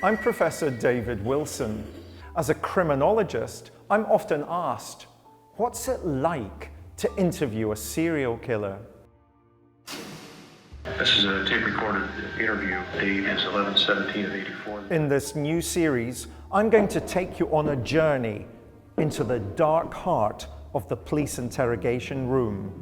I'm Professor David Wilson. As a criminologist, I'm often asked, what's it like to interview a serial killer? This is a tape-recorded interview. Date is 11/17/84. In this new series, I'm going to take you on a journey into the dark heart of the police interrogation room.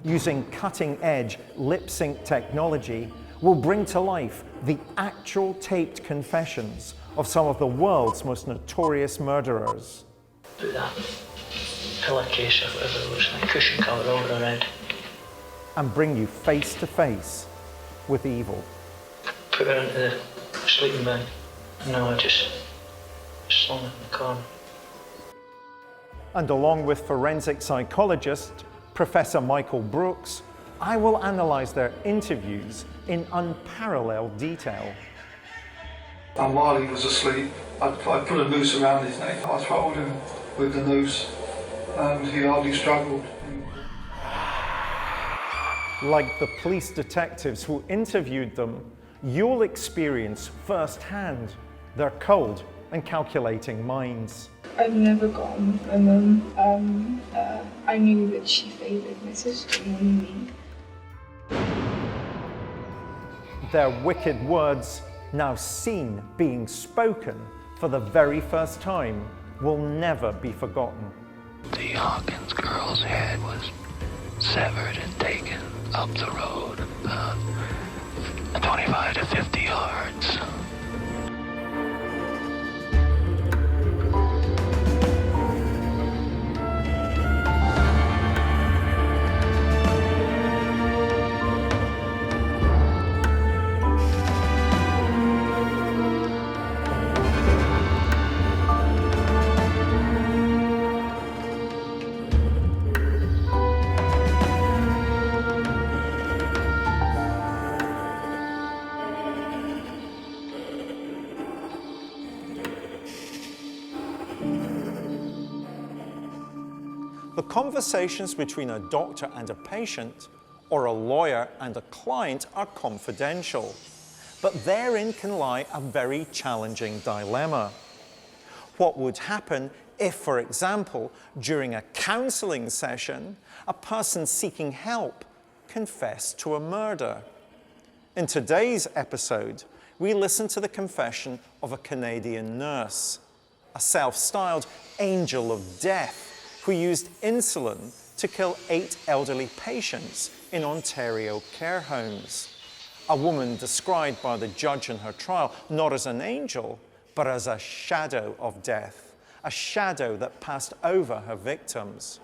Using cutting-edge lip-sync technology, we'll bring to life the actual taped confessions of some of the world's most notorious murderers. Put that pillowcase or whatever it was, a cushion cover over around. And bring you face to face with evil. Put her into the sleeping bag. No, I just slung it in the corner. And along with forensic psychologist Professor Michael Brooks, I will analyse their interviews in unparalleled detail. And while he was asleep, I put a noose around his neck. I throttled him with the noose and he hardly struggled. Like the police detectives who interviewed them, you'll experience firsthand their cold and calculating minds. I've never got on with my mum. I knew that she favoured my sister more than me. Their wicked words, now seen being spoken for the very first time, will never be forgotten. The Hawkins girl's head was severed and taken up the road about 25 to 50 yards. The conversations between a doctor and a patient, or a lawyer and a client, are confidential. But therein can lie a very challenging dilemma. What would happen if, for example, during a counselling session, a person seeking help confessed to a murder? In today's episode, we listen to the confession of a Canadian nurse, a self-styled angel of death, who used insulin to kill 8 elderly patients in Ontario care homes. A woman described by the judge in her trial not as an angel, but as a shadow of death, a shadow that passed over her victims.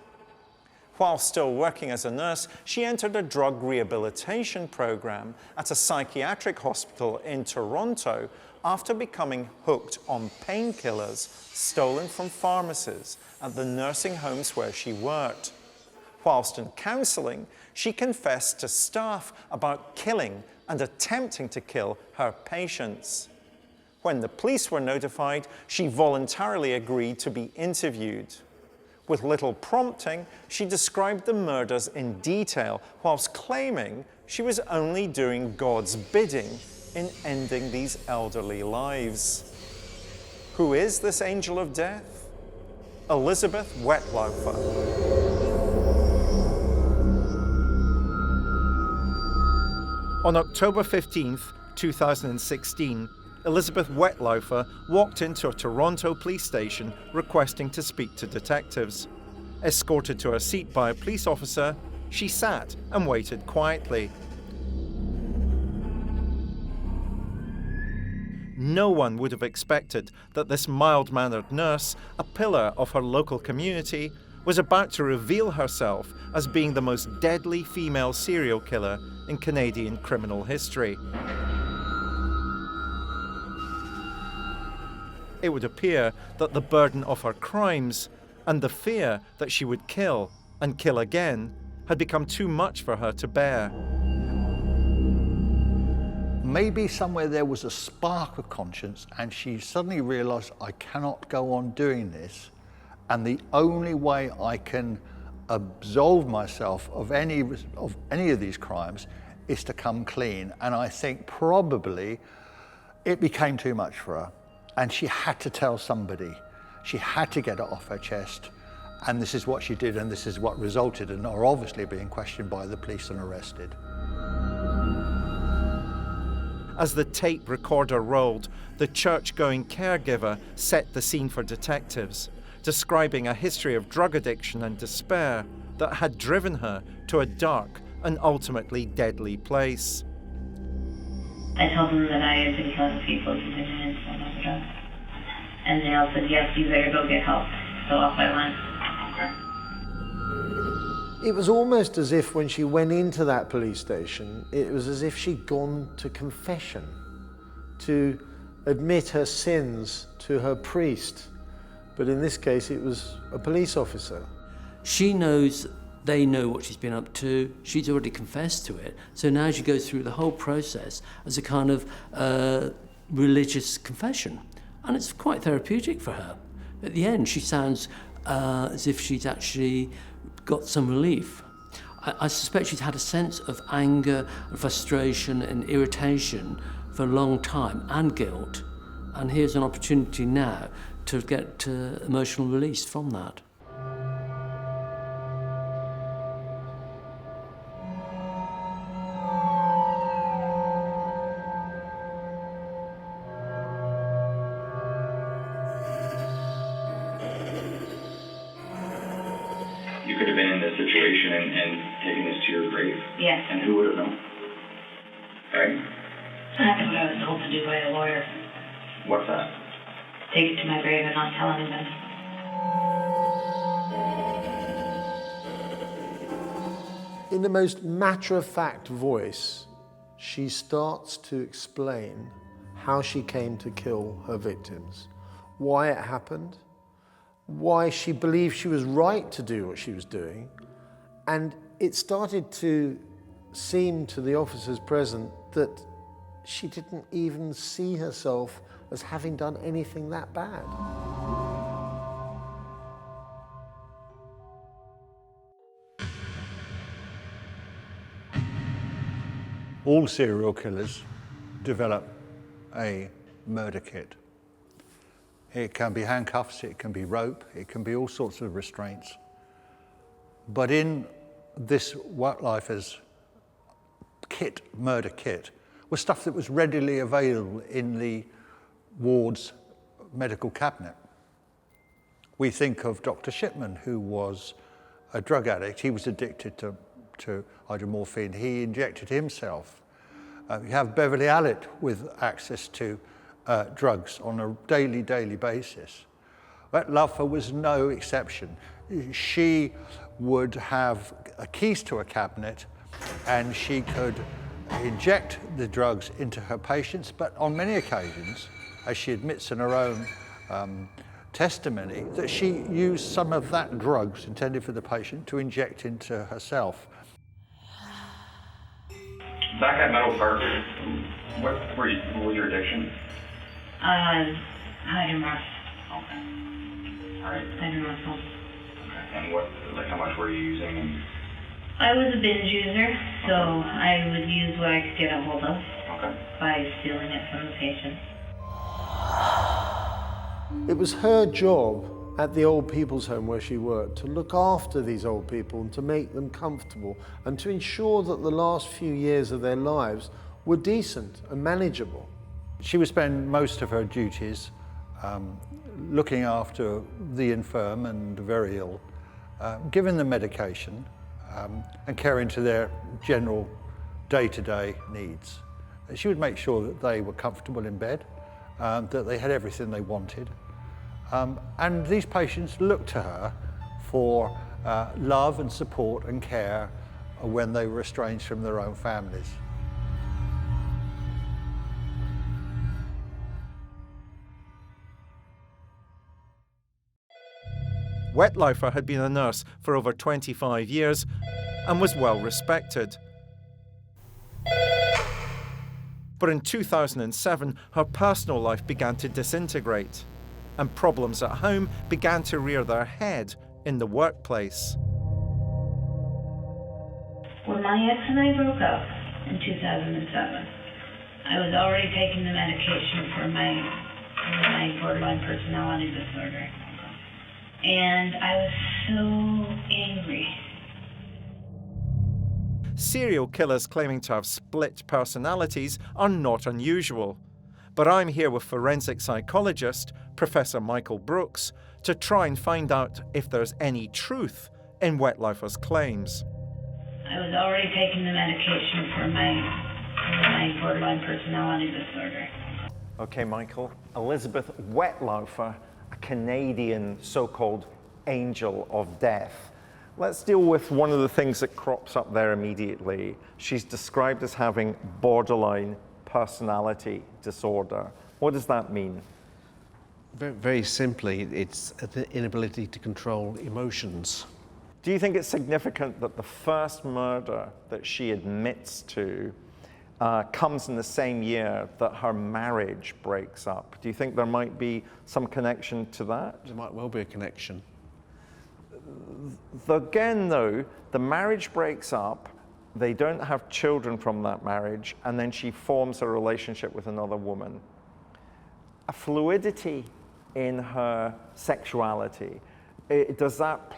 While still working as a nurse, she entered a drug rehabilitation program at a psychiatric hospital in Toronto after becoming hooked on painkillers stolen from pharmacies at the nursing homes where she worked. Whilst in counselling, she confessed to staff about killing and attempting to kill her patients. When the police were notified, she voluntarily agreed to be interviewed. With little prompting, she described the murders in detail, whilst claiming she was only doing God's bidding in ending these elderly lives. Who is this angel of death? Elizabeth Wettlaufer. On October 15th, 2016, Elizabeth Wettlaufer walked into a Toronto police station requesting to speak to detectives. Escorted to her seat by a police officer, she sat and waited quietly. No one would have expected that this mild-mannered nurse, a pillar of her local community, was about to reveal herself as being the most deadly female serial killer in Canadian criminal history. It would appear that the burden of her crimes and the fear that she would kill and kill again had become too much for her to bear. Maybe somewhere there was a spark of conscience and she suddenly realised, I cannot go on doing this, and the only way I can absolve myself of any of these crimes is to come clean. And I think probably It became too much for her, and she had to tell somebody. She had to get it off her chest, and this is what she did, and this is what resulted in her obviously being questioned by the police and arrested. As the tape recorder rolled, the church-going caregiver set the scene for detectives, describing a history of drug addiction and despair that had driven her to a dark and ultimately deadly place. I told them that I had been killing people to do an insulin overdose. And they all said, yes, you better go get help. So off I went. It was almost as if when she went into that police station, it was as if she'd gone to confession, to admit her sins to her priest. But in this case, it was a police officer. She knows they know what she's been up to. She's already confessed to it. So now she goes through the whole process as a kind of religious confession. And it's quite therapeutic for her. At the end, she sounds as if she's actually got some relief. I suspect she's had a sense of anger and frustration and irritation for a long time, and guilt. And here's an opportunity now to get emotional release from that. You could have been in this situation and taken this to your grave. Yes. And who would have known? Right? That's what I was told to do by a lawyer. What's that? Take it to my grave and not tell anybody. In the most matter-of-fact voice, she starts to explain how she came to kill her victims, why it happened, why she believed she was right to do what she was doing, and it started to seem to the officers present that she didn't even see herself as having done anything that bad. All serial killers develop a murder kit. It can be handcuffs, it can be rope, it can be all sorts of restraints. But in this Wetlifer's kit, murder kit, was stuff that was readily available in the ward's medical cabinet. We think of Dr. Shipman, who was a drug addict. He was addicted to hydromorphine. He injected himself. You have Beverly Allitt with access to drugs on a daily basis. Wettlaufer was no exception. She would have keys to a cabinet and she could inject the drugs into her patients, but on many occasions, as she admits in her own testimony, that she used some of that drugs intended for the patient to inject into herself. Back at Meadow Park, what was your addiction? Hydromorph. Okay. All right. Hydromorph. Okay. And how much were you using? I was a binge user, so I would use what I could get a hold of by stealing it from the patient. It was her job at the old people's home where she worked to look after these old people and to make them comfortable and to ensure that the last few years of their lives were decent and manageable. She would spend most of her duties looking after the infirm and the very ill, giving them medication, and caring to their general day-to-day needs. She would make sure that they were comfortable in bed, that they had everything they wanted. And these patients looked to her for love and support and care when they were estranged from their own families. Wetlifer had been a nurse for over 25 years and was well respected. But in 2007, her personal life began to disintegrate, and problems at home began to rear their head in the workplace. When my ex and I broke up in 2007, I was already taking the medication for my borderline personality disorder. And I was so angry. Serial killers claiming to have split personalities are not unusual. But I'm here with forensic psychologist Professor Michael Brooks to try and find out if there's any truth in Wetlifer's claims. I was already taking the medication for my borderline personality disorder. Okay, Michael. Elizabeth Wettlaufer, a Canadian so-called angel of death. Let's deal with one of the things that crops up there immediately. She's described as having borderline personality disorder. What does that mean? Very, very simply, it's the inability to control emotions. Do you think it's significant that the first murder that she admits to comes in the same year that her marriage breaks up? Do you think there might be some connection to that? There might well be a connection. Again, though, the marriage breaks up, they don't have children from that marriage, and then she forms a relationship with another woman. A fluidity in her sexuality. Does that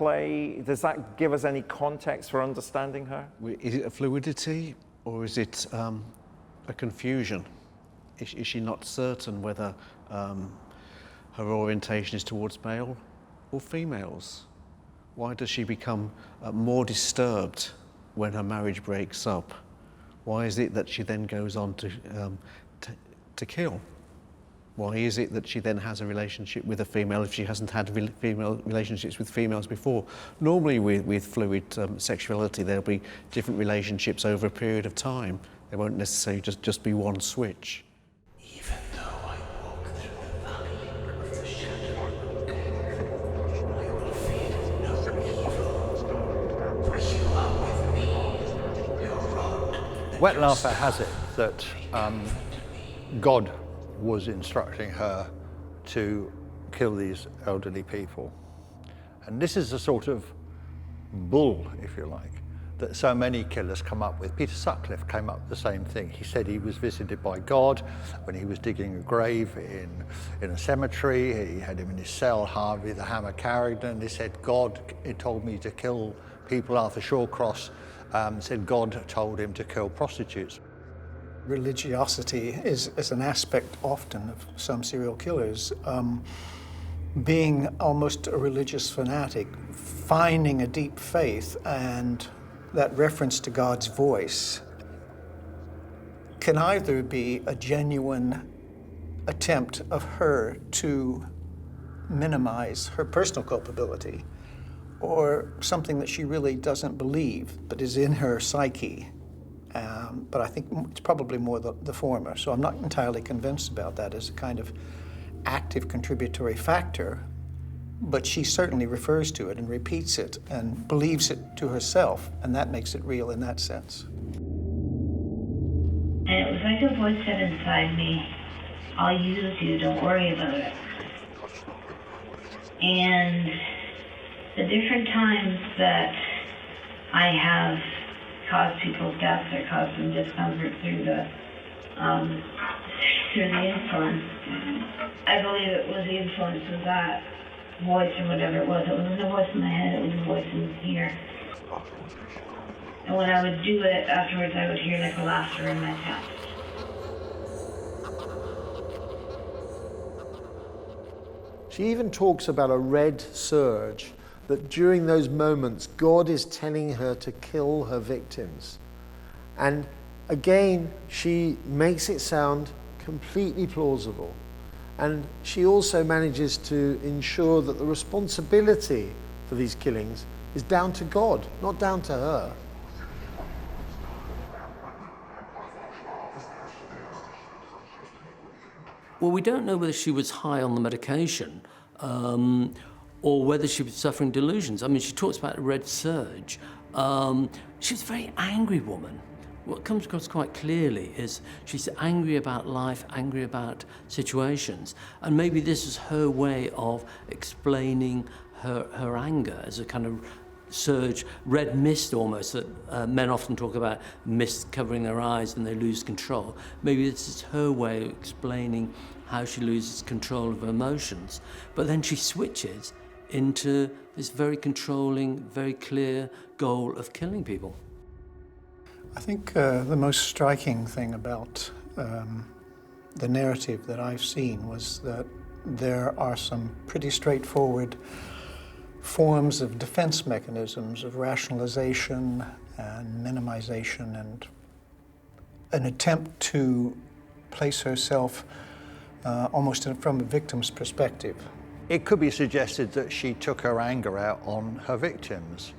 give us any context for understanding her? Is it a fluidity, or is it a confusion? Is she not certain whether her orientation is towards male or females? Why does she become more disturbed when her marriage breaks up? Why is it that she then goes on to kill? Why is it that she then has a relationship with a female if she hasn't had female relationships with females before? Normally with fluid sexuality, there'll be different relationships over a period of time. There won't necessarily just be one switch. Even though I walk through the valley of the shadow of death, I will fear no evil, for you are with me, your rod. Wetlifer has it that God was instructing her to kill these elderly people. And this is a sort of bull, if you like, that so many killers come up with. Peter Sutcliffe came up with the same thing. He said he was visited by God when he was digging a grave in a cemetery. He had him in his cell, Harvey the Hammer Carrington. He said, God, it told me to kill people. Arthur Shawcross said God told him to kill prostitutes. Religiosity is an aspect often of some serial killers. Being almost a religious fanatic, finding a deep faith, and that reference to God's voice can either be a genuine attempt of her to minimize her personal culpability, or something that she really doesn't believe but is in her psyche. But I think it's probably more the former. So I'm not entirely convinced about that as a kind of active contributory factor, but she certainly refers to it and repeats it and believes it to herself, and that makes it real in that sense. And it was like a voice said inside me, I'll use you, don't worry about it. And the different times that I have caused people's deaths or caused them discomfort through the insulin, I believe it was the influence of that voice or whatever it was. It wasn't a voice in my head, it was a voice in here. And when I would do it, afterwards I would hear like a laughter in my chest. She even talks about a red surge, that during those moments, God is telling her to kill her victims. And again, she makes it sound completely plausible. And she also manages to ensure that the responsibility for these killings is down to God, not down to her. Well, we don't know whether she was high on the medication or whether she was suffering delusions. I mean, she talks about a red surge. She was a very angry woman. What comes across quite clearly is she's angry about life, angry about situations, and maybe this is her way of explaining her anger as a kind of surge, red mist almost, that men often talk about mist covering their eyes when they lose control. Maybe this is her way of explaining how she loses control of her emotions. But then she switches into this very controlling, very clear goal of killing people. I think the most striking thing about the narrative that I've seen was that there are some pretty straightforward forms of defense mechanisms of rationalization and minimization and an attempt to place herself almost from a victim's perspective. It could be suggested that she took her anger out on her victims.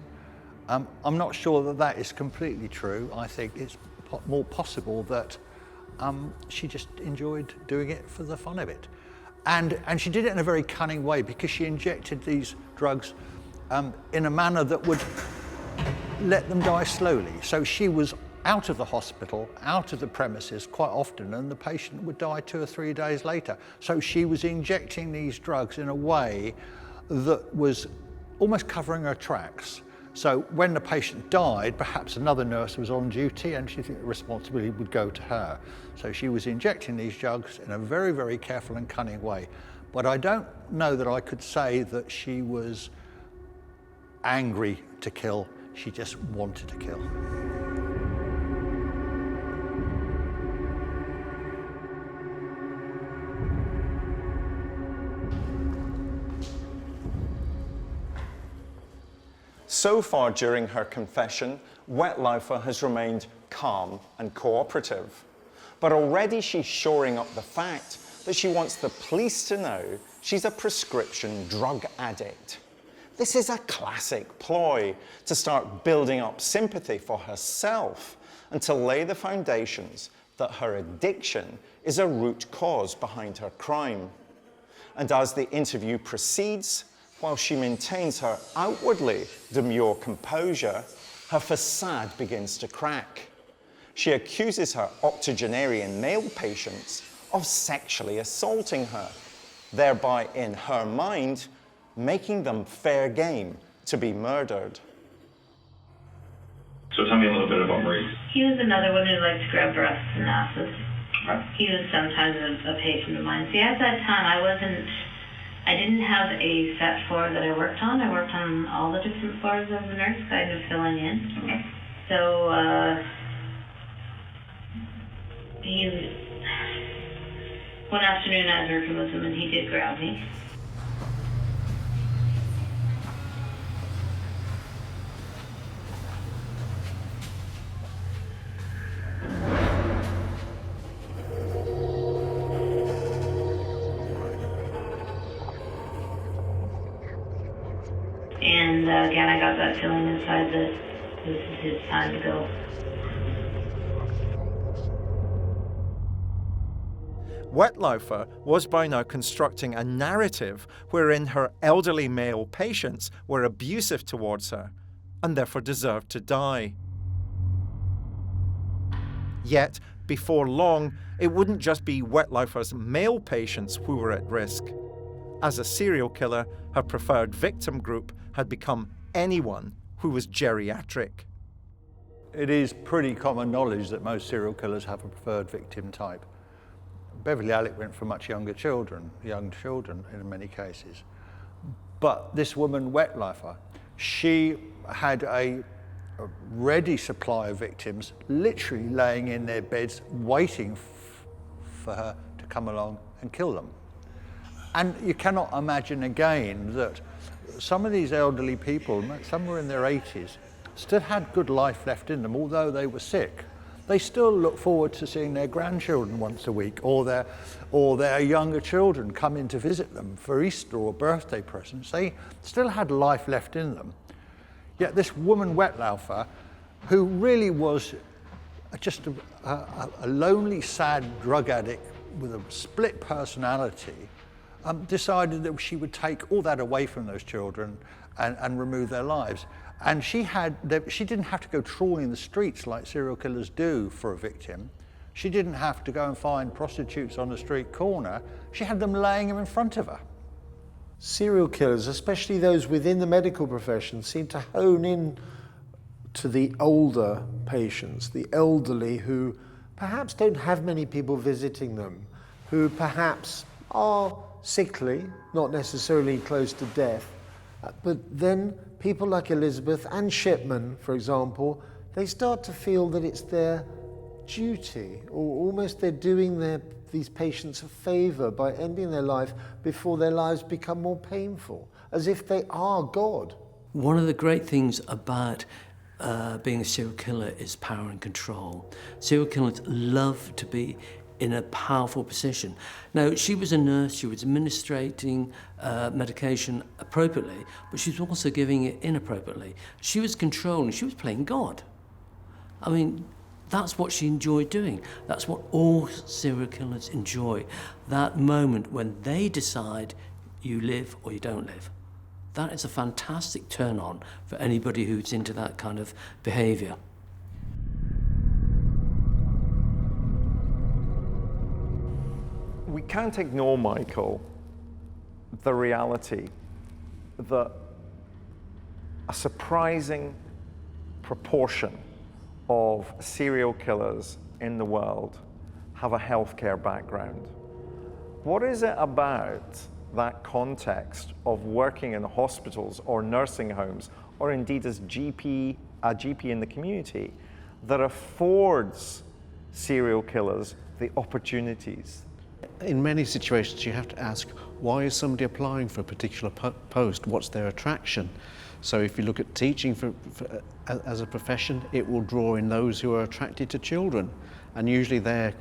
I'm not sure that that is completely true. I think it's more possible that she just enjoyed doing it for the fun of it. And she did it in a very cunning way because she injected these drugs in a manner that would let them die slowly. So she was out of the hospital, out of the premises quite often, and the patient would die 2 or 3 days later. So she was injecting these drugs in a way that was almost covering her tracks. So when the patient died, perhaps another nurse was on duty and she thought the responsibility would go to her. So she was injecting these drugs in a very, very careful and cunning way. But I don't know that I could say that she was angry to kill. She just wanted to kill. So far during her confession, Wetlifer has remained calm and cooperative. But already she's shoring up the fact that she wants the police to know she's a prescription drug addict. This is a classic ploy to start building up sympathy for herself and to lay the foundations that her addiction is a root cause behind her crime. And as the interview proceeds, while she maintains her outwardly demure composure, her facade begins to crack. She accuses her octogenarian male patients of sexually assaulting her, thereby, in her mind, making them fair game to be murdered. So tell me a little bit about Maurice. He was another one who liked to grab breasts and asses. He was sometimes a patient of mine. See, at that time, I didn't have a set floor that I worked on. I worked on all the different floors of the nurse, kind of filling in. Okay. So, one afternoon I was working with him and he did grab me. And again, I got that feeling inside that this is his time to go. Wettlaufer was by now constructing a narrative wherein her elderly male patients were abusive towards her and therefore deserved to die. Yet, before long, it wouldn't just be Wettlaufer's male patients who were at risk. As a serial killer, her preferred victim group had become anyone who was geriatric. It is pretty common knowledge that most serial killers have a preferred victim type. Beverly Alec went for much young children in many cases. But this woman, Wetlifer, she had a ready supply of victims literally laying in their beds waiting for her to come along and kill them. And you cannot imagine again that some of these elderly people, some were in their 80s, still had good life left in them, although they were sick. They still look forward to seeing their grandchildren once a week, or their younger children come in to visit them for Easter or birthday presents. They still had life left in them. Yet this woman, Wettlaufer, who really was just a lonely, sad drug addict with a split personality, decided that she would take all that away from those children and remove their lives. And she didn't have to go trawling the streets like serial killers do for a victim. She didn't have to go and find prostitutes on the street corner. She had them laying them in front of her. Serial killers, especially those within the medical profession, seem to hone in to the older patients, the elderly who perhaps don't have many people visiting them, who perhaps are sickly, not necessarily close to death, but then people like Elizabeth and Shipman, for example, they start to feel that it's their duty, or almost they're doing these patients a favour by ending their life before their lives become more painful, as if they are God. One of the great things about being a serial killer is power and control. Serial killers love to be in a powerful position. Now, she was a nurse, she was administrating medication appropriately, but she was also giving it inappropriately. She was controlling, she was playing God. I mean, that's what she enjoyed doing. That's what all serial killers enjoy. That moment when they decide you live or you don't live. That is a fantastic turn on for anybody who's into that kind of behaviour. We can't ignore, Michael, the reality that a surprising proportion of serial killers in the world have a healthcare background. What is it about that context of working in hospitals or nursing homes, or indeed as a GP in the community, that affords serial killers the opportunities? In many situations, you have to ask, why is somebody applying for a particular post? What's their attraction? So if you look at teaching as a profession, it will draw in those who are attracted to children. And usually they're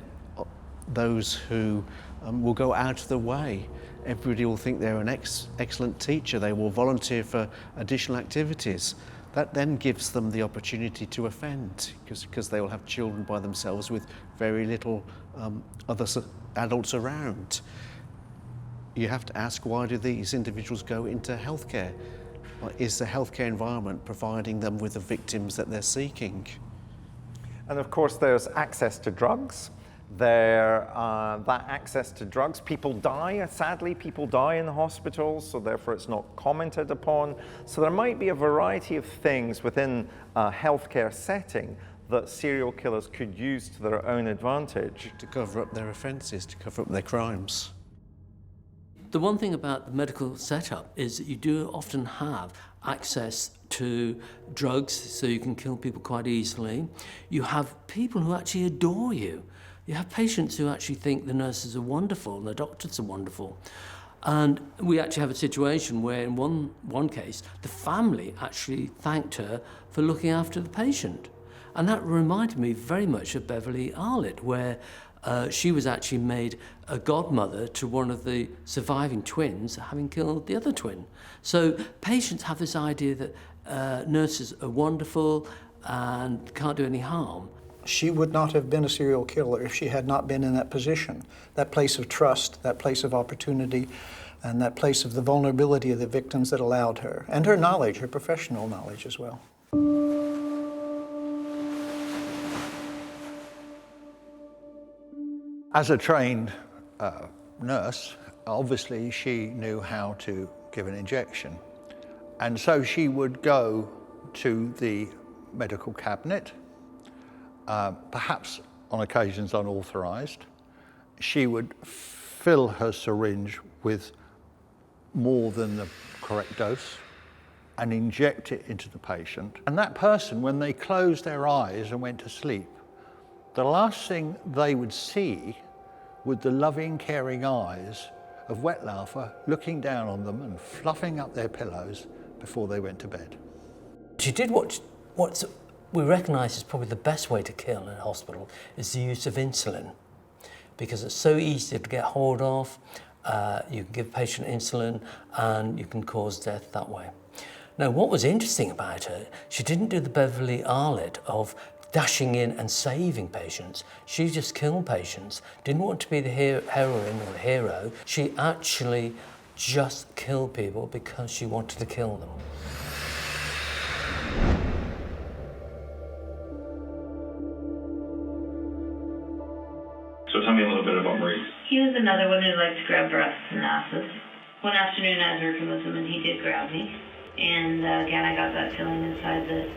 those who will go out of the way. Everybody will think they're an excellent teacher. They will volunteer for additional activities. That then gives them the opportunity to offend, because they will have children by themselves with very little other adults around. You have to ask, why do these individuals go into healthcare? Is the healthcare environment providing them with the victims that they're seeking? And of course, there's access to drugs. That access to drugs, people die, sadly people die in the hospitals, so therefore it's not commented upon. So there might be a variety of things within a healthcare setting that serial killers could use to their own advantage. To cover up their offences, to cover up their crimes. The one thing about the medical setup is that you do often have access to drugs, so you can kill people quite easily. You have people who actually adore you. You have patients who actually think the nurses are wonderful and the doctors are wonderful. And we actually have a situation where in one case, the family actually thanked her for looking after the patient. And that reminded me very much of Beverly Arlett, where she was actually made a godmother to one of the surviving twins, having killed the other twin. So patients have this idea that nurses are wonderful and can't do any harm. She would not have been a serial killer if she had not been in that position, that place of trust, that place of opportunity, and that place of the vulnerability of the victims that allowed her, and her knowledge, her professional knowledge as well. As a trained nurse, obviously she knew how to give an injection. And so she would go to the medical cabinet, perhaps on occasions unauthorised. She would fill her syringe with more than the correct dose and inject it into the patient. And that person, when they closed their eyes and went to sleep, the last thing they would see were the loving, caring eyes of Wettlaufer looking down on them and fluffing up their pillows before they went to bed. She did what we recognise is probably the best way to kill in a hospital, is the use of insulin, because it's so easy to get hold of. You can give a patient insulin and you can cause death that way. Now, what was interesting about her, she didn't do the Beverly Arlett of dashing in and saving patients. She just killed patients, didn't want to be the heroine or the hero. She actually just killed people because she wanted to kill them. So tell me a little bit about Maurice. He was another one who liked to grab breasts and asses. One afternoon I was working with him and he did grab me. And again, I got that feeling inside that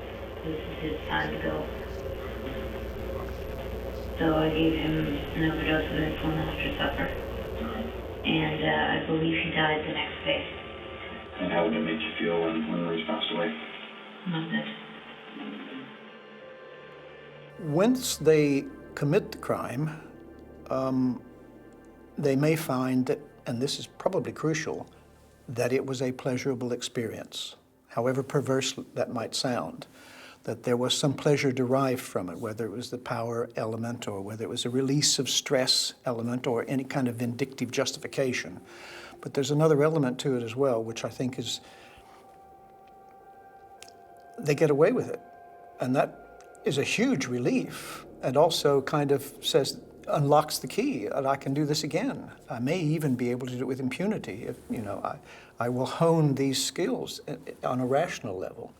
this is his time to go. So I gave him an overdose of insulin after supper. And I believe he died the next day. And how did it make you feel when Reese passed away? Not good. Once they commit the crime, they may find that, and this is probably crucial, that it was a pleasurable experience, however perverse that might sound, that there was some pleasure derived from it, whether it was the power element or whether it was a release of stress element or any kind of vindictive justification. But there's another element to it as well, which I think is they get away with it. And that is a huge relief, and also kind of unlocks the key, and I can do this again. I may even be able to do it with impunity. If, I will hone these skills on a rational level.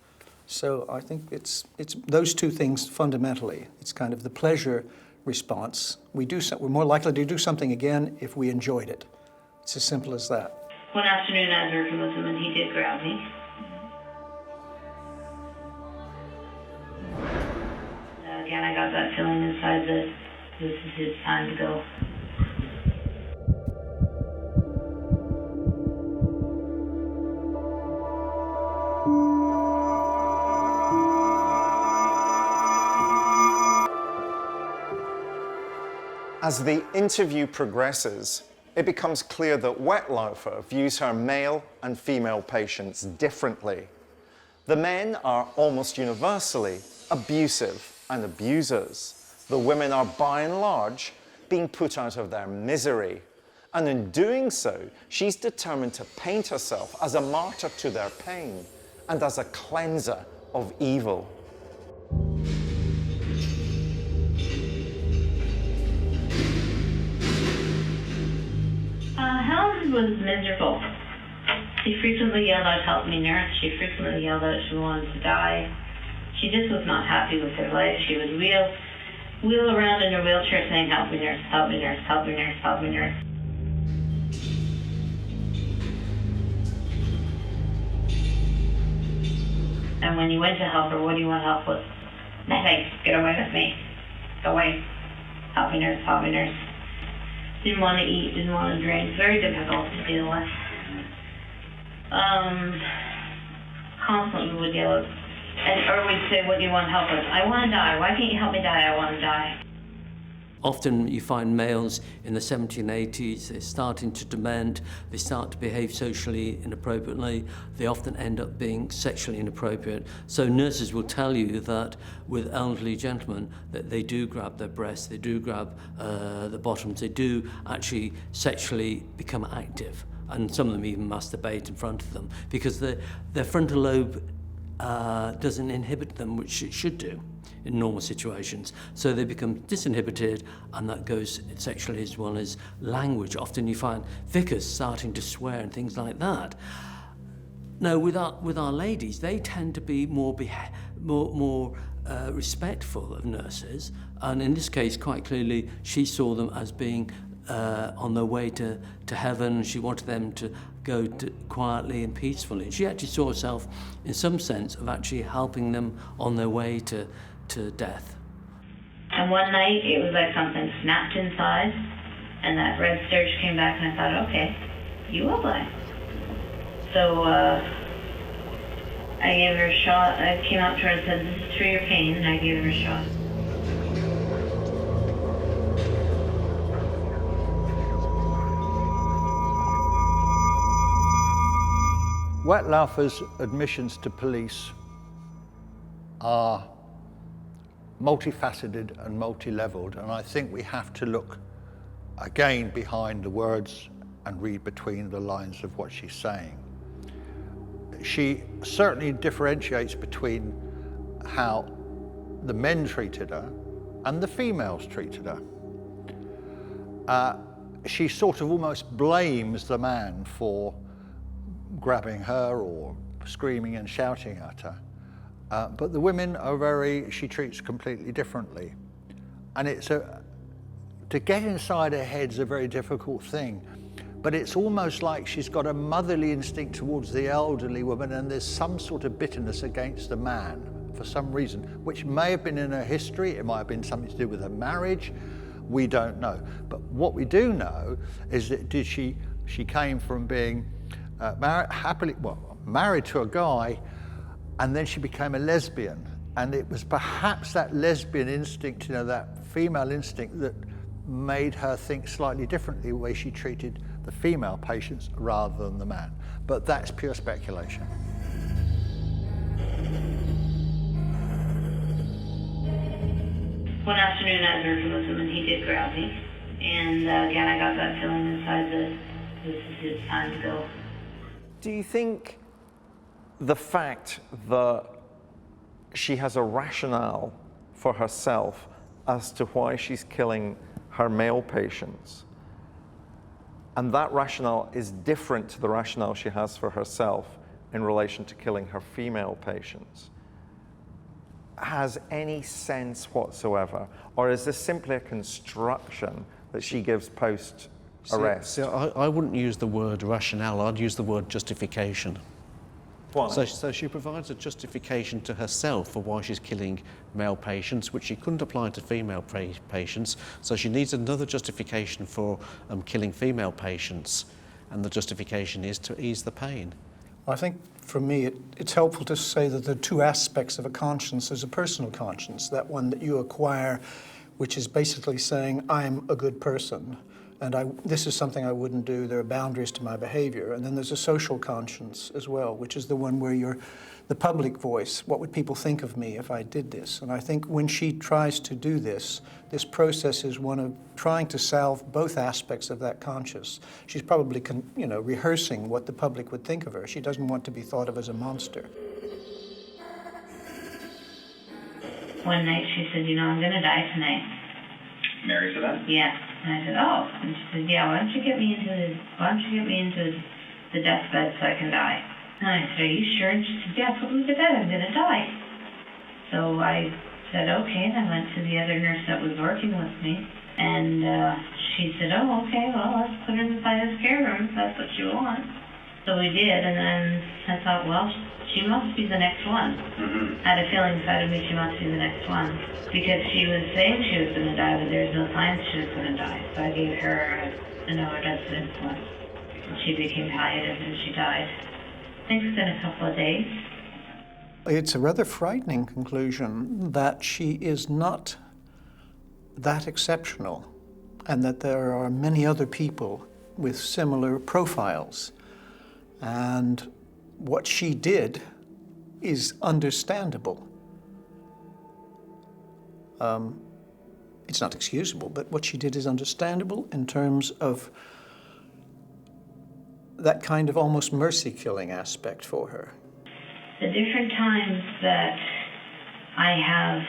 So I think it's those two things fundamentally. It's kind of the pleasure response. We're more likely to do something again if we enjoyed it. It's as simple as that. One afternoon I was working with him and he did grab me. Again, I got that feeling inside that this is his time to go. As the interview progresses, it becomes clear that Wettlaufer views her male and female patients differently. The men are almost universally abusive and abusers. The women are, by and large, being put out of their misery. And in doing so, she's determined to paint herself as a martyr to their pain and as a cleanser of evil. Helen was miserable. She frequently yelled out, "Help me, nurse." She frequently yelled out she wanted to die. She just was not happy with her life. She would wheel around in her wheelchair saying, "Help me, nurse, help me, nurse, help me, nurse, help me, nurse." And when you went to help her, what do you want help with? Nothing. Get away with me. Go away. Help me, nurse, help me, nurse. Didn't want to eat, didn't want to drink. Very difficult to deal with. Constantly would yell, or we'd say, "What do you want help with?" "I want to die." "Why can't you help me die?" "I want to die." Often you find males in the 1780s, they're starting to dement, they start to behave socially inappropriately, they often end up being sexually inappropriate. So nurses will tell you that with elderly gentlemen, that they do grab their breasts, they do grab the bottoms, they do actually sexually become active. And some of them even masturbate in front of them because their frontal lobe doesn't inhibit them, which it should do in normal situations. So they become disinhibited, and that goes sexually as well as language. Often you find vicars starting to swear and things like that. Now, with our ladies, they tend to be more respectful of nurses, and in this case, quite clearly, she saw them as being on their way to heaven. She wanted them to go quietly and peacefully. She actually saw herself, in some sense, of actually helping them on their way to death. And one night, it was like something snapped inside, and that red surge came back, and I thought, okay, you will die. So I gave her a shot. I came up to her and said, "This is for your pain," and I gave her a shot. Wettlaufer's admissions to police are multifaceted and multi-leveled, and I think we have to look again behind the words and read between the lines of what she's saying. She certainly differentiates between how the men treated her and the females treated her. She sort of almost blames the man for grabbing her or screaming and shouting at her. But the women she treats completely differently. And to get inside her head's a very difficult thing, but it's almost like she's got a motherly instinct towards the elderly woman, and there's some sort of bitterness against the man for some reason, which may have been in her history, it might have been something to do with her marriage, we don't know. But what we do know is that she came from being married to a guy, and then she became a lesbian. And it was perhaps that lesbian instinct, that female instinct, that made her think slightly differently the way she treated the female patients rather than the man. But that's pure speculation. One afternoon I was working with him and he did grab me. And again, I got that feeling inside that this is his time to go. Do you think the fact that she has a rationale for herself as to why she's killing her male patients, and that rationale is different to the rationale she has for herself in relation to killing her female patients, has any sense whatsoever? Or is this simply a construction that she gives post-arrest? See, I wouldn't use the word rationale, I'd use the word justification. Why? So she provides a justification to herself for why she's killing male patients, which she couldn't apply to female patients. So she needs another justification for killing female patients, and the justification is to ease the pain. I think for me it's helpful to say that there are two aspects of a conscience. There's a personal conscience, that one that you acquire, which is basically saying, I'm a good person, and this is something I wouldn't do, there are boundaries to my behavior. And then there's a social conscience as well, which is the one where you're the public voice. What would people think of me if I did this? And I think when she tries to do this process is one of trying to salve both aspects of that conscience. She's probably rehearsing what the public would think of her. She doesn't want to be thought of as a monster. One night she said, I'm going to die tonight. Mary said that? Yeah. And I said, oh. And she said, yeah, why don't you get me into the deathbed so I can die? And I said, are you sure? And she said, yeah, put me to bed, I'm going to die. So I said, okay, and I went to the other nurse that was working with me. And she said, oh, okay, well, let's put her inside the scare room if that's what you want. So we did, and then I thought, well, she must be the next one. I had a feeling inside of me she must be the next one. Because she was saying she was going to die, but there's no signs she was going to die. So I gave her an overdose of insulin. And she became palliative and she died. I think it's been a couple of days. It's a rather frightening conclusion that she is not that exceptional, and that there are many other people with similar profiles. And what she did is understandable. It's not excusable, but what she did is understandable in terms of that kind of almost mercy-killing aspect for her. The different times that I have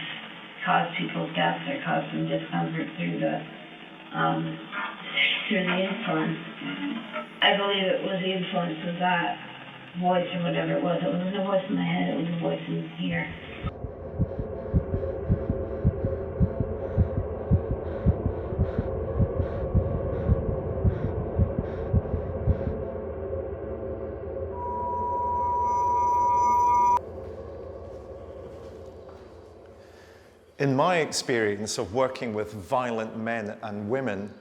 caused people's deaths or caused them discomfort through the insulin, I believe it was the influence of that voice or whatever it was. It wasn't a voice in my head, it was a voice in here. In my experience of working with violent men and women,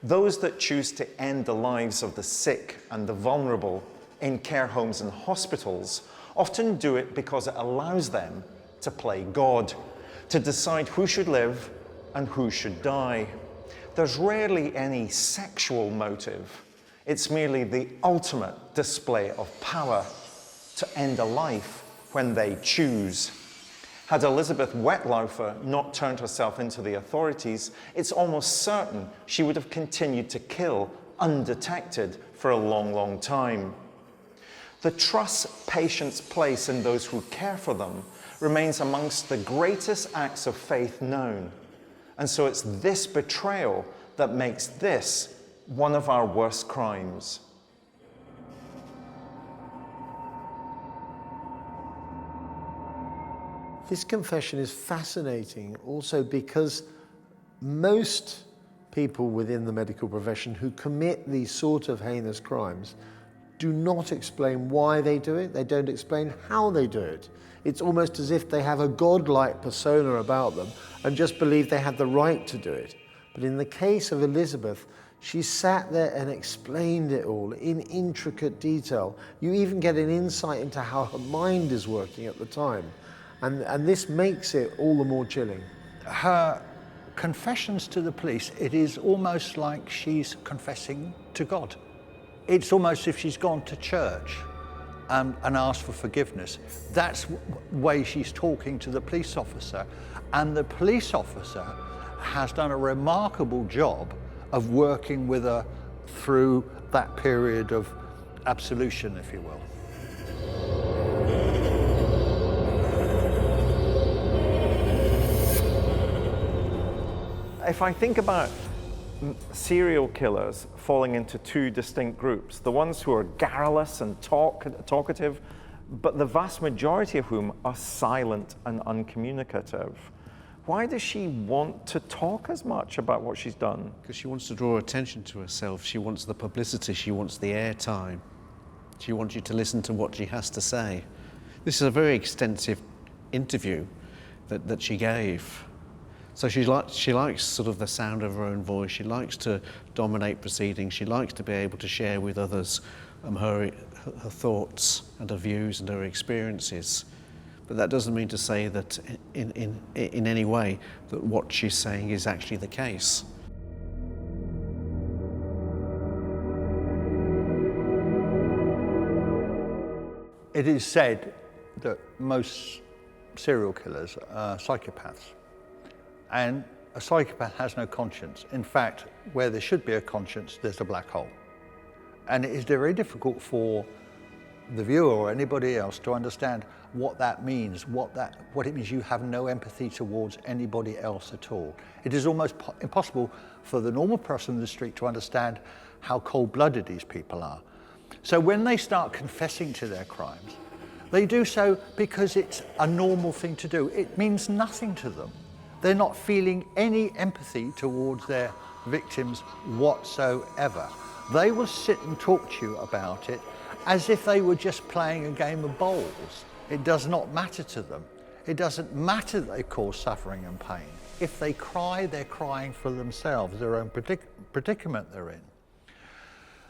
those that choose to end the lives of the sick and the vulnerable in care homes and hospitals often do it because it allows them to play God, to decide who should live and who should die. There's rarely any sexual motive. It's merely the ultimate display of power to end a life when they choose. Had Elizabeth Wettlaufer not turned herself into the authorities, it's almost certain she would have continued to kill undetected for a long, long time. The trust patients place in those who care for them remains amongst the greatest acts of faith known. And so it's this betrayal that makes this one of our worst crimes. This confession is fascinating also because most people within the medical profession who commit these sort of heinous crimes do not explain why they do it. They don't explain how they do it. It's almost as if they have a godlike persona about them and just believe they have the right to do it. But in the case of Elizabeth, she sat there and explained it all in intricate detail. You even get an insight into how her mind is working at the time. And this makes it all the more chilling. Her confessions to the police, it is almost like she's confessing to God. It's almost as if she's gone to church and asked for forgiveness. That's the way she's talking to the police officer. And the police officer has done a remarkable job of working with her through that period of absolution, if you will. If I think about serial killers falling into two distinct groups, the ones who are garrulous and talkative, but the vast majority of whom are silent and uncommunicative. Why does she want to talk as much about what she's done? Because she wants to draw attention to herself. She wants the publicity. She wants the airtime. She wants you to listen to what she has to say. This is a very extensive interview that she gave. So she likes sort of the sound of her own voice. She likes to dominate proceedings. She likes to be able to share with others her thoughts and her views and her experiences. But that doesn't mean to say that in any way that what she's saying is actually the case. It is said that most serial killers are psychopaths. And a psychopath has no conscience. In fact, where there should be a conscience, there's a black hole. And it is very difficult for the viewer or anybody else to understand what that means, what it means you have no empathy towards anybody else at all. It is almost impossible for the normal person in the street to understand how cold-blooded these people are. So when they start confessing to their crimes, they do so because it's a normal thing to do. It means nothing to them. They're not feeling any empathy towards their victims whatsoever. They will sit and talk to you about it as if they were just playing a game of bowls. It does not matter to them. It doesn't matter that they cause suffering and pain. If they cry, they're crying for themselves, their own predicament they're in.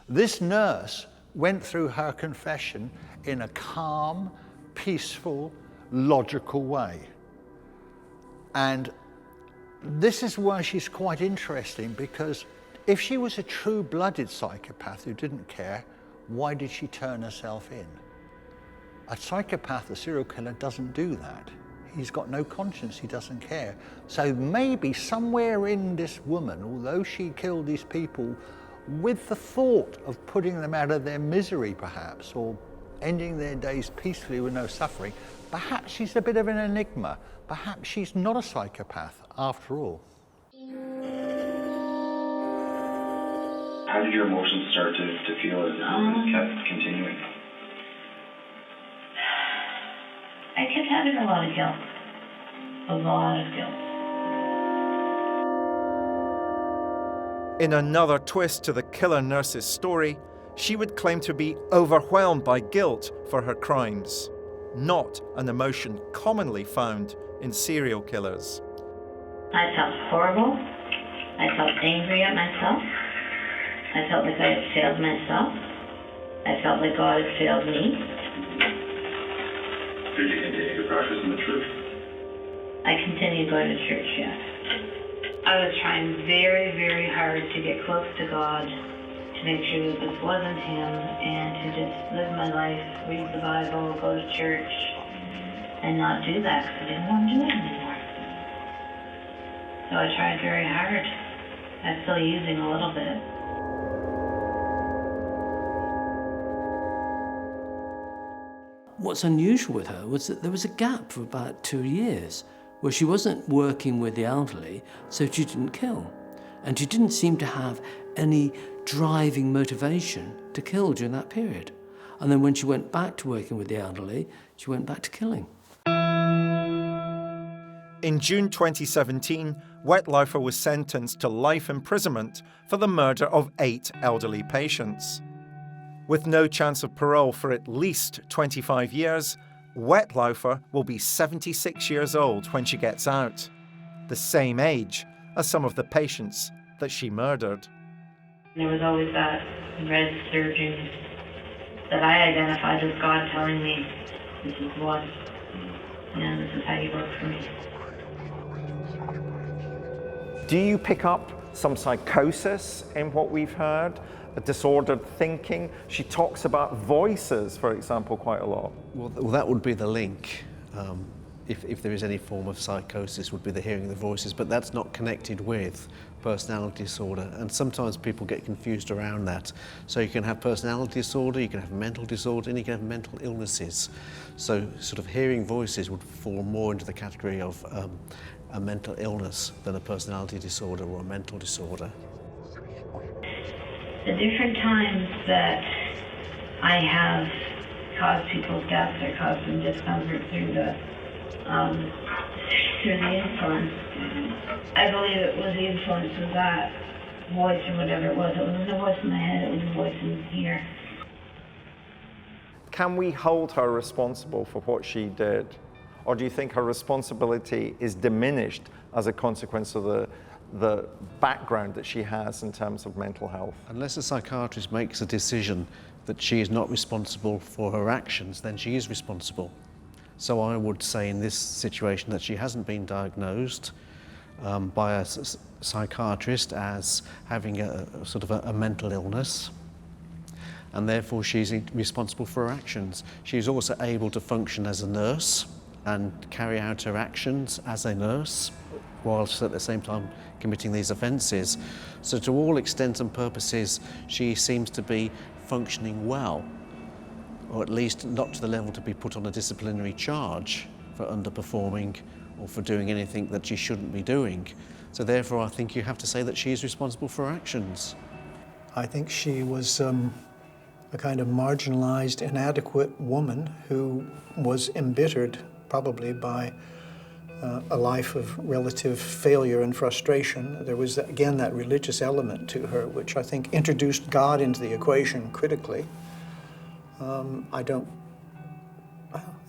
This nurse went through her confession in a calm, peaceful, logical way. And this is why she's quite interesting, because if she was a true-blooded psychopath who didn't care, why did she turn herself in? A psychopath, a serial killer, doesn't do that. He's got no conscience, he doesn't care. So maybe somewhere in this woman, although she killed these people with the thought of putting them out of their misery perhaps, or ending their days peacefully with no suffering, perhaps she's a bit of an enigma. Perhaps she's not a psychopath after all. How did your emotions start to feel as it kept continuing? I kept having a lot of guilt. A lot of guilt. In another twist to the killer nurse's story, she would claim to be overwhelmed by guilt for her crimes, not an emotion commonly found in serial killers. I felt horrible. I felt angry at myself. I felt like I had failed myself. I felt like God had failed me. Did you continue to practice in the church? I continued going to church, yes. I was trying very, very hard to get close to God, to make sure that this wasn't Him, and to just live my life, read the Bible, go to church, and not do that because I didn't want to do it anymore. So I tried very hard. I'm still using a little bit. What's unusual with her was that there was a gap for about 2 years where she wasn't working with the elderly, so she didn't kill. And she didn't seem to have any driving motivation to kill during that period. And then when she went back to working with the elderly, she went back to killing. In June 2017, Wetlifer was sentenced to life imprisonment for the murder of 8 elderly patients. With no chance of parole for at least 25 years, Wettlaufer will be 76 years old when she gets out, the same age as some of the patients that she murdered. There was always that red surging that I identified as God telling me, this is what, and this is how you work for me. Do you pick up some psychosis in what we've heard? A disordered thinking? She talks about voices, for example, quite a lot. Well, that would be the link. If there is any form of psychosis, would be the hearing of the voices, but that's not connected with personality disorder, and sometimes people get confused around that. So you can have personality disorder, you can have mental disorder, and you can have mental illnesses. So sort of hearing voices would fall more into the category of a mental illness than a personality disorder or a mental disorder. The different times that I have caused people's deaths or caused them discomfort through the insulin, I believe it was the influence of that voice or whatever it was. It wasn't a voice in my head, it was a voice in here. Can we hold her responsible for what she did? Or do you think her responsibility is diminished as a consequence of the background that she has in terms of mental health? Unless a psychiatrist makes a decision that she is not responsible for her actions, then she is responsible. So I would say in this situation that she hasn't been diagnosed by a psychiatrist as having a sort of a mental illness, and therefore she's responsible for her actions. She's also able to function as a nurse and carry out her actions as a nurse, whilst at the same time committing these offences. So to all extents and purposes, she seems to be functioning well, or at least not to the level to be put on a disciplinary charge for underperforming or for doing anything that she shouldn't be doing. So therefore I think you have to say that she is responsible for her actions. I think she was a kind of marginalised, inadequate woman who was embittered probably by a life of relative failure and frustration. There was, again, that religious element to her, which I think introduced God into the equation critically. I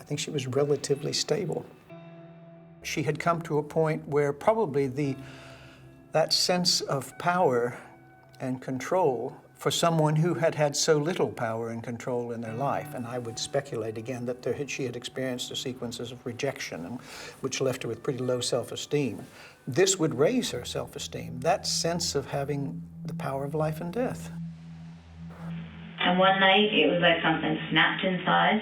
think she was relatively stable. She had come to a point where probably that sense of power and control for someone who had had so little power and control in their life, and I would speculate again that she had experienced a sequences of rejection, which left her with pretty low self-esteem. This would raise her self-esteem, that sense of having the power of life and death. And one night it was like something snapped inside,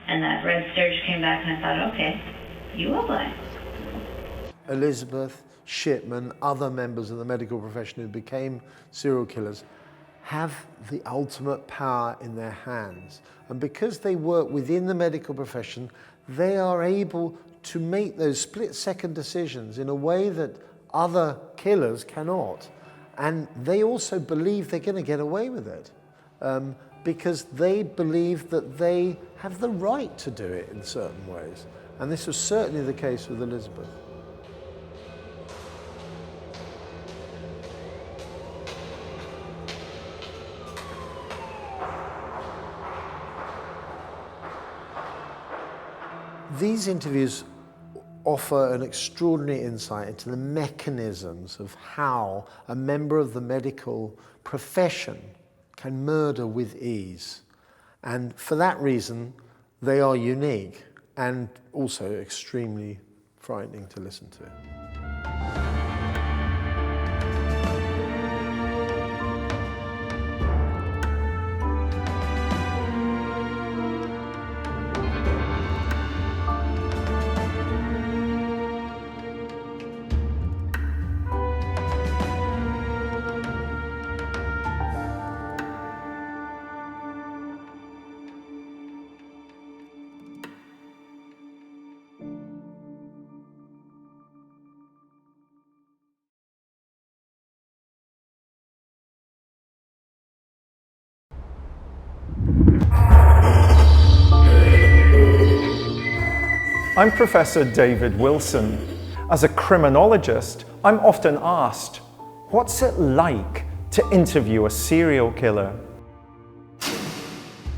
and that red surge came back, and I thought, okay, you will die. Elizabeth, Shipman, other members of the medical profession who became serial killers have the ultimate power in their hands. And because they work within the medical profession, they are able to make those split-second decisions in a way that other killers cannot. And they also believe they're going to get away with it because they believe that they have the right to do it in certain ways. And this was certainly the case with Elizabeth. These interviews offer an extraordinary insight into the mechanisms of how a member of the medical profession can murder with ease. And for that reason, they are unique and also extremely frightening to listen to. I'm Professor David Wilson, As a criminologist, I'm often asked, what's it like to interview a serial killer?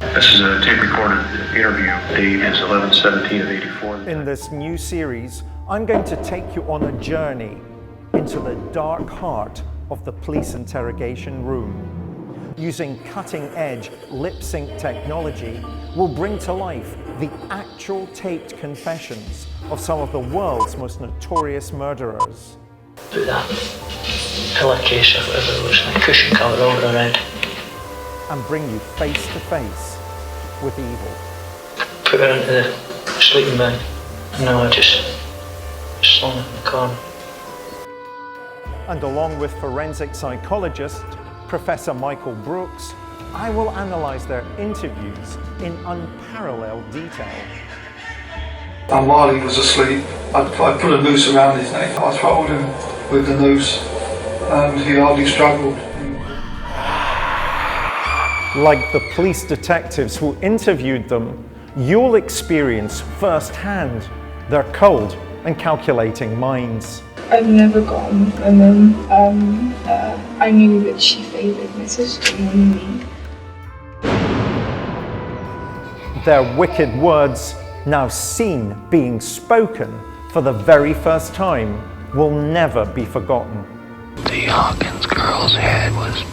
This is a tape-recorded interview. Date is 11/17/84. In this new series, I'm going to take you on a journey into the dark heart of the police interrogation room. Using cutting-edge lip-sync technology, we'll bring to life the actual taped confessions of some of the world's most notorious murderers. Put that pillowcase or whatever it was, like cushion cover over around. And bring you face to face with evil. Put her into the sleeping bag. No, I just slung it in the corner. And along with forensic psychologist Professor Michael Brooks, I will analyse their interviews in unparalleled detail. And while he was asleep, I put a noose around his neck. I throttled him with the noose and he hardly struggled. Like the police detectives who interviewed them, you'll experience firsthand their cold and calculating minds. I've never got on with my mum. I knew that she favoured my sister more than me. Their wicked words, now seen being spoken for the very first time, will never be forgotten. The Hawkins girl's head was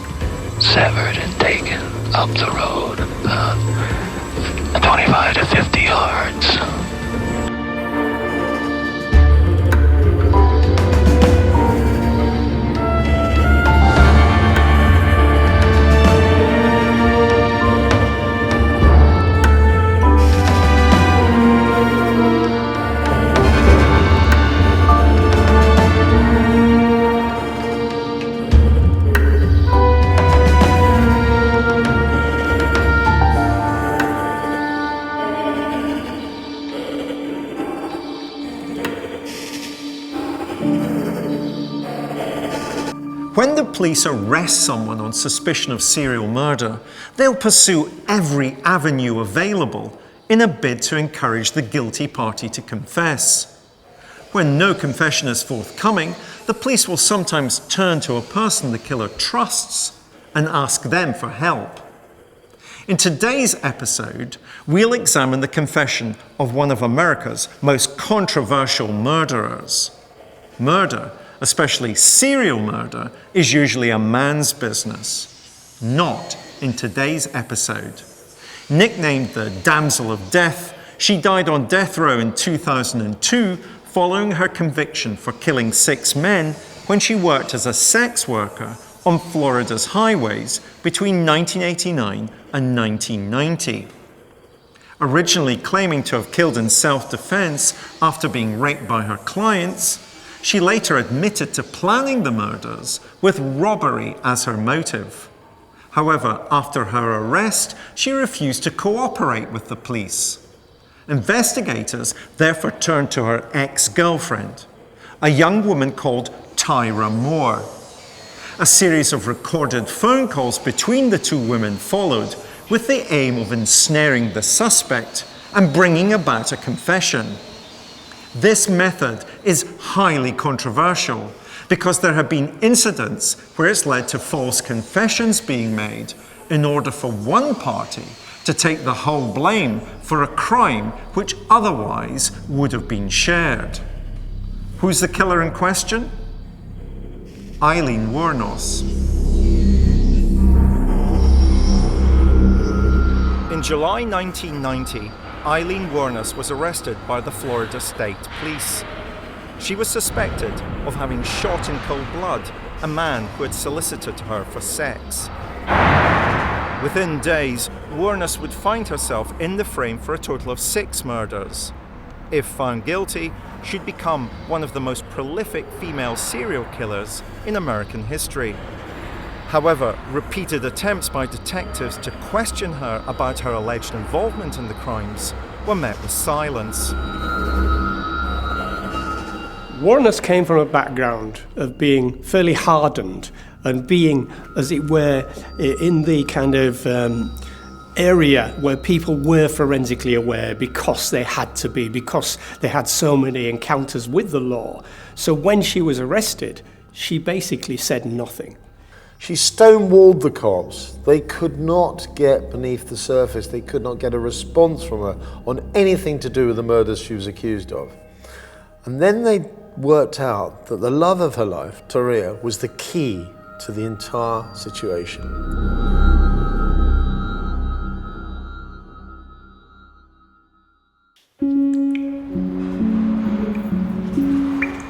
severed and taken up the road about 25 to 50 yards. When the police arrest someone on suspicion of serial murder, they'll pursue every avenue available in a bid to encourage the guilty party to confess. When no confession is forthcoming, the police will sometimes turn to a person the killer trusts and ask them for help. In today's episode, we'll examine the confession of one of America's most controversial murderers. Murder, especially serial murder, is usually a man's business. Not in today's episode. Nicknamed the Damsel of Death, she died on death row in 2002 following her conviction for killing 6 men when she worked as a sex worker on Florida's highways between 1989 and 1990. Originally claiming to have killed in self-defense after being raped by her clients, she later admitted to planning the murders with robbery as her motive. However, after her arrest, she refused to cooperate with the police. Investigators therefore turned to her ex-girlfriend, a young woman called Tyra Moore. A series of recorded phone calls between the two women followed, with the aim of ensnaring the suspect and bringing about a confession. This method is highly controversial because there have been incidents where it's led to false confessions being made in order for one party to take the whole blame for a crime which otherwise would have been shared. Who's the killer in question? Aileen Wuornos. In July 1990, Aileen Wuornos was arrested by the Florida State Police. She was suspected of having shot in cold blood a man who had solicited her for sex. Within days, Wuornos would find herself in the frame for a total of 6 murders. If found guilty, she'd become one of the most prolific female serial killers in American history. However, repeated attempts by detectives to question her about her alleged involvement in the crimes were met with silence. Wuornos came from a background of being fairly hardened and being, as it were, in the kind of area where people were forensically aware because they had to be, because they had so many encounters with the law. So when she was arrested, she basically said nothing. She stonewalled the cops. They could not get beneath the surface. They could not get a response from her on anything to do with the murders she was accused of. And then they worked out that the love of her life, Taria, was the key to the entire situation.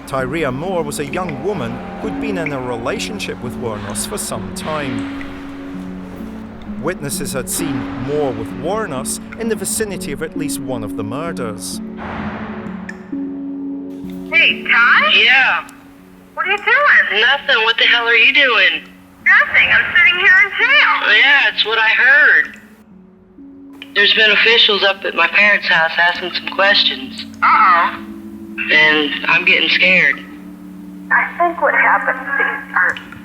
Tyria Moore was a young woman who'd been in a relationship with Wuornos for some time. Witnesses had seen Moore with Wuornos in the vicinity of at least one of the murders. Hey, Ty? Yeah. What are you doing? Nothing. What the hell are you doing? Nothing. I'm sitting here in jail. Yeah, it's what I heard. There's been officials up at my parents' house asking some questions. Uh-oh. And I'm getting scared. I think what happened,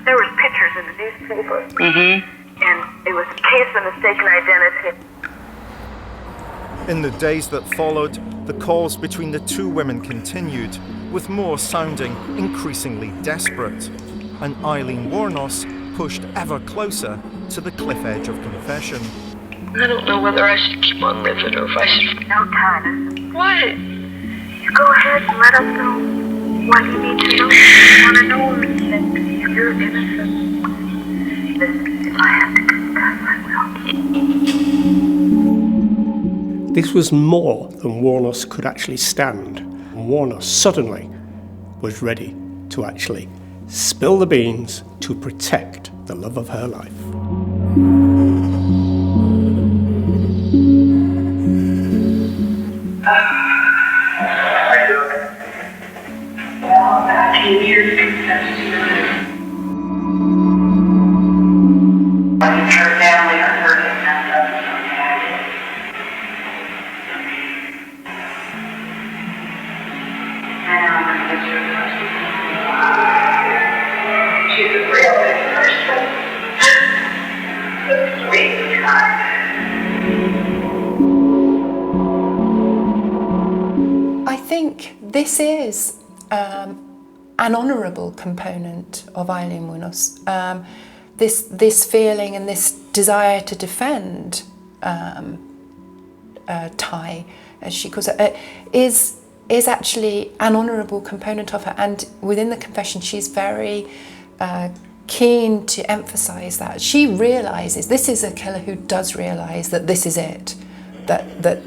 there was pictures in the newspaper. Mm-hmm. And it was a case of mistaken identity. In the days that followed, the calls between the two women continued, with Moore sounding increasingly desperate, and Aileen Wuornos pushed ever closer to the cliff edge of confession. I don't know whether I should keep on living or if I should... No, Ty. What? You go ahead and let us know what you need to know. You want to know that you're innocent. Listen, if I have to confess, I will. This was more than Wuornos could actually stand. And Wuornos suddenly was ready to actually spill the beans to protect the love of her life. I think this is an honourable component of Aileen Wuornos. This feeling and this desire to defend Ty, as she calls it, is actually an honourable component of her. And within the confession, she's very keen to emphasise that. She realises, this is a killer who does realise that this is it, that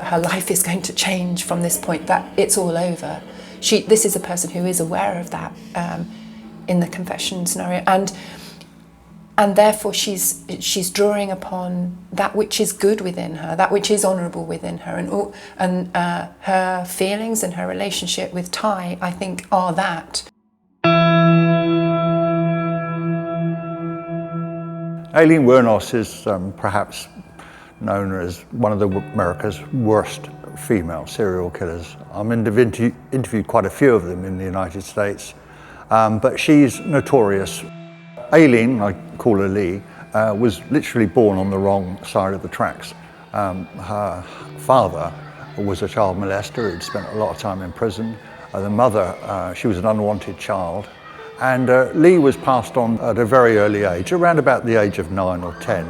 her life is going to change from this point, that it's all over. This is a person who is aware of that in the confession scenario, and therefore she's drawing upon that which is good within her, that which is honourable within her, and her feelings and her relationship with Ty, I think, are that. Aileen Wuornos is perhaps known as one of America's worst female serial killers. I mean, I've interviewed quite a few of them in the United States, but she's notorious. Aileen, I call her Lee, was literally born on the wrong side of the tracks. Her father was a child molester who'd spent a lot of time in prison. The mother, she was an unwanted child. And Lee was passed on at a very early age, around about the age of 9 or 10.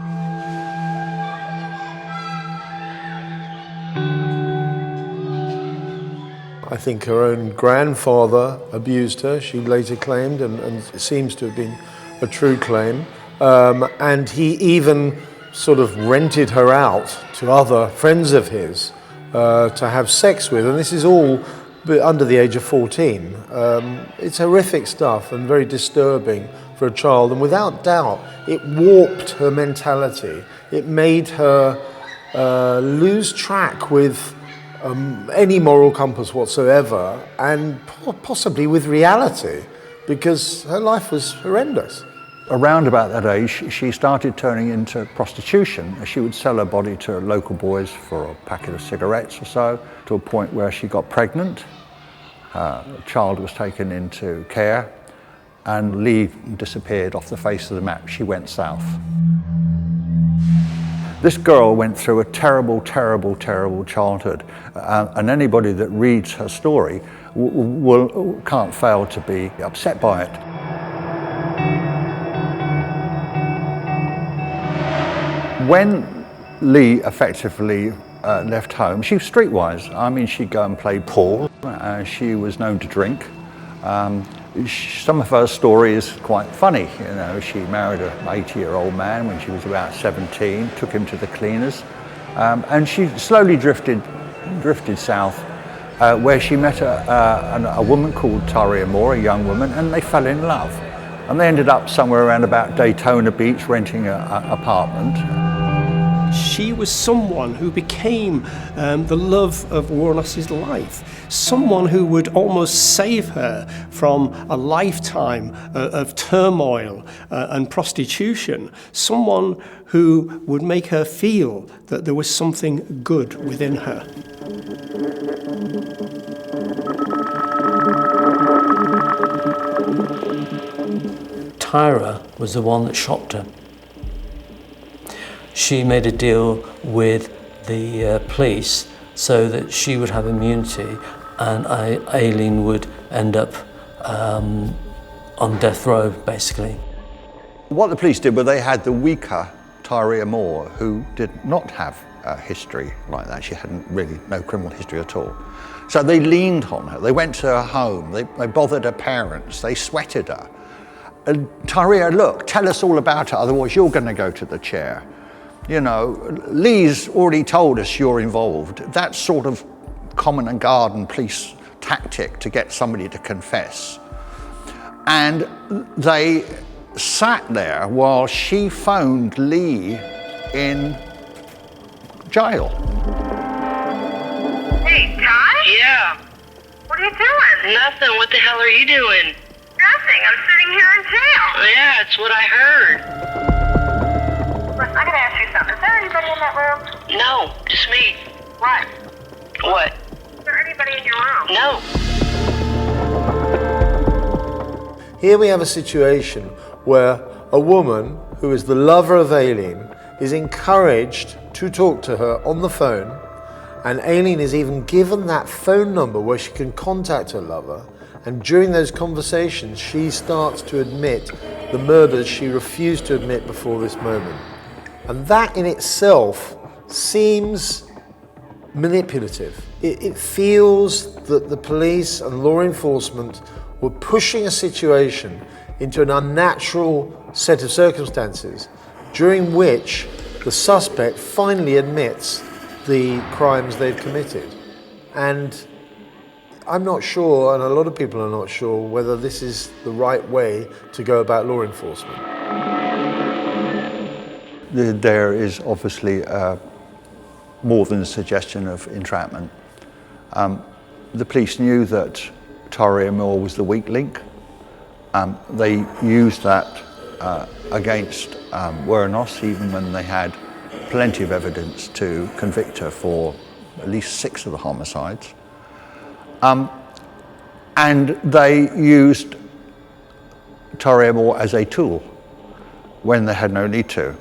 I think her own grandfather abused her, she later claimed, and it seems to have been a true claim. And he even sort of rented her out to other friends of his to have sex with, and this is all under the age of 14. It's horrific stuff and very disturbing for a child, and without doubt it warped her mentality. It made her lose track with any moral compass whatsoever, and possibly with reality, because her life was horrendous. Around about that age, she started turning into prostitution. She would sell her body to local boys for a packet of cigarettes or so, to a point where she got pregnant. Her child was taken into care, and Lee disappeared off the face of the map. She went south. This girl went through a terrible, terrible, terrible childhood, and anybody that reads her story can't fail to be upset by it. When Lee effectively left home, she was streetwise. I mean, she'd go and play pool. She was known to drink. Some of her story is quite funny. You know, she married an 80-year-old man when she was about 17, took him to the cleaners, and she slowly drifted south, where she met a woman called Taria Moore, a young woman, and they fell in love. And they ended up somewhere around about Daytona Beach renting an apartment. She was someone who became the love of Wuornos' life, someone who would almost save her from a lifetime of turmoil and prostitution, someone who would make her feel that there was something good within her. Tyra was the one that shopped her. She made a deal with the police so that she would have immunity and Aileen would end up on death row, basically. What the police did was they had the weaker Taria Moore, who did not have a history like that. She hadn't really no criminal history at all. So they leaned on her. They went to her home. They bothered her parents. They sweated her. And Taria, look, tell us all about it, otherwise you're going to go to the chair. You know, Lee's already told us you're involved. That sort of common and garden police tactic to get somebody to confess. And they sat there while she phoned Lee in jail. Hey, Ty? Yeah. What are you doing? Nothing. What the hell are you doing? Nothing. I'm sitting here in jail. Yeah, it's what I heard. Listen, I gotta ask you something. Is there anybody in that room? No, just me. What? What? Is there anybody in your room? No. Here we have a situation where a woman who is the lover of Aileen is encouraged to talk to her on the phone, and Aileen is even given that phone number where she can contact her lover, and during those conversations she starts to admit the murders she refused to admit before this moment. And that in itself seems manipulative. It feels that the police and law enforcement were pushing a situation into an unnatural set of circumstances during which the suspect finally admits the crimes they've committed. And I'm not sure, and a lot of people are not sure, whether this is the right way to go about law enforcement. There is obviously more than a suggestion of entrapment. The police knew that Taria Moore was the weak link. They used that against Wuornos, even when they had plenty of evidence to convict her for at least 6 of the homicides. And they used Taria Moore as a tool when they had no need to.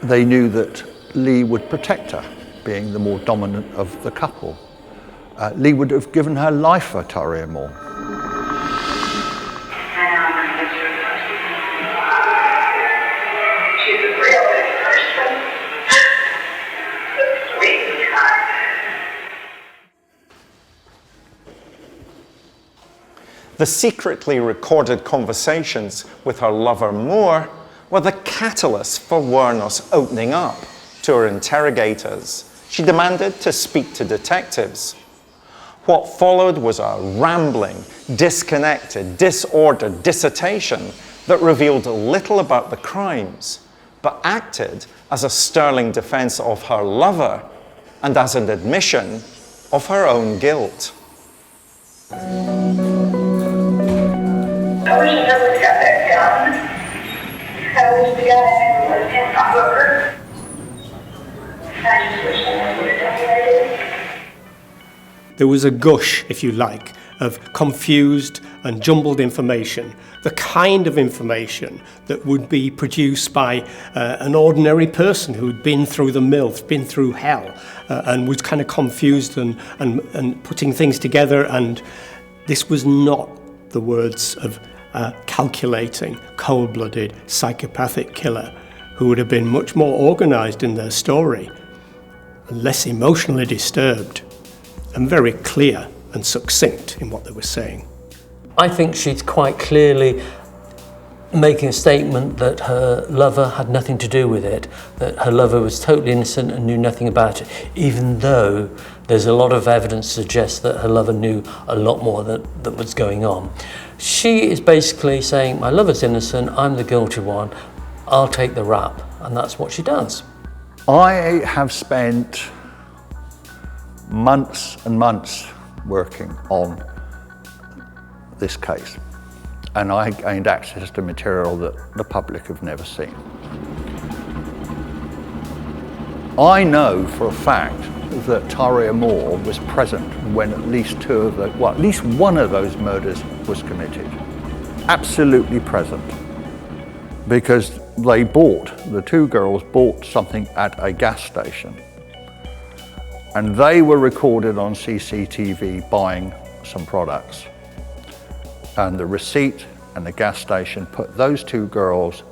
They knew that Lee would protect her, being the more dominant of the couple. Lee would have given her life for Taria Moore. She's a real good person. Sweetheart. The secretly recorded conversations with her lover Moore were the catalyst for Wuornos opening up to her interrogators. She demanded to speak to detectives. What followed was a rambling, disconnected, disordered dissertation that revealed little about the crimes, but acted as a sterling defense of her lover and as an admission of her own guilt. I wish I never got that gun. I wish the guy never was in my hooker. I just wish I never would have done what I did. There was a gush, if you like, of confused and jumbled information, the kind of information that would be produced by an ordinary person who'd been through the mill, been through hell, and was kind of confused and putting things together. And this was not the words of a calculating, cold-blooded, psychopathic killer who would have been much more organised in their story, less emotionally disturbed, and very clear and succinct in what they were saying. I think she's quite clearly making a statement that her lover had nothing to do with it, that her lover was totally innocent and knew nothing about it, even though there's a lot of evidence to suggest that her lover knew a lot more that was going on. She is basically saying, my lover's innocent, I'm the guilty one, I'll take the rap, and that's what she does. I have spent months and months working on this case, and I gained access to material that the public have never seen. I know for a fact that Tyria Moore was present when at least at least one of those murders was committed. Absolutely present. Because the two girls bought something at a gas station, and they were recorded on CCTV buying some products. And the receipt and the gas station put those two girls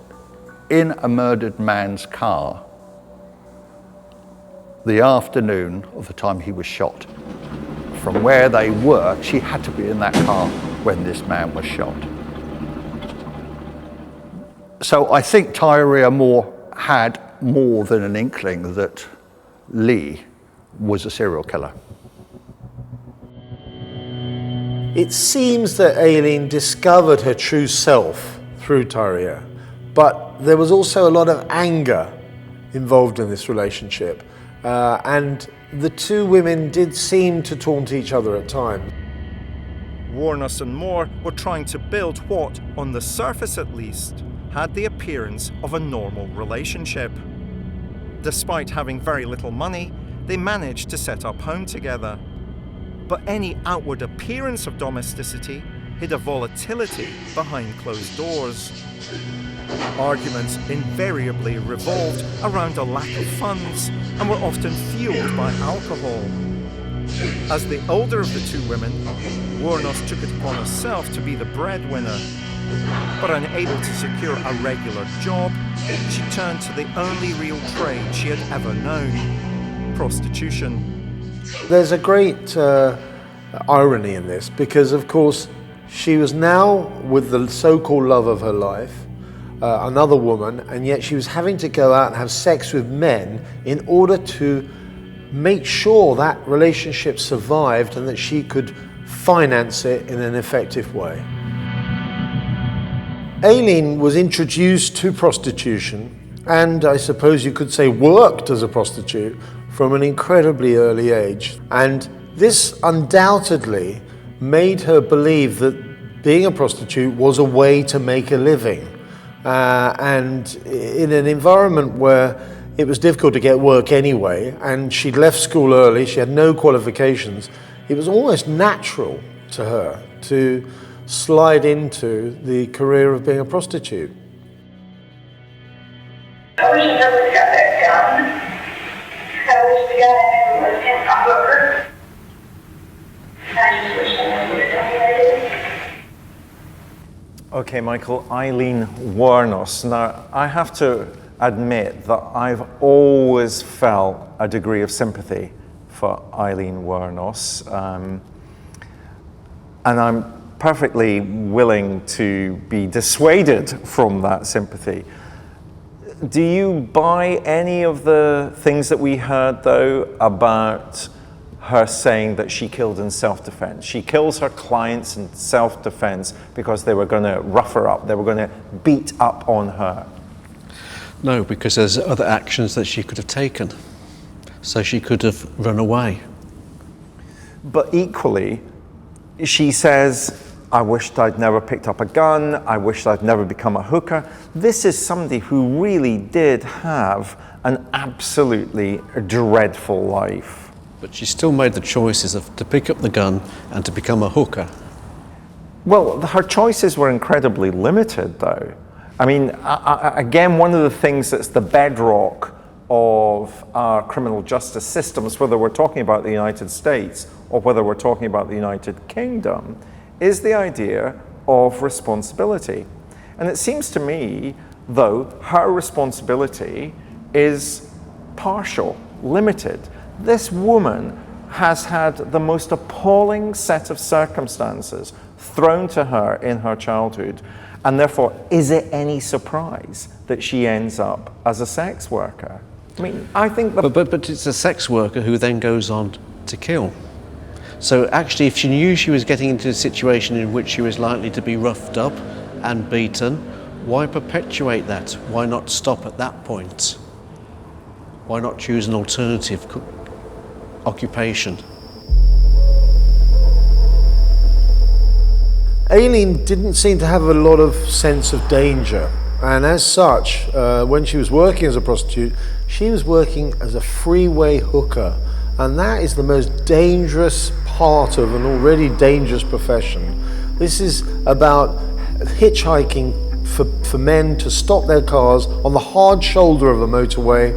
in a murdered man's car the afternoon of the time he was shot. From where they were, she had to be in that car when this man was shot. So I think Tyria Moore had more than an inkling that Lee was a serial killer. It seems that Aileen discovered her true self through Tyria, but there was also a lot of anger involved in this relationship, and the two women did seem to taunt each other at times. Wuornos and Moore were trying to build what, on the surface at least, had the appearance of a normal relationship. Despite having very little money, they managed to set up home together. But any outward appearance of domesticity hid a volatility behind closed doors. Arguments invariably revolved around a lack of funds and were often fueled by alcohol. As the older of the two women, Wuornos took it upon herself to be the breadwinner. But unable to secure a regular job, she turned to the only real trade she had ever known: prostitution. There's a great irony in this, because of course she was now with the so-called love of her life, another woman, and yet she was having to go out and have sex with men in order to make sure that relationship survived and that she could finance it in an effective way. Aileen was introduced to prostitution, and I suppose you could say worked as a prostitute from an incredibly early age. And this undoubtedly made her believe that being a prostitute was a way to make a living. And in an environment where it was difficult to get work anyway, and she'd left school early, she had no qualifications, it was almost natural to her to slide into the career of being a prostitute. I wish I never got that gun. I wish the guy never was in my hooker. I just wish I never would have done what I did. Okay, Michael, Aileen Wuornos. Now, I have to admit that I've always felt a degree of sympathy for Aileen Wuornos, and I'm perfectly willing to be dissuaded from that sympathy. Do you buy any of the things that we heard, though, about her saying that she killed in self-defense? She kills her clients in self-defense because they were going to rough her up, they were going to beat up on her. No, because there's other actions that she could have taken. So she could have run away. But equally, she says, I wished I'd never picked up a gun, I wished I'd never become a hooker. This is somebody who really did have an absolutely dreadful life. But she still made the choices to pick up the gun and to become a hooker. Well, her choices were incredibly limited, though. I mean, again, one of the things that's the bedrock of our criminal justice systems, whether we're talking about the United States or whether we're talking about the United Kingdom, is the idea of responsibility. And it seems to me, though, her responsibility is partial, limited. This woman has had the most appalling set of circumstances thrown to her in her childhood, and therefore, is it any surprise that she ends up as a sex worker? I mean, I think But it's a sex worker who then goes on to kill. So actually, if she knew she was getting into a situation in which she was likely to be roughed up and beaten, why perpetuate that? Why not stop at that point? Why not choose an alternative occupation? Aileen didn't seem to have a lot of sense of danger, and as such, when she was working as a prostitute, she was working as a freeway hooker, and that is the most dangerous part of an already dangerous profession. This is about hitchhiking for men to stop their cars on the hard shoulder of a motorway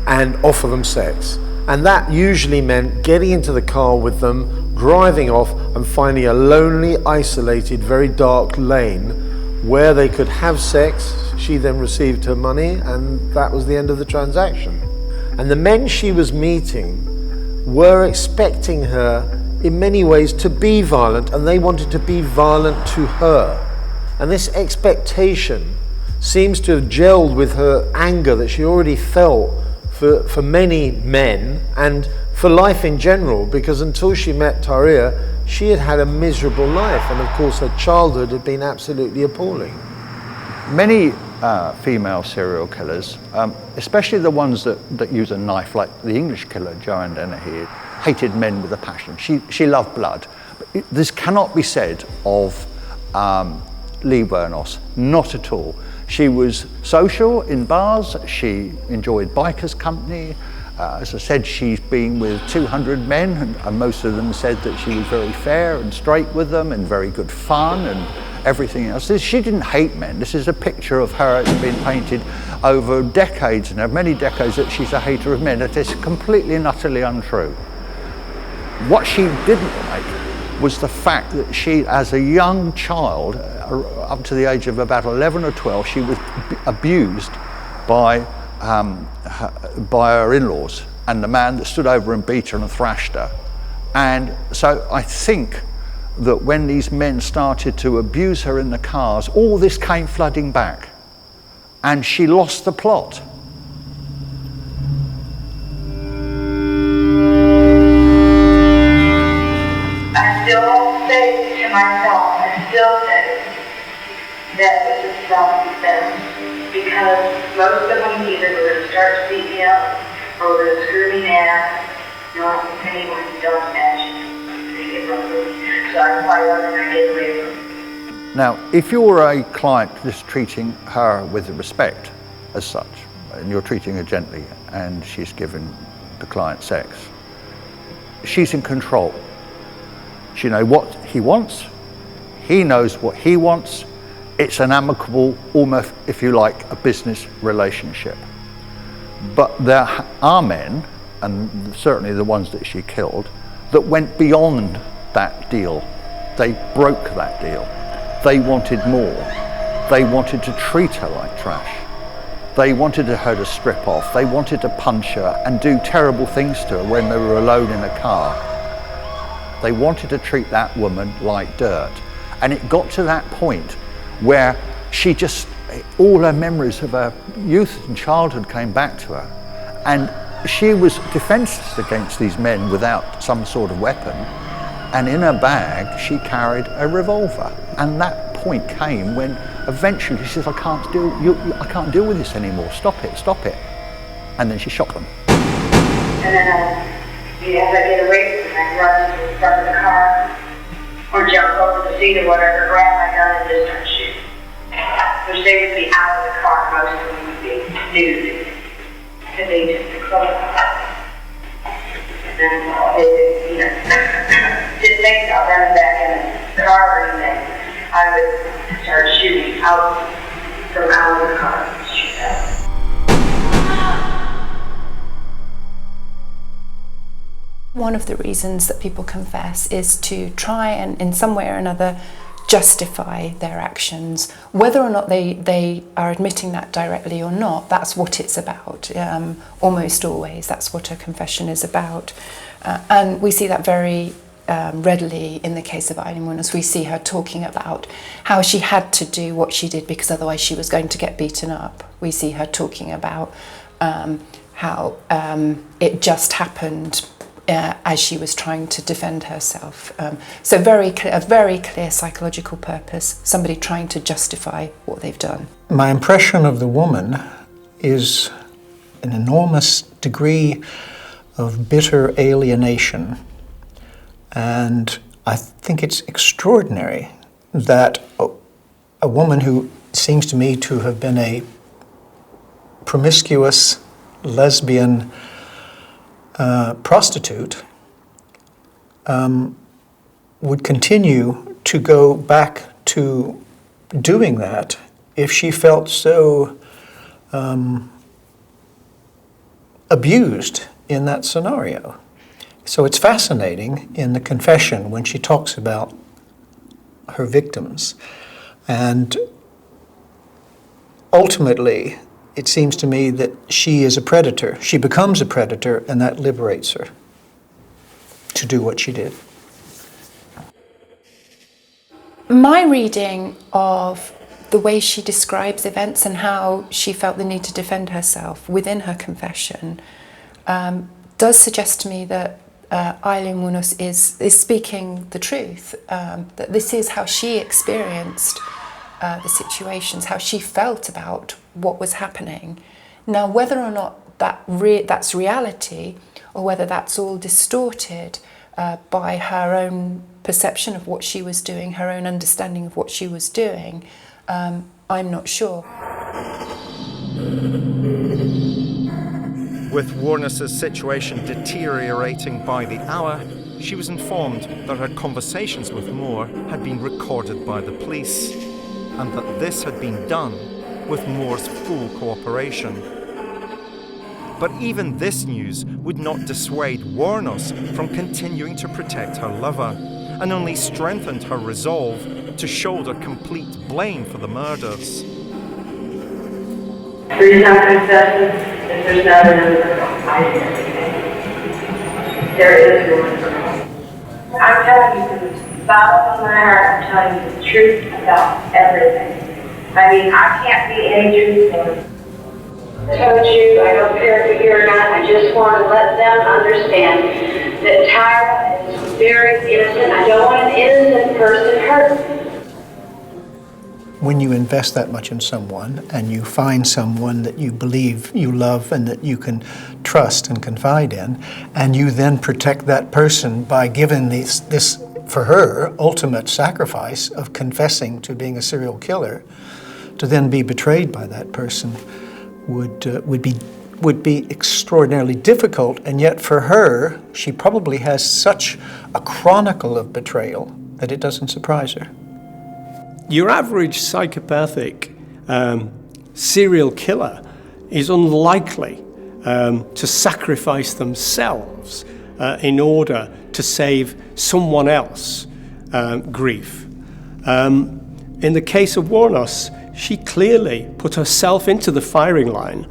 and offer them sex. And that usually meant getting into the car with them, driving off and finding a lonely, isolated, very dark lane where they could have sex. She then received her money, and that was the end of the transaction. And the men she was meeting were expecting her in many ways to be violent, and they wanted to be violent to her. And this expectation seems to have gelled with her anger that she already felt for many men and for life in general, because until she met Taria, she had had a miserable life, and of course her childhood had been absolutely appalling. Many female serial killers, especially the ones that use a knife, like the English killer Joan Dennehy, hated men with a passion. She loved blood. But this cannot be said of Lee Wuornos, not at all. She was social in bars, she enjoyed bikers' company. As I said, she's been with 200 men, and most of them said that she was very fair and straight with them and very good fun and everything else. She didn't hate men. This is a picture of her that's been painted over decades, and many decades, that she's a hater of men. That is completely and utterly untrue. What she didn't like was the fact that she, as a young child, up to the age of about 11 or 12, she was abused by her in-laws and the man that stood over and beat her and thrashed her. And so I think that when these men started to abuse her in the cars, all this came flooding back, and she lost the plot. I still say to myself, I still say that this is self-defense, because most of them either were going to start to beat me up or were going to screw me down. Not anyone don't imagine. So I fight on and I get away from it. Now, if you're a client just treating her with respect as such, and you're treating her gently, and she's giving the client sex, she's in control. She knows what he wants, he knows what he wants. It's an amicable, almost, if you like, a business relationship. But there are men, and certainly the ones that she killed, that went beyond that deal. They broke that deal. They wanted more. They wanted to treat her like trash. They wanted her to strip off. They wanted to punch her and do terrible things to her when they were alone in a car. They wanted to treat that woman like dirt. And it got to that point where she just, all her memories of her youth and childhood came back to her. And she was defenseless against these men without some sort of weapon. And in her bag, she carried a revolver. And that point came when eventually she says, I can't deal with this anymore. Stop it, stop it. And then she shot them. And then as I get away from them, I run to the front of the car or jump over the seat or whatever, grab my gun and just start shooting. Which they would be out of the car, most of them would be nude. Because they just close. and it, didn't think about running back in the car or anything, I would start shooting out from out of the car. Shoot out. One of the reasons that people confess is to try and, in some way or another, justify their actions. Whether or not they are admitting that directly or not, that's what it's about. Almost always, that's what a confession is about. And we see that very readily in the case of Aileen Wuornos. We see her talking about how she had to do what she did because otherwise she was going to get beaten up. We see her talking about how it just happened as she was trying to defend herself. So a very clear psychological purpose, somebody trying to justify what they've done. My impression of the woman is an enormous degree of bitter alienation. And I think it's extraordinary that a woman who seems to me to have been a promiscuous lesbian prostitute would continue to go back to doing that if she felt so abused in that scenario. So it's fascinating in the confession when she talks about her victims. And ultimately, it seems to me that she is a predator. She becomes a predator, and that liberates her to do what she did. My reading of the way she describes events and how she felt the need to defend herself within her confession does suggest to me that Aileen Wuornos is speaking the truth, that this is how she experienced the situations, how she felt about what was happening. Now, whether or not that's reality, or whether that's all distorted by her own perception of what she was doing, her own understanding of what she was doing, I'm not sure. With Wuornos' situation deteriorating by the hour, she was informed that her conversations with Moore had been recorded by the police, and that this had been done with Moore's full cooperation. But even this news would not dissuade Wuornos from continuing to protect her lover, and only strengthened her resolve to shoulder complete blame for the murders. The reason I'm confessing is there's not another girl hiding everything. There is one girl. I'm telling you from the bottom of my heart, I'm telling you the truth about everything. I mean, I can't be any truthful. I told you, I don't care if you're not, I just want to let them understand that Tyra is very innocent. I don't want an innocent person hurt. When you invest that much in someone and you find someone that you believe you love and that you can trust and confide in, and you then protect that person by giving this for her, ultimate sacrifice of confessing to being a serial killer, to then be betrayed by that person would be extraordinarily difficult. And yet for her, she probably has such a chronicle of betrayal that it doesn't surprise her. Your average psychopathic serial killer is unlikely to sacrifice themselves in order to save someone else grief. In the case of Wuornos, she clearly put herself into the firing line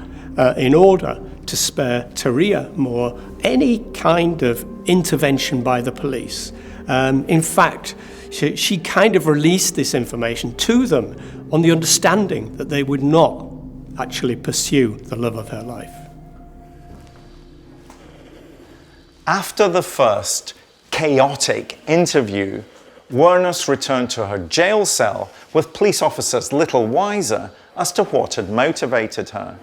in order to spare Taria Moore any kind of intervention by the police. In fact, she kind of released this information to them on the understanding that they would not actually pursue the love of her life. After the first chaotic interview, Wuornos returned to her jail cell with police officers little wiser as to what had motivated her.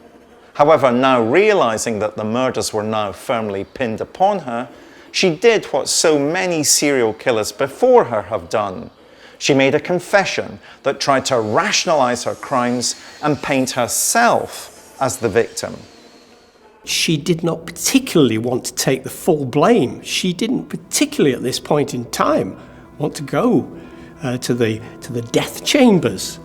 However, now realizing that the murders were now firmly pinned upon her, she did what so many serial killers before her have done. She made a confession that tried to rationalize her crimes and paint herself as the victim. She did not particularly want to take the full blame. She didn't particularly at this point in time want to go to the death chambers.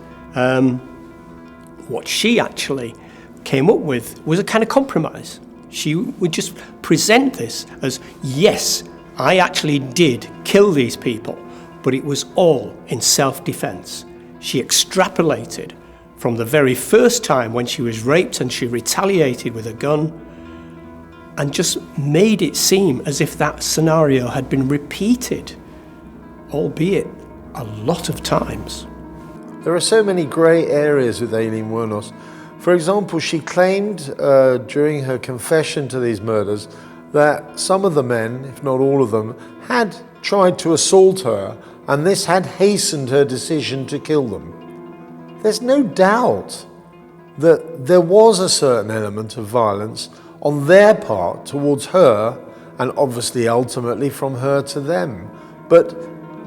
What she actually came up with was a kind of compromise. She would just present this as, yes, I actually did kill these people, but it was all in self-defense. She extrapolated from the very first time when she was raped and she retaliated with a gun, and just made it seem as if that scenario had been repeated, albeit a lot of times. There are so many grey areas with Aileen Wuornos. For example, she claimed during her confession to these murders that some of the men, if not all of them, had tried to assault her, and this had hastened her decision to kill them. There's no doubt that there was a certain element of violence on their part towards her, and obviously ultimately from her to them. But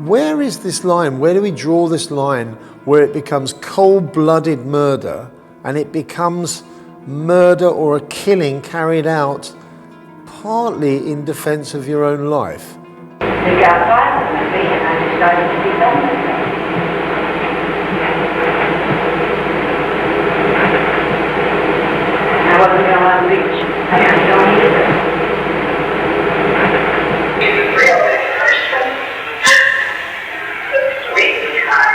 where is this line? Where do we draw this line where it becomes cold-blooded murder and it becomes murder or a killing carried out partly in defense of your own life? They got violent with me and I decided to be done with them. I wasn't going to let them reach. I don't need it. He's a real big person. Sweetheart.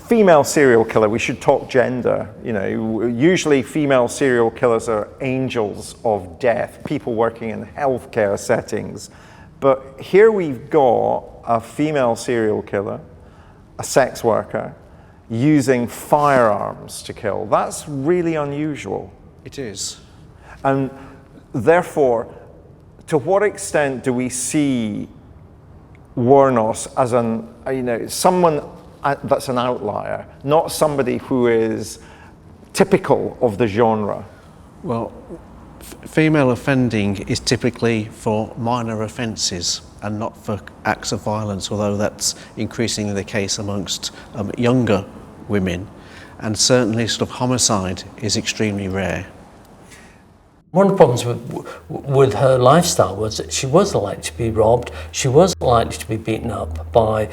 Female serial killer, we should talk gender. You know, usually female serial killers are angels of death, people working in healthcare settings. But here we've got a female serial killer, a sex worker, using firearms to kill. That's really unusual. It is. And therefore, to what extent do we see Wuornos as someone that's an outlier, not somebody who is typical of the genre? Well, female offending is typically for minor offences and not for acts of violence, although that's increasingly the case amongst younger women, and certainly sort of homicide is extremely rare. One of the problems with her lifestyle was that she was likely to be robbed, she was likely to be beaten up by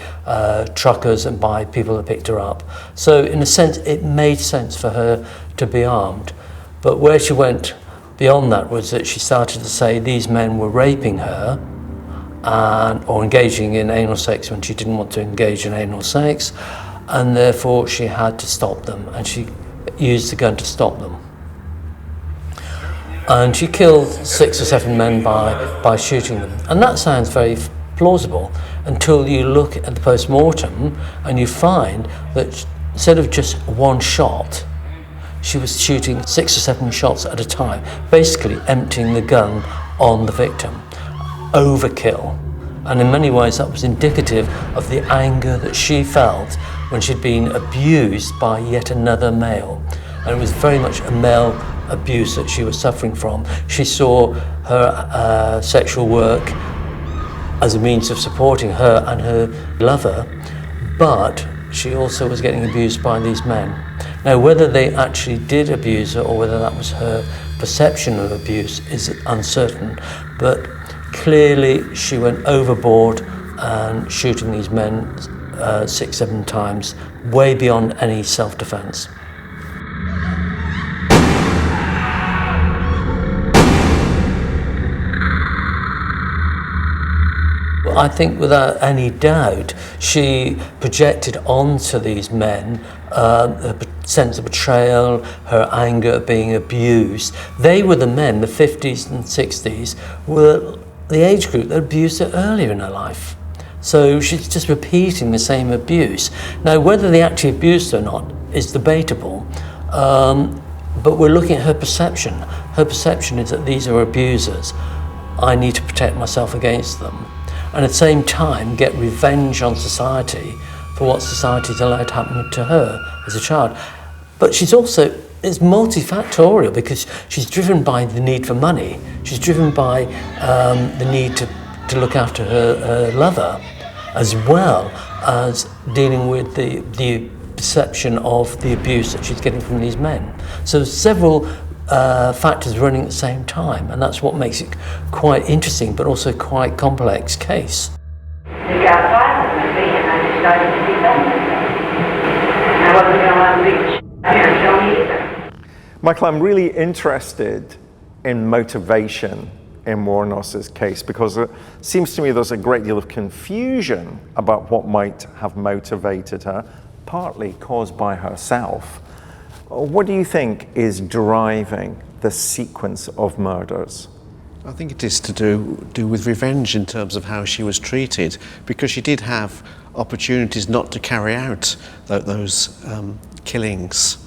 truckers and by people that picked her up. So in a sense, it made sense for her to be armed. But where she went beyond that was that she started to say these men were raping her or engaging in anal sex when she didn't want to engage in anal sex, and therefore she had to stop them, and she used the gun to stop them. And she killed 6 or 7 men by shooting them. And that sounds very plausible until you look at the post-mortem and you find that instead of just one shot, she was shooting 6 or 7 shots at a time, basically emptying the gun on the victim. Overkill. And in many ways that was indicative of the anger that she felt when she'd been abused by yet another male. And it was very much a male abuse that she was suffering from. She saw her sexual work as a means of supporting her and her lover, but she also was getting abused by these men. Now, whether they actually did abuse her or whether that was her perception of abuse is uncertain, but clearly she went overboard and shooting these men 6, 7 times, way beyond any self-defense. I think without any doubt she projected onto these men a sense of betrayal, her anger at being abused. They were the men, the 50s and 60s, were the age group that abused her earlier in her life. So she's just repeating the same abuse. Now, whether they actually abused her or not is debatable, but we're looking at her perception. Her perception is that these are abusers. I need to protect myself against them. And at the same time, get revenge on society for what society's allowed to happen to her as a child. But she's also, it's multifactorial because she's driven by the need for money. She's driven by the need to look after her lover, as well as dealing with the perception of the abuse that she's getting from these men. So several factors running at the same time, and that's what makes it quite interesting, but also quite complex case. He got violent with me, and I decided to be done with it. I wasn't going to let him beat the shit out of me either. Michael, I'm really interested in motivation in Wuornos' case, because it seems to me there's a great deal of confusion about what might have motivated her, partly caused by herself. What do you think is driving the sequence of murders? I think it is to do with revenge in terms of how she was treated, because she did have opportunities not to carry out those killings.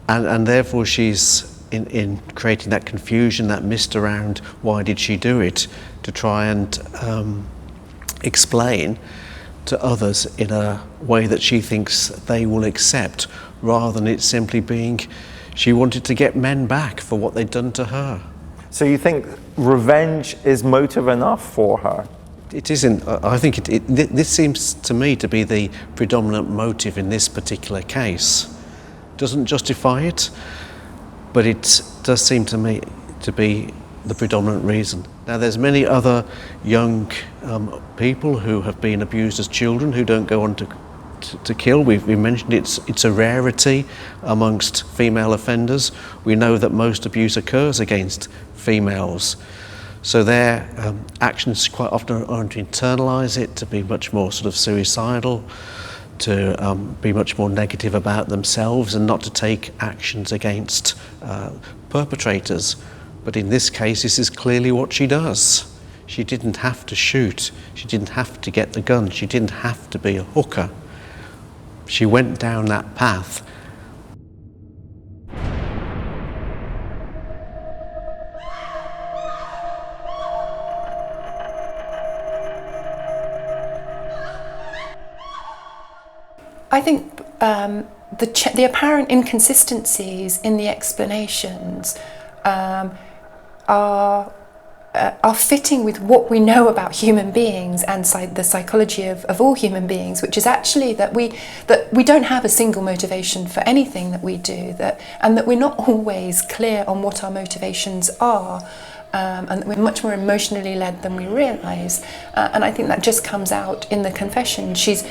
And therefore she's in creating that confusion, that mist around why did she do it, to try and explain to others in a way that she thinks they will accept, rather than it simply being she wanted to get men back for what they'd done to her. So you think revenge is motive enough for her? It isn't. I think this seems to me to be the predominant motive in this particular case. Doesn't justify it, but it does seem to me to be the predominant reason. Now, there's many other young people who have been abused as children who don't go on to kill. We mentioned it's a rarity amongst female offenders. We know that most abuse occurs against females. So their actions quite often are to internalise it, to be much more sort of suicidal, to be much more negative about themselves, and not to take actions against perpetrators. But in this case, this is clearly what she does. She didn't have to shoot. She didn't have to get the gun. She didn't have to be a hooker. She went down that path. I think the apparent inconsistencies in the explanations are fitting with what we know about human beings and the psychology of all human beings, which is actually that we don't have a single motivation for anything that we do, and that we're not always clear on what our motivations are. And that we're much more emotionally led than we realise, and I think that just comes out in the confession. She's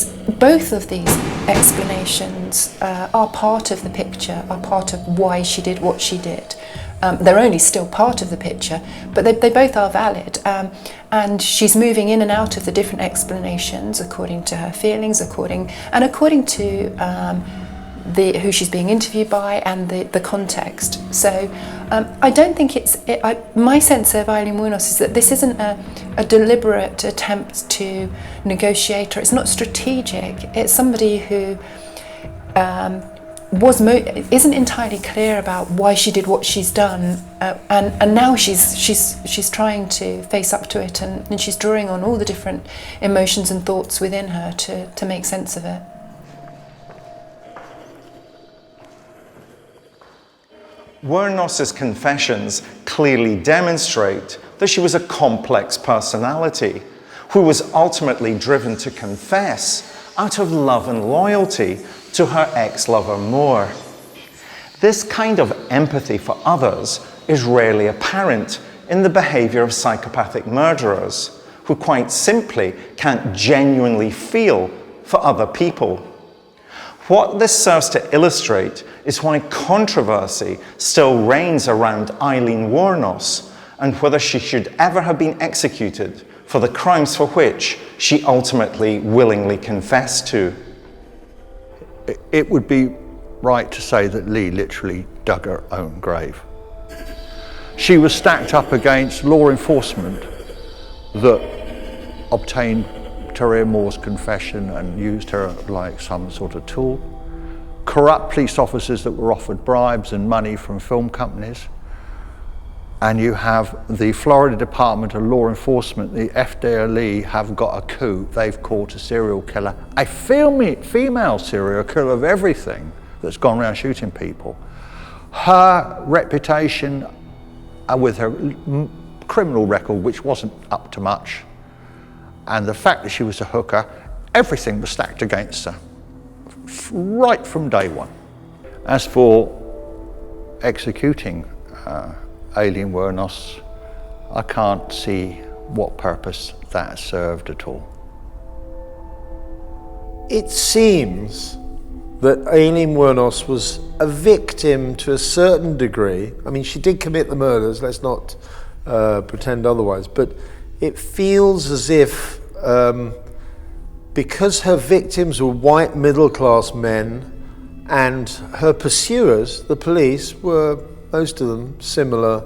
both of these explanations are part of the picture, are part of why she did what she did. They're only still part of the picture, but they both are valid. And she's moving in and out of the different explanations according to her feelings, according to who she's being interviewed by and the context. So I don't think my sense of Aileen Wuornos is that this isn't a deliberate attempt to negotiate, or it's not strategic. It's somebody who isn't entirely clear about why she did what she's done, and now she's trying to face up to it, and she's drawing on all the different emotions and thoughts within her to make sense of it. Wuornos' confessions clearly demonstrate that she was a complex personality who was ultimately driven to confess out of love and loyalty to her ex-lover Moore. This kind of empathy for others is rarely apparent in the behaviour of psychopathic murderers, who quite simply can't genuinely feel for other people. What this serves to illustrate is why controversy still reigns around Aileen Wuornos, and whether she should ever have been executed for the crimes for which she ultimately willingly confessed to. It would be right to say that Lee literally dug her own grave. She was stacked up against law enforcement that obtained Terry Moore's confession and used her like some sort of tool. Corrupt police officers that were offered bribes and money from film companies. And you have the Florida Department of Law Enforcement, the FDLE, have got a coup. They've caught a serial killer, a female serial killer of everything that's gone around shooting people. Her reputation with her criminal record, which wasn't up to much, and the fact that she was a hooker, everything was stacked against her. right from day one. As for executing Aileen Wuornos, I can't see what purpose that served at all. It seems that Aileen Wuornos was a victim to a certain degree. I mean, she did commit the murders, let's not pretend otherwise, but it feels as if because her victims were white middle-class men and her pursuers, the police, were, most of them, similar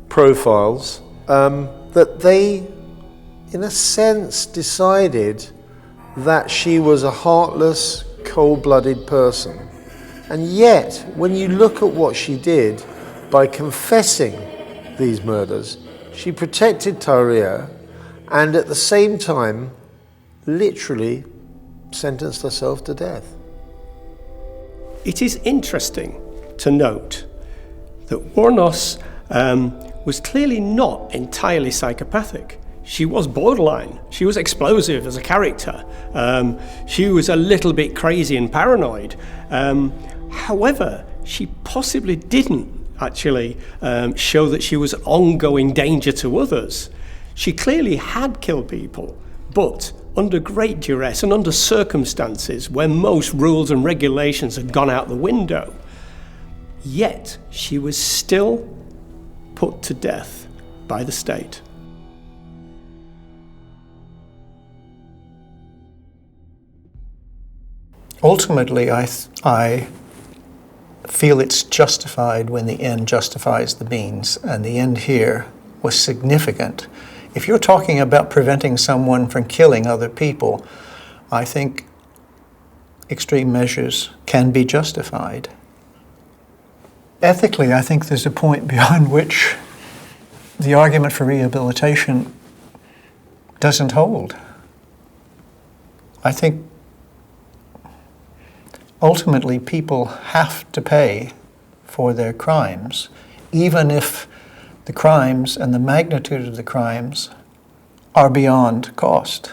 profiles, that they, in a sense, decided that she was a heartless, cold-blooded person. And yet, when you look at what she did by confessing these murders, she protected Tyria and at the same time literally sentenced herself to death. It is interesting to note that Wuornos was clearly not entirely psychopathic. She was borderline. She was explosive as a character. She was a little bit crazy and paranoid. However, she possibly didn't actually show that she was an ongoing danger to others. She clearly had killed people, but under great duress and under circumstances where most rules and regulations had gone out the window. Yet she was still put to death by the state. Ultimately, I feel it's justified when the end justifies the means, and the end here was significant. If you're talking about preventing someone from killing other people, I think extreme measures can be justified. Ethically, I think there's a point beyond which the argument for rehabilitation doesn't hold. I think ultimately people have to pay for their crimes, even if the crimes and the magnitude of the crimes are beyond cost.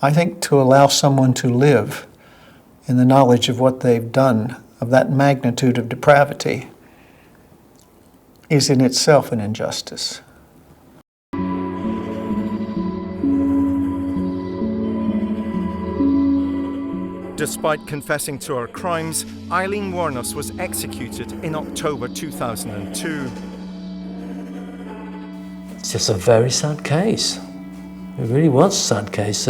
I think to allow someone to live in the knowledge of what they've done, of that magnitude of depravity, is in itself an injustice. Despite confessing to her crimes, Aileen Wuornos was executed in October 2002. It's just a very sad case. It really was a sad case.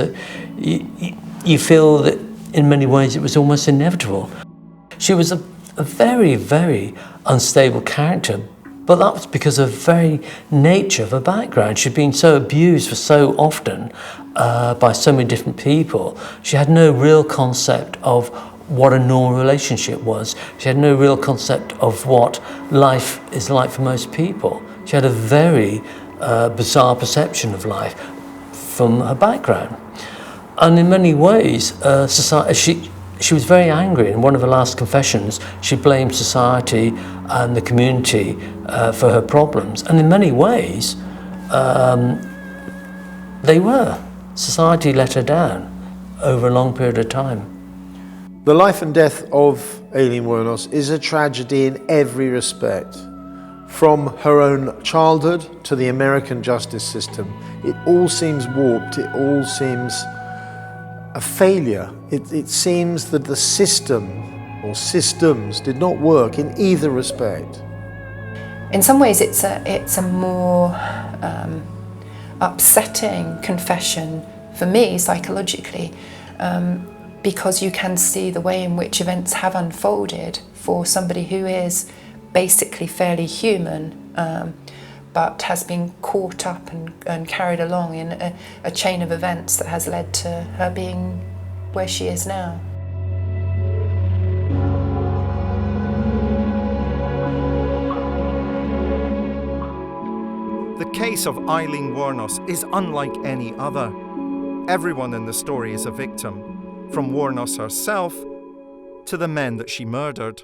You feel that in many ways it was almost inevitable. She was a very, very unstable character, but that was because of the very nature of her background. She'd been so abused for so often by so many different people. She had no real concept of what a normal relationship was. She had no real concept of what life is like for most people. She had a very bizarre perception of life from her background. And in many ways, she was very angry. In one of her last confessions, she blamed society and the community for her problems. And in many ways, they were. Society let her down over a long period of time. The life and death of Aileen Wuornos is a tragedy in every respect. From her own childhood to the American justice system, it all seems warped, it all seems a failure. It seems that the system or systems did not work in either respect. In some ways it's a more upsetting confession for me psychologically, because you can see the way in which events have unfolded for somebody who is basically fairly human, but has been caught up and carried along in a chain of events that has led to her being where she is now. The case of Aileen Wuornos is unlike any other. Everyone in the story is a victim, from Wuornos herself to the men that she murdered.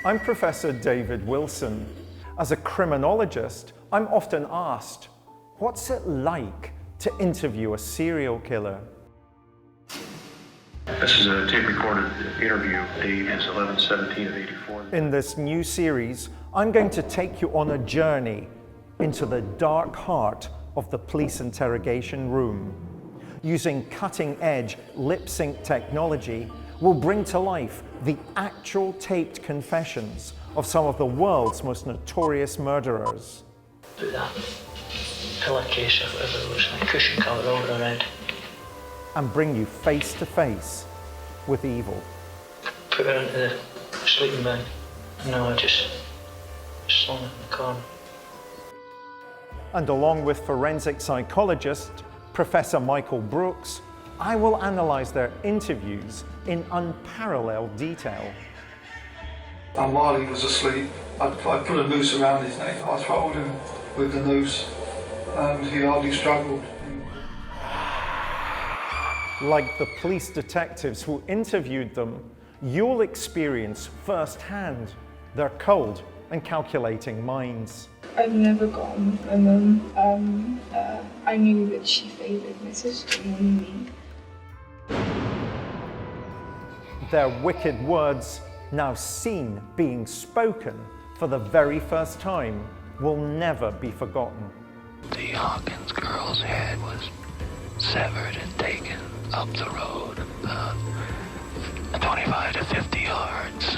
I'm Professor David Wilson. As a criminologist, I'm often asked, what's it like to interview a serial killer? This is a tape-recorded interview. Date is 11/17/84. In this new series, I'm going to take you on a journey into the dark heart of the police interrogation room. Using cutting-edge lip-sync technology, we'll bring to life the actual taped confessions of some of the world's most notorious murderers. Put that pillowcase or whatever it was, like cushion cover over her head. And bring you face to face with evil. Put her into the sleeping bag. No, I just slung her in the corner. And along with forensic psychologist Professor Michael Brooks, I will analyse their interviews in unparalleled detail. And while he was asleep, I put a noose around his neck. I throttled him with the noose, and he hardly struggled. Like the police detectives who interviewed them, you'll experience firsthand their cold and calculating minds. I've never got on with my mum. I knew that she favoured my sister more than me. Their wicked words, now seen being spoken for the very first time, will never be forgotten. The Hawkins girl's head was severed and taken up the road about 25 to 50 yards.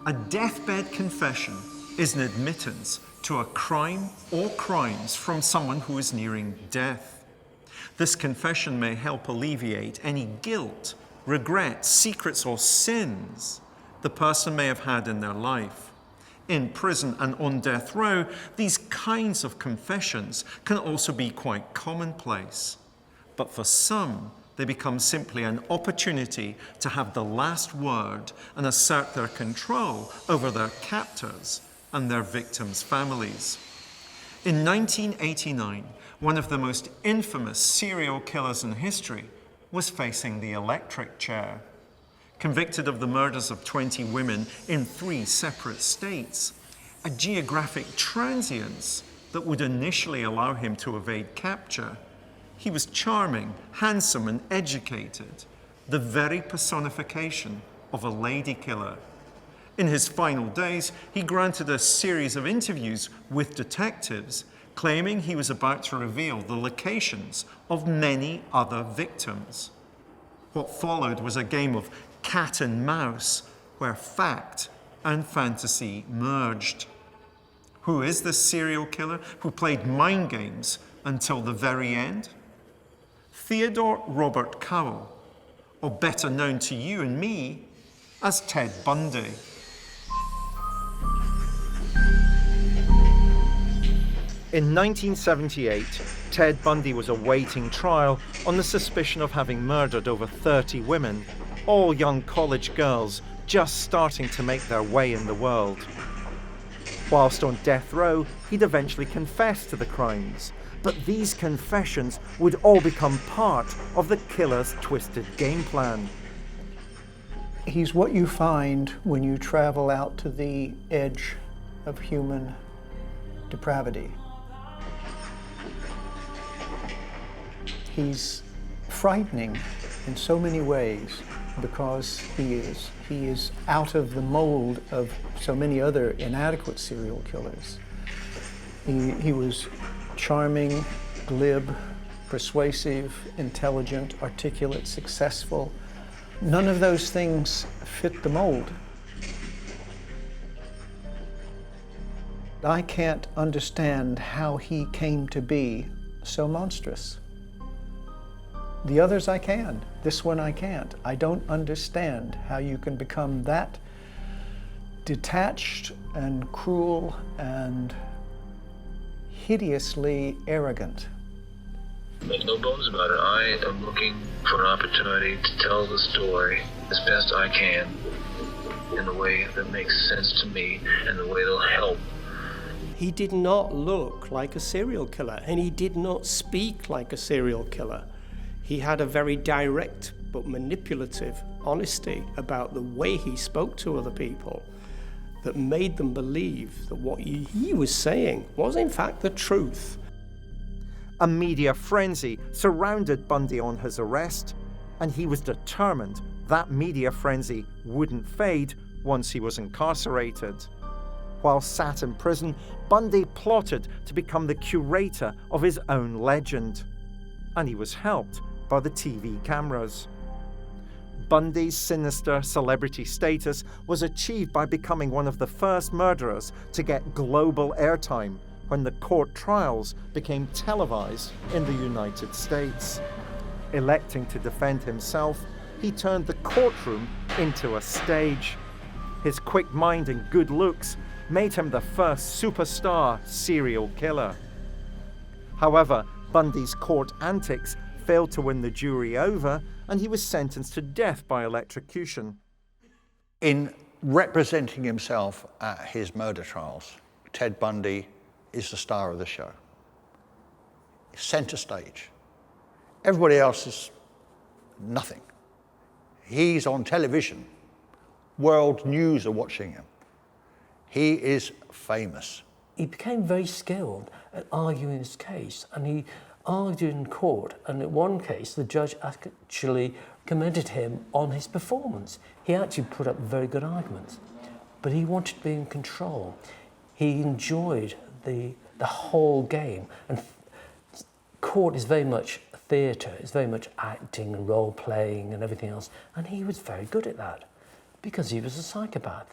A deathbed confession is an admittance to a crime or crimes from someone who is nearing death. This confession may help alleviate any guilt, regret, secrets, or sins the person may have had in their life. In prison and on death row, these kinds of confessions can also be quite commonplace. But for some, they become simply an opportunity to have the last word and assert their control over their captors and their victims' families. In 1989, one of the most infamous serial killers in history was facing the electric chair. Convicted of the murders of 20 women in 3 separate states, a geographic transience that would initially allow him to evade capture, he was charming, handsome, and educated, the very personification of a lady killer. In his final days, he granted a series of interviews with detectives, claiming he was about to reveal the locations of many other victims. What followed was a game of cat and mouse, where fact and fantasy merged. Who is this serial killer who played mind games until the very end? Theodore Robert Cowell, or better known to you and me as Ted Bundy. In 1978, Ted Bundy was awaiting trial on the suspicion of having murdered over 30 women, all young college girls just starting to make their way in the world. Whilst on death row, he'd eventually confessed to the crimes, but these confessions would all become part of the killer's twisted game plan. He's what you find when you travel out to the edge of human depravity. He's frightening in so many ways because he is out of the mold of so many other inadequate serial killers. He was charming, glib, persuasive, intelligent, articulate, successful. None of those things fit the mold. I can't understand how he came to be so monstrous. The others I can. This one I can't. I don't understand how you can become that detached and cruel and hideously arrogant. Make no bones about it. I am looking for an opportunity to tell the story as best I can in the way that makes sense to me and the way that'll help. He did not look like a serial killer, and he did not speak like a serial killer. He had a very direct but manipulative honesty about the way he spoke to other people that made them believe that what he was saying was in fact the truth. A media frenzy surrounded Bundy on his arrest, and he was determined that media frenzy wouldn't fade once he was incarcerated. While sat in prison, Bundy plotted to become the curator of his own legend, and he was helped by the TV cameras. Bundy's sinister celebrity status was achieved by becoming one of the first murderers to get global airtime when the court trials became televised in the United States. Electing to defend himself, he turned the courtroom into a stage. His quick mind and good looks made him the first superstar serial killer. However, Bundy's court antics failed to win the jury over, and he was sentenced to death by electrocution. In representing himself at his murder trials, Ted Bundy is the star of the show. Center stage. Everybody else is nothing. He's on television. World news are watching him. He is famous. He became very skilled at arguing his case, and he argued in court, and in one case the judge actually commended him on his performance. He actually put up very good arguments, but he wanted to be in control. He enjoyed the whole game, and court is very much theatre, it's very much acting and role playing and everything else, and he was very good at that because he was a psychopath.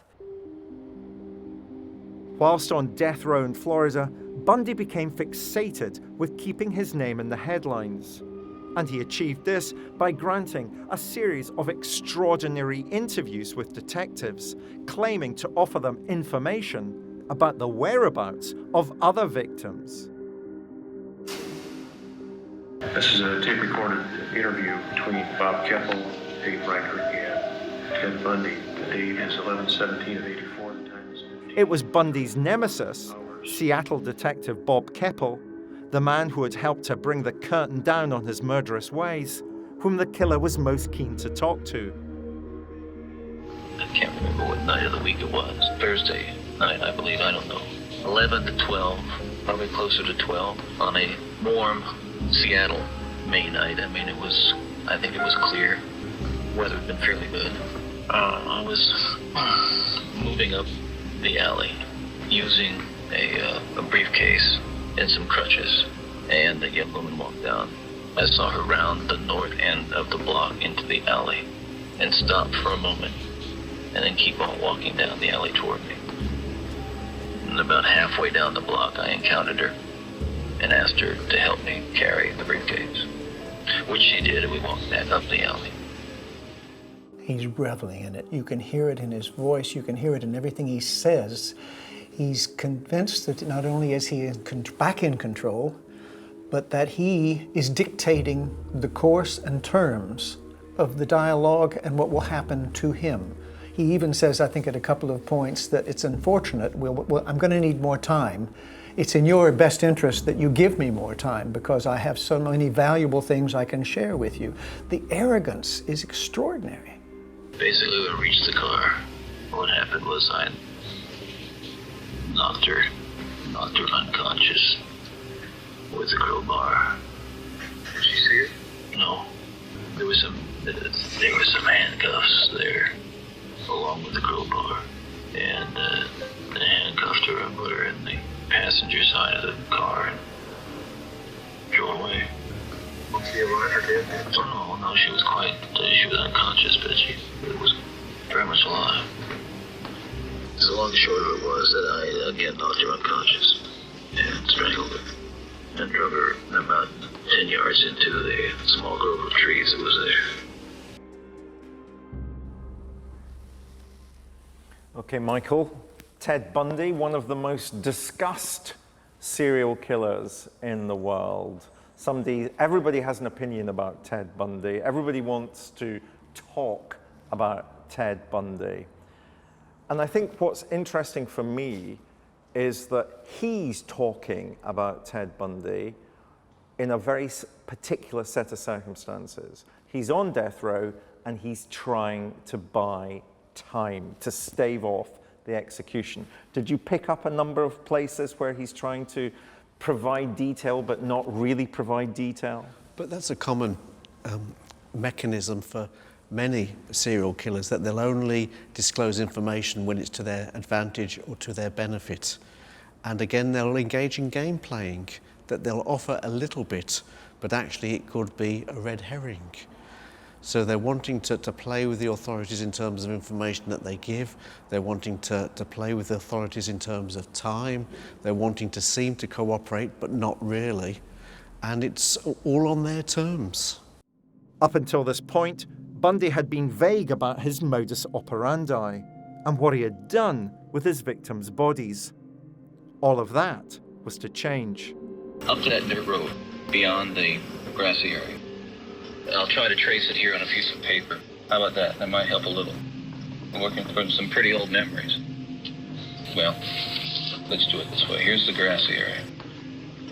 Whilst on death row in Florida, Bundy became fixated with keeping his name in the headlines. And he achieved this by granting a series of extraordinary interviews with detectives, claiming to offer them information about the whereabouts of other victims. This is a tape-recorded interview between Bob Keppel, Dave Reichert, and Ted Bundy. The date is 11/17 of 84. The time is 15. It was Bundy's nemesis, Seattle detective Bob Keppel, the man who had helped to bring the curtain down on his murderous ways, whom the killer was most keen to talk to. I can't remember what night of the week it was. Thursday night, I believe. I don't know. 11 to 12, probably closer to 12, on a warm Seattle May night. I mean, I think it was clear. Weather had been fairly good. I was moving up the alley using a briefcase and some crutches, and a young woman walked down. I saw her round the north end of the block into the alley and stop for a moment and then keep on walking down the alley toward me. And about halfway down the block, I encountered her and asked her to help me carry the briefcase, which she did, and we walked back up the alley. He's reveling in it. You can hear it in his voice. You can hear it in everything he says. He's convinced that not only is he back in control, but that he is dictating the course and terms of the dialogue and what will happen to him. He even says, I think at a couple of points, that it's unfortunate. I'm going to need more time. It's in your best interest that you give me more time because I have so many valuable things I can share with you. The arrogance is extraordinary. Basically, when we reached the car, what happened was I knocked her unconscious with a crowbar. Did she see it? No. There was some handcuffs there, along with the crowbar, and they handcuffed her and put her in the passenger side of the car and drove away. Was she alive or dead? Oh, no, she was unconscious, but she was very much alive. The long and short of it was that I again knocked her unconscious and strangled her and drove her about 10 10 yards into the small grove of trees that was there. Okay, Michael, Ted Bundy, one of the most discussed serial killers in the world. Everybody has an opinion about Ted Bundy. Everybody wants to talk about Ted Bundy. And I think what's interesting for me is that he's talking about Ted Bundy in a very particular set of circumstances. He's on death row and he's trying to buy time to stave off the execution. Did you pick up a number of places where he's trying to provide detail but not really provide detail? But that's a common mechanism for many serial killers, that they'll only disclose information when it's to their advantage or to their benefit. And again, they'll engage in game playing, that they'll offer a little bit, but actually it could be a red herring. So they're wanting to play with the authorities in terms of information that they give. They're wanting to play with the authorities in terms of time. They're wanting to seem to cooperate, but not really. And it's all on their terms. Up until this point, Bundy had been vague about his modus operandi and what he had done with his victims' bodies. All of that was to change. Up to that dirt road, beyond the grassy area. I'll try to trace it here on a piece of paper. How about that? That might help a little. I'm working from some pretty old memories. Well, let's do it this way. Here's the grassy area.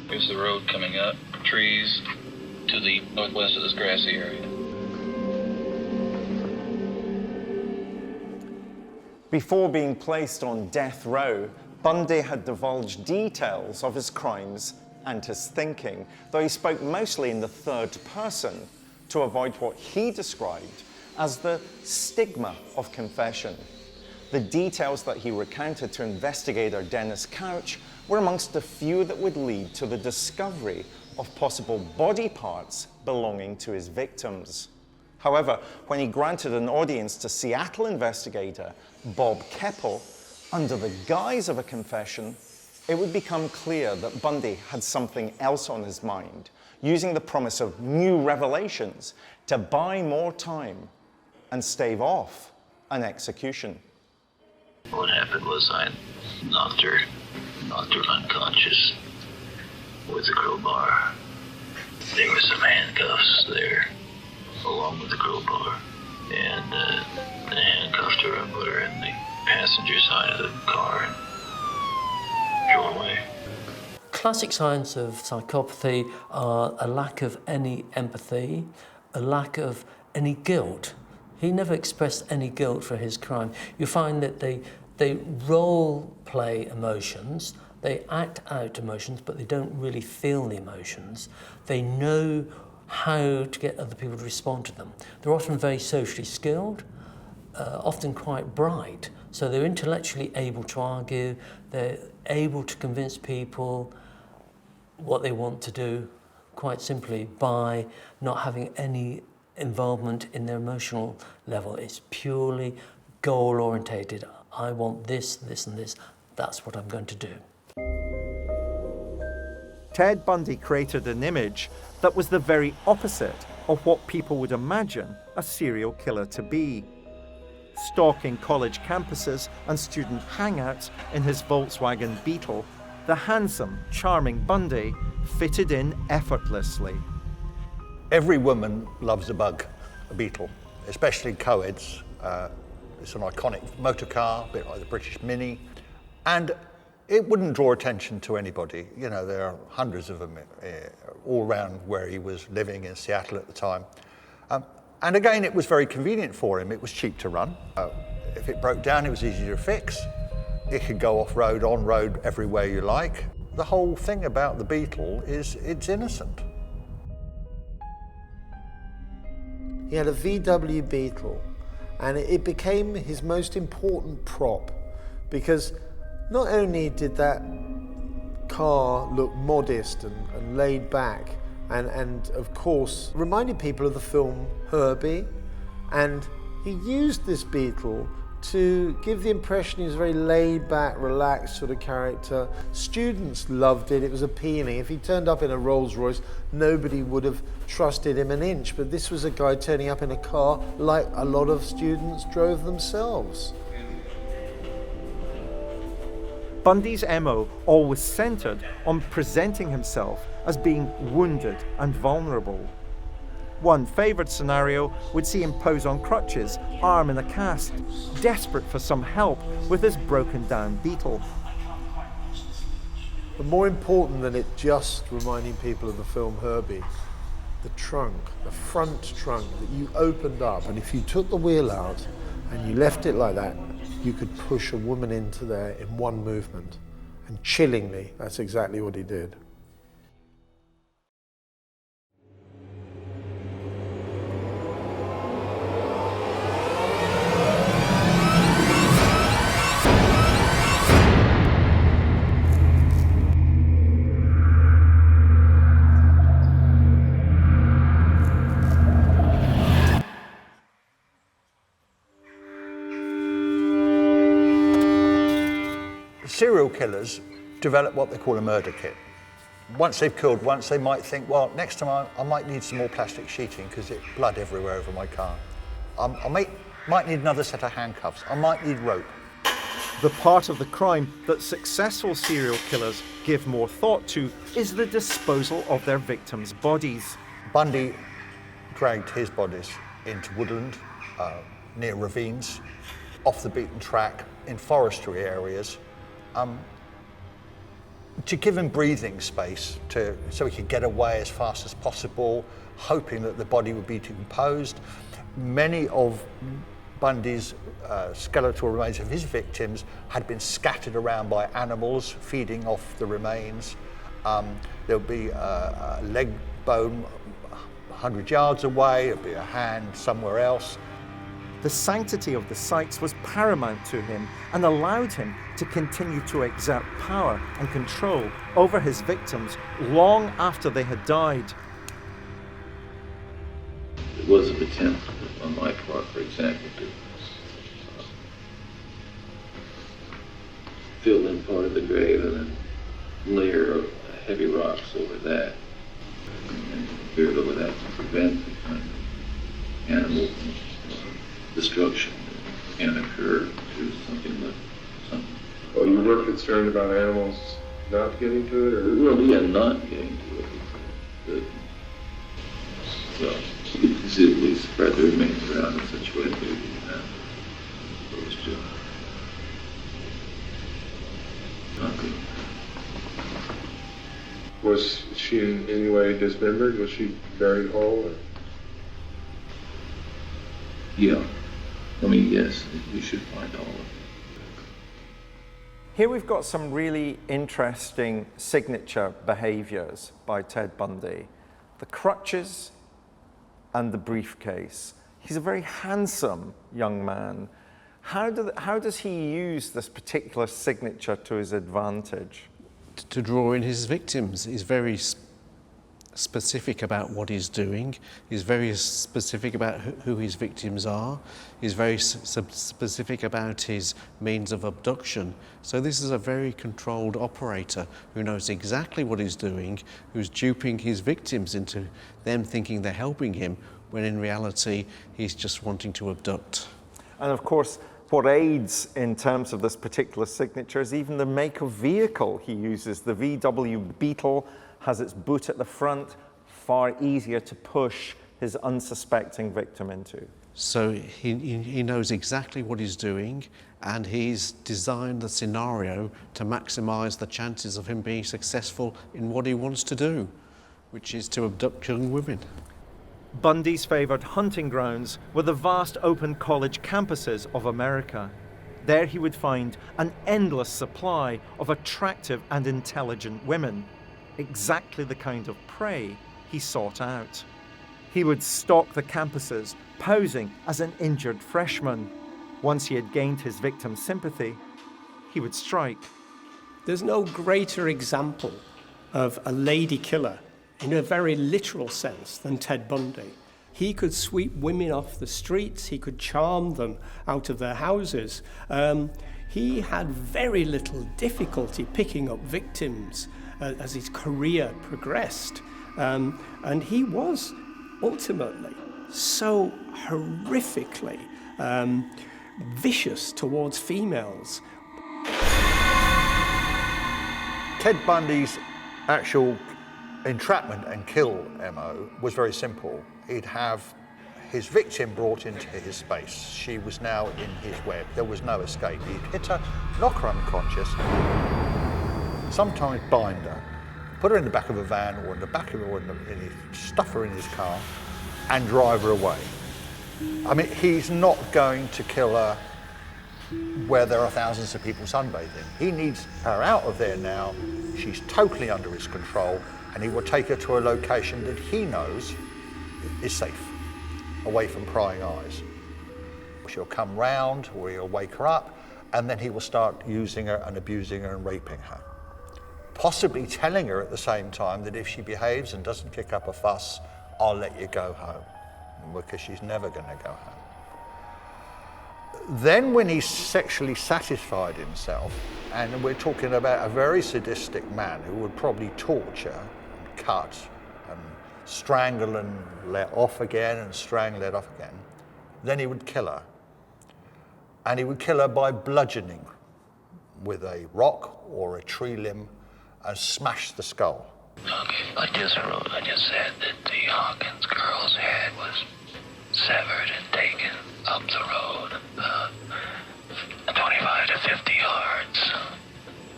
Here's the road coming up, trees to the northwest of this grassy area. Before being placed on death row, Bundy had divulged details of his crimes and his thinking, though he spoke mostly in the third person to avoid what he described as the stigma of confession. The details that he recounted to investigator Dennis Couch were amongst the few that would lead to the discovery of possible body parts belonging to his victims. However, when he granted an audience to Seattle investigator Bob Keppel, under the guise of a confession, it would become clear that Bundy had something else on his mind, using the promise of new revelations to buy more time and stave off an execution. What happened was I knocked her unconscious with a crowbar. There were some handcuffs there, along with the crowbar, and I handcuffed her and put her in the passenger side of the car and drove away. Classic signs of psychopathy are a lack of any empathy, a lack of any guilt. He never expressed any guilt for his crime. You find that they role play emotions, they act out emotions, but they don't really feel the emotions. They know how to get other people to respond to them. They're often very socially skilled, often quite bright, so they're intellectually able to argue, they're able to convince people what they want to do, quite simply by not having any involvement in their emotional level. It's purely goal-orientated. I want this, this and this, that's what I'm going to do. Ted Bundy created an image that was the very opposite of what people would imagine a serial killer to be. Stalking college campuses and student hangouts in his Volkswagen Beetle, the handsome, charming Bundy fitted in effortlessly. Every woman loves a bug, a Beetle, especially co-eds. It's an iconic motor car, a bit like the British Mini, and it wouldn't draw attention to anybody. You know, there are hundreds of them all around where he was living in Seattle at the time. And again, it was very convenient for him. It was cheap to run. If it broke down, it was easy to fix. It could go off-road, on-road, everywhere you like. The whole thing about the Beetle is it's innocent. He had a VW Beetle, and it became his most important prop, because not only did that car look modest and laid back, and of course reminded people of the film Herbie, and he used this Beetle to give the impression he was a very laid-back, relaxed sort of character. Students loved it. It was appealing. If he turned up in a Rolls Royce, nobody would have trusted him an inch. But this was a guy turning up in a car like a lot of students drove themselves. Bundy's MO always centred on presenting himself as being wounded and vulnerable. One favoured scenario would see him pose on crutches, arm in a cast, desperate for some help with his broken down beetle. But more important than it just reminding people of the film Herbie, the trunk, the front trunk that you opened up, and if you took the wheel out and you left it like that, you could push a woman into there in one movement. And chillingly, that's exactly what he did. Serial killers develop what they call a murder kit. Once they've killed once, they might think, well, next time I might need some more plastic sheeting because there's blood everywhere over my car. I might need another set of handcuffs. I might need rope. The part of the crime that successful serial killers give more thought to is the disposal of their victims' bodies. Bundy dragged his bodies into woodland, near ravines, off the beaten track, in forestry areas, to give him breathing space so he could get away as fast as possible, hoping that the body would be decomposed. Many of Bundy's skeletal remains of his victims had been scattered around by animals feeding off the remains. There would be a leg bone 100 yards away, there'd be a hand somewhere else. The sanctity of the sites was paramount to him and allowed him to continue to exert power and control over his victims long after they had died. It was an attempt on my part, for example, to fill in part of the grave and then layer of heavy rocks over that, and build over that to prevent the kind of animal destruction that can occur to something like something. Well, you were concerned about animals not getting to it, or? Well, yeah, not getting to it. Well, you could conceivably spread the remains around in such a way that they didn't have exposed to not good. Was she in any way dismembered? Was she buried whole? Or? Yeah. I mean, yes, we should find all of it. Here we've got some really interesting signature behaviours by Ted Bundy. The crutches and the briefcase. He's a very handsome young man. How does he use this particular signature to his advantage? To draw in his victims. He's very specific about what he's doing. He's very specific about who his victims are. He's very specific about his means of abduction. So this is a very controlled operator who knows exactly what he's doing, who's duping his victims into them thinking they're helping him, when in reality he's just wanting to abduct. And of course, what aids in terms of this particular signature is even the make of vehicle he uses. The VW Beetle has its boot at the front, far easier to push his unsuspecting victim into. So he knows exactly what he's doing, and he's designed the scenario to maximize the chances of him being successful in what he wants to do, which is to abduct young women. Bundy's favoured hunting grounds were the vast open college campuses of America. There he would find an endless supply of attractive and intelligent women, exactly the kind of prey he sought out. He would stalk the campuses, posing as an injured freshman. Once he had gained his victim's sympathy, he would strike. There's no greater example of a lady killer in a very literal sense than Ted Bundy. He could sweep women off the streets. He could charm them out of their houses. He had very little difficulty picking up victims as his career progressed. And he was ultimately so horrifically vicious towards females. Ted Bundy's actual entrapment and kill MO was very simple. He'd have his victim brought into his space. She was now in his web. There was no escape. He'd hit her, knock her unconscious, sometimes bind her, put her in the back of a van or in the back of stuff her in his car and drive her away. I mean, he's not going to kill her where there are thousands of people sunbathing. He needs her out of there now. She's totally under his control, and he will take her to a location that he knows is safe, away from prying eyes. She'll come round, or he'll wake her up, and then he will start using her and abusing her and raping her. Possibly telling her at the same time that if she behaves and doesn't kick up a fuss, I'll let you go home, because she's never going to go home. Then when he's sexually satisfied himself, and we're talking about a very sadistic man who would probably torture and cut and strangle and let off again and strangle, let off again, then he would kill her. And he would kill her by bludgeoning with a rock or a tree limb and smash the skull. Okay, I just said that the Hawkins girl's head was severed and taken up the road, 25 to 50 yards,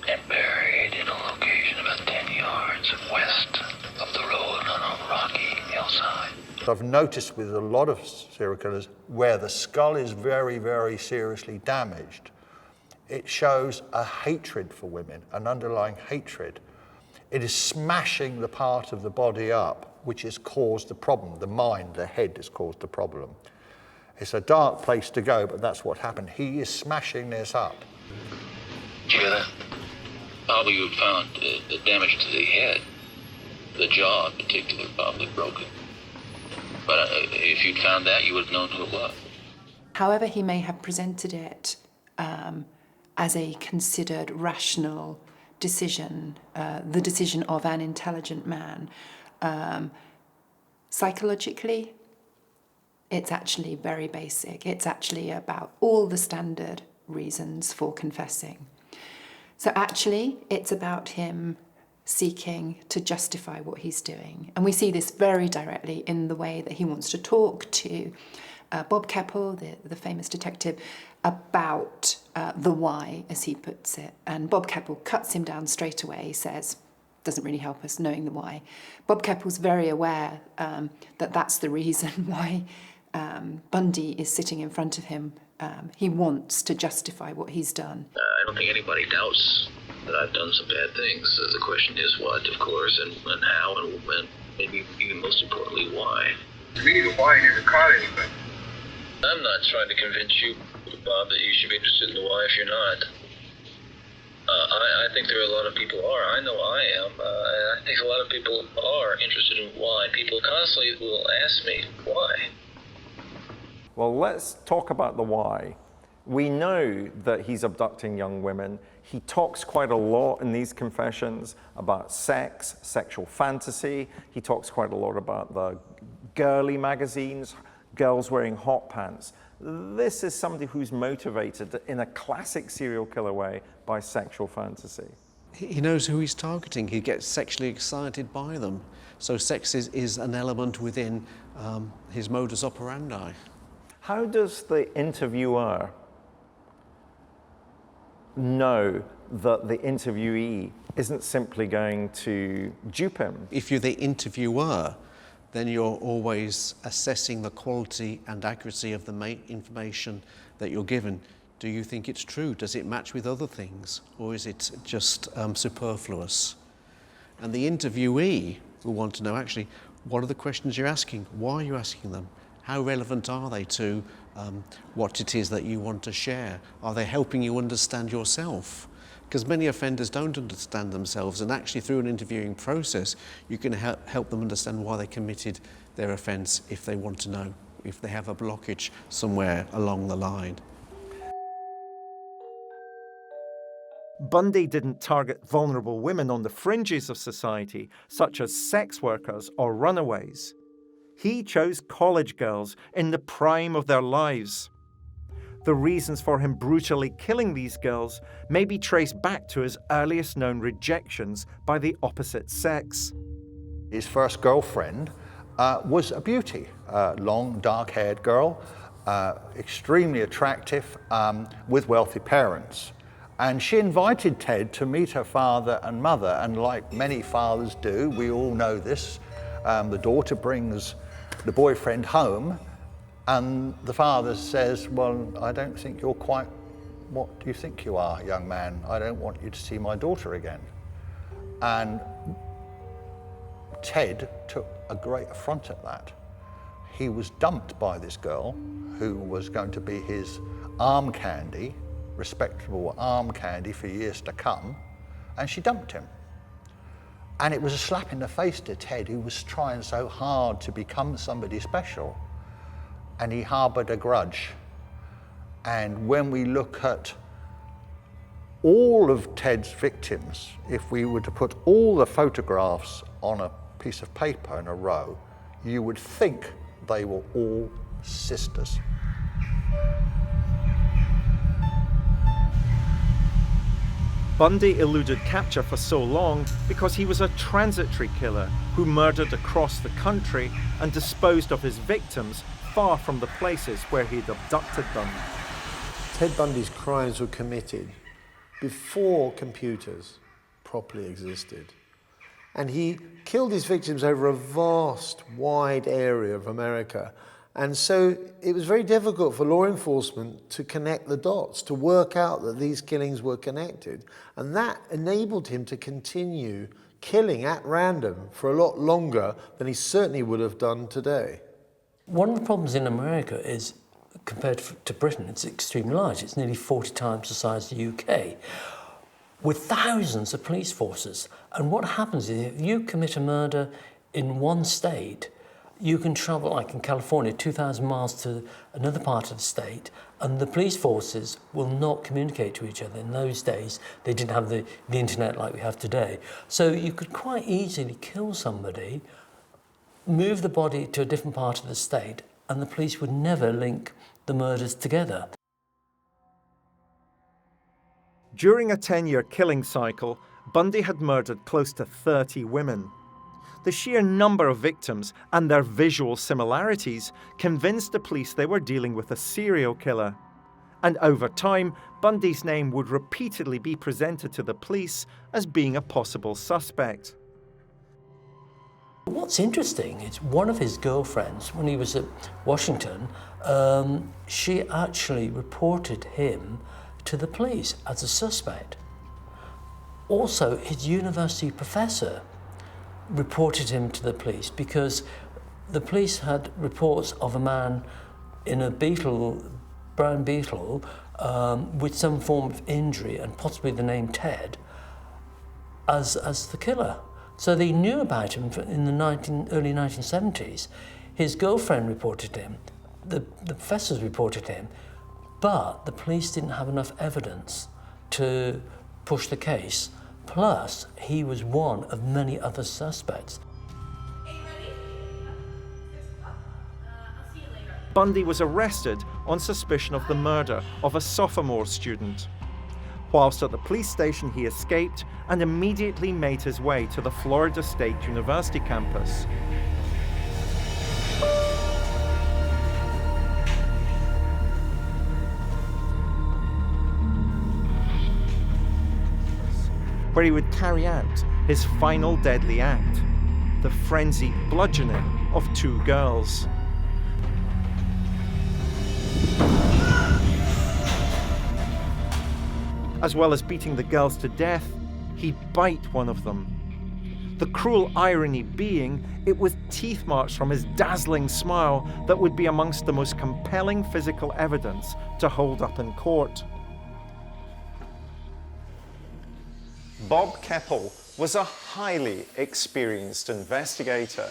and buried in a location about 10 yards west of the road on a rocky hillside. I've noticed with a lot of serial killers where the skull is very, very seriously damaged, it shows a hatred for women, an underlying hatred. It is smashing the part of the body up which has caused the problem. The mind, the head has caused the problem. It's a dark place to go, but that's what happened. He is smashing this up. Did you hear that? Probably you found the damage to the head, the jaw in particular, probably broken. But if you'd found that, you would have known who it was. However he may have presented it as a considered rational decision, the decision of an intelligent man, psychologically, it's actually very basic. It's actually about all the standard reasons for confessing. So actually, it's about him seeking to justify what he's doing. And we see this very directly in the way that he wants to talk to Bob Keppel, the famous detective, about the why, as he puts it. And Bob Keppel cuts him down straight away. He says, doesn't really help us knowing the why. Bob Keppel's very aware that that's the reason why Bundy is sitting in front of him. He wants to justify what he's done. I don't think anybody doubts that I've done some bad things. The question is what, of course, and how, and maybe even most importantly, why. To me, the why never caught anybody. I'm not trying to convince you, Bob, that you should be interested in the why if you're not. I think there are a lot of people who are. I know I am. And I think a lot of people are interested in why. People constantly will ask me, why? Well, let's talk about the why. We know that he's abducting young women. He talks quite a lot in these confessions about sex, sexual fantasy. He talks quite a lot about the girly magazines, girls wearing hot pants. This is somebody who's motivated in a classic serial killer way by sexual fantasy. He knows who he's targeting. He gets sexually excited by them. So sex is an element within his modus operandi. How does the interviewer know that the interviewee isn't simply going to dupe him? If you're the interviewer, then you're always assessing the quality and accuracy of the information that you're given. Do you think it's true? Does it match with other things? Or is it just superfluous? And the interviewee will want to know, actually, what are the questions you're asking? Why are you asking them? How relevant are they to what it is that you want to share? Are they helping you understand yourself? because many offenders don't understand themselves, and actually through an interviewing process you can help them understand why they committed their offence if they want to know, if they have a blockage somewhere along the line. Bundy didn't target vulnerable women on the fringes of society, such as sex workers or runaways. He chose college girls in the prime of their lives. The reasons for him brutally killing these girls may be traced back to his earliest known rejections by the opposite sex. His first girlfriend was a beauty, long, dark-haired girl, extremely attractive, with wealthy parents. And she invited Ted to meet her father and mother, and like many fathers do, we all know this, the daughter brings the boyfriend home, and the father says, well, I don't think you're quite what do you think you are, young man? I don't want you to see my daughter again. And Ted took a great affront at that. He was dumped by this girl who was going to be his arm candy, respectable arm candy for years to come, and she dumped him. And it was a slap in the face to Ted, who was trying so hard to become somebody special, and he harbored a grudge. And when we look at all of Ted's victims, if we were to put all the photographs on a piece of paper in a row, you would think they were all sisters. Bundy eluded capture for so long because he was a transitory killer who murdered across the country and disposed of his victims far from the places where he'd abducted them. Ted Bundy's crimes were committed before computers properly existed. And he killed his victims over a vast, wide area of America. And so it was very difficult for law enforcement to connect the dots, to work out that these killings were connected. And that enabled him to continue killing at random for a lot longer than he certainly would have done today. One of the problems in America is, compared to Britain, it's extremely large. It's nearly 40 times the size of the UK, with thousands of police forces. And what happens is, if you commit a murder in one state, you can travel, like in California, 2,000 miles to another part of the state, and the police forces will not communicate to each other. In those days, they didn't have the internet like we have today. So you could quite easily kill somebody, move the body to a different part of the state, and the police would never link the murders together. During a 10-year killing cycle, Bundy had murdered close to 30 women. The sheer number of victims and their visual similarities convinced the police they were dealing with a serial killer. And over time, Bundy's name would repeatedly be presented to the police as being a possible suspect. What's interesting is one of his girlfriends, when he was at Washington, she actually reported him to the police as a suspect. Also, his university professor reported him to the police because the police had reports of a man in a beetle, brown beetle, with some form of injury and possibly the name Ted as the killer. So they knew about him in the early 1970s. His girlfriend reported him, the professors reported him, but the police didn't have enough evidence to push the case. Plus, he was one of many other suspects. Bundy was arrested on suspicion of the murder of a sophomore student. Whilst at the police station, he escaped and immediately made his way to the Florida State University campus. Where he would carry out his final deadly act, the frenzied bludgeoning of 2 girls. As well as beating the girls to death, he'd bite one of them. The cruel irony being, it was teeth marks from his dazzling smile that would be amongst the most compelling physical evidence to hold up in court. Bob Keppel was a highly experienced investigator.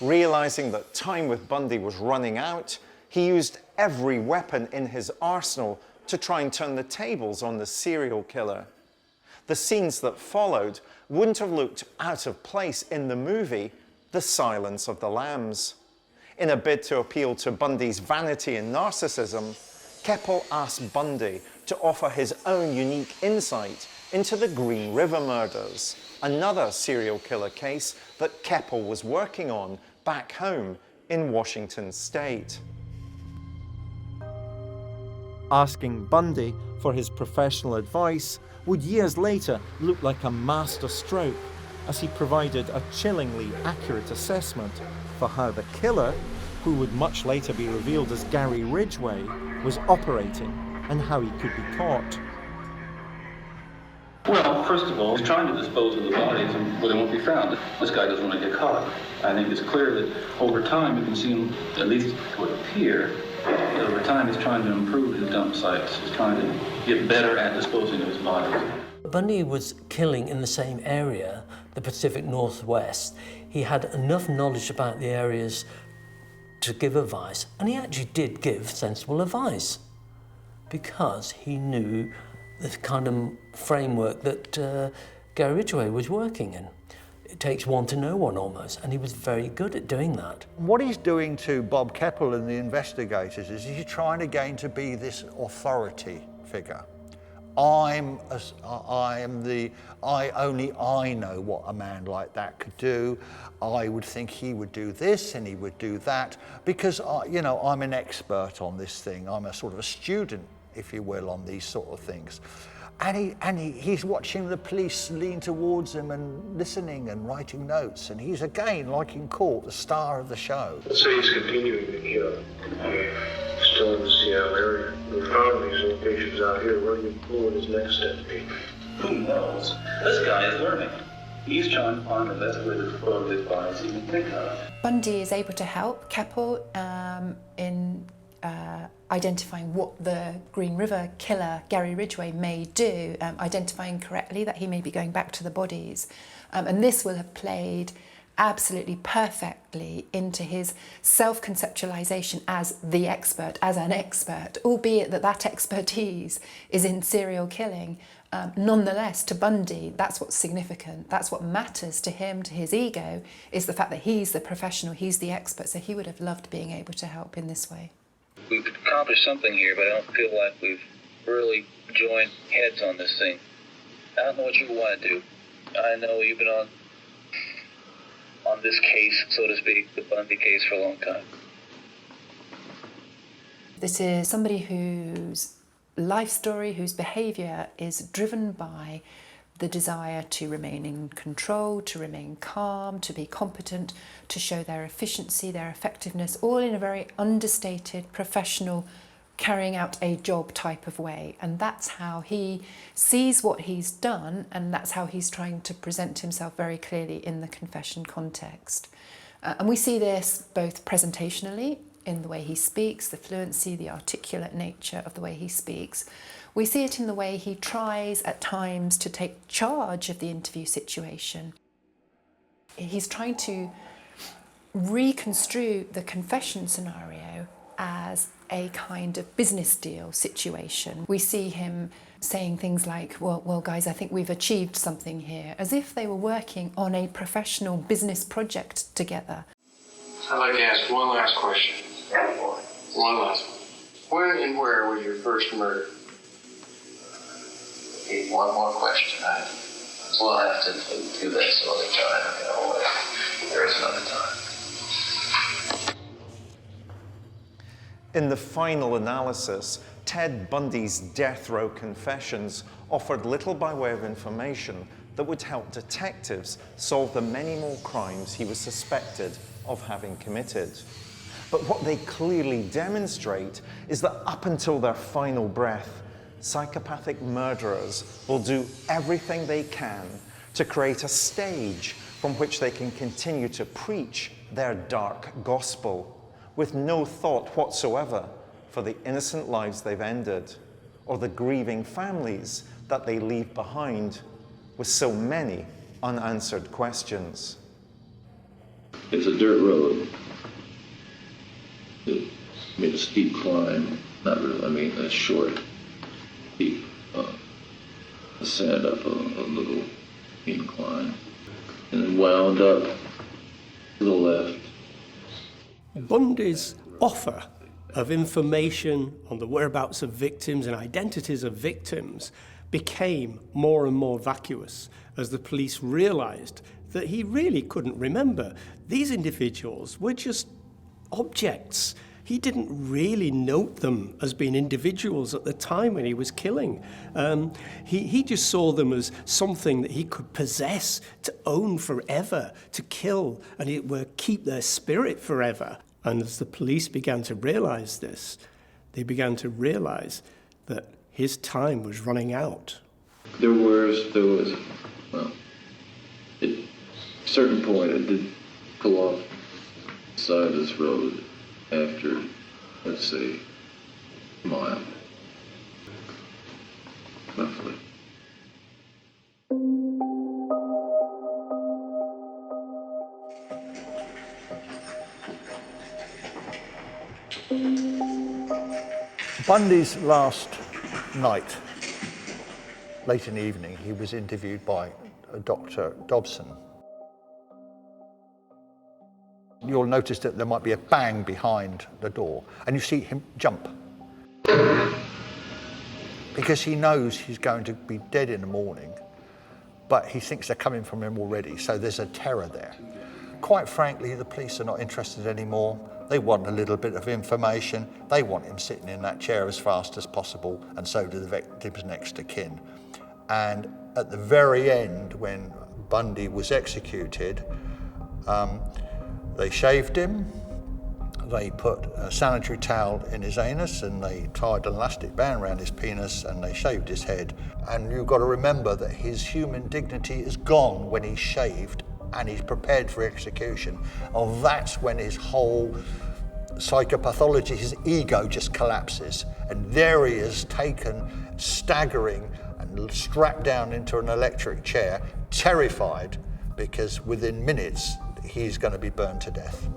Realizing that time with Bundy was running out, he used every weapon in his arsenal to try and turn the tables on the serial killer. The scenes that followed wouldn't have looked out of place in the movie The Silence of the Lambs. In a bid to appeal to Bundy's vanity and narcissism, Keppel asked Bundy to offer his own unique insight into the Green River murders, another serial killer case that Keppel was working on back home in Washington State. Asking Bundy for his professional advice would years later look like a master stroke, as he provided a chillingly accurate assessment for how the killer, who would much later be revealed as Gary Ridgway, was operating and how he could be caught. Well, first of all, he's trying to dispose of the bodies where they won't be found. This guy doesn't want to get caught. I think it's clear that over time you can see him, at least it would appear, that over time he's trying to improve his dump sites. He's trying to get better at disposing of his bodies. Bundy was killing in the same area, the Pacific Northwest. He had enough knowledge about the areas to give advice, and he actually did give sensible advice because he knew the kind of framework that Gary Ridgway was working in. It takes one to know one almost, and he was very good at doing that. What he's doing to Bob Keppel and the investigators is he's trying again to be this authority figure. Only I know what a man like that could do. I would think he would do this and he would do that because, I'm an expert on this thing. I'm a sort of a student, if you will, on these sort of things. And he's watching the police lean towards him and listening and writing notes. And he's, again, like in court, the star of the show. Let's say he's continuing to kill. Still in the Seattle area. We found these locations out here. What would his next step be? Who knows? This guy is learning. He's trying to find the best way to dispose of his bodies he can think of. Bundy is able to help Keppel in identifying what the Green River killer, Gary Ridgway, may do, identifying correctly that he may be going back to the bodies. And this will have played absolutely perfectly into his self-conceptualization as the expert, as an expert, albeit that expertise is in serial killing. Nonetheless, to Bundy, that's what's significant. That's what matters to him, to his ego, is the fact that he's the professional, he's the expert, so he would have loved being able to help in this way. We've accomplished something here, but I don't feel like we've really joined heads on this thing. I don't know what you want to do. I know you've been on this case, so to speak, the Bundy case, for a long time. This is somebody whose life story, whose behaviour is driven by the desire to remain in control, to remain calm, to be competent, to show their efficiency, their effectiveness, all in a very understated, professional, carrying out a job type of way. And that's how he sees what he's done, and that's how he's trying to present himself very clearly in the confession context. And we see this both presentationally, in the way he speaks, the fluency, the articulate nature of the way he speaks. We see it in the way he tries at times to take charge of the interview situation. He's trying to reconstrue the confession scenario as a kind of business deal situation. We see him saying things like, well, guys, I think we've achieved something here, as if they were working on a professional business project together. I'd like to ask one last question. One last one. When and where was your first murder? Okay, one more question. We'll have to do that some other time. There is another time. In the final analysis, Ted Bundy's death row confessions offered little by way of information that would help detectives solve the many more crimes he was suspected of having committed. But what they clearly demonstrate is that up until their final breath, psychopathic murderers will do everything they can to create a stage from which they can continue to preach their dark gospel, with no thought whatsoever for the innocent lives they've ended, or the grieving families that they leave behind, with so many unanswered questions. It's a dirt road. I mean, a steep climb, not really, I mean, a short, steep ascent up a little incline, and then wound up to the left. Bundy's offer of information on the whereabouts of victims and identities of victims became more and more vacuous as the police realised that he really couldn't remember. These individuals were just objects. He didn't really note them as being individuals at the time when he was killing. He just saw them as something that he could possess, to own forever, to kill, and it would keep their spirit forever. And as the police began to realise this, they began to realise that his time was running out. There was, well, at a certain point, I did pull off the side of this road after, let's say, a mile, roughly. Bundy's last night, late in the evening, he was interviewed by Dr. Dobson. You'll notice that there might be a bang behind the door, and you see him jump. Because he knows he's going to be dead in the morning, but he thinks they're coming from him already, so there's a terror there. Quite frankly, the police are not interested anymore. They want a little bit of information. They want him sitting in that chair as fast as possible, and so do the victims next to kin. And at the very end, when Bundy was executed, they shaved him, they put a sanitary towel in his anus, and they tied an elastic band around his penis, and they shaved his head. And you've got to remember that his human dignity is gone when he's shaved and he's prepared for execution. And that's when his whole psychopathology, his ego just collapses. And there he is, taken, staggering, and strapped down into an electric chair, terrified, because within minutes, he's going to be burned to death.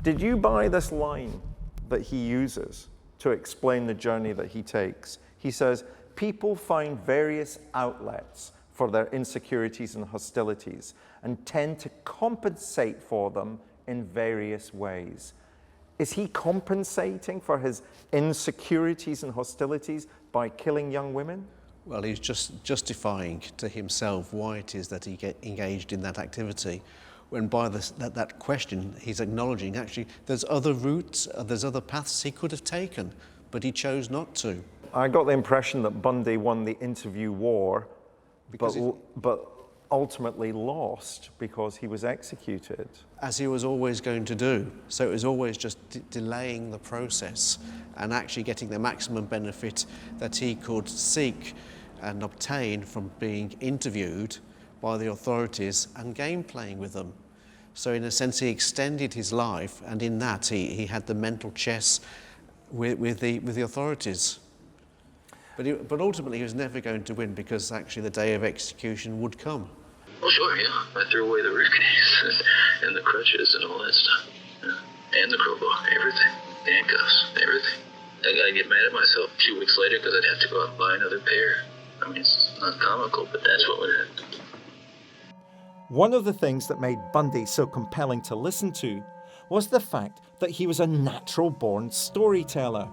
Did you buy this line that he uses to explain the journey that he takes? He says, people find various outlets for their insecurities and hostilities and tend to compensate for them in various ways. Is he compensating for his insecurities and hostilities by killing young women? Well, he's just justifying to himself why it is that he get engaged in that activity. When by that question, he's acknowledging actually there's other routes, there's other paths he could have taken, but he chose not to. I got the impression that Bundy won the interview war, but ultimately lost because he was executed. As he was always going to do. So it was always just delaying the process and actually getting the maximum benefit that he could seek and obtain from being interviewed by the authorities and game playing with them. So in a sense, he extended his life, and in that he had the mental chess with the authorities. But ultimately, he was never going to win because actually the day of execution would come. Well, sure, yeah. I threw away the briefcase and the crutches and all that stuff. Yeah. And the crowbar, everything. Handcuffs, everything. I get mad at myself a few weeks later because I'd have to go out and buy another pair. I mean, it's not comical, but that's what would happen. One of the things that made Bundy so compelling to listen to was the fact that he was a natural-born storyteller.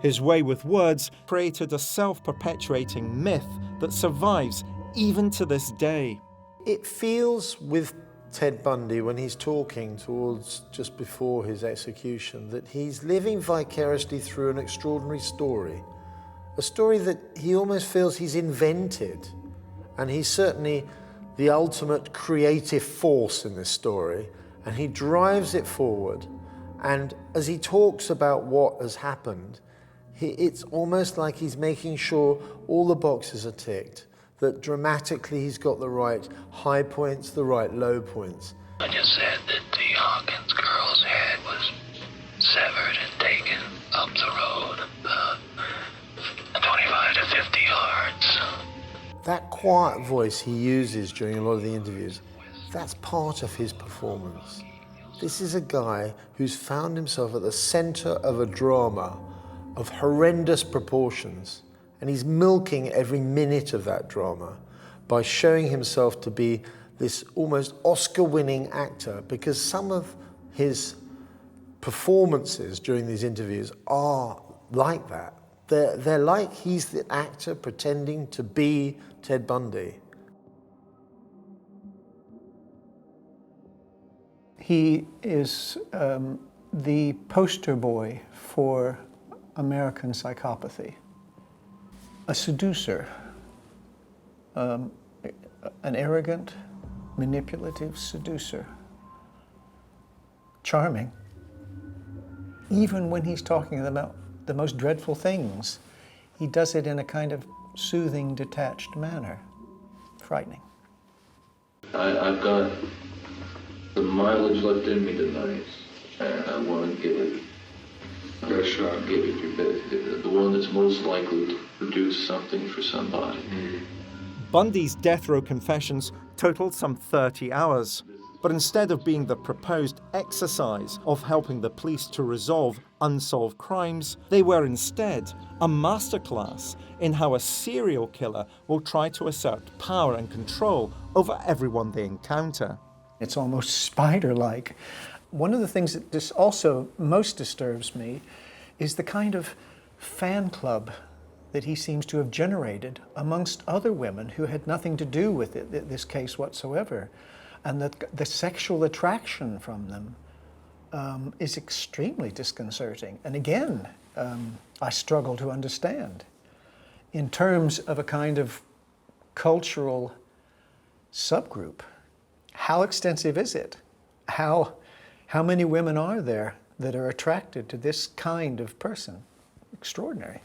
His way with words created a self-perpetuating myth that survives even to this day. It feels with Ted Bundy, when he's talking towards just before his execution, that he's living vicariously through an extraordinary story. A story that he almost feels he's invented. And he's certainly the ultimate creative force in this story. And he drives it forward. And as he talks about what has happened, it's almost like he's making sure all the boxes are ticked, that dramatically he's got the right high points, the right low points. I just said that the Hawkins girl's head was severed and taken up the road about 25 to 50 yards. That quiet voice he uses during a lot of the interviews, that's part of his performance. This is a guy who's found himself at the center of a drama of horrendous proportions, and he's milking every minute of that drama by showing himself to be this almost Oscar-winning actor, because some of his performances during these interviews are like that. They're like he's the actor pretending to be Ted Bundy. He is the poster boy for American psychopathy. A seducer, an arrogant, manipulative seducer. Charming. Even when he's talking about the most dreadful things, he does it in a kind of soothing, detached manner. Frightening. I've got the mileage left in me tonight, and I want to give it a best shot. Give it your best, the one that's most likely to produce something for somebody. Bundy's death row confessions totaled some 30 hours. But instead of being the proposed exercise of helping the police to resolve unsolved crimes, they were instead a masterclass in how a serial killer will try to assert power and control over everyone they encounter. It's almost spider-like. One of the things that this also most disturbs me is the kind of fan club that he seems to have generated amongst other women who had nothing to do with this case whatsoever. And that the sexual attraction from them is extremely disconcerting. And again, I struggle to understand. In terms of a kind of cultural subgroup, how extensive is it? How many women are there that are attracted to this kind of person? Extraordinary.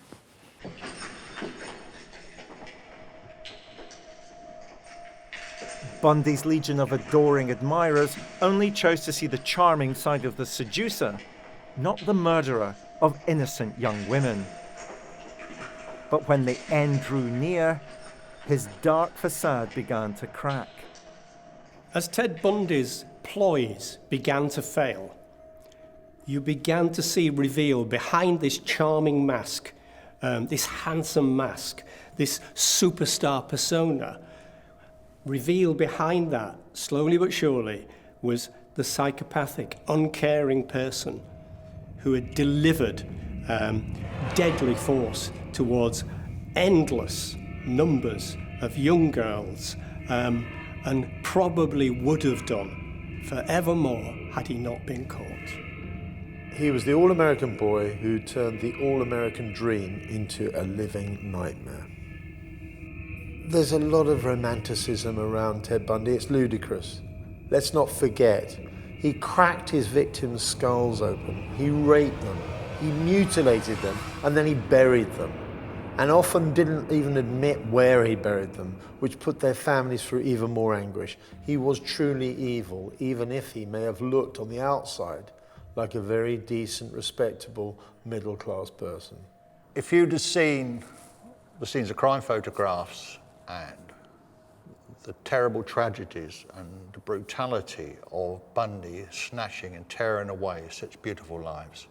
Bundy's legion of adoring admirers only chose to see the charming side of the seducer, not the murderer of innocent young women. But when the end drew near, his dark facade began to crack. As Ted Bundy's ploys began to fail, you began to see revealed behind this charming mask, this handsome mask, this superstar persona, revealed behind that, slowly but surely, was the psychopathic, uncaring person who had delivered deadly force towards endless numbers of young girls, and probably would have done forevermore had he not been caught. He was the all-American boy who turned the all-American dream into a living nightmare. There's a lot of romanticism around Ted Bundy. It's ludicrous. Let's not forget, he cracked his victims' skulls open. He raped them. He mutilated them, and then he buried them. And often didn't even admit where he buried them, which put their families through even more anguish. He was truly evil, even if he may have looked on the outside like a very decent, respectable, middle-class person. If you'd have seen the scenes of crime photographs and the terrible tragedies and the brutality of Bundy snatching and tearing away such beautiful lives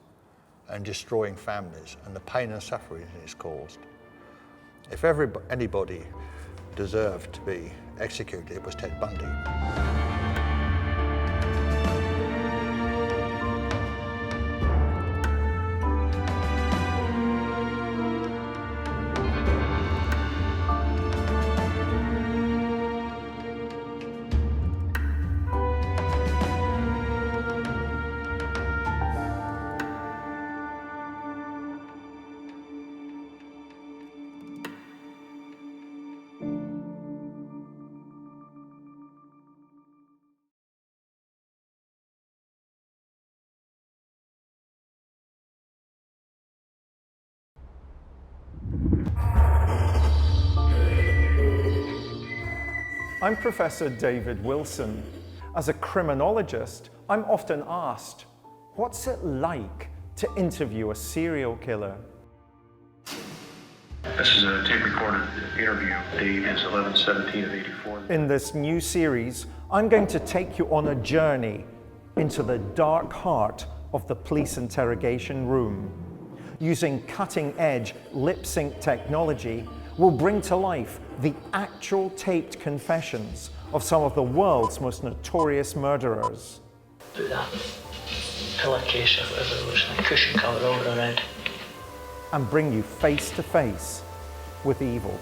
and destroying families and the pain and suffering it's caused, if anybody deserved to be executed, it was Ted Bundy. I'm Professor David Wilson. As a criminologist, I'm often asked, what's it like to interview a serial killer? This is a tape-recorded interview. Date is 11/17 of 84. In this new series, I'm going to take you on a journey into the dark heart of the police interrogation room. Using cutting-edge lip-sync technology, we'll bring to life the actual taped confessions of some of the world's most notorious murderers. Put that pillowcase or whatever it was, like cushion cover over her head. And bring you face to face with evil.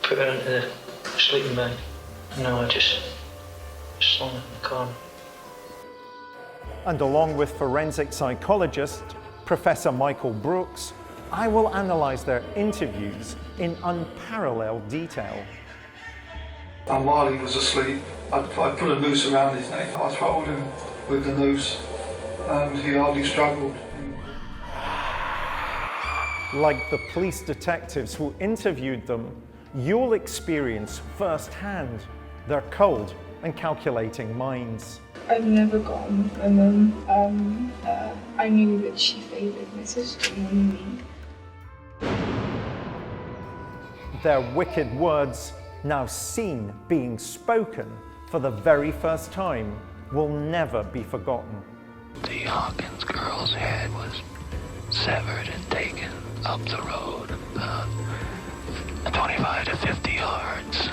Put her into the sleeping bag. No, I just slung her in the corner. And along with forensic psychologist Professor Michael Brooks, I will analyse their interviews in unparalleled detail. And while he was asleep, I put a noose around his neck. I throttled him with the noose, and he hardly struggled. Like the police detectives who interviewed them, you'll experience firsthand their cold and calculating minds. I've never got on with my mum. I knew that she favoured my sister more than me. Their wicked words, now seen being spoken for the very first time, will never be forgotten. The Hawkins girl's head was severed and taken up the road about 25 to 50 yards.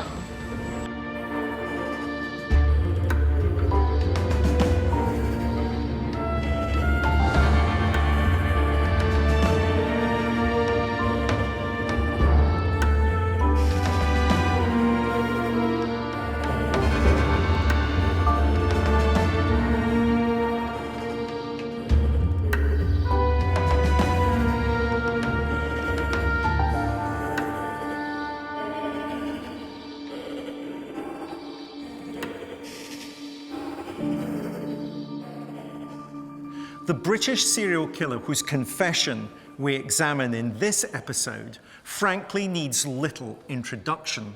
The British serial killer whose confession we examine in this episode frankly needs little introduction.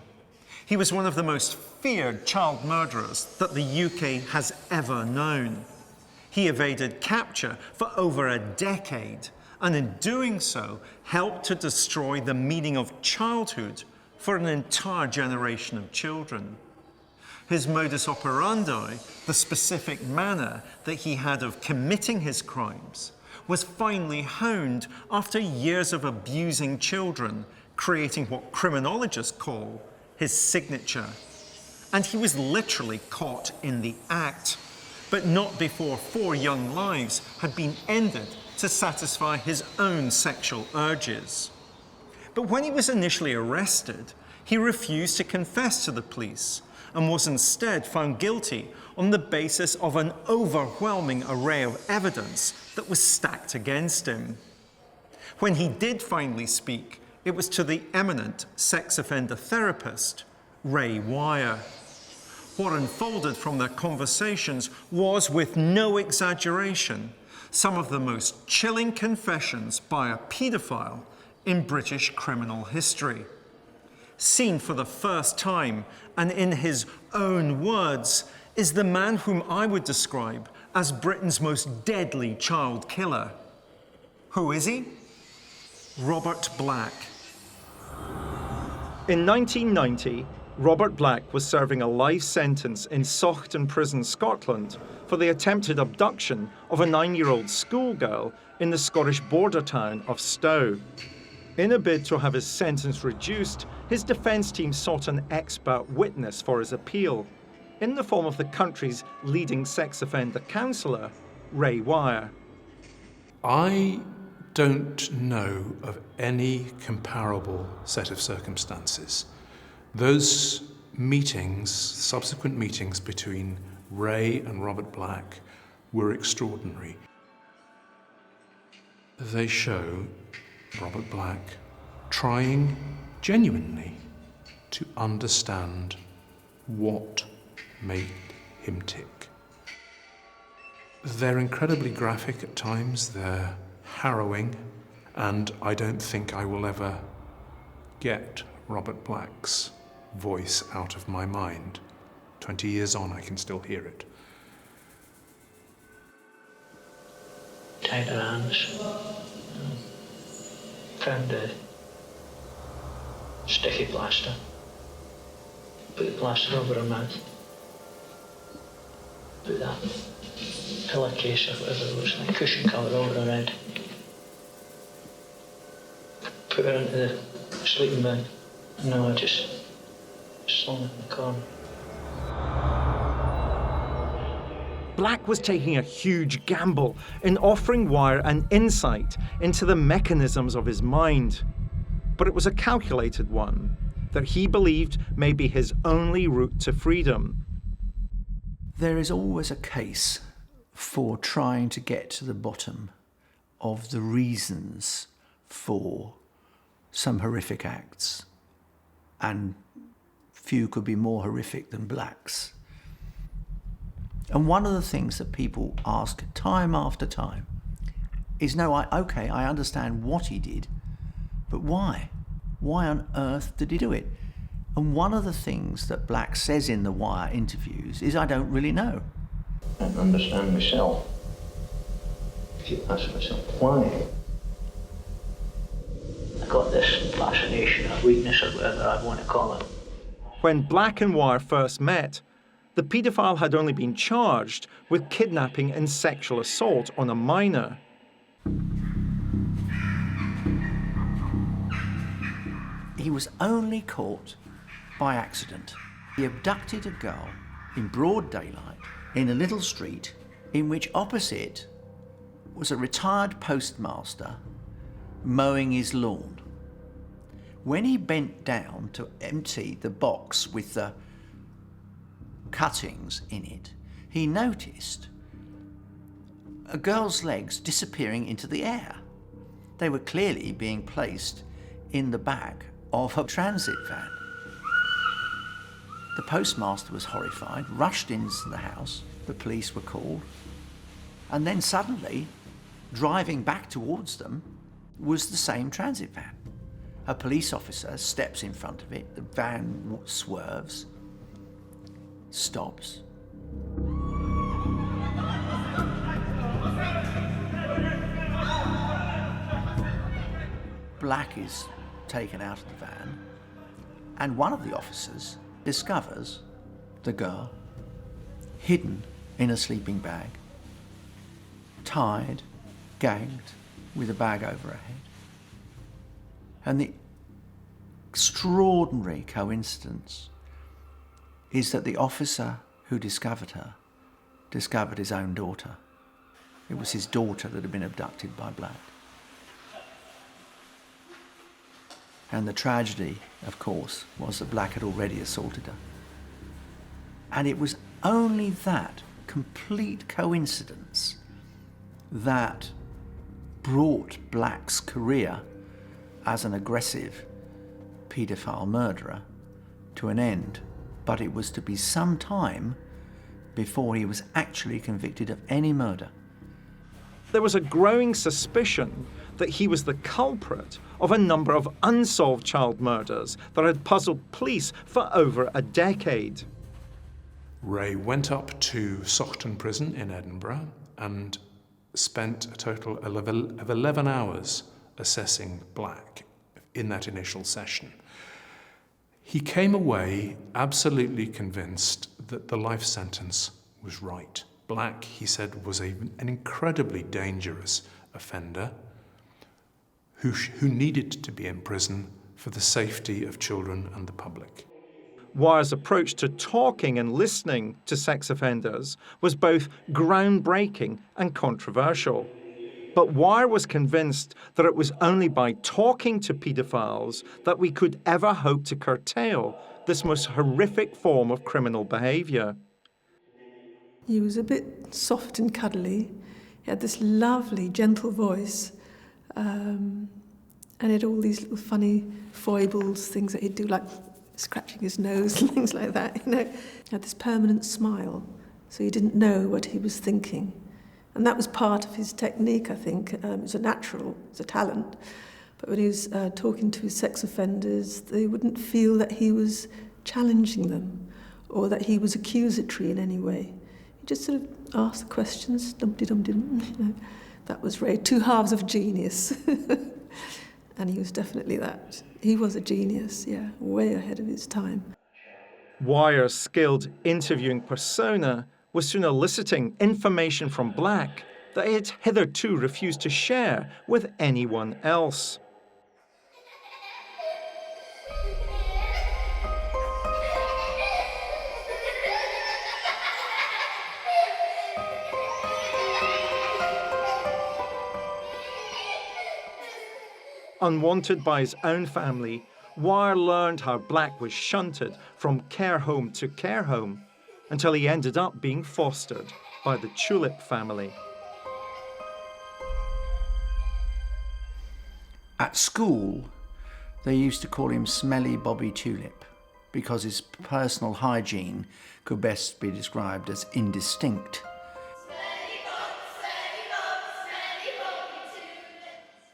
He was one of the most feared child murderers that the UK has ever known. He evaded capture for over a decade, and in doing so, helped to destroy the meaning of childhood for an entire generation of children. His modus operandi, the specific manner that he had of committing his crimes, was finely honed after years of abusing children, creating what criminologists call his signature. And he was literally caught in the act, but not before 4 young lives had been ended to satisfy his own sexual urges. But when he was initially arrested, he refused to confess to the police and was instead found guilty on the basis of an overwhelming array of evidence that was stacked against him. When he did finally speak, it was to the eminent sex offender therapist, Ray Wire. What unfolded from their conversations was, with no exaggeration, some of the most chilling confessions by a paedophile in British criminal history. Seen for the first time, and in his own words, is the man whom I would describe as Britain's most deadly child killer. Who is he? Robert Black. In 1990, Robert Black was serving a life sentence in Saughton Prison, Scotland, for the attempted abduction of a 9-year-old schoolgirl in the Scottish border town of Stow. In a bid to have his sentence reduced, his defence team sought an expert witness for his appeal, in the form of the country's leading sex offender counsellor, Ray Wire. I don't know of any comparable set of circumstances. Those meetings, subsequent meetings between Ray and Robert Black, were extraordinary. They show Robert Black trying genuinely to understand what made him tick. They're incredibly graphic at times, they're harrowing, and I don't think I will ever get Robert Black's voice out of my mind. 20 years on, I can still hear it. Tied her hands. Found a sticky plaster. Put the plaster over her mouth. Put that pillowcase or whatever it looks like, cushion cover over her head. Put her into the sleeping bag. No, I just slung it in the corner. Black was taking a huge gamble in offering Wire an insight into the mechanisms of his mind. But it was a calculated one that he believed may be his only route to freedom. There is always a case for trying to get to the bottom of the reasons for some horrific acts, and few could be more horrific than Black's. And one of the things that people ask time after time is, no, I understand what he did, but why? Why on earth did he do it? And one of the things that Black says in the Wire interviews is, I don't really know. I don't understand myself. If you ask myself, why? I got this fascination or weakness or whatever I want to call it. When Black and Wire first met, the paedophile had only been charged with kidnapping and sexual assault on a minor. He was only caught by accident. He abducted a girl in broad daylight in a little street in which opposite was a retired postmaster mowing his lawn. When he bent down to empty the box with the cuttings in it, he noticed a girl's legs disappearing into the air. They were clearly being placed in the back of a transit van. The postmaster was horrified, rushed into the house, the police were called, and then suddenly, driving back towards them, was the same transit van. A police officer steps in front of it, the van swerves, stops. Black is taken out of the van, and one of the officers discovers the girl hidden in a sleeping bag, tied, gagged, with a bag over her head. And the extraordinary coincidence is that the officer who discovered her discovered his own daughter. It was his daughter that had been abducted by Black. And the tragedy, of course, was that Black had already assaulted her. And it was only that complete coincidence that brought Black's career as an aggressive paedophile murderer to an end. But it was to be some time before he was actually convicted of any murder. There was a growing suspicion that he was the culprit of a number of unsolved child murders that had puzzled police for over a decade. Ray went up to Saughton Prison in Edinburgh and spent a total of 11 hours assessing Black in that initial session. He came away absolutely convinced that the life sentence was right. Black, he said, was an incredibly dangerous offender who needed to be in prison for the safety of children and the public. Wire's approach to talking and listening to sex offenders was both groundbreaking and controversial. But Wire was convinced that it was only by talking to paedophiles that we could ever hope to curtail this most horrific form of criminal behaviour. He was a bit soft and cuddly. He had this lovely, gentle voice, and he had all these little funny foibles, things that he'd do, like scratching his nose and things like that. You know, he had this permanent smile, so you didn't know what he was thinking. And that was part of his technique, I think. It was a natural, it was a talent. But when he was talking to his sex offenders, they wouldn't feel that he was challenging them or that he was accusatory in any way. He just sort of asked the questions, dum-de-dum-dum, you know. That was Ray, two halves of genius. And he was definitely that. He was a genius, yeah, way ahead of his time. Wire's skilled interviewing persona was soon eliciting information from Black that he had hitherto refused to share with anyone else. Unwanted by his own family, Wire learned how Black was shunted from care home to care home until he ended up being fostered by the Tulip family. At school, they used to call him Smelly Bobby Tulip because his personal hygiene could best be described as indistinct.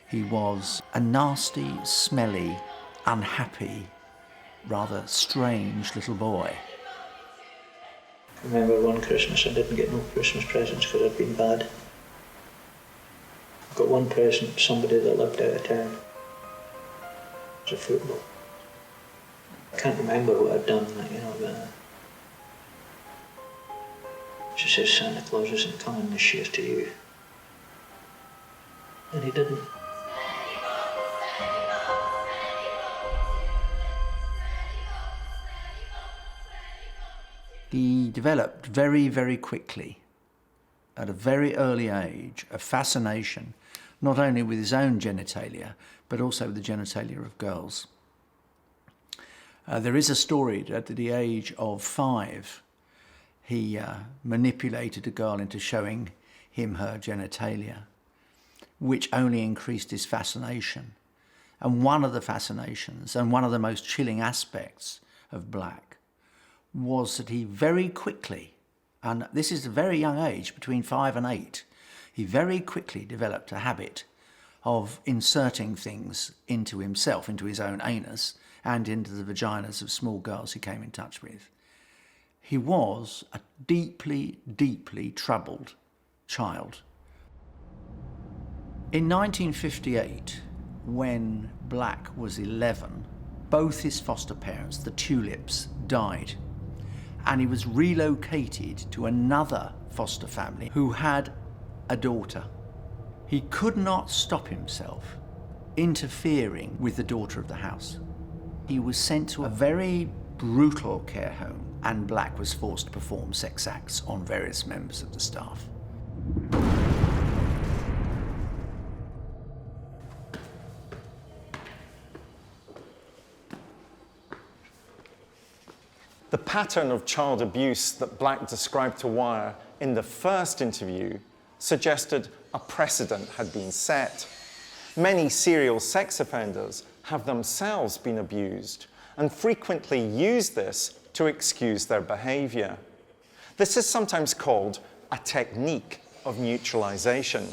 He was a nasty, smelly, unhappy, rather strange little boy. I remember one Christmas I didn't get no Christmas presents because I'd been bad. I got one present, somebody that lived out of town. It was a football. I can't remember what I'd done, you know, but she says Santa Claus isn't coming this year to you. And he didn't. He developed very, very quickly, at a very early age, a fascination not only with his own genitalia, but also with the genitalia of girls. There is a story that at the age of 5, he manipulated a girl into showing him her genitalia, which only increased his fascination. And one of the fascinations, and one of the most chilling aspects of Black, was that he very quickly, and this is a very young age, between 5 and 8, he very quickly developed a habit of inserting things into himself, into his own anus, and into the vaginas of small girls he came in touch with. He was a deeply, deeply troubled child. In 1958, when Black was 11, both his foster parents, the Tulips, died. And he was relocated to another foster family who had a daughter. He could not stop himself interfering with the daughter of the house. He was sent to a very brutal care home, and Black was forced to perform sex acts on various members of the staff. The pattern of child abuse that Black described to Wire in the first interview suggested a precedent had been set. Many serial sex offenders have themselves been abused and frequently use this to excuse their behavior. This is sometimes called a technique of neutralization.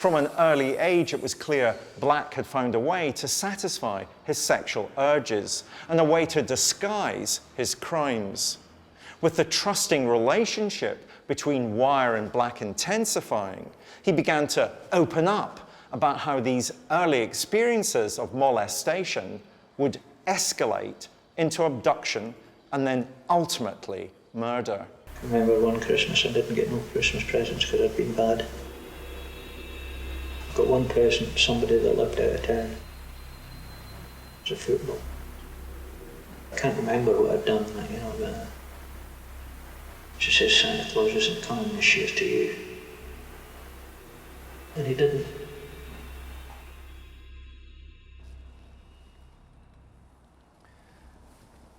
From an early age, it was clear Black had found a way to satisfy his sexual urges and a way to disguise his crimes. With the trusting relationship between Wire and Black intensifying, he began to open up about how these early experiences of molestation would escalate into abduction and then ultimately murder. I remember one Christmas I didn't get no Christmas presents because I'd been bad. I got one present, somebody that lived out of town. It was a football. I can't remember what I'd done, you know, but she says Santa Claus isn't coming this year to you. And he didn't.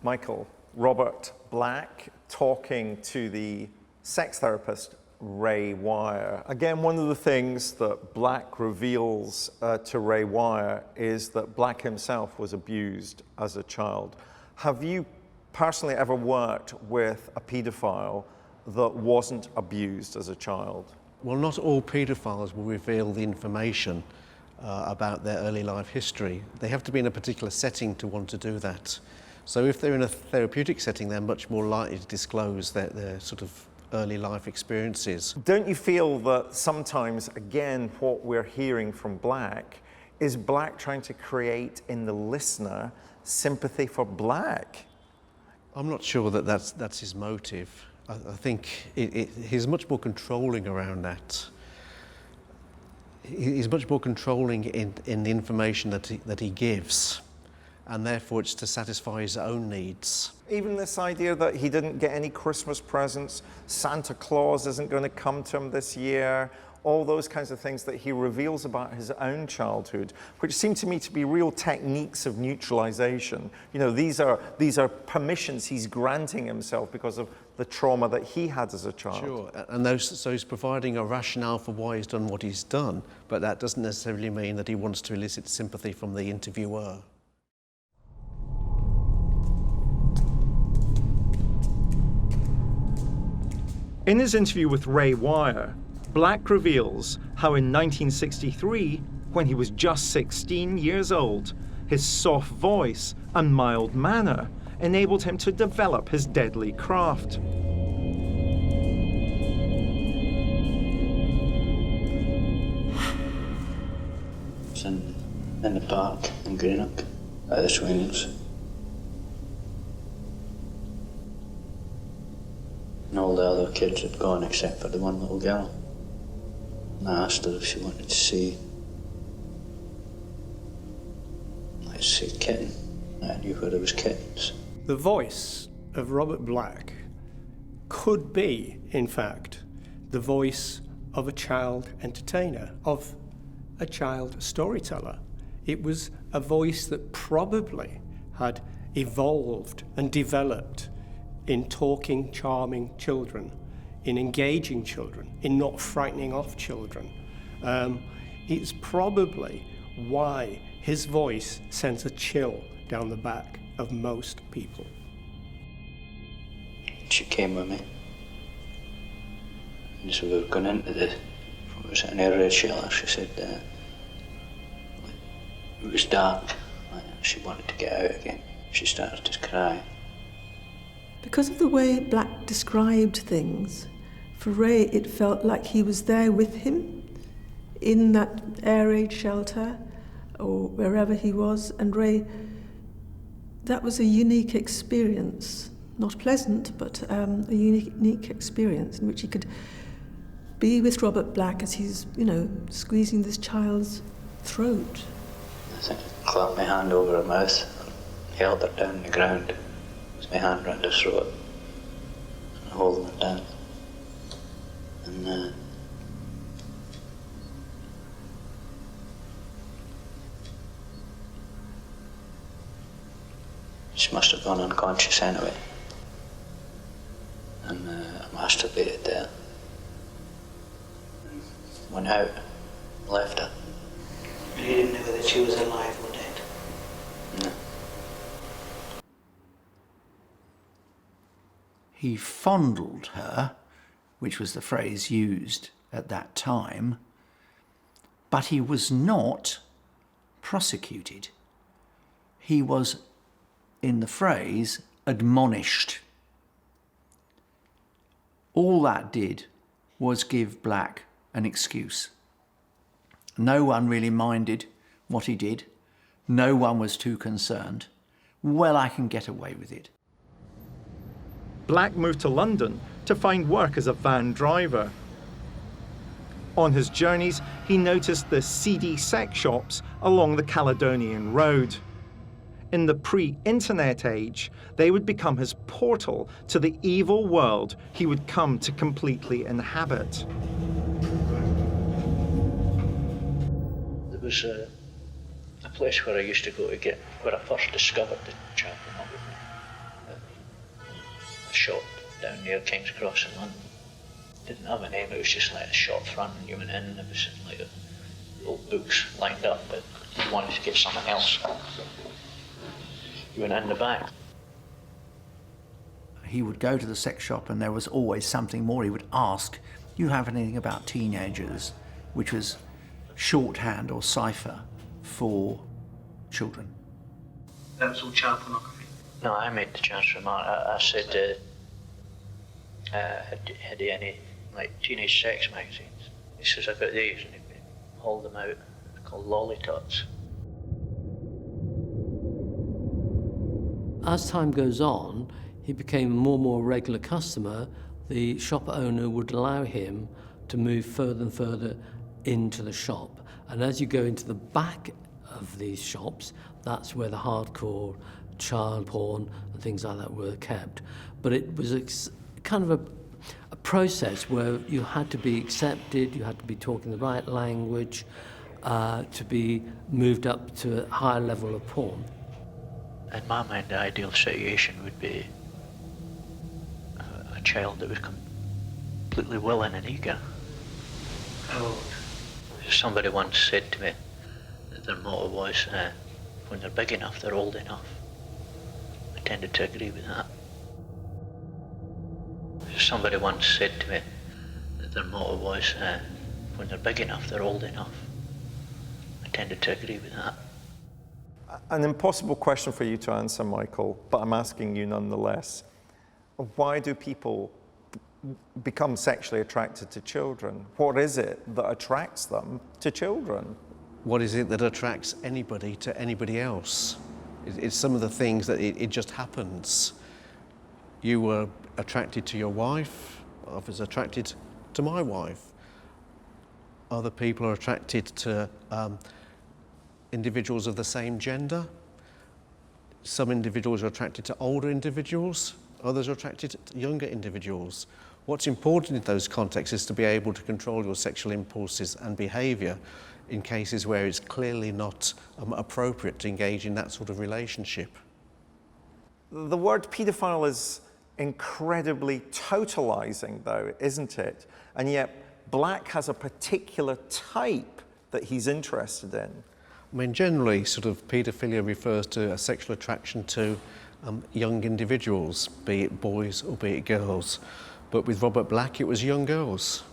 Michael, Robert Black talking to the sex therapist Ray Wire. Again, one of the things that Black reveals to Ray Wire is that Black himself was abused as a child. Have you personally ever worked with a paedophile that wasn't abused as a child? Well, not all paedophiles will reveal the information about their early life history. They have to be in a particular setting to want to do that. So if they're in a therapeutic setting, they're much more likely to disclose their sort of early life experiences. Don't you feel that sometimes, again, what we're hearing from Black is Black trying to create in the listener sympathy for Black? I'm not sure that that's his motive. I think he's much more controlling around that. He's much more controlling in the information that he gives, and therefore it's to satisfy his own needs. Even this idea that he didn't get any Christmas presents, Santa Claus isn't going to come to him this year, all those kinds of things that he reveals about his own childhood, which seem to me to be real techniques of neutralization. You know, these are permissions he's granting himself because of the trauma that he had as a child. Sure, and so he's providing a rationale for why he's done what he's done, but that doesn't necessarily mean that he wants to elicit sympathy from the interviewer. In his interview with Ray Wire, Black reveals how in 1963, when he was just 16 years old, his soft voice and mild manner enabled him to develop his deadly craft. It's in the park in Greenock, at the swings. And all the other kids had gone except for the one little girl. And I asked her if she wanted to see, let's say, kitten. I knew where there was kittens. The voice of Robert Black could be, in fact, the voice of a child entertainer, of a child storyteller. It was a voice that probably had evolved and developed in talking, charming children, in engaging children, in not frightening off children. It's probably why his voice sends a chill down the back of most people. She came with me. And so we were going into it was an air raid shelter. She said it was dark. She wanted to get out again. She started to cry. Because of the way Black described things, for Ray it felt like he was there with him in that air raid shelter or wherever he was, and Ray, that was a unique experience, not pleasant, but a unique experience in which he could be with Robert Black as he's, squeezing this child's throat. I think I clapped my hand over her mouth, held her down on the ground, with my hand round her throat, and holding her down. And she must have gone unconscious anyway. And I masturbated there. Went out, left her. You didn't know that she was alive or dead? No. He fondled her, which was the phrase used at that time, but he was not prosecuted. He was, in the phrase, admonished. All that did was give Black an excuse. No one really minded what he did. No one was too concerned. Well, I can get away with it. Black moved to London to find work as a van driver. On his journeys, he noticed the seedy sex shops along the Caledonian Road. In the pre-internet age, they would become his portal to the evil world he would come to completely inhabit. There was a place where I used to go to get, where I first discovered the chapel, a shop down near King's Cross in London. Didn't have a name, it was just like a shop front, and you went in and there was like old books lined up, but you wanted to get something else. You went in the back. He would go to the sex shop and there was always something more. He would ask, "Do you have anything about teenagers?" which was shorthand or cipher for children. That was all child pornography. No, I made the chance remark. I said, had he any like teenage sex magazines? He says, I've got these, and he hauled them out. They're called lollytots. As time goes on, he became a more and more regular customer. The shop owner would allow him to move further and further into the shop. And as you go into the back of these shops, that's where the hardcore child porn and things like that were kept. But it was kind of a process where you had to be accepted, you had to be talking the right language to be moved up to a higher level of porn. In my mind, the ideal situation would be a child that was completely willing and eager. Oh. Somebody once said to me that their motto was, when they're big enough, they're old enough. I tended to agree with that. Somebody once said to me that their motto was, when they're big enough, they're old enough. I tended to agree with that. An impossible question for you to answer, Michael, but I'm asking you nonetheless. Why do people become sexually attracted to children? What is it that attracts them to children? What is it that attracts anybody to anybody else? It's some of the things that it just happens. You were attracted to your wife, I was attracted to my wife. Other people are attracted to individuals of the same gender. Some individuals are attracted to older individuals, others are attracted to younger individuals. What's important in those contexts is to be able to control your sexual impulses and behaviour in cases where it's clearly not appropriate to engage in that sort of relationship. The word paedophile is incredibly totalising, though, isn't it? And yet Black has a particular type that he's interested in. I mean, generally, sort of paedophilia refers to a sexual attraction to young individuals, be it boys or be it girls. But with Robert Black, it was young girls.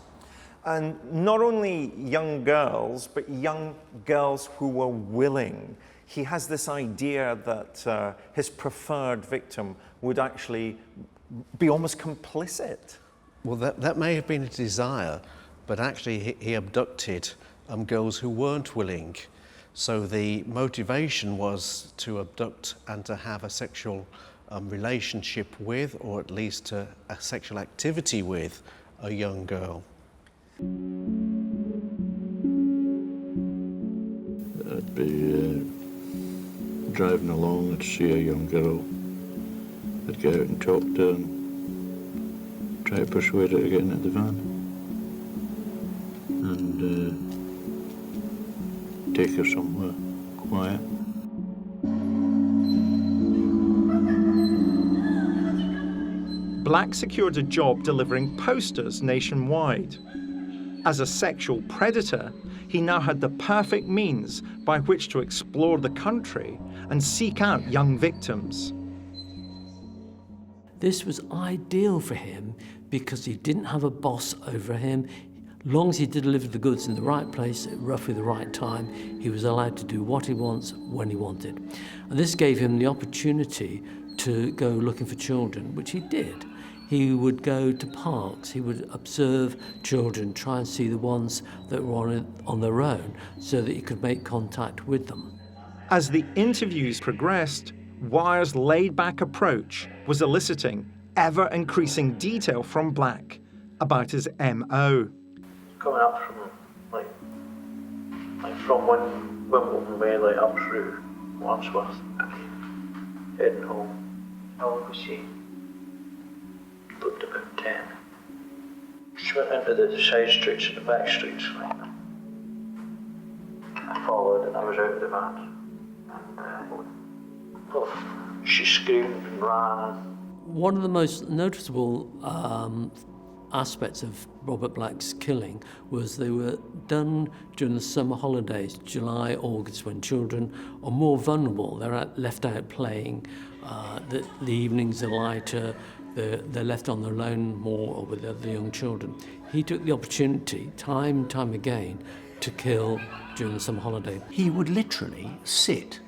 And not only young girls, but young girls who were willing. He has this idea that his preferred victim would actually be almost complicit. Well, that may have been a desire, but actually he abducted girls who weren't willing. So the motivation was to abduct and to have a sexual relationship with, or at least a sexual activity with, a young girl. I'd be driving along, I'd see a young girl, I'd get out and talk to her and try to persuade her to get into the van and take her somewhere quiet. Black secured a job delivering posters nationwide. As a sexual predator, he now had the perfect means by which to explore the country and seek out young victims. This was ideal for him because he didn't have a boss over him. Long as he delivered the goods in the right place at roughly the right time, he was allowed to do what he wants when he wanted. And this gave him the opportunity to go looking for children, which he did. He would go to parks, he would observe children, try and see the ones that were on their own so that he could make contact with them. As the interviews progressed, Wire's laid-back approach was eliciting ever-increasing detail from Black about his M.O. Coming up from like from Wimbledon way, like up through Wandsworth, heading home. How old was she? Looked about 10. She went into the side streets and the back streets. I followed and I was out of the van. And she screamed and ran. One of the most noticeable aspects of Robert Black's killing was they were done during the summer holidays, July, August, when children are more vulnerable. They're left out playing, the evenings are lighter, they're left on their own more with other young children. He took the opportunity, time and time again, to kill during the summer holiday. He would literally sit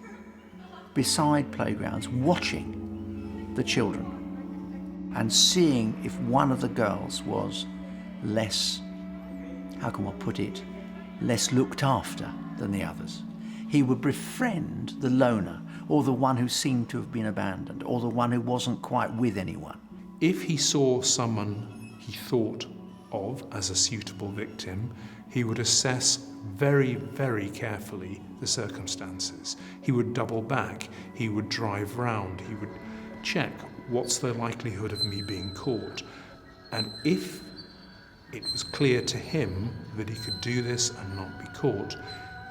beside playgrounds watching the children and seeing if one of the girls was less, how can one put it, less looked after than the others. He would befriend the loner, or the one who seemed to have been abandoned, or the one who wasn't quite with anyone. If he saw someone he thought of as a suitable victim, he would assess very, very carefully the circumstances. He would double back, he would drive round, he would check what's the likelihood of me being caught. And if it was clear to him that he could do this and not be caught,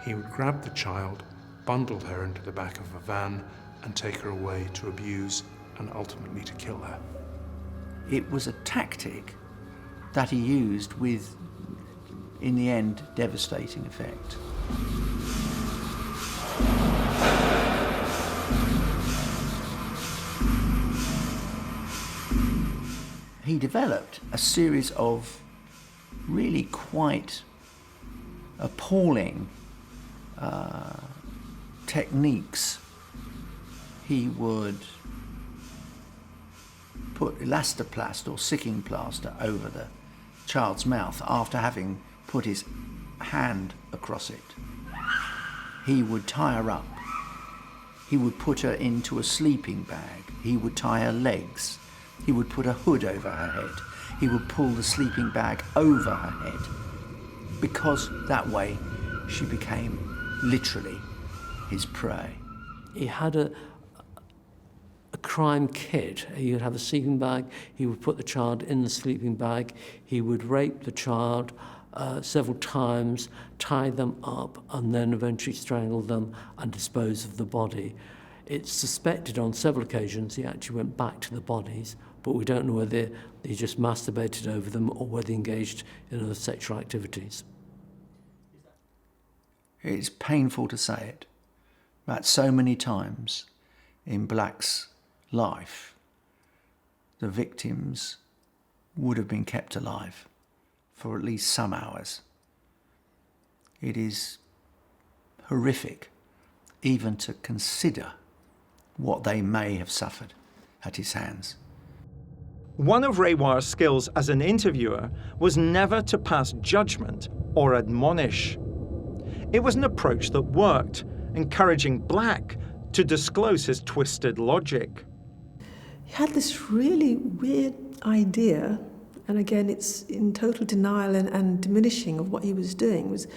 he would grab the child, bundle her into the back of a van and take her away to abuse and ultimately to kill her. It was a tactic that he used with, in the end, devastating effect. He developed a series of really quite appalling techniques. He would put elastoplast or sicking plaster over the child's mouth after having put his hand across it. He would tie her up. He would put her into a sleeping bag. He would tie her legs. He would put a hood over her head. He would pull the sleeping bag over her head, because that way she became literally his prey. He had a crime kit. He would have a sleeping bag, he would put the child in the sleeping bag, he would rape the child several times, tie them up, and then eventually strangle them and dispose of the body. It's suspected on several occasions he actually went back to the bodies, but we don't know whether he just masturbated over them or whether he engaged in other sexual activities. It's painful to say it, but so many times in Black's life, the victims would have been kept alive for at least some hours. It is horrific even to consider what they may have suffered at his hands. One of Ray Wire's skills as an interviewer was never to pass judgment or admonish. It was an approach that worked, encouraging Black to disclose his twisted logic. He had this really weird idea, and again it's in total denial and diminishing of what he was doing, was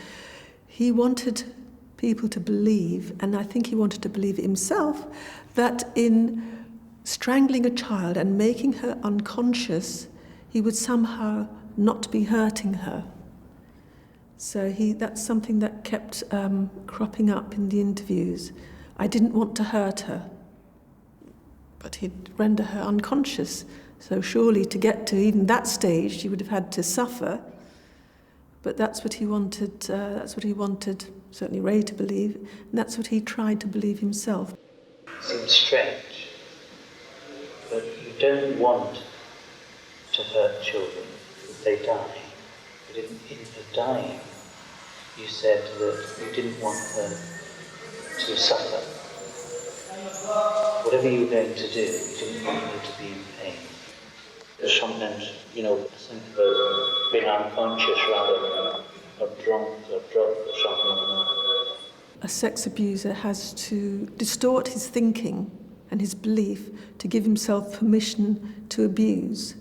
he wanted people to believe, and I think he wanted to believe it himself, that in strangling a child and making her unconscious, he would somehow not be hurting her. So that's something that kept cropping up in the interviews. I didn't want to hurt her, but he'd render her unconscious. So surely to get to even that stage, she would have had to suffer. But that's what he wanted. Certainly Ray to believe, and that's what he tried to believe himself. It seems strange, but you don't want to hurt children if they die. But in her dying, you said that you didn't want her to suffer. Whatever you were going to do, you didn't want her to be in pain. Sometimes, think about being unconscious rather than drunk or drugged or something like that. A sex abuser has to distort his thinking and his belief to give himself permission to abuse.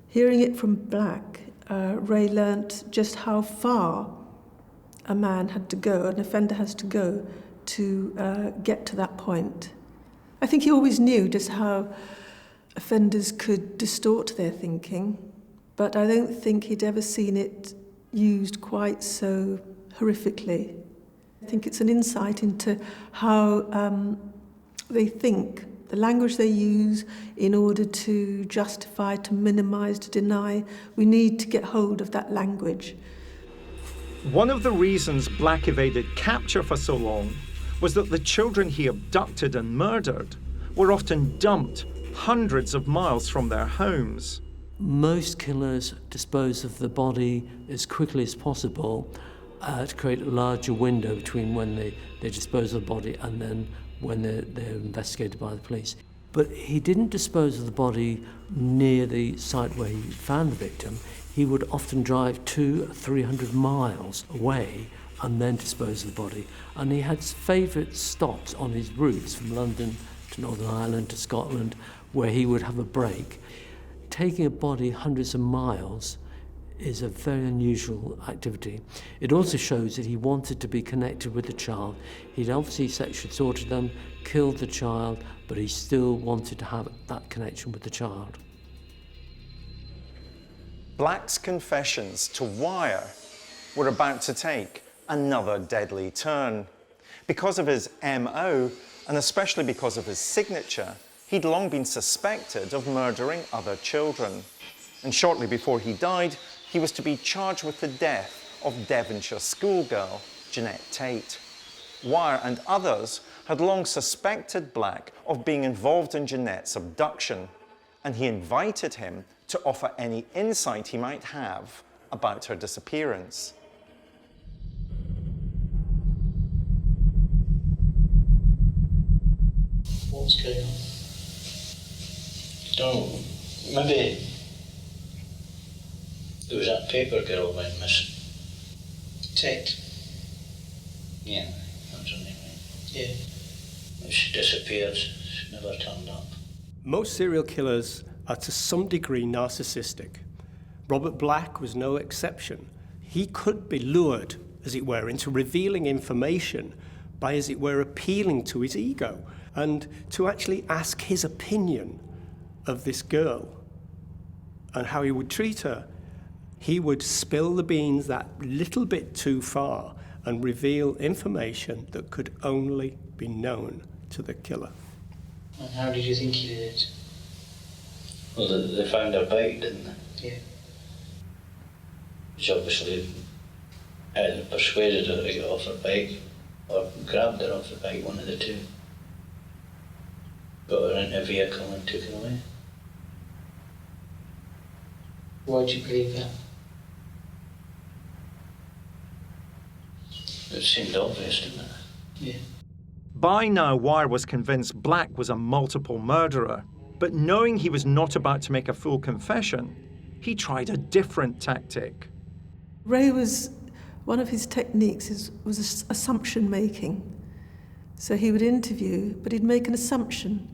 Hearing it from Black, Ray learnt just how far a man had to go, an offender has to go, to get to that point. I think he always knew just how offenders could distort their thinking, but I don't think he'd ever seen it used quite so horrifically. I think it's an insight into how they think, the language they use in order to justify, to minimise, to deny. We need to get hold of that language. One of the reasons Black evaded capture for so long was that the children he abducted and murdered were often dumped hundreds of miles from their homes. Most killers dispose of the body as quickly as possible to create a larger window between when they dispose of the body and then when they're investigated by the police. But he didn't dispose of the body near the site where he found the victim. He would often drive 200-300 miles away and then dispose of the body. And he had favourite stops on his routes from London to Northern Ireland to Scotland where he would have a break. Taking a body hundreds of miles is a very unusual activity. It also shows that he wanted to be connected with the child. He'd obviously sexually assaulted them, killed the child, but he still wanted to have that connection with the child. Black's confessions to Wire were about to take another deadly turn. Because of his MO, and especially because of his signature, he'd long been suspected of murdering other children. And shortly before he died, he was to be charged with the death of Devonshire schoolgirl Jeanette Tate. Wire and others had long suspected Black of being involved in Jeanette's abduction, and he invited him to offer any insight he might have about her disappearance. What's going on? Don't know. Maybe there was that paper girl went missing. Tate? Yeah, that was her name. Yeah. She disappeared. She never turned up. Most serial killers are to some degree narcissistic. Robert Black was no exception. He could be lured, as it were, into revealing information by, as it were, appealing to his ego and to actually ask his opinion of this girl and how he would treat her. He would spill the beans that little bit too far and reveal information that could only be known to the killer. And how did you think he did it? Well, they found her bike, didn't they? Yeah. Which obviously either persuaded her to get off her bike or grabbed her off the bike, one of the two. Got her into a vehicle and took her away. Why do you believe that? It seemed obvious, didn't it? Yeah. By now, Wire was convinced Black was a multiple murderer, but knowing he was not about to make a full confession, he tried a different tactic. Ray was, one of his techniques was assumption making. So he would interview, but he'd make an assumption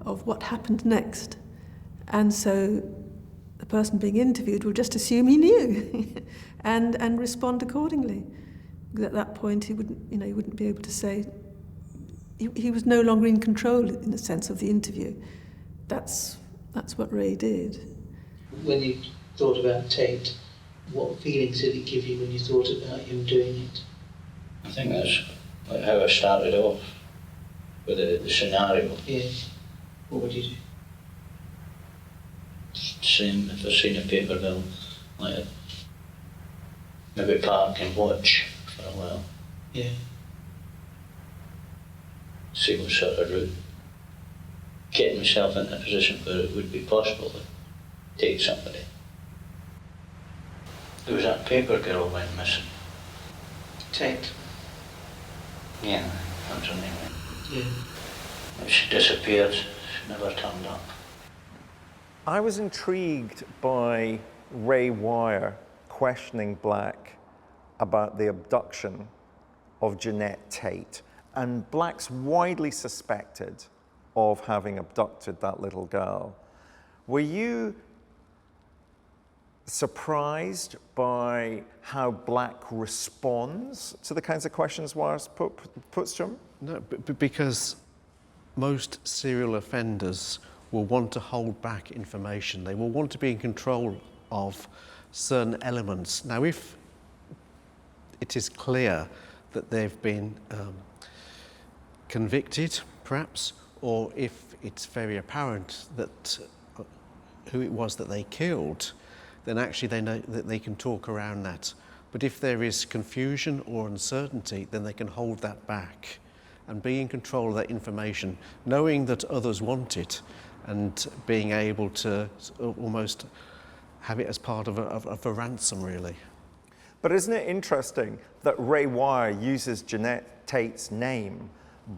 of what happened next. And so the person being interviewed would just assume he knew and respond accordingly. Because at that point he wouldn't be able to say, he was no longer in control in the sense of the interview. That's what Ray did. When you thought about Tate, what feelings did it give you when you thought about him doing it? I think that's like how I started off with the scenario. Yeah. What would you do? Same, if I've seen a paper mill, like maybe park and watch for a while. Yeah. See what sort of route. Getting myself in a position where it would be possible to take somebody. There was that paper girl went missing. Tate? Yeah, that was her name. Yeah. She disappeared. She never turned up. I was intrigued by Ray Wire questioning Black about the abduction of Jeanette Tate. And Black's widely suspected of having abducted that little girl. Were you surprised by how Black responds to the kinds of questions Wire puts to him? No, because most serial offenders will want to hold back information. They will want to be in control of certain elements. Now, if it is clear that they've been convicted, perhaps, or if it's very apparent that who it was that they killed, then actually they know that they can talk around that. But if there is confusion or uncertainty, then they can hold that back and be in control of that information, knowing that others want it and being able to almost have it as part of a ransom, really. But isn't it interesting that Ray Wire uses Jeanette Tate's name?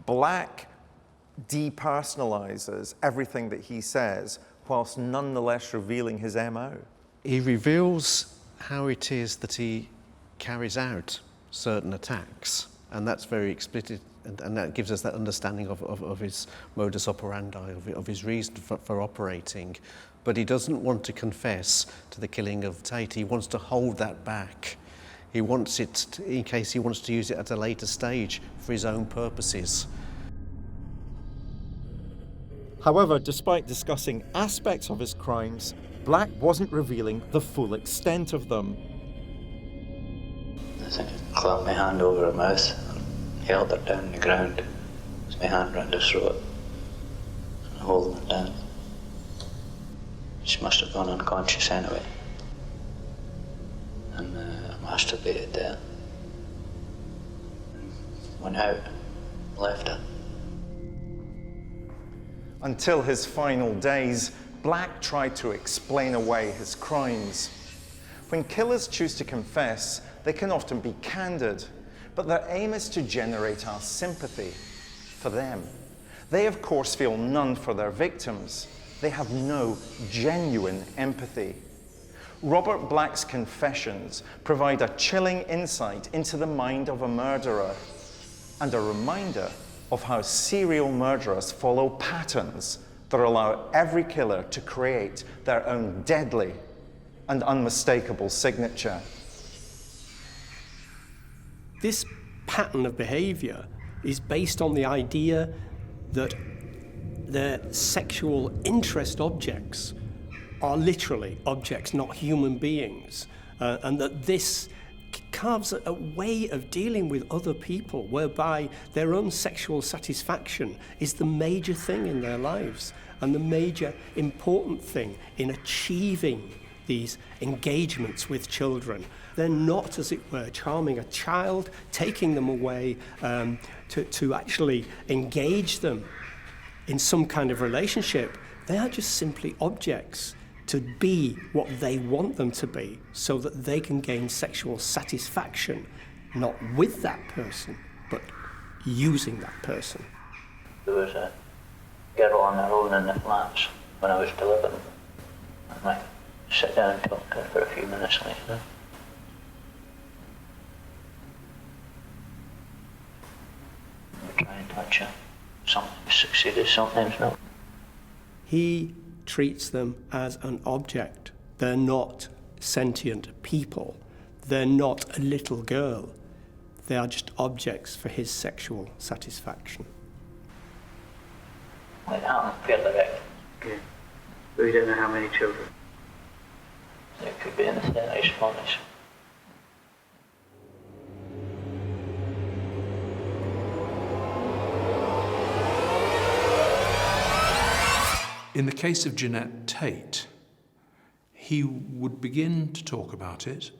Black depersonalizes everything that he says, whilst nonetheless revealing his MO. He reveals how it is that he carries out certain attacks, and that's very explicit, and that gives us that understanding of his modus operandi, of his reason for operating. But he doesn't want to confess to the killing of Tate. He wants to hold that back. He wants it, in case he wants to use it at a later stage for his own purposes. However, despite discussing aspects of his crimes, Black wasn't revealing the full extent of them. I think I clapped my hand over her mouth and held her down on the ground with my hand round her throat and holding her down. She must have gone unconscious anyway. And I masturbated there. Went out, left her. Until his final days, Black tried to explain away his crimes. When killers choose to confess, they can often be candid, but their aim is to generate our sympathy for them. They, of course, feel none for their victims. They have no genuine empathy. Robert Black's confessions provide a chilling insight into the mind of a murderer and a reminder of how serial murderers follow patterns that allow every killer to create their own deadly and unmistakable signature. This pattern of behavior is based on the idea that the sexual interest objects are literally objects, not human beings, and that this carves a way of dealing with other people whereby their own sexual satisfaction is the major thing in their lives and the major important thing in achieving these engagements with children. They're not, as it were, charming a child, taking them away to actually engage them in some kind of relationship. They are just simply objects to be what they want them to be so that they can gain sexual satisfaction, not with that person, but using that person. There was a girl on her own in the flats when I was delivering. I might sit down and talk to her for a few minutes later. I try and touch her. Sometimes succeeded, sometimes not. He treats them as an object. They're not sentient people. They're not a little girl. They are just objects for his sexual satisfaction. It happened fairly right. Yeah. But we don't know how many children. It could be anything, I suppose. In the case of Jeanette Tate, he would begin to talk about it,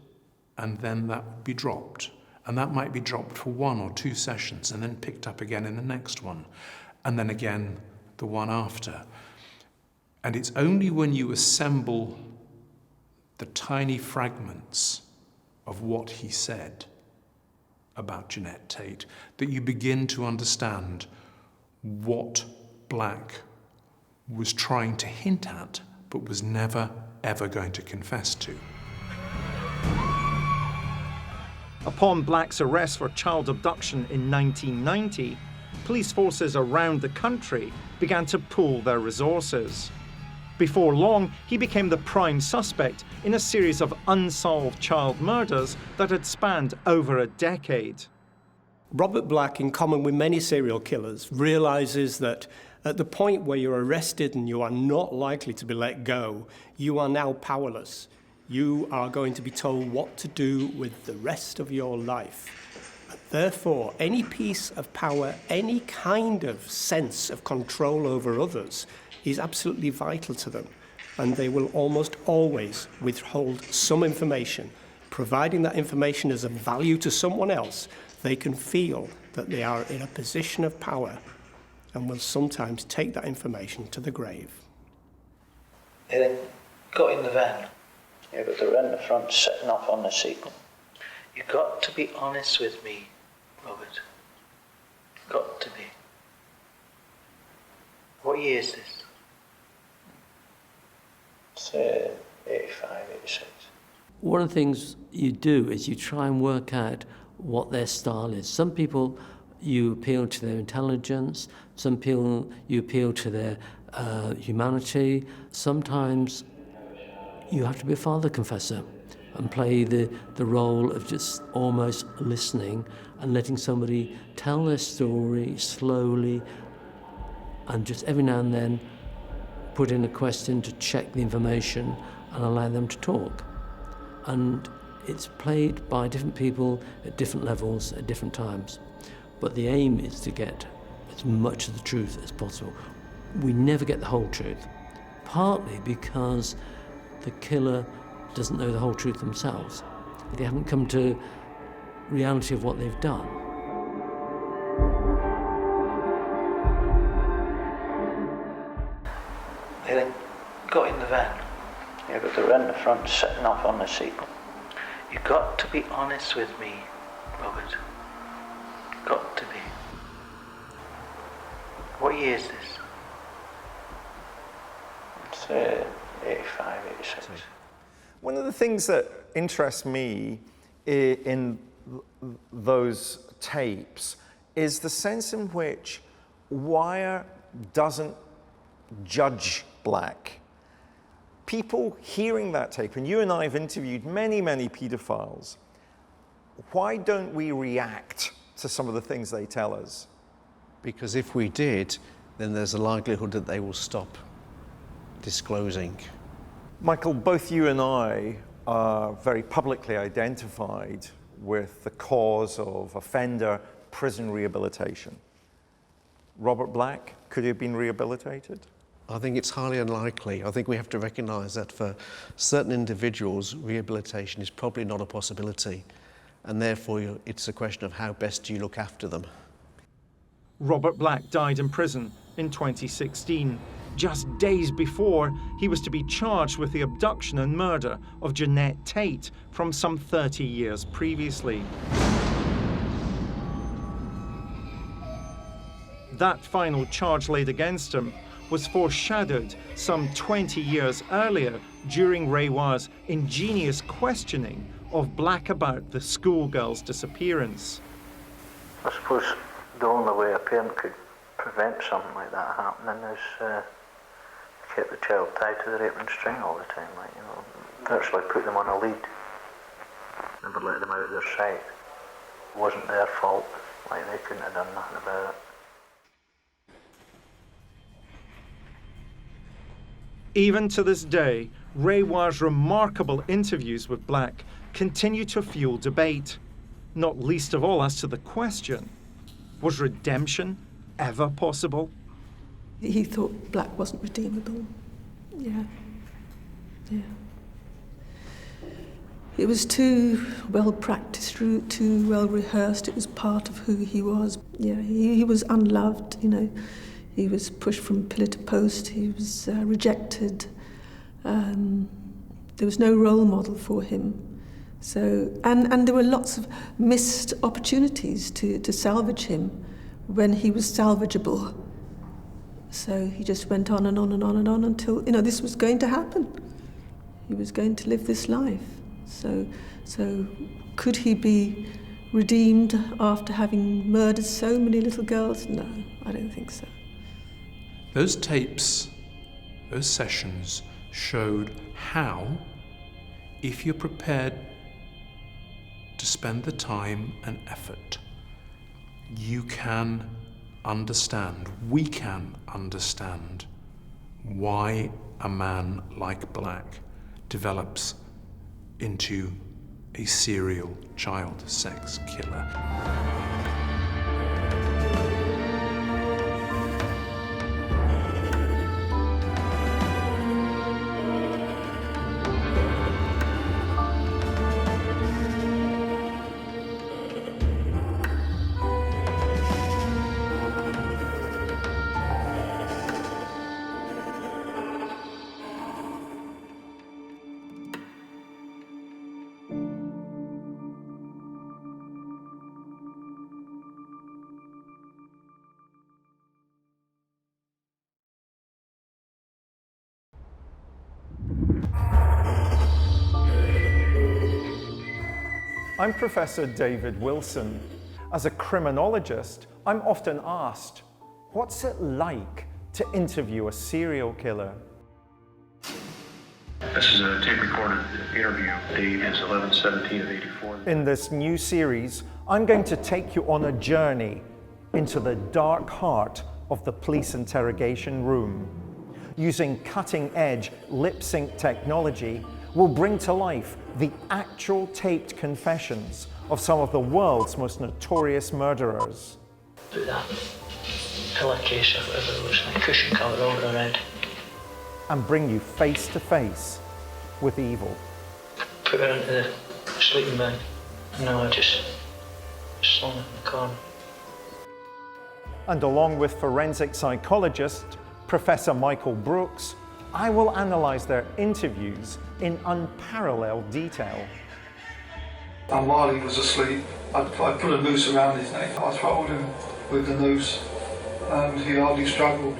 and then that would be dropped. And that might be dropped for 1 or 2 sessions, and then picked up again in the next one, and then again the one after. And it's only when you assemble the tiny fragments of what he said about Jeanette Tate that you begin to understand what Black was trying to hint at, but was never, ever going to confess to. Upon Black's arrest for child abduction in 1990, police forces around the country began to pool their resources. Before long, he became the prime suspect in a series of unsolved child murders that had spanned over a decade. Robert Black, in common with many serial killers, realizes that at the point where you're arrested and you are not likely to be let go, you are now powerless. You are going to be told what to do with the rest of your life. And therefore, any piece of power, any kind of sense of control over others is absolutely vital to them. And they will almost always withhold some information. Providing that information is of value to someone else, they can feel that they are in a position of power and will sometimes take that information to the grave. They then got in the van. Yeah, but they were in the front, sitting up on the seat. You've got to be honest with me, Robert. Got to be. What year is this? Say 85, 86. One of the things you do is you try and work out what their style is. Some people, you appeal to their intelligence. Some people, you appeal to their humanity. Sometimes you have to be a father confessor and play the role of just almost listening and letting somebody tell their story slowly, and just every now and then put in a question to check the information and allow them to talk. And it's played by different people at different levels at different times. But the aim is to get as much of the truth as possible. We never get the whole truth, partly because the killer doesn't know the whole truth themselves. They haven't come to reality of what they've done. They then got in the van. Yeah, but they were in the front, sitting off on the seat. You've got to be honest with me, Robert. Got to be. What year is this? Say 85, 86. One of the things that interests me in those tapes is the sense in which Wire doesn't judge Black. People hearing that tape, and you and I have interviewed many, many paedophiles, why don't we react to some of the things they tell us? Because if we did, then there's a likelihood that they will stop disclosing. Michael, both you and I are very publicly identified with the cause of offender prison rehabilitation. Robert Black, could he have been rehabilitated? I think it's highly unlikely. I think we have to recognise that for certain individuals, rehabilitation is probably not a possibility, and therefore it's a question of how best do you look after them. Robert Black died in prison in 2016, just days before he was to be charged with the abduction and murder of Jeanette Tate from some 30 years previously. That final charge laid against him was foreshadowed some 20 years earlier during Ray Wire's ingenious questioning of Black about the schoolgirl's disappearance. I suppose the only way a parent could prevent something like that happening is keep the child tied to the apron string all the time, like, you know, virtually put them on a lead, never let them out of their sight. It wasn't their fault, like they couldn't have done nothing about it. Even to this day, Ray Wire's remarkable interviews with Black continue to fuel debate, not least of all as to the question, was redemption ever possible? He thought Black wasn't redeemable. Yeah. It was too well practiced, too well rehearsed. It was part of who he was. Yeah, he was unloved, you know. He was pushed from pillar to post. He was rejected. There was no role model for him. So, and there were lots of missed opportunities to salvage him when he was salvageable. So he just went on and on and on and on until, you know, this was going to happen. He was going to live this life. So could he be redeemed after having murdered so many little girls? No, I don't think so. Those tapes, those sessions showed how, if you're prepared to spend the time and effort, you can understand, we can understand why a man like Black develops into a serial child sex killer. I'm Professor David Wilson. As a criminologist, I'm often asked, what's it like to interview a serial killer? This is a tape-recorded interview. Date is 11/17 of '84. In this new series, I'm going to take you on a journey into the dark heart of the police interrogation room. Using cutting-edge lip-sync technology, we'll bring to life the actual taped confessions of some of the world's most notorious murderers. Put that pillowcase or whatever it was, like cushion cover over around. And bring you face to face with evil. Put her into the sleeping bag. No, I just slung it in the corner. And along with forensic psychologist Professor Michael Brooks, I will analyse their interviews in unparalleled detail. And while he was asleep, I put a noose around his neck. I throttled him with the noose, and he hardly struggled.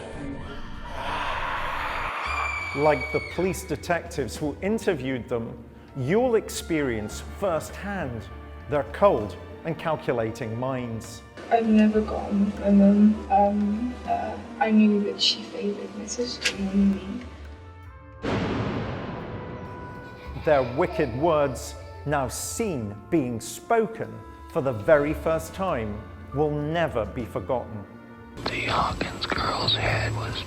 Like the police detectives who interviewed them, you'll experience firsthand their cold and calculating minds. I've never got on with my mum. I knew that she favoured my sister more than me. Their wicked words, now seen being spoken for the very first time, will never be forgotten. The Hawkins girl's head was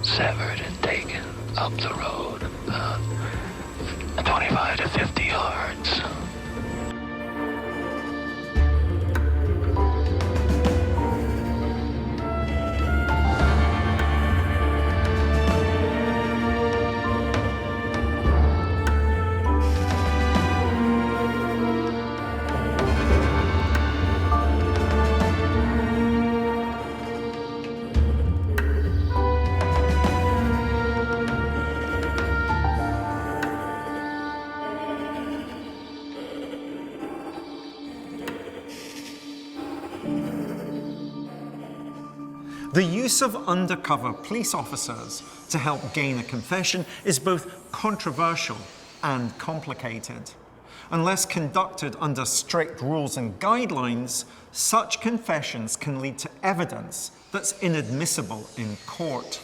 severed and taken up the road about 25 to 50 yards. The use of undercover police officers to help gain a confession is both controversial and complicated. Unless conducted under strict rules and guidelines, such confessions can lead to evidence that's inadmissible in court.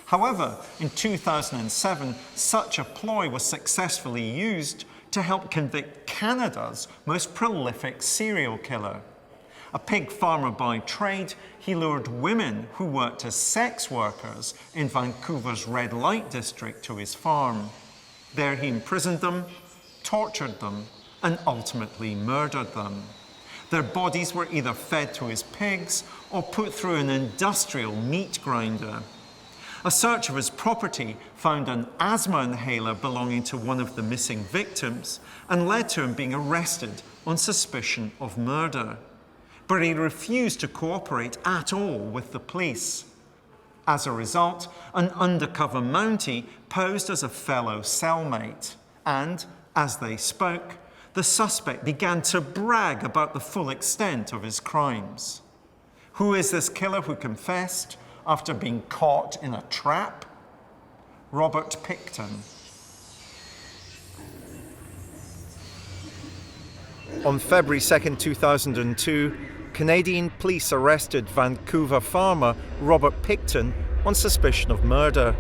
However, in 2007, such a ploy was successfully used to help convict Canada's most prolific serial killer. A pig farmer by trade, he lured women who worked as sex workers in Vancouver's red light district to his farm. There he imprisoned them, tortured them, and ultimately murdered them. Their bodies were either fed to his pigs or put through an industrial meat grinder. A search of his property found an asthma inhaler belonging to one of the missing victims and led to him being arrested on suspicion of murder. But he refused to cooperate at all with the police. As a result, an undercover Mountie posed as a fellow cellmate, and as they spoke, the suspect began to brag about the full extent of his crimes. Who is this killer who confessed after being caught in a trap? Robert Pickton. On February 2nd, 2002, Canadian police arrested Vancouver farmer Robert Pickton on suspicion of murder.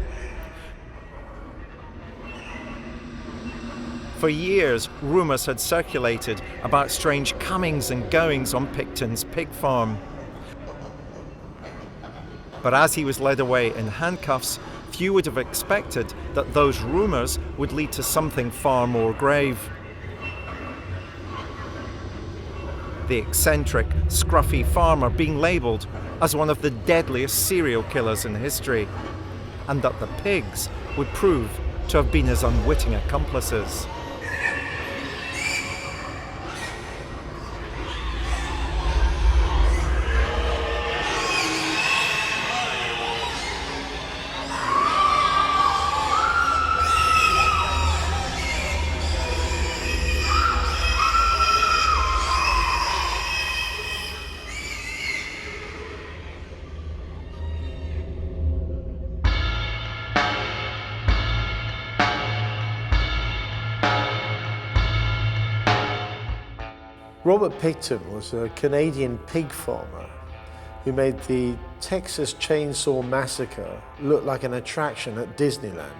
For years, rumours had circulated about strange comings and goings on Pickton's pig farm. But as he was led away in handcuffs, few would have expected that those rumours would lead to something far more grave. The eccentric, scruffy farmer being labelled as one of the deadliest serial killers in history, and that the pigs would prove to have been his unwitting accomplices. Robert Pickton was a Canadian pig farmer who made the Texas Chainsaw Massacre look like an attraction at Disneyland.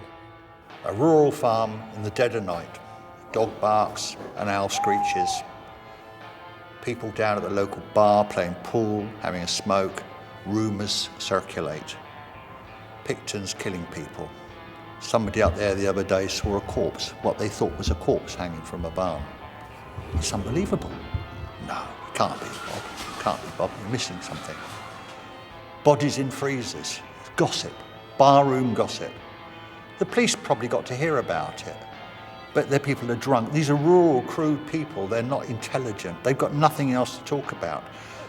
A rural farm in the dead of night. Dog barks, an owl screeches. People down at the local bar playing pool, having a smoke. Rumours circulate. Pickton's killing people. Somebody up there the other day saw a corpse, what they thought was a corpse hanging from a barn. It's unbelievable. No, it can't be, Bob. It can't be, Bob. You're missing something. Bodies in freezers. Gossip. Barroom gossip. The police probably got to hear about it, but their people are drunk. These are rural, crude people. They're not intelligent. They've got nothing else to talk about.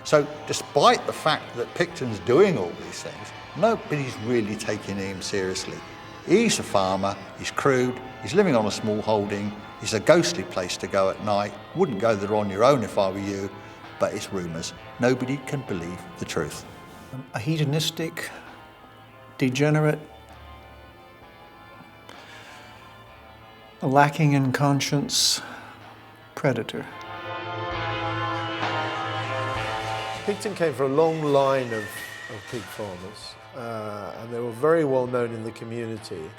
So despite the fact that Pickton's doing all these things, nobody's really taking him seriously. He's a farmer, he's crude, he's living on a small holding, he's a ghostly place to go at night. Wouldn't go there on your own if I were you, but it's rumours. Nobody can believe the truth. A hedonistic, degenerate, a lacking in conscience predator. Pickton came from a long line of pig farmers, and they were very well known in the community.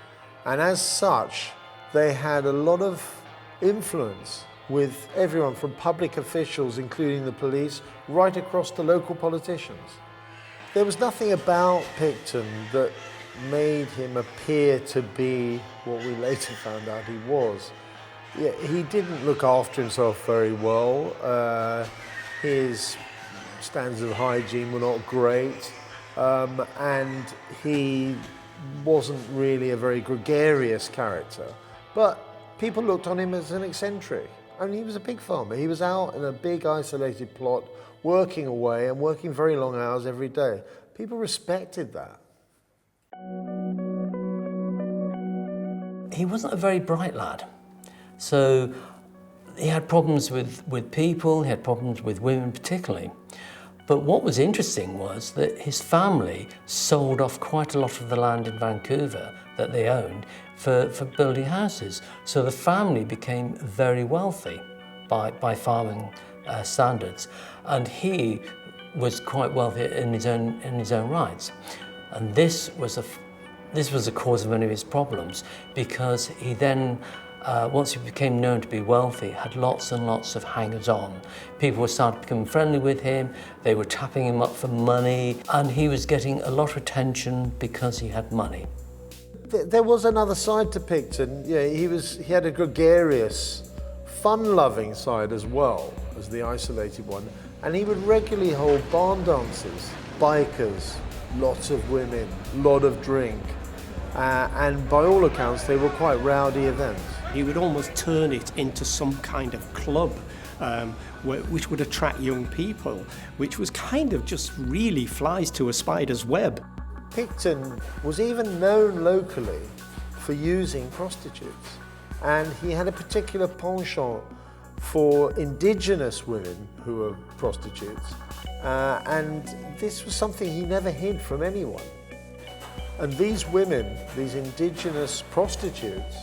And as such, they had a lot of influence with everyone from public officials, including the police, right across to local politicians. There was nothing about Pickton that made him appear to be what we later found out he was. Yeah, he didn't look after himself very well. His standards of hygiene were not great, and he wasn't really a very gregarious character. But people looked on him as an eccentric. I mean, he was a pig farmer. He was out in a big isolated plot, working away and working very long hours every day. People respected that. He wasn't a very bright lad. So he had problems with people, he had problems with women particularly. But what was interesting was that his family sold off quite a lot of the land in Vancouver that they owned for building houses. So the family became very wealthy by farming standards. And he was quite wealthy in his own rights. And this was a cause of many of his problems, because he then, once he became known to be wealthy, had lots and lots of hangers-on. People were starting to become friendly with him, they were tapping him up for money, and he was getting a lot of attention because he had money. There was another side to Pickton. Yeah, he had a gregarious, fun-loving side as well as the isolated one, and he would regularly hold barn dances, bikers, lots of women, lot of drink, and by all accounts they were quite rowdy events. He would almost turn it into some kind of club which would attract young people, which was kind of just really flies to a spider's web. Pickton was even known locally for using prostitutes, and he had a particular penchant for indigenous women who were prostitutes, and this was something he never hid from anyone. And these women, these indigenous prostitutes,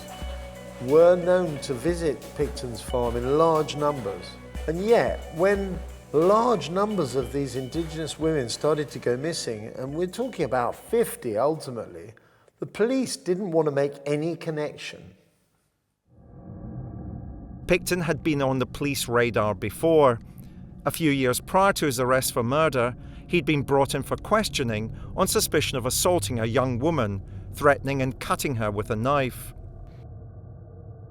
were known to visit Pickton's farm in large numbers. And yet, when large numbers of these indigenous women started to go missing, and we're talking about 50 ultimately, the police didn't want to make any connection. Pickton had been on the police radar before. A few years prior to his arrest for murder, he'd been brought in for questioning on suspicion of assaulting a young woman, threatening and cutting her with a knife.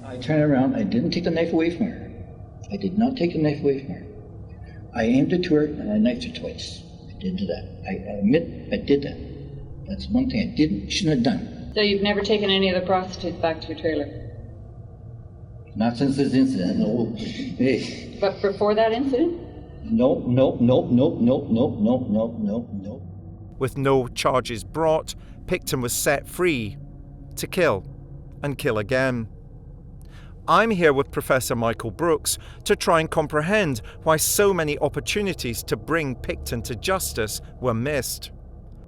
I turned around, I didn't take the knife away from her. I did not take the knife away from her. I aimed it to her and I knifed her twice. I did that. I admit I did that. That's one thing I shouldn't have done. So you've never taken any of the prostitutes back to your trailer? Not since this incident, no. Hey. But before that incident? No. With no charges brought, Pickton was set free to kill and kill again. I'm here with Professor Michael Brooks to try and comprehend why so many opportunities to bring Pickton to justice were missed.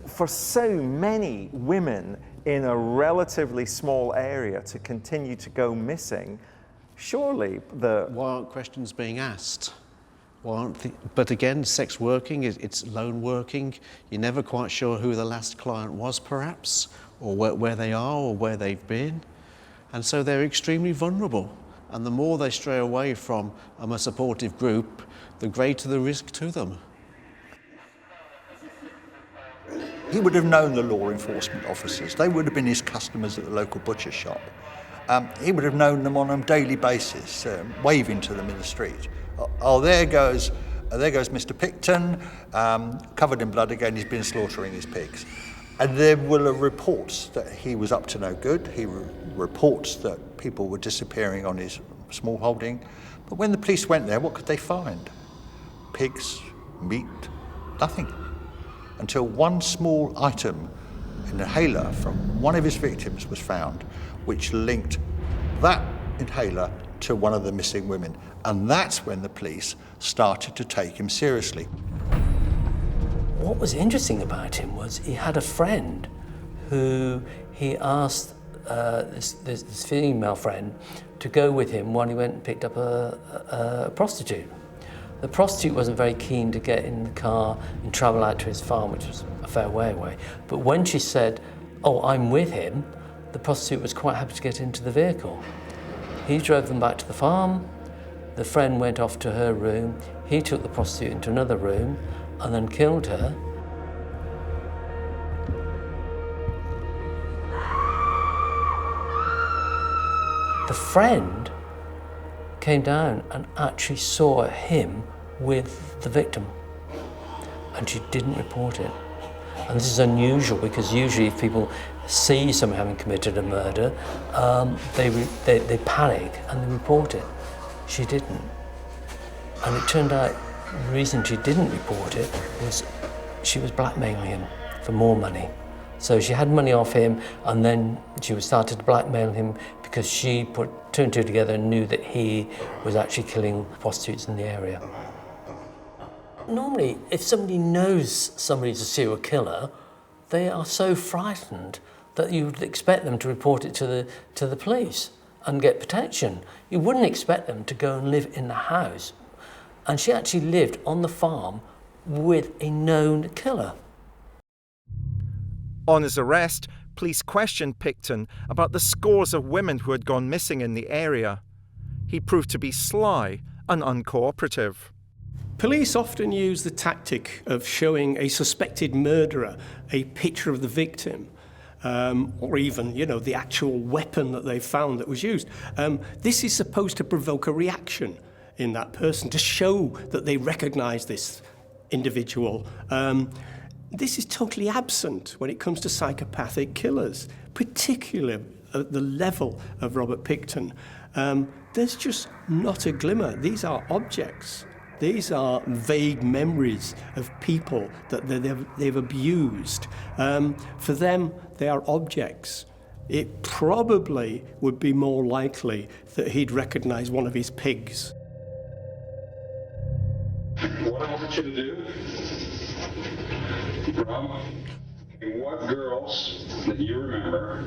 For so many women in a relatively small area to continue to go missing, surely Why aren't questions being asked? But again, sex working, it's lone working. You're never quite sure who the last client was, perhaps, or where they are or where they've been. And so they're extremely vulnerable. And the more they stray away from a supportive group, the greater the risk to them. He would have known the law enforcement officers. They would have been his customers at the local butcher shop. He would have known them on a daily basis, waving to them in the street. Oh, there goes Mr. Pickton, covered in blood again, he's been slaughtering his pigs. And there were reports that he was up to no good. He reports that people were disappearing on his small holding. But when the police went there, what could they find? Pigs, meat, nothing. Until one small item, an inhaler from one of his victims was found, which linked that inhaler to one of the missing women. And that's when the police started to take him seriously. What was interesting about him was he had a friend who he asked this female friend to go with him while he went and picked up a prostitute. The prostitute wasn't very keen to get in the car and travel out to his farm, which was a fair way away. But when she said, "Oh, I'm with him," the prostitute was quite happy to get into the vehicle. He drove them back to the farm. The friend went off to her room. He took the prostitute into another room and then killed her. The friend came down and actually saw him with the victim, and she didn't report it. And this is unusual because usually if people see someone having committed a murder, they panic and they report it. She didn't. And it turned out the reason she didn't report it was she was blackmailing him for more money. So she had money off him, and then she started to blackmail him because she put two and two together and knew that he was actually killing prostitutes in the area. Normally, if somebody knows somebody's a serial killer, they are so frightened that you would expect them to report it to the police and get protection. You wouldn't expect them to go and live in the house. And she actually lived on the farm with a known killer. On his arrest, police questioned Pickton about the scores of women who had gone missing in the area. He proved to be sly and uncooperative. Police often use the tactic of showing a suspected murderer a picture of the victim, or even, the actual weapon that they found that was used. This is supposed to provoke a reaction in that person, to show that they recognise this individual. This is totally absent when it comes to psychopathic killers, particularly at the level of Robert Pickton. There's just not a glimmer. These are objects. These are vague memories of people that they've abused. For them, they are objects. It probably would be more likely that he'd recognise one of his pigs. What I want you to do, Rob, what girls that you remember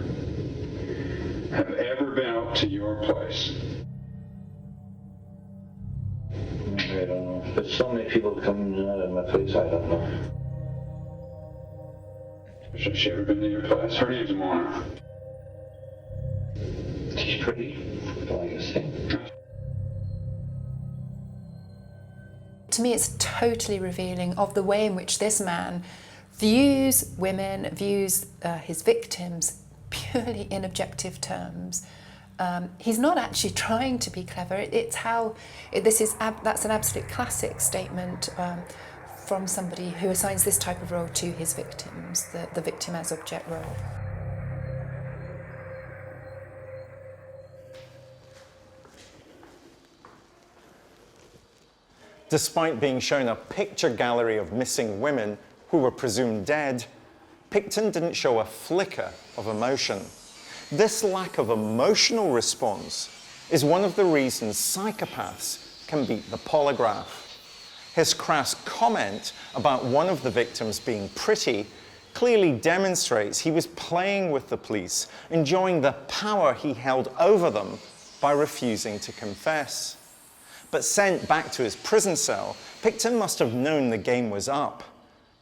have ever been up to your place? I don't know. There's so many people coming in and out of my place, I don't know. Has she ever been to your place? Her name's Mona. She's pretty, like I say. To me, it's totally revealing of the way in which this man views women, views his victims purely in objective terms. He's not actually trying to be clever. It's how that's an absolute classic statement from somebody who assigns this type of role to his victims, the victim as object role. Despite being shown a picture gallery of missing women who were presumed dead, Pickton didn't show a flicker of emotion. This lack of emotional response is one of the reasons psychopaths can beat the polygraph. His crass comment about one of the victims being pretty clearly demonstrates he was playing with the police, enjoying the power he held over them by refusing to confess. But sent back to his prison cell, Pickton must have known the game was up.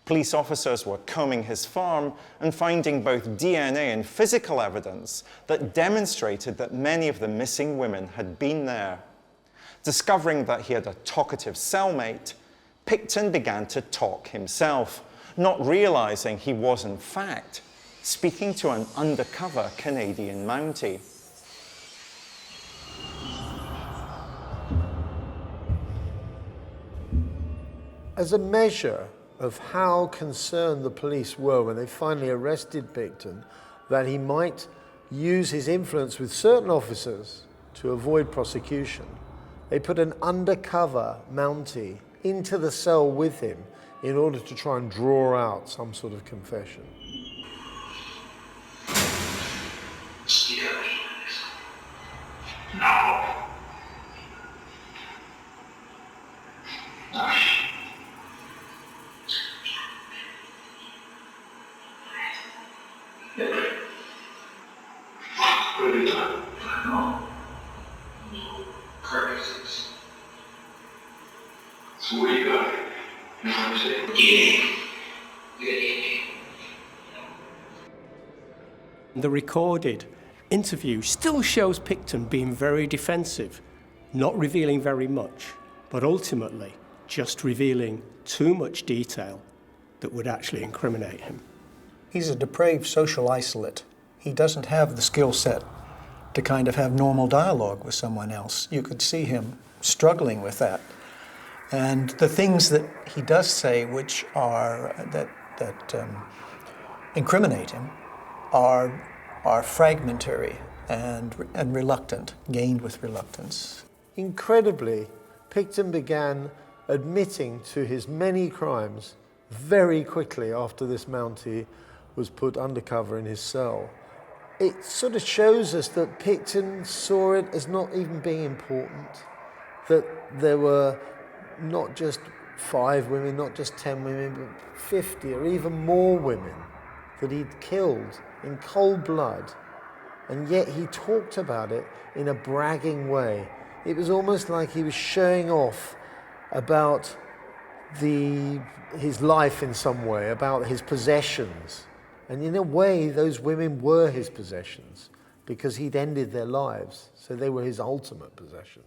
Police officers were combing his farm and finding both DNA and physical evidence that demonstrated that many of the missing women had been there. Discovering that he had a talkative cellmate, Pickton began to talk himself, not realizing he was in fact speaking to an undercover Canadian Mountie. As a measure of how concerned the police were when they finally arrested Pickton, that he might use his influence with certain officers to avoid prosecution, they put an undercover Mountie into the cell with him in order to try and draw out some sort of confession. No. So what do you got? You know what I'm saying? The recorded interview still shows Pickton being very defensive, not revealing very much, but ultimately just revealing too much detail that would actually incriminate him. He's a depraved social isolate. He doesn't have the skill set to kind of have normal dialogue with someone else. You could see him struggling with that. And the things that he does say, which are that incriminate him, are fragmentary and reluctant, gained with reluctance. Incredibly, Pickton began admitting to his many crimes very quickly after this Mountie was put undercover in his cell. It sort of shows us that Pickton saw it as not even being important, that there were not just 5 women, not just 10 women, but 50 or even more women that he'd killed in cold blood, and yet he talked about it in a bragging way. It was almost like he was showing off about his life in some way, about his possessions. And in a way, those women were his possessions because he'd ended their lives, so they were his ultimate possessions.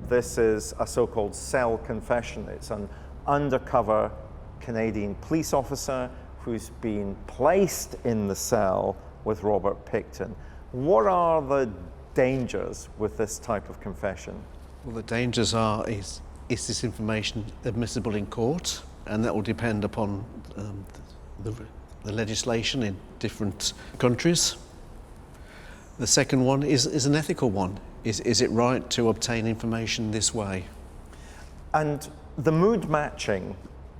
This is a so-called cell confession. It's an undercover Canadian police officer who's been placed in the cell with Robert Pickton. What are the dangers with this type of confession? Well, the dangers are, is this information admissible in court? And that will depend upon the legislation in different countries. The second one is an ethical one. Is it right to obtain information this way? And the mood matching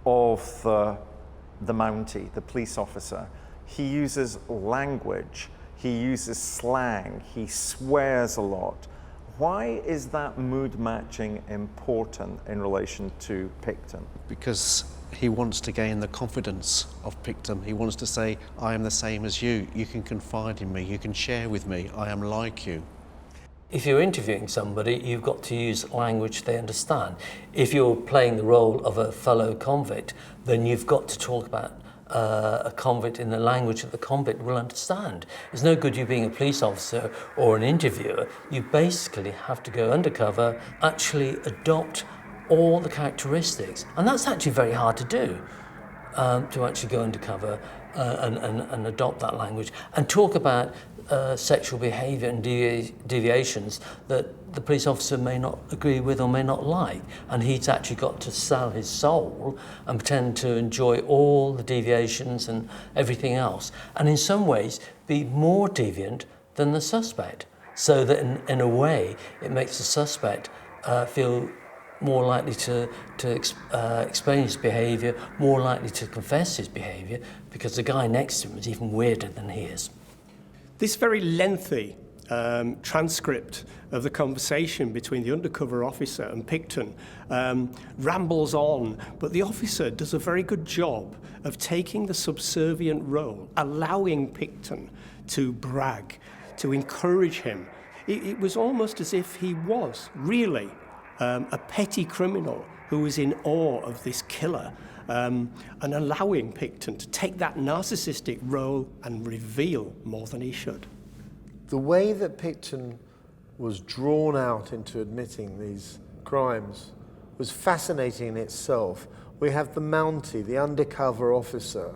of the Mountie, the police officer, he uses language, he uses slang, he swears a lot. Why is that mood matching important in relation to Pickton? Because he wants to gain the confidence of Pickton. He wants to say, I am the same as you. You can confide in me, you can share with me, I am like you. If you're interviewing somebody, you've got to use language they understand. If you're playing the role of a fellow convict, then you've got to talk about a convict in the language that the convict will understand. It's no good you being a police officer or an interviewer. You basically have to go undercover, actually adopt all the characteristics. And that's actually very hard to do, to actually go undercover and adopt that language and talk about sexual behaviour and deviations that the police officer may not agree with or may not like. And he's actually got to sell his soul and pretend to enjoy all the deviations and everything else. And in some ways, be more deviant than the suspect. So that in a way, it makes the suspect feel more likely to explain his behaviour, more likely to confess his behaviour, because the guy next to him is even weirder than he is. This very lengthy transcript of the conversation between the undercover officer and Pickton rambles on, but the officer does a very good job of taking the subservient role, allowing Pickton to brag, to encourage him. It was almost as if he was really a petty criminal who was in awe of this killer, and allowing Pickton to take that narcissistic role and reveal more than he should. The way that Pickton was drawn out into admitting these crimes was fascinating in itself. We have the Mountie, the undercover officer,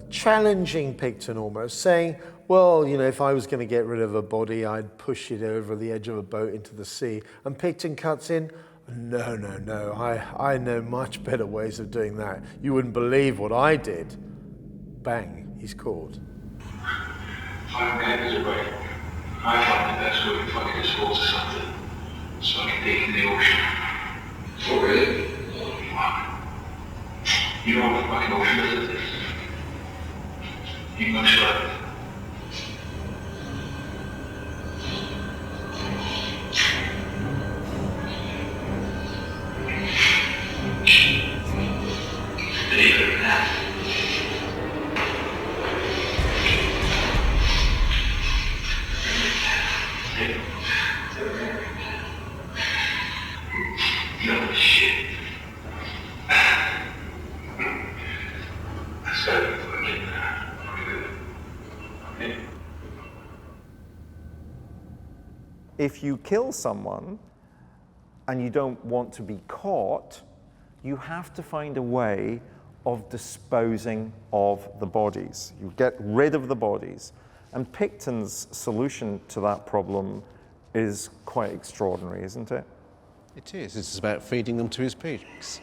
challenging Pickton almost, saying, well, you know, if I was going to get rid of a body, I'd push it over the edge of a boat into the sea. And Pickton cuts in, no, I know much better ways of doing that. You wouldn't believe what I did. Bang, he's caught. Final game is away. I find the best way if I can dispose of something, so I can take it in the ocean. Oh, really? You know what the fucking ocean is, this? You must love it. Believe it or not. No shit. If you kill someone and you don't want to be caught, you have to find a way of disposing of the bodies. You get rid of the bodies. And Pickton's solution to that problem is quite extraordinary, isn't it? It is. It's about feeding them to his pigs.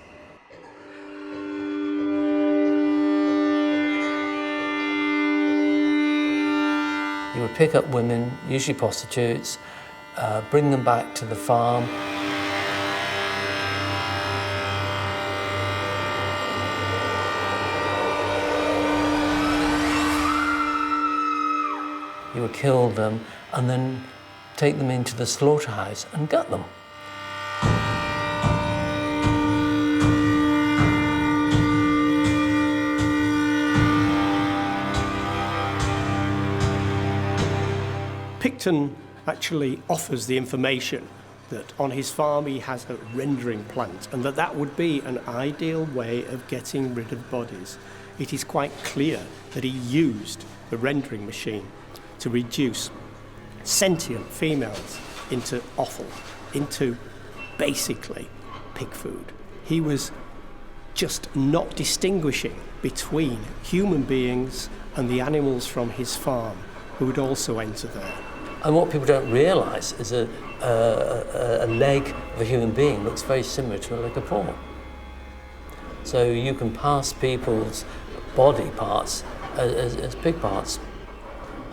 He would pick up women, usually prostitutes, bring them back to the farm. He would kill them and then take them into the slaughterhouse and gut them. Pickton actually offers the information that on his farm he has a rendering plant and that would be an ideal way of getting rid of bodies. It is quite clear that he used the rendering machine to reduce sentient females into offal, into basically pig food. He was just not distinguishing between human beings and the animals from his farm who would also enter there. And what people don't realise is a leg of a human being looks very similar to a leg of pork. So you can pass people's body parts as pig parts.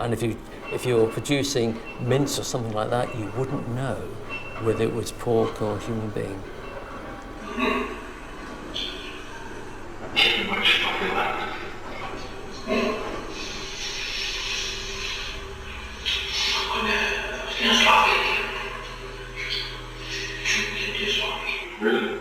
And if you're producing mince or something like that, you wouldn't know whether it was pork or human being. Really?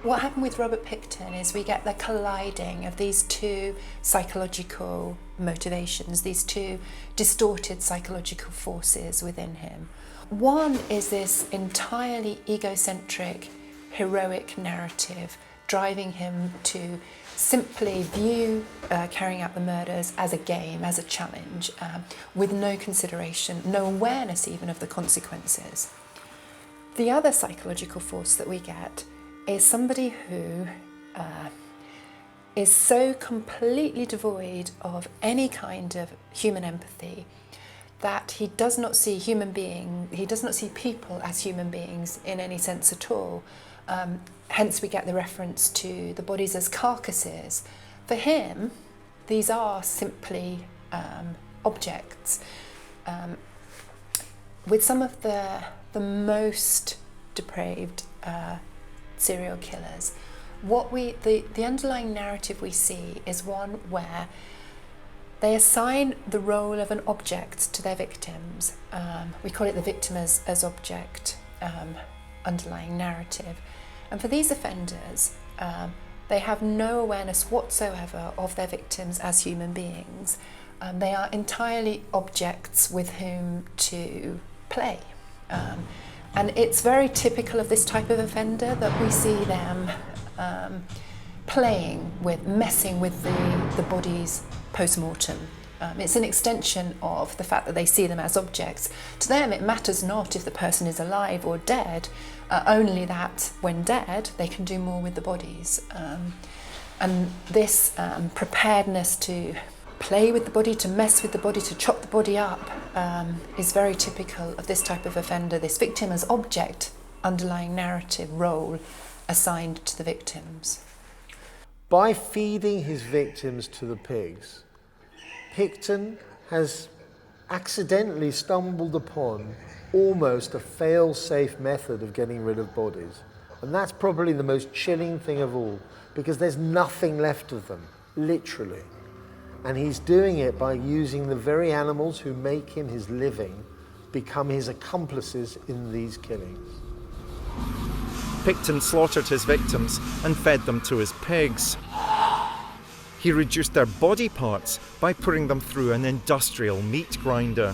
What happened with Robert Pickton is we get the colliding of these two psychological motivations, these two distorted psychological forces within him. One is this entirely egocentric, heroic narrative driving him to simply view carrying out the murders as a game, as a challenge, with no consideration, no awareness even of the consequences. The other psychological force that we get is somebody who is so completely devoid of any kind of human empathy that he does not see people as human beings in any sense at all. Hence we get the reference to the bodies as carcasses. For him, these are simply objects. With some of the most depraved serial killers, the underlying narrative we see is one where they assign the role of an object to their victims. We call it the victim as object underlying narrative. And for these offenders, they have no awareness whatsoever of their victims as human beings. They are entirely objects with whom to play. And it's very typical of this type of offender that we see them playing with, messing with the body's post-mortem. It's an extension of the fact that they see them as objects. To them, it matters not if the person is alive or dead, only that when dead, they can do more with the bodies. And this preparedness to play with the body, to mess with the body, to chop the body up, is very typical of this type of offender, this victim as object, underlying narrative role assigned to the victims. By feeding his victims to the pigs, Pickton has accidentally stumbled upon almost a fail-safe method of getting rid of bodies. And that's probably the most chilling thing of all, because there's nothing left of them, literally. And he's doing it by using the very animals who make him his living become his accomplices in these killings. Pickton slaughtered his victims and fed them to his pigs. He reduced their body parts by putting them through an industrial meat grinder.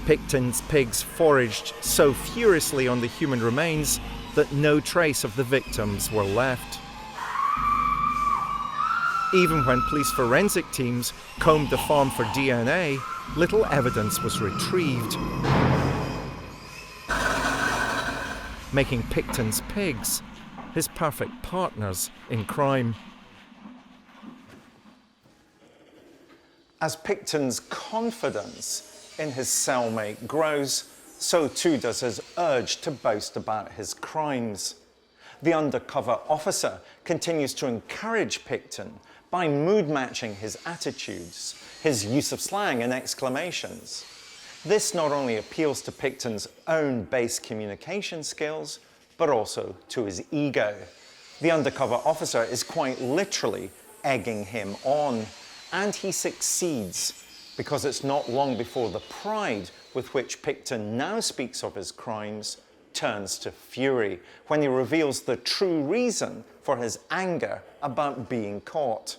Pickton's pigs foraged so furiously on the human remains that no trace of the victims were left. Even when police forensic teams combed the farm for DNA, little evidence was retrieved, making Pickton's pigs his perfect partners in crime. As Pickton's confidence in his cellmate grows, so too does his urge to boast about his crimes. The undercover officer continues to encourage Pickton by mood-matching his attitudes, his use of slang and exclamations. This not only appeals to Pickton's own base communication skills, but also to his ego. The undercover officer is quite literally egging him on, and he succeeds, because it's not long before the pride with which Pickton now speaks of his crimes turns to fury when he reveals the true reason for his anger about being caught.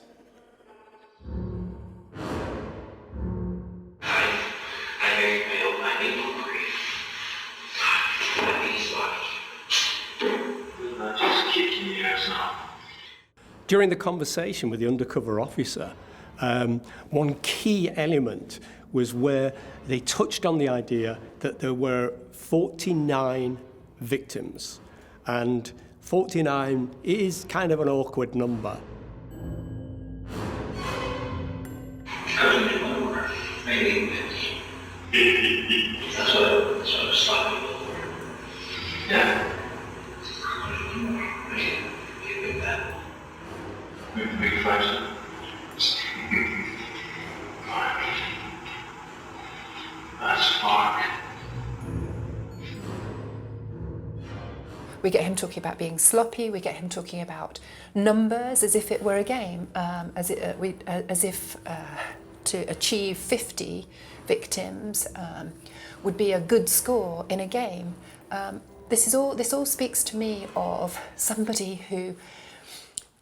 During the conversation with the undercover officer, one key element was where they touched on the idea that there were 49 victims, and 49 is kind of an awkward number. We get him talking about being sloppy, we get him talking about numbers as if it were a game, as if to achieve 50 victims would be a good score in a game. This all speaks to me of somebody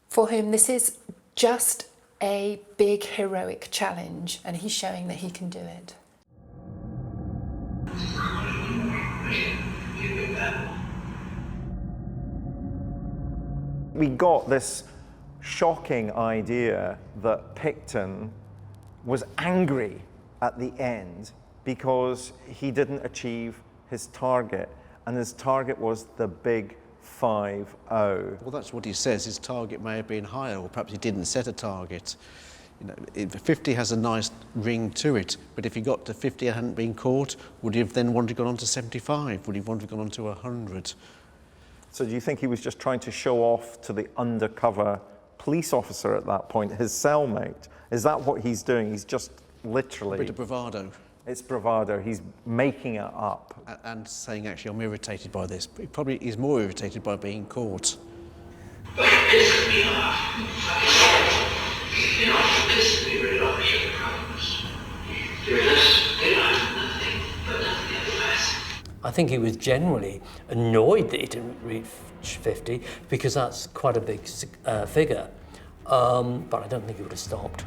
for whom this is just a big heroic challenge, and he's showing that he can do it. We got this shocking idea that Pickton was angry at the end because he didn't achieve his target, and his target was the big 5-0. Well, that's what he says. His target may have been higher, or perhaps he didn't set a target. You know, 50 has a nice ring to it, but if he got to 50 and hadn't been caught, would he have then wanted to go on to 75? Would he want to go on to 100? So do you think he was just trying to show off to the undercover police officer at that point, his cellmate? Is that what he's doing? He's just literally... A bit of bravado. It's bravado. He's making it up. And saying, actually, I'm irritated by this. He probably is more irritated by being caught. But it pisses me off. You know, it pisses me right off. You're the promise. You're this, you know, nothing but nothing otherwise. I think he was generally annoyed that he didn't reach 50 because that's quite a big figure. But I don't think he would have stopped.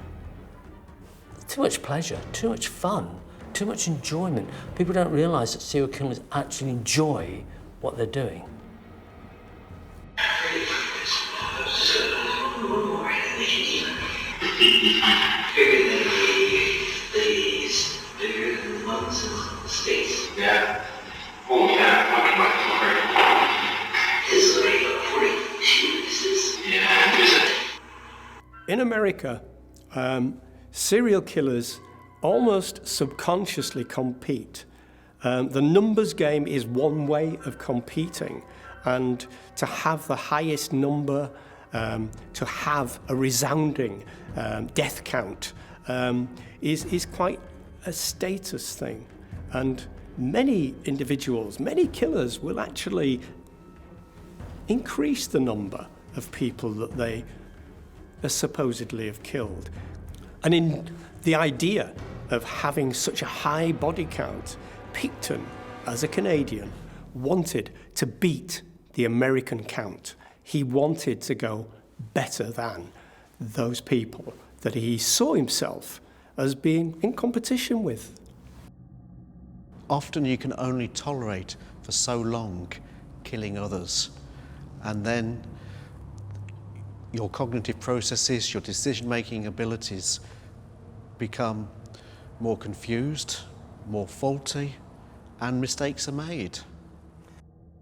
Too much pleasure, too much fun, too much enjoyment. People don't realise that serial killers actually enjoy what they're doing. Yeah. Oh yeah, In America, serial killers almost subconsciously compete. The numbers game is one way of competing, and to have the highest number, to have a resounding death count is quite a status thing. And many individuals, many killers will actually increase the number of people that they supposedly have killed. And in the idea of having such a high body count, Pickton, as a Canadian, wanted to beat the American count. He wanted to go better than those people that he saw himself as being in competition with. Often you can only tolerate for so long killing others, and then your cognitive processes, your decision-making abilities become more confused, more faulty, and mistakes are made.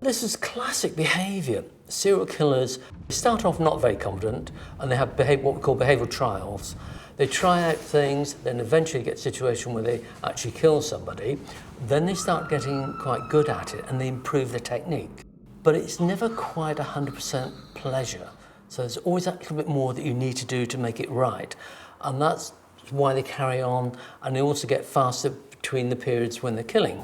This is classic behaviour. Serial killers start off not very confident, and they have what we call behavioural trials. They try out things, then eventually get a situation where they actually kill somebody. Then they start getting quite good at it, and they improve the technique. But it's never quite 100% pleasure. So there's always that little bit more that you need to do to make it right. And that's why they carry on, and they also get faster between the periods when they're killing.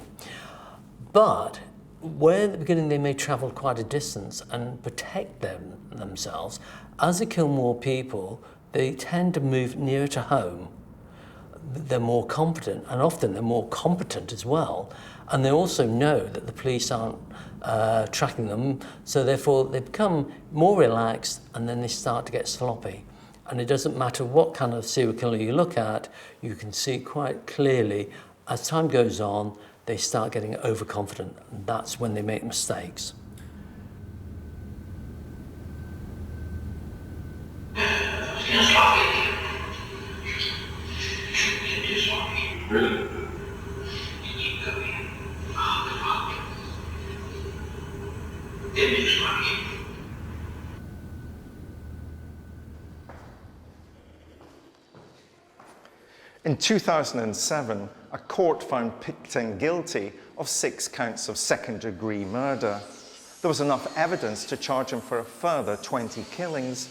But where at the beginning they may travel quite a distance and protect themselves, as they kill more people, they tend to move nearer to home. They're more confident, and often they're more competent as well. And they also know that the police aren't tracking them, so therefore they become more relaxed, and then they start to get sloppy. And it doesn't matter what kind of serial killer you look at, you can see quite clearly, as time goes on, they start getting overconfident, and that's when they make mistakes. Really? In 2007, a court found Pickton guilty of 6 counts of second-degree murder. There was enough evidence to charge him for a further 20 killings,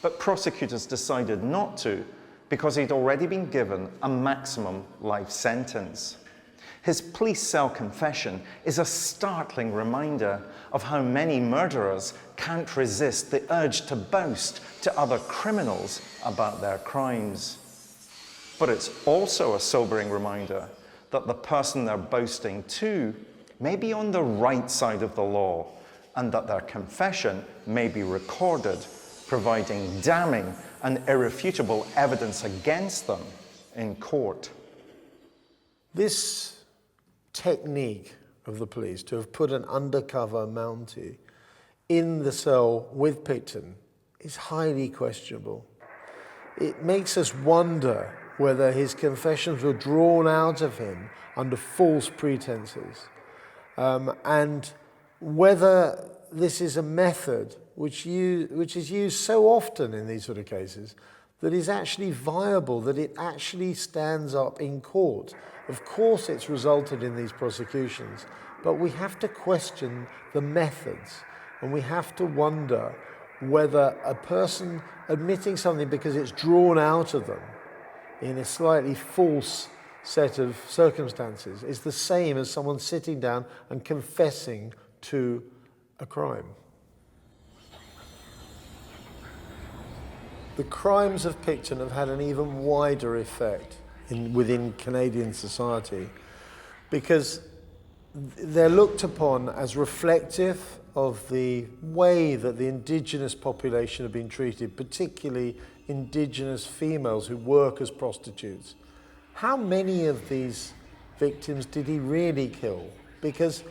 but prosecutors decided not to because he'd already been given a maximum life sentence. His police cell confession is a startling reminder of how many murderers can't resist the urge to boast to other criminals about their crimes. But it's also a sobering reminder that the person they're boasting to may be on the right side of the law, and that their confession may be recorded, providing damning and irrefutable evidence against them in court. This technique of the police to have put an undercover Mountie in the cell with Pickton is highly questionable. It makes us wonder whether his confessions were drawn out of him under false pretenses, and whether this is a method which is used so often in these sort of cases that is actually viable, that it actually stands up in court. Of course it's resulted in these prosecutions, but we have to question the methods, and we have to wonder whether a person admitting something because it's drawn out of them in a slightly false set of circumstances is the same as someone sitting down and confessing to a crime. The crimes of Pickton have had an even wider effect within Canadian society, because they're looked upon as reflective of the way that the indigenous population have been treated, particularly indigenous females who work as prostitutes. How many of these victims did he really kill? Because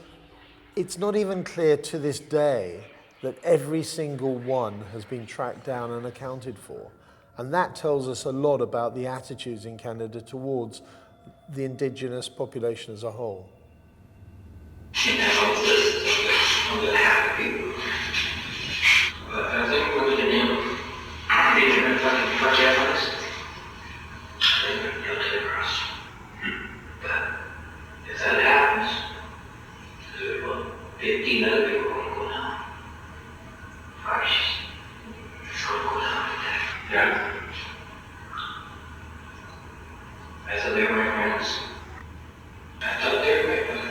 it's not even clear to this day that every single one has been tracked down and accounted for. And that tells us a lot about the attitudes in Canada towards the indigenous population as a whole. And I'm the happy people. But I think we're going to need fucking projects. They're going to deliver us. But if that happens, there will 15 other people going to go down. First, it's going to go down today. Yeah. I thought they were my friends. I thought they were my brothers.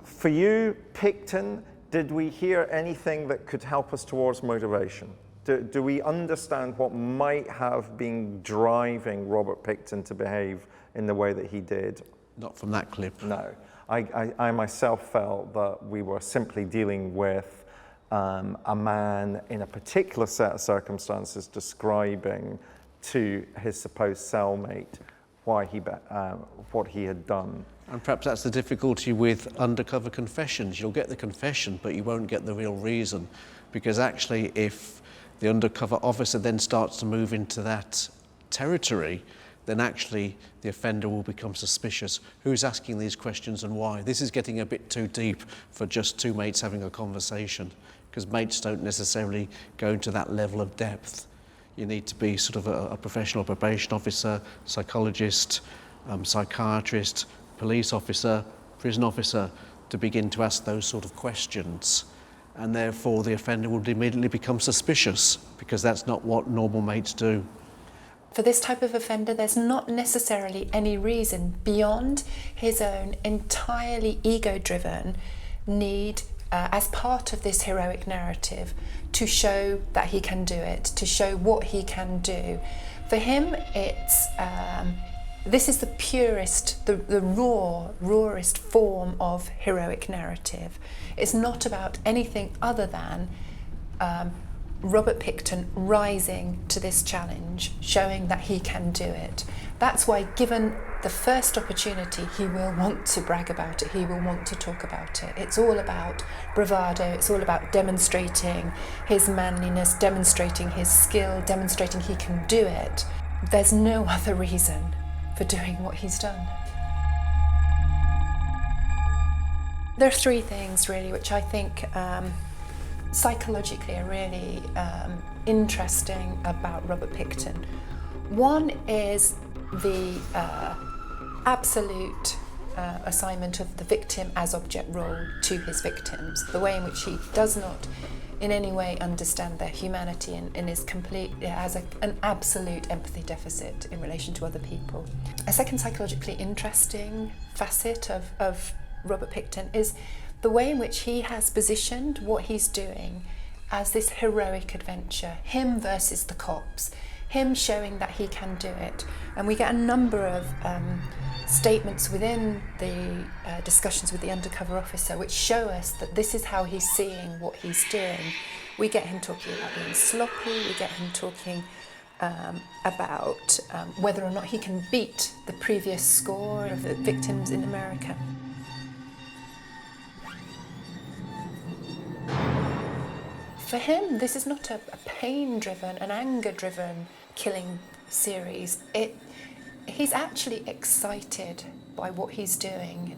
For you, Pickton, did we hear anything that could help us towards motivation? Do we understand what might have been driving Robert Pickton to behave in the way that he did? Not from that clip. No. I myself felt that we were simply dealing with a man in a particular set of circumstances describing to his supposed cellmate why what he had done. And perhaps that's the difficulty with undercover confessions. You'll get the confession, but you won't get the real reason. Because actually, if the undercover officer then starts to move into that territory, then actually the offender will become suspicious. Who's asking these questions and why? This is getting a bit too deep for just two mates having a conversation, because mates don't necessarily go into that level of depth. You need to be sort of a professional probation officer, psychologist, psychiatrist, police officer, prison officer, to begin to ask those sort of questions. And therefore the offender would immediately become suspicious, because that's not what normal mates do. For this type of offender, there's not necessarily any reason beyond his own entirely ego-driven need as part of this heroic narrative to show that he can do it, to show what he can do. For him, it's this is the purest, the rawest form of heroic narrative. It's not about anything other than Robert Pickton rising to this challenge, showing that he can do it. That's why, given the first opportunity, he will want to brag about it, he will want to talk about it. It's all about bravado, it's all about demonstrating his manliness, demonstrating his skill, demonstrating he can do it. There's no other reason for doing what he's done. There are three things really which I think psychologically are really interesting about Robert Pickton. One is the absolute assignment of the victim as object role to his victims, the way in which he does not in any way understand their humanity and is has an absolute empathy deficit in relation to other people. A second psychologically interesting facet of Robert Pickton is the way in which he has positioned what he's doing as this heroic adventure, him versus the cops, him showing that he can do it. And we get a number of statements within the discussions with the undercover officer which show us that this is how he's seeing what he's doing. We get him talking about being sloppy, we get him talking about whether or not he can beat the previous score of the victims in America. For him, this is not a pain-driven, an anger-driven killing series. He's actually excited by what he's doing.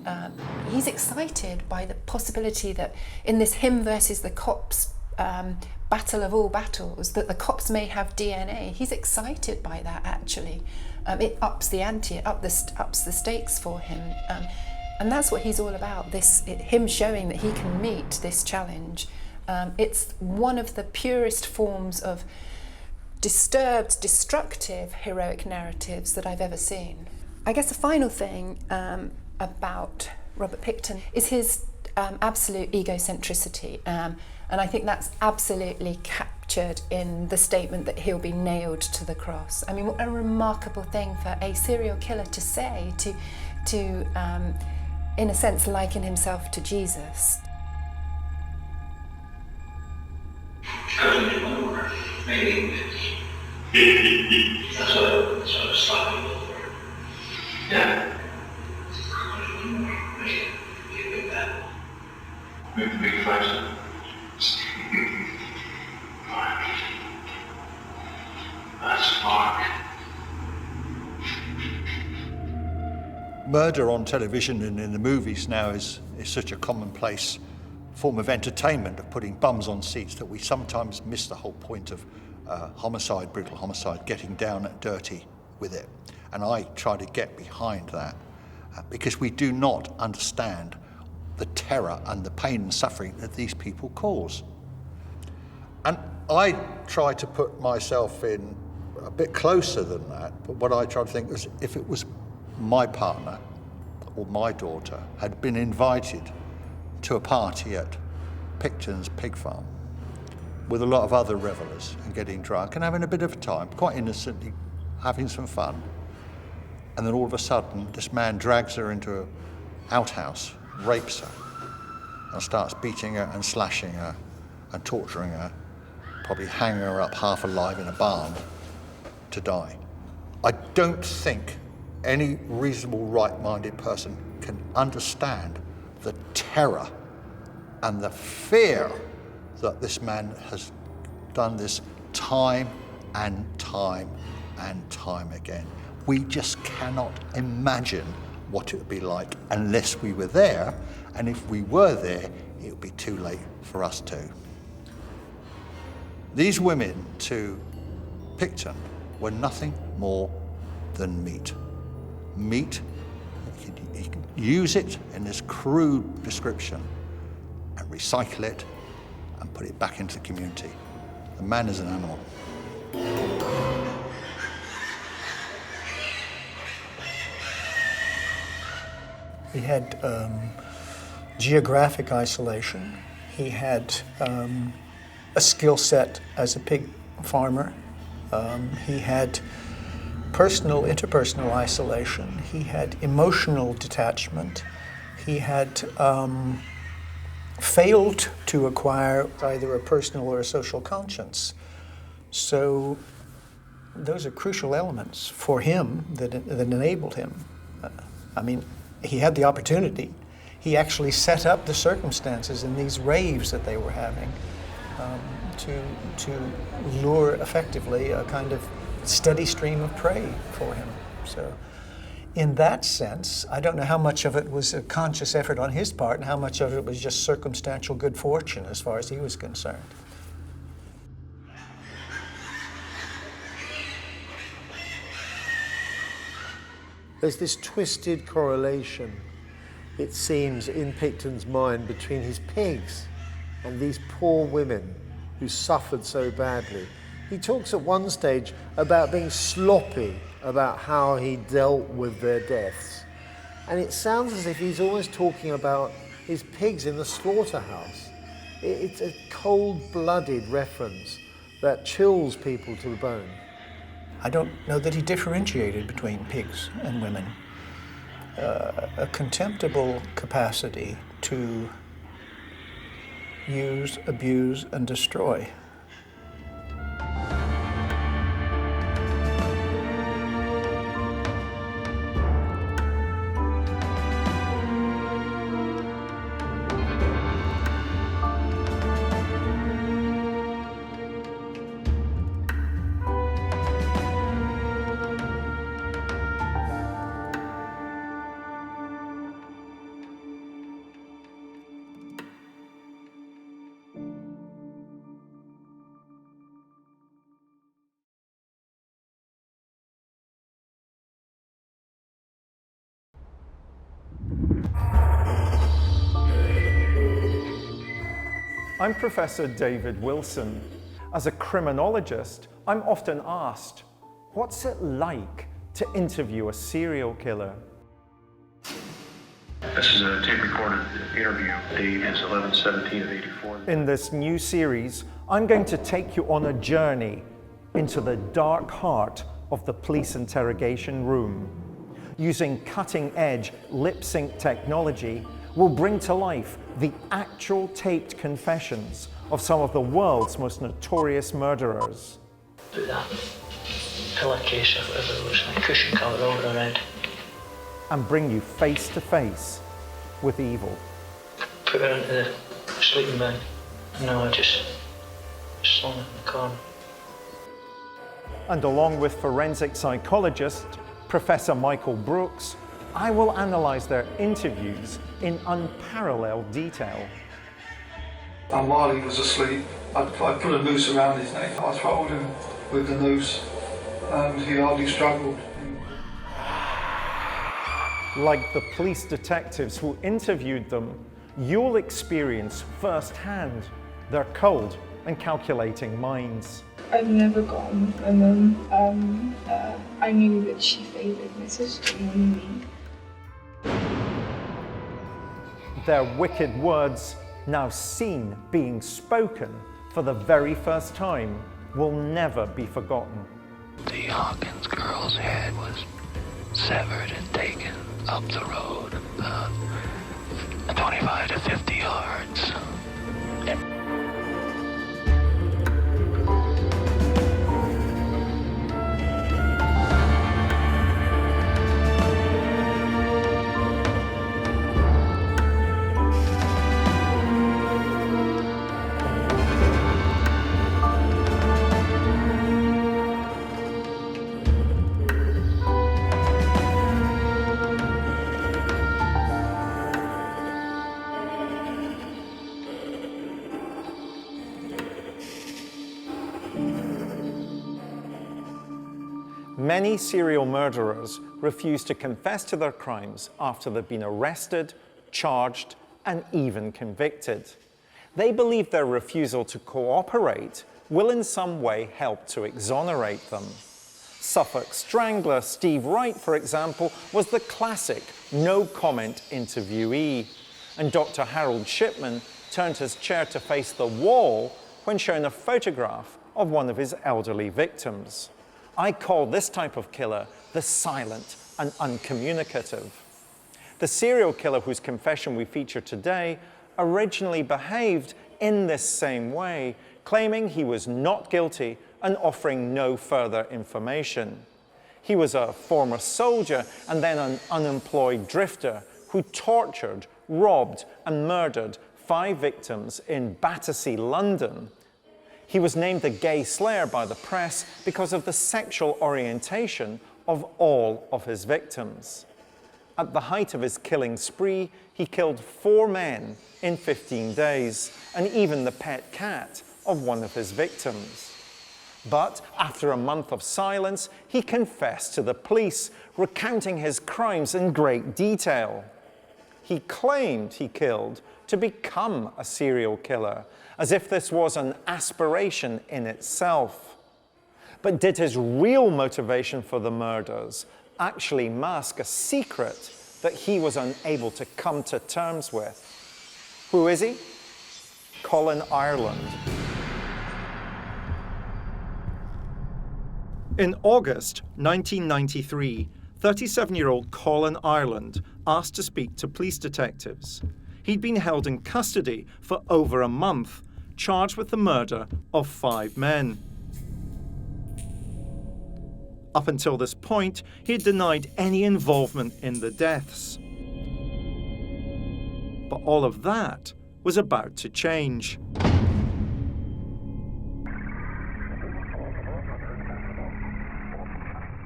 He's excited by the possibility that in this him versus the cops battle of all battles, that the cops may have DNA. He's excited by that, actually. It ups the ante, it ups the stakes for him. And that's what he's all about, him showing that he can meet this challenge. It's one of the purest forms of disturbed, destructive heroic narratives that I've ever seen. I guess the final thing about Robert Pickton is his absolute egocentricity, and I think that's absolutely captured captured in the statement that he'll be nailed to the cross. I mean, what a remarkable thing for a serial killer to say, to in a sense, liken himself to Jesus. Maybe that's what I was stopping for. Yeah. Big fight. That's Mark. Murder on television and in the movies now is such a commonplace form of entertainment, of putting bums on seats, that we sometimes miss the whole point of homicide, brutal homicide, getting down and dirty with it. And I try to get behind that because we do not understand the terror and the pain and suffering that these people cause. And I try to put myself in a bit closer than that, but what I try to think is, if it was my partner or my daughter had been invited to a party at Pickton's pig farm with a lot of other revelers and getting drunk and having a bit of a time, quite innocently having some fun, and then all of a sudden this man drags her into an outhouse, rapes her, and starts beating her and slashing her and torturing her, probably hanging her up half alive in a barn to die. I don't think any reasonable, right-minded person can understand the terror and the fear that this man has done this time and time and time again. We just cannot imagine what it would be like unless we were there, and if we were there, it would be too late for us too. These women to Pickton were nothing more than meat. Meat, you can use it in this crude description and recycle it and put it back into the community. The man is an animal. He had geographic isolation. He had a skill set as a pig farmer. He had interpersonal isolation. He had emotional detachment. He had failed to acquire either a personal or a social conscience. So those are crucial elements for him that enabled him. I mean, he had the opportunity. He actually set up the circumstances in these raves that they were having to lure effectively a kind of steady stream of prey for him. So in that sense, I don't know how much of it was a conscious effort on his part and how much of it was just circumstantial good fortune as far as he was concerned. There's this twisted correlation, it seems, in Pickton's mind between his pigs and these poor women who suffered so badly. He talks at one stage about being sloppy about how he dealt with their deaths. And it sounds as if he's always talking about his pigs in the slaughterhouse. It's a cold-blooded reference that chills people to the bone. I don't know that he differentiated between pigs and women. A contemptible capacity to use, abuse, and destroy. I'm Professor David Wilson. As a criminologist, I'm often asked, what's it like to interview a serial killer? This is a tape-recorded interview. Date is 11/17 of '84. In this new series, I'm going to take you on a journey into the dark heart of the police interrogation room. Using cutting-edge lip-sync technology, we'll bring to life the actual taped confessions of some of the world's most notorious murderers. Put that pillowcase or whatever it was, a cushion cover over around. And bring you face to face with evil. Put her into the sleeping bag. No, I just slung it in the corner. And along with forensic psychologist Professor Michael Brooks, I will analyse their interviews in unparalleled detail. And while he was asleep, I put a noose around his neck. I throttled him with the noose, and he hardly struggled. Like the police detectives who interviewed them, you'll experience firsthand their cold and calculating minds. I've never got on with my mum. I knew that she favoured my sister more than me. Their wicked words, now seen being spoken for the very first time, will never be forgotten. The Hawkins girl's head was severed and taken up the road about 25 to 50 yards. Many serial murderers refuse to confess to their crimes after they've been arrested, charged, and even convicted. They believe their refusal to cooperate will in some way help to exonerate them. Suffolk Strangler Steve Wright, for example, was the classic no-comment interviewee, and Dr. Harold Shipman turned his chair to face the wall when shown a photograph of one of his elderly victims. I call this type of killer the silent and uncommunicative. The serial killer whose confession we feature today originally behaved in this same way, claiming he was not guilty and offering no further information. He was a former soldier and then an unemployed drifter who tortured, robbed, and murdered 5 victims in Battersea, London. He was named the Gay Slayer by the press because of the sexual orientation of all of his victims. At the height of his killing spree, he killed 4 men in 15 days, and even the pet cat of one of his victims. But after a month of silence, he confessed to the police, recounting his crimes in great detail. He claimed he killed to become a serial killer, as if this was an aspiration in itself. But did his real motivation for the murders actually mask a secret that he was unable to come to terms with? Who is he? Colin Ireland. In August 1993, 37-year-old Colin Ireland asked to speak to police detectives. He'd been held in custody for over a month, charged with the murder of 5 men. Up until this point, he had denied any involvement in the deaths. But all of that was about to change.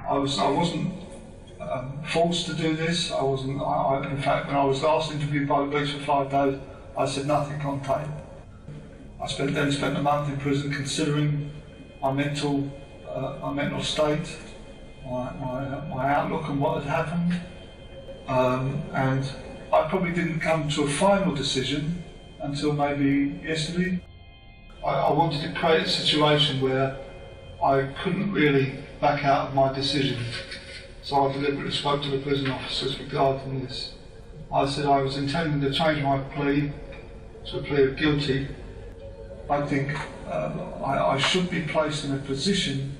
I wasn't forced to do this. In fact, when I was last interviewed by the police for 5 days, I said nothing on tape. I spent a month in prison considering my mental state, my outlook on what had happened, and I probably didn't come to a final decision until maybe yesterday. I wanted to create a situation where I couldn't really back out of my decision. So I deliberately spoke to the prison officers regarding this. I said I was intending to change my plea to a plea of guilty. I think I should be placed in a position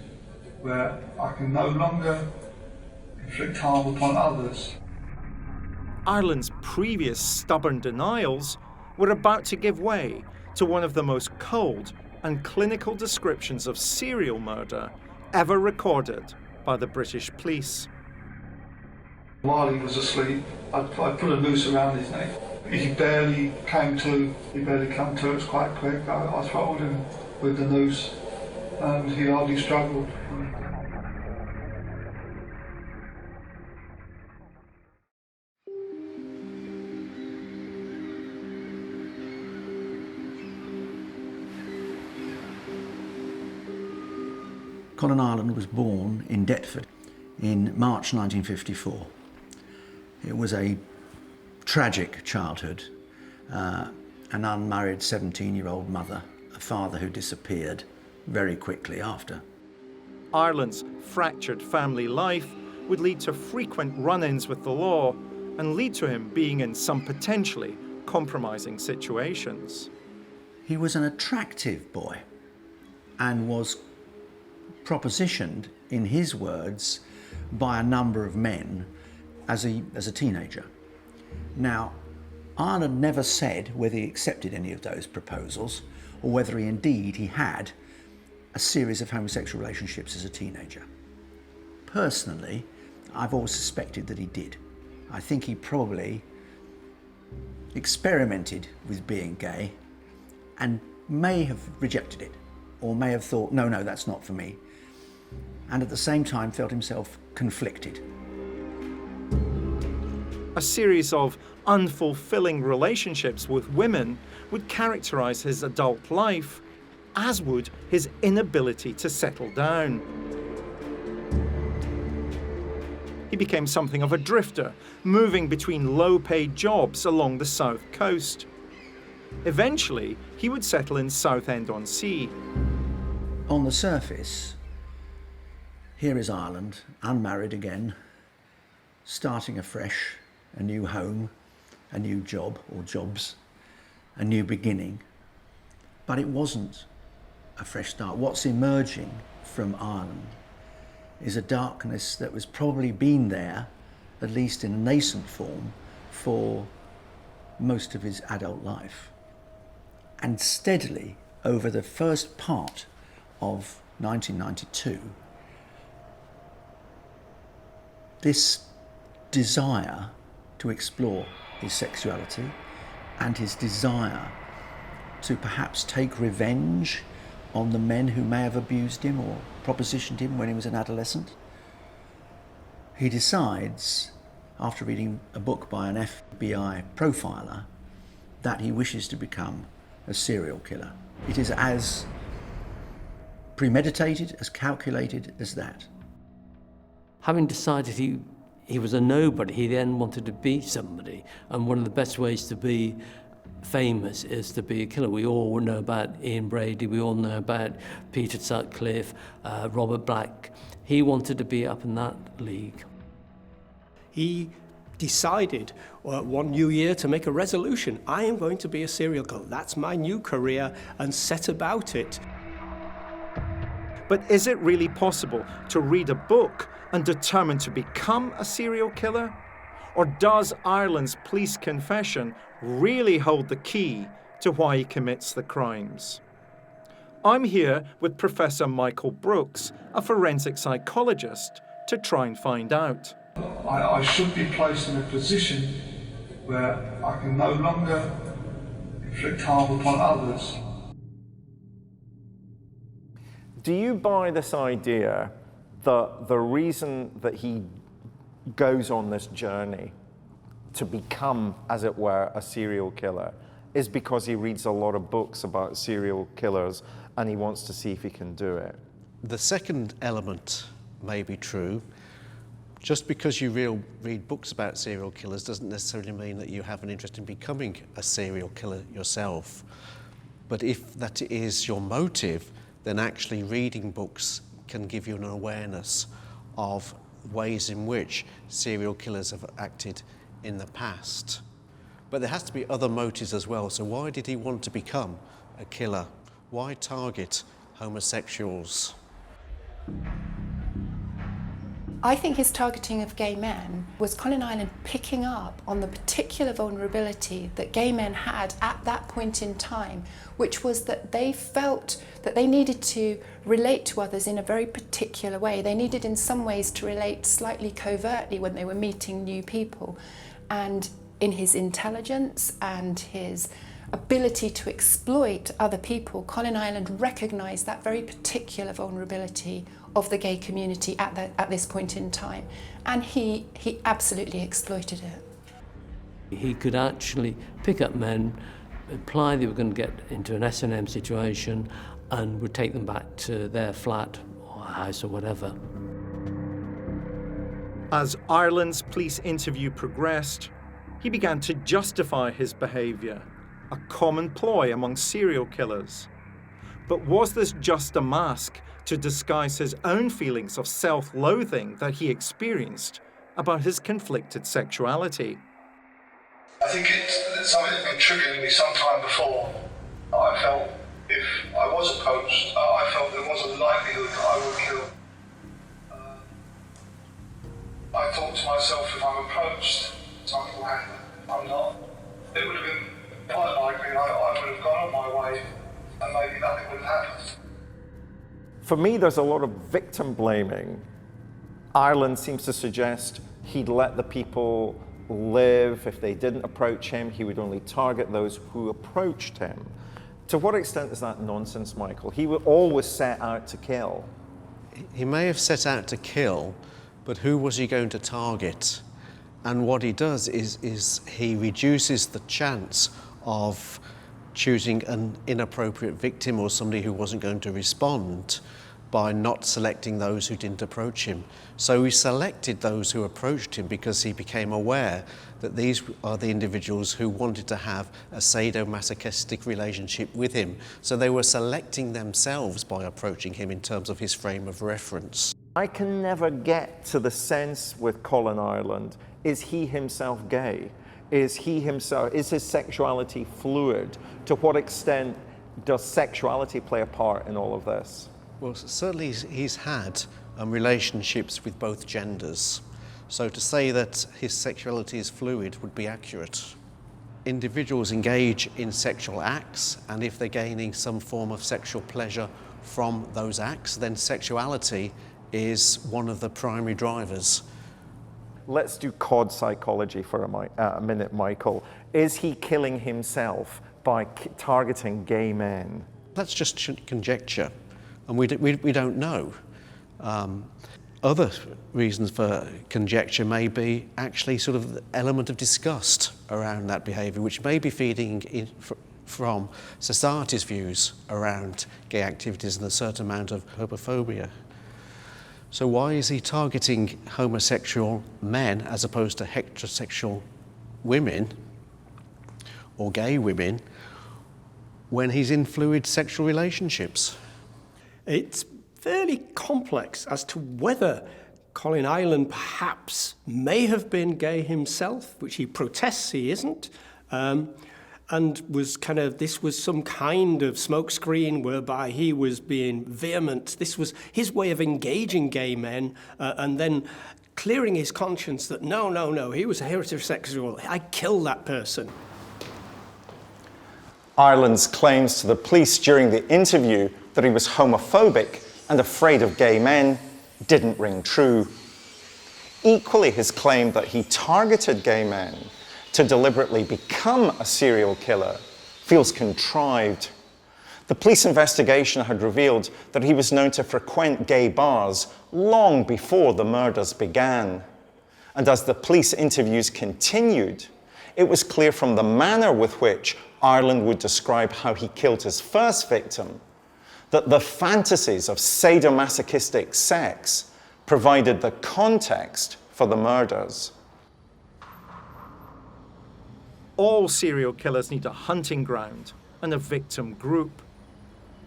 where I can no longer inflict harm upon others. Ireland's previous stubborn denials were about to give way to one of the most cold and clinical descriptions of serial murder ever recorded by the British police. While he was asleep, I put a noose around his neck. He barely came to. It was quite quick. I throttled him with the noose and he hardly struggled. Colin Ireland was born in Deptford in March 1954. It was a tragic childhood. An unmarried 17-year-old mother, a father who disappeared very quickly after. Ireland's fractured family life would lead to frequent run-ins with the law and lead to him being in some potentially compromising situations. He was an attractive boy and was propositioned, in his words, by a number of men as a teenager. Now, Ireland never said whether he accepted any of those proposals or whether he had a series of homosexual relationships as a teenager. Personally, I've always suspected that he did. I think he probably experimented with being gay and may have rejected it, or may have thought, no, that's not for me, and at the same time felt himself conflicted. A series of unfulfilling relationships with women would characterize his adult life, as would his inability to settle down. He became something of a drifter, moving between low-paid jobs along the south coast. Eventually, he would settle in Southend-on-Sea. On the surface, here is Ireland, unmarried again, starting afresh, a new home, a new job or jobs, a new beginning. But it wasn't a fresh start. What's emerging from Ireland is a darkness that was probably been there, at least in a nascent form, for most of his adult life. And steadily, over the first part of 1992, this desire to explore his sexuality and his desire to perhaps take revenge on the men who may have abused him or propositioned him when he was an adolescent. He decides, after reading a book by an FBI profiler, that he wishes to become a serial killer. It is as premeditated, as calculated as that. Having decided he was a nobody, he then wanted to be somebody. And one of the best ways to be famous is to be a killer. We all know about Ian Brady, we all know about Peter Sutcliffe, Robert Black. He wanted to be up in that league. He decided one new year to make a resolution. I am going to be a serial killer. That's my new career, and set about it. But is it really possible to read a book and determine to become a serial killer? Or does Ireland's police confession really hold the key to why he commits the crimes? I'm here with Professor Michael Brooks, a forensic psychologist, to try and find out. I should be placed in a position where I can no longer inflict harm upon others. Do you buy this idea that the reason that he goes on this journey to become, as it were, a serial killer is because he reads a lot of books about serial killers and he wants to see if he can do it? The second element may be true. Just because you read books about serial killers doesn't necessarily mean that you have an interest in becoming a serial killer yourself. But if that is your motive, then actually reading books can give you an awareness of ways in which serial killers have acted in the past. But there has to be other motives as well. So why did he want to become a killer? Why target homosexuals? I think his targeting of gay men was Colin Aileen picking up on the particular vulnerability that gay men had at that point in time, which was that they felt that they needed to relate to others in a very particular way. They needed in some ways to relate slightly covertly when they were meeting new people. And in his intelligence and his ability to exploit other people, Colin Aileen recognised that very particular vulnerability of the gay community at this point in time, and he absolutely exploited it. He could actually pick up men, imply they were going to get into an S&M situation, and would take them back to their flat or house or whatever. As Ireland's police interview progressed, he began to justify his behaviour, a common ploy among serial killers. But was this just a mask to disguise his own feelings of self-loathing that he experienced about his conflicted sexuality? I think it's something that's been triggering me some time before. I felt if I was approached, I felt there was a likelihood that I would kill. I thought to myself, if I'm approached, something will happen. I'm not. It would have been quite likely I would have gone on my way and maybe nothing would have happened. For me, there's a lot of victim blaming. Ireland seems to suggest he'd let the people live. If they didn't approach him, he would only target those who approached him. To what extent is that nonsense, Michael? He would always set out to kill. He may have set out to kill, but who was he going to target? And what he does is he reduces the chance of choosing an inappropriate victim or somebody who wasn't going to respond by not selecting those who didn't approach him. So he selected those who approached him because he became aware that these are the individuals who wanted to have a sadomasochistic relationship with him. So they were selecting themselves by approaching him in terms of his frame of reference. I can never get to the sense with Colin Ireland, is he himself gay? Is his sexuality fluid? To what extent does sexuality play a part in all of this? Well, certainly he's had relationships with both genders. So to say that his sexuality is fluid would be accurate. Individuals engage in sexual acts, and if they're gaining some form of sexual pleasure from those acts, then sexuality is one of the primary drivers. Let's do COD psychology for a minute, Michael. Is he killing himself by targeting gay men? That's just conjecture, and we don't know. Other reasons for conjecture may be actually sort of the element of disgust around that behaviour, which may be feeding in from society's views around gay activities and a certain amount of homophobia. So why is he targeting homosexual men as opposed to heterosexual women or gay women when he's in fluid sexual relationships? It's fairly complex as to whether Colin Aileen perhaps may have been gay himself, which he protests he isn't, and this was some kind of smokescreen whereby he was being vehement. This was his way of engaging gay men and then clearing his conscience that no, he was a heterosexual. I killed that person. Ireland's claims to the police during the interview that he was homophobic and afraid of gay men didn't ring true. Equally, his claim that he targeted gay men to deliberately become a serial killer feels contrived. The police investigation had revealed that he was known to frequent gay bars long before the murders began. And as the police interviews continued, it was clear from the manner with which Ireland would describe how he killed his first victim that the fantasies of sadomasochistic sex provided the context for the murders. All serial killers need a hunting ground and a victim group.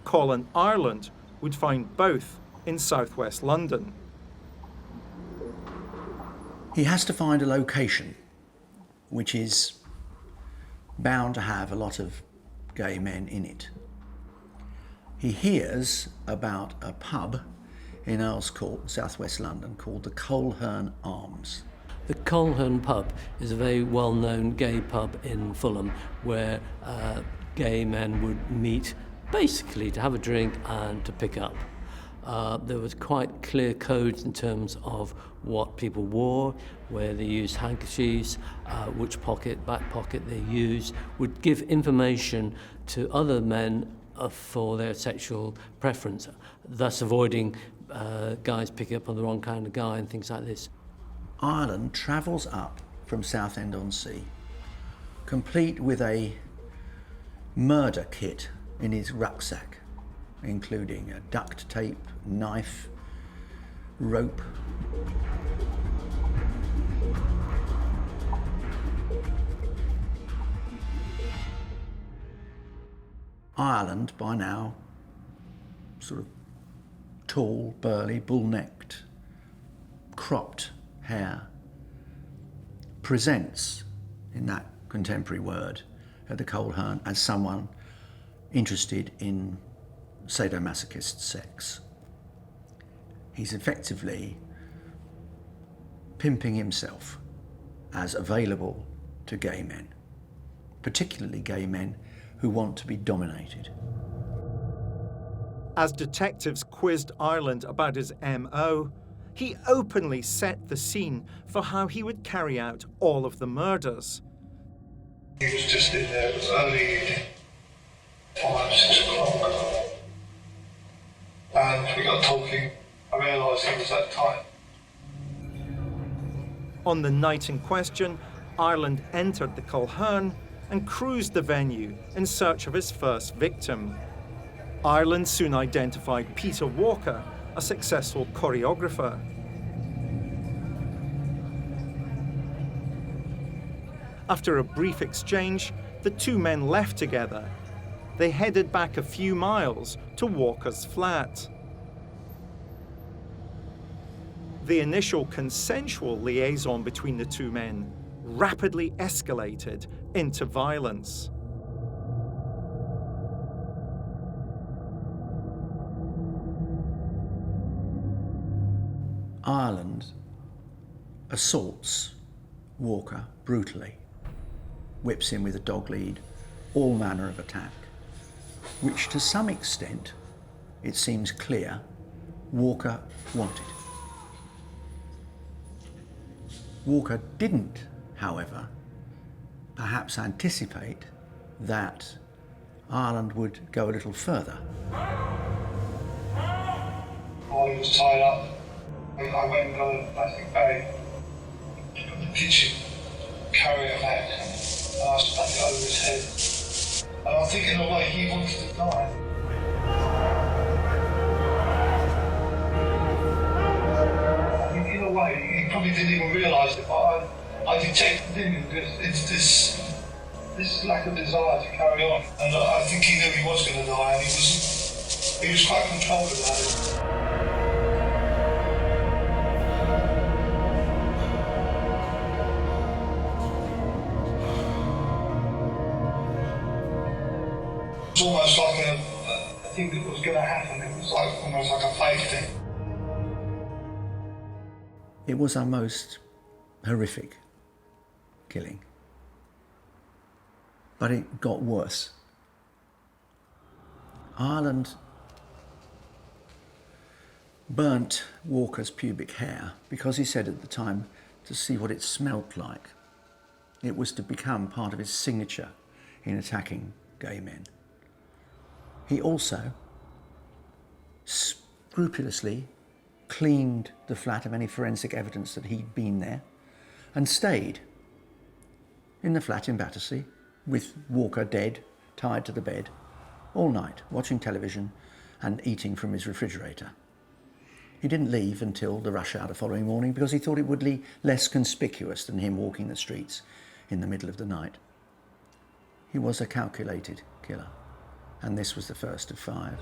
Colin Ireland would find both in southwest London. He has to find a location which is bound to have a lot of gay men in it. He hears about a pub in Earl's Court, southwest London, called the Colhern Arms. The Colhern pub is a very well-known gay pub in Fulham where gay men would meet basically to have a drink and to pick up. There was quite clear codes in terms of what people wore, where they used handkerchiefs, which pocket, back pocket they used, would give information to other men for their sexual preference, thus avoiding guys picking up on the wrong kind of guy and things like this. Ireland travels up from Southend-on-Sea, complete with a murder kit in his rucksack, including a duct tape, knife, rope. Ireland, by now, sort of tall, burly, bull-necked, cropped hair, presents, in that contemporary word, at the Colhern as someone interested in sadomasochist sex. He's effectively pimping himself as available to gay men, particularly gay men who want to be dominated. As detectives quizzed Ireland about his MO, he openly set the scene for how he would carry out all of the murders. He was just in there, it was early evening, 5, 6 o'clock. And we got talking. I realised he was that type. On the night in question, Ireland entered the Colhern and cruised the venue in search of his first victim. Ireland soon identified Peter Walker, a successful choreographer. After a brief exchange, the two men left together. They headed back a few miles to Walker's flat. The initial consensual liaison between the two men rapidly escalated into violence. Ireland assaults Walker brutally, whips him with a dog lead, all manner of attack, which to some extent, it seems clear, Walker wanted. Walker didn't, however, perhaps anticipate that Ireland would go a little further. While he was tied up, I went and got a plastic bag from the kitchen, carrier bag, and I stuck it over his head. And I'm thinking of like he wanted to die. I mean, in a way, he probably didn't even realise it, but I detected in him it's this lack of desire to carry on. And I think he knew he was going to die, and he was quite controlled about it. It was almost like a thing that was going to happen. It was like almost like a fake thing. It was a most horrific killing. But it got worse. Ireland burnt Walker's pubic hair because he said at the time to see what it smelt like. It was to become part of his signature in attacking gay men. He also scrupulously cleaned the flat of any forensic evidence that he'd been there and stayed in the flat in Battersea with Walker dead, tied to the bed, all night, watching television and eating from his refrigerator. He didn't leave until the rush hour the following morning because he thought it would be less conspicuous than him walking the streets in the middle of the night. He was a calculated killer, and this was the first of 5.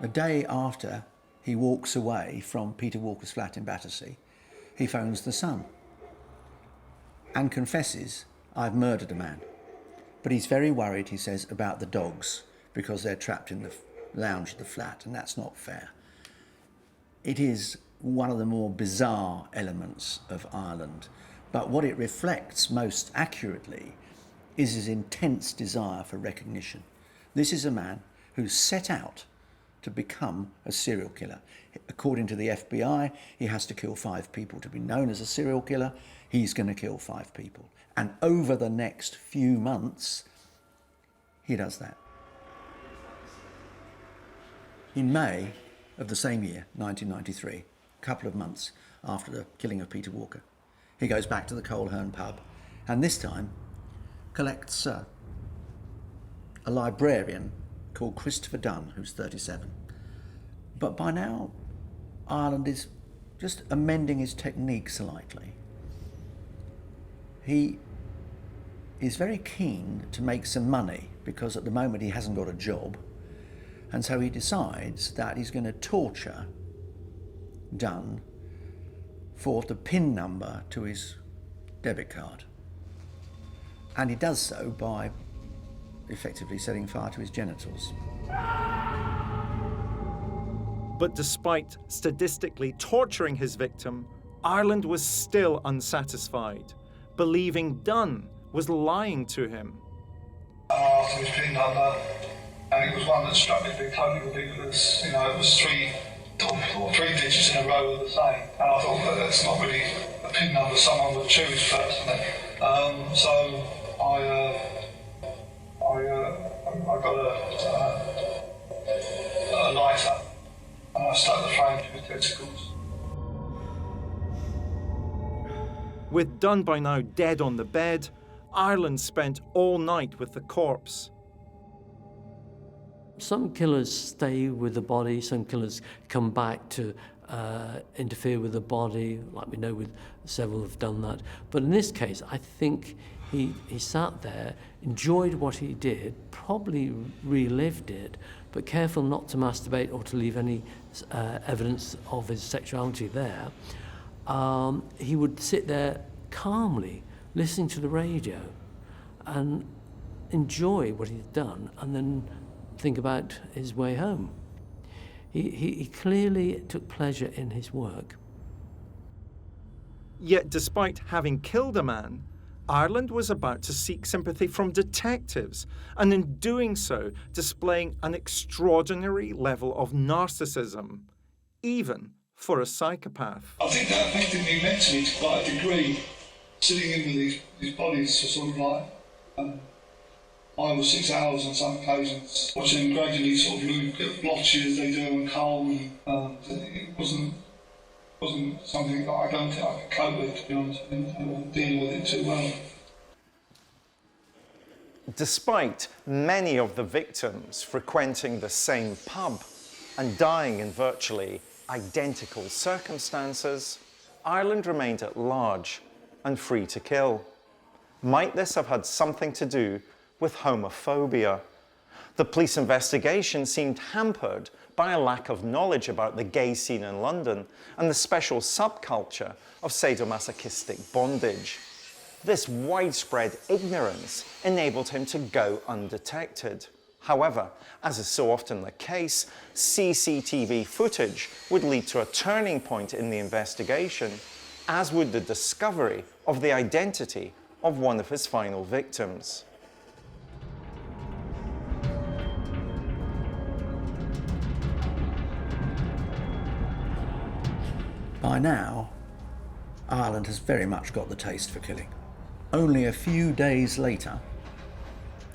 The day after he walks away from Peter Walker's flat in Battersea, he phones the Sun and confesses, I've murdered a man. But he's very worried, he says, about the dogs because they're trapped in the lounge of the flat, and that's not fair. It is one of the more bizarre elements of Ireland, but what it reflects most accurately is his intense desire for recognition. This is a man who set out to become a serial killer. According to the FBI, he has to kill 5 people to be known as a serial killer. He's going to kill 5 people. And over the next few months, he does that. In May of the same year, 1993, a couple of months after the killing of Peter Walker, he goes back to the Coleherne pub, and this time collects a librarian called Christopher Dunn, who's 37. But by now, Ireland is just amending his technique slightly. He is very keen to make some money because at the moment he hasn't got a job, and so he decides that he's going to torture Dunn for the PIN number to his debit card. And he does so by effectively setting fire to his genitals. But despite statistically torturing his victim, Ireland was still unsatisfied, believing Dunn was lying to him. After his PIN number, and it was one that struck me to be totally ridiculous. You know, it was 3 digits in a row of the same. And I thought, well, that's not really a PIN number someone would choose personally. So I got a lighter and I stuck the flame to his testicles. With Dunn by now dead on the bed, Ireland spent all night with the corpse. Some killers stay with the body, some killers come back to interfere with the body, like we know with several have done that. But in this case, I think he sat there, enjoyed what he did, probably relived it, but careful not to masturbate or to leave any evidence of his sexuality there. He would sit there calmly, listening to the radio and enjoy what he'd done, and then think about his way home. He clearly took pleasure in his work. Yet despite having killed a man, Ireland was about to seek sympathy from detectives, and in doing so, displaying an extraordinary level of narcissism, even for a psychopath. I think that affected me mentally to quite a degree, sitting in with these bodies for sort of like 5 or 6 hours on some occasions, watching them gradually sort of move, get blotchy as they do and cold. It wasn't something that I don't think I could cope with, to be honest. I wasn't dealing with it too well. Despite many of the victims frequenting the same pub and dying in virtually identical circumstances, Ireland remained at large and free to kill. Might this have had something to do with homophobia? The police investigation seemed hampered by a lack of knowledge about the gay scene in London and the special subculture of sadomasochistic bondage. This widespread ignorance enabled him to go undetected. However, as is so often the case, CCTV footage would lead to a turning point in the investigation, as would the discovery of the identity of one of his final victims. By now, Ireland has very much got the taste for killing. Only a few days later,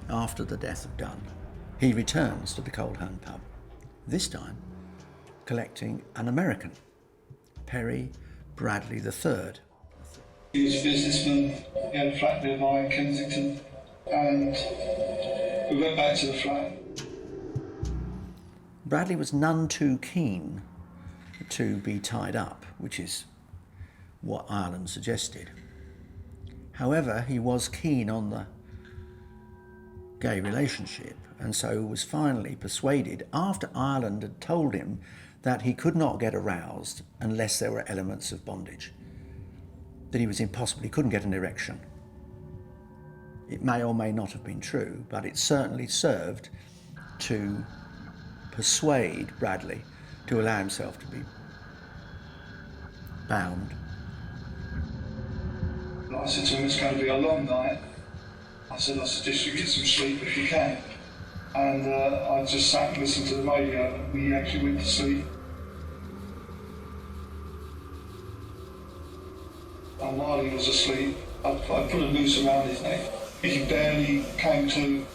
after the death of Dunn, he returns to the Coleherne pub, this time collecting an American, Perry Bradley III. He was a businessman, he had a flat nearby in Kensington, and we went back to the flat. Bradley was none too keen to be tied up, which is what Ireland suggested. However, he was keen on the gay relationship, and so was finally persuaded, after Ireland had told him that he could not get aroused unless there were elements of bondage, that he was impossible, he couldn't get an erection. It may or may not have been true, but it certainly served to persuade Bradley to allow himself to be bound. I said to him, it's going to be a long night. I suggest you get some sleep if you can. And I just sat and listened to the radio, and we actually went to sleep. And while he was asleep, I put a noose around his neck. He barely came to.